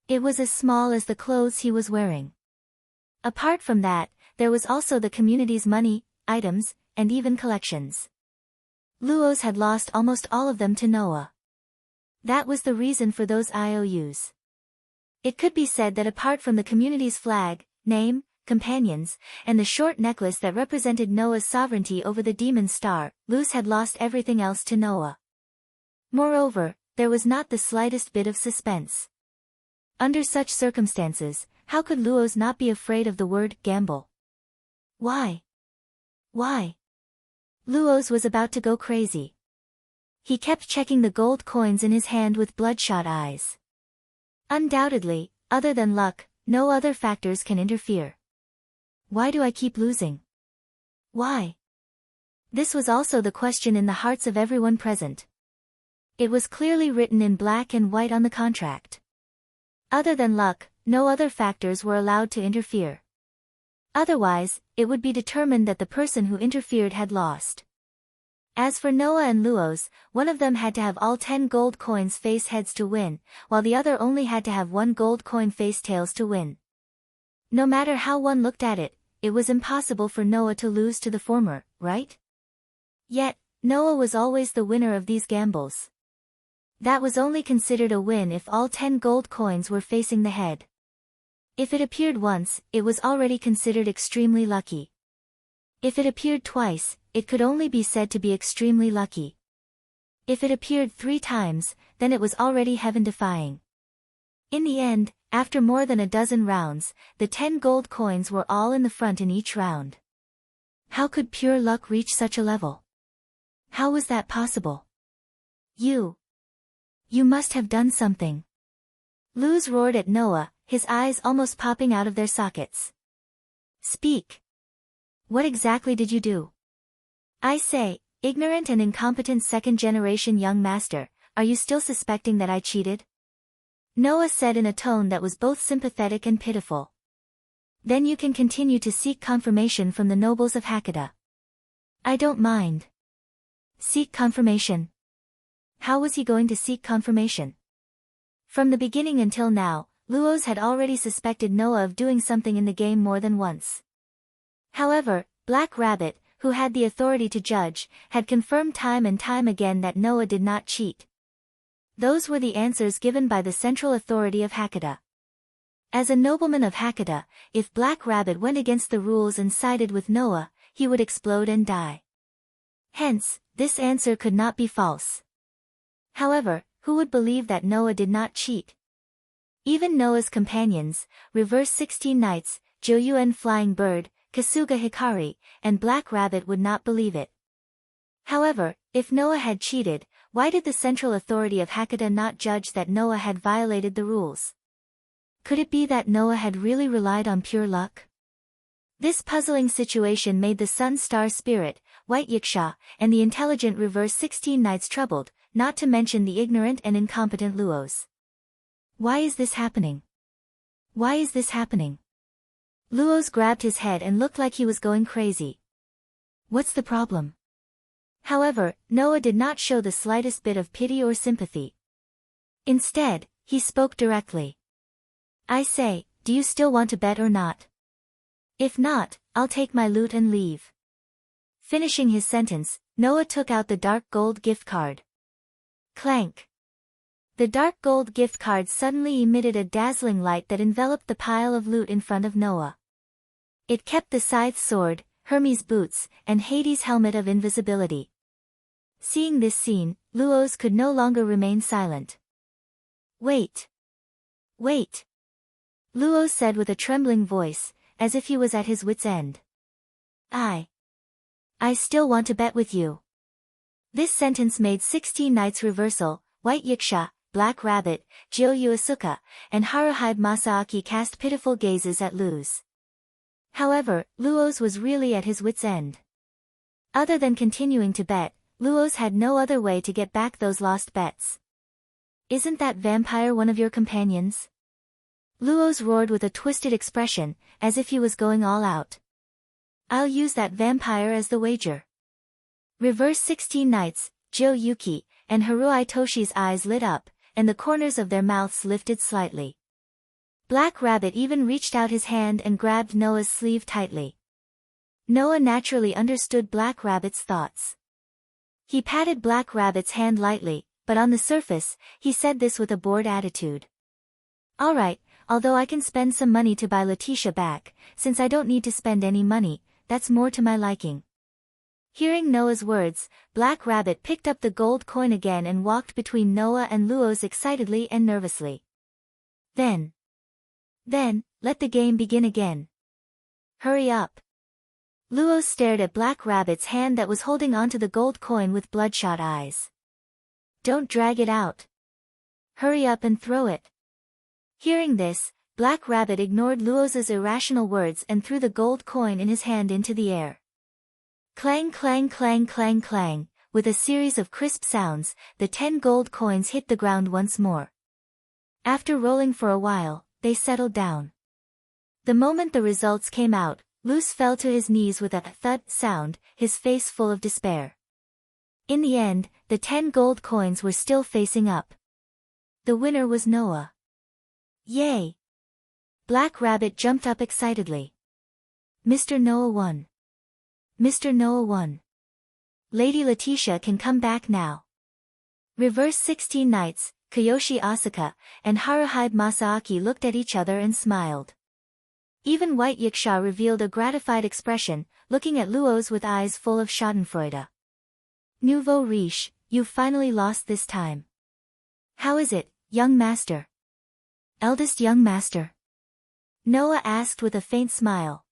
It was as small as the clothes he was wearing. Apart from that, there was also the community's money, items, and even collections. Luos had lost almost all of them to Noah. That was the reason for those IOUs. It could be said that apart from the community's flag, name, companions, and the short necklace that represented Noah's sovereignty over the demon star, Luos had lost everything else to Noah. Moreover, there was not the slightest bit of suspense. Under such circumstances, how could Luos not be afraid of the word gamble? Why? Why? Luoz was about to go crazy. He kept checking the gold coins in his hand with bloodshot eyes. Undoubtedly, other than luck, no other factors can interfere. Why do I keep losing? Why? This was also the question in the hearts of everyone present. It was clearly written in black and white on the contract. Other than luck, no other factors were allowed to interfere. Otherwise, it would be determined that the person who interfered had lost. As for Noah and Luoz, one of them had to have all 10 gold coins face heads to win, while the other only had to have 1 gold coin face tails to win. No matter how one looked at it, it was impossible for Noah to lose to the former, right? Yet, Noah was always the winner of these gambles. That was only considered a win if all 10 gold coins were facing the head. If it appeared once, it was already considered extremely lucky. If it appeared twice, it could only be said to be extremely lucky. If it appeared 3 times, then it was already heaven-defying. In the end, after more than a dozen rounds, the 10 gold coins were all in the front in each round. How could pure luck reach such a level? How was that possible? You must have done something. Luz roared at Noah, his eyes almost popping out of their sockets. Speak. What exactly did you do? I say, ignorant and incompetent second-generation young master, are you still suspecting that I cheated? Noah said in a tone that was both sympathetic and pitiful. Then you can continue to seek confirmation from the nobles of Hakata. I don't mind. Seek confirmation. How was he going to seek confirmation? From the beginning until now, Luoz had already suspected Noah of doing something in the game more than once. However, Black Rabbit, who had the authority to judge, had confirmed time and time again that Noah did not cheat. Those were the answers given by the central authority of Hakata. As a nobleman of Hakata, if Black Rabbit went against the rules and sided with Noah, he would explode and die. Hence, this answer could not be false. However, who would believe that Noah did not cheat? Even Noah's companions, Reverse 16 Knights, Joyuen Flying Bird, Kasuga Hikari, and Black Rabbit would not believe it. However, if Noah had cheated, why did the central authority of Hakata not judge that Noah had violated the rules? Could it be that Noah had really relied on pure luck? This puzzling situation made the Sun Star Spirit, White Yiksha, and the intelligent Reverse 16 Knights troubled, not to mention the ignorant and incompetent Luoz. Why is this happening? Why is this happening? Luoz grabbed his head and looked like he was going crazy. What's the problem? However, Noah did not show the slightest bit of pity or sympathy. Instead, he spoke directly. I say, do you still want to bet or not? If not, I'll take my loot and leave. Finishing his sentence, Noah took out the dark gold gift card. Clank. The dark gold gift card suddenly emitted a dazzling light that enveloped the pile of loot in front of Noah. It kept the scythe sword, Hermes' boots, and Hades' helmet of invisibility. Seeing this scene, Luoz could no longer remain silent. Wait. Wait. Luoz said with a trembling voice, as if he was at his wit's end. I still want to bet with you. This sentence made 16 Knights Reversal, White Yiksha, Black Rabbit, Jyoyu Asuka, and Haruhibe Masaaki cast pitiful gazes at Luz. However, Luoz was really at his wit's end. Other than continuing to bet, Luoz had no other way to get back those lost bets. Isn't that vampire one of your companions? Luoz roared with a twisted expression, as if he was going all out. I'll use that vampire as the wager. Reverse 16 Knights, Jo Yuki, and Harui Toshi's eyes lit up, and the corners of their mouths lifted slightly. Black Rabbit even reached out his hand and grabbed Noah's sleeve tightly. Noah naturally understood Black Rabbit's thoughts. He patted Black Rabbit's hand lightly, but on the surface, he said this with a bored attitude. Alright, although I can spend some money to buy Letitia back, since I don't need to spend any money, that's more to my liking. Hearing Noah's words, Black Rabbit picked up the gold coin again and walked between Noah and Luoz excitedly and nervously. Then, let the game begin again. Hurry up. Luo stared at Black Rabbit's hand that was holding onto the gold coin with bloodshot eyes. Don't drag it out. Hurry up and throw it. Hearing this, Black Rabbit ignored Luo's irrational words and threw the gold coin in his hand into the air. Clang clang clang clang clang, with a series of crisp sounds, the 10 gold coins hit the ground once more. After rolling for a while, they settled down. The moment the results came out, Luce fell to his knees with a thud sound, his face full of despair. In the end, the 10 gold coins were still facing up. The winner was Noah. Yay! Black Rabbit jumped up excitedly. Mr. Noah won. Mr. Noah won. Lady Letitia can come back now. Reverse 16 Knights, Kiyoshi Asuka, and Haruhibe Masaaki looked at each other and smiled. Even White Yiksha revealed a gratified expression, looking at Luo's with eyes full of schadenfreude. Nouveau riche, you've finally lost this time. How is it, young master? Eldest young master? Noah asked with a faint smile.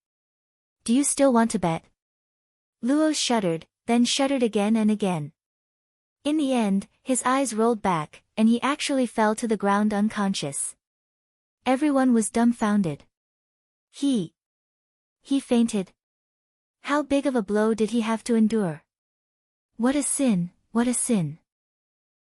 Do you still want to bet? Luo shuddered, then shuddered again and again. In the end, his eyes rolled back, and he actually fell to the ground unconscious. Everyone was dumbfounded. He fainted. How big of a blow did he have to endure? What a sin, what a sin.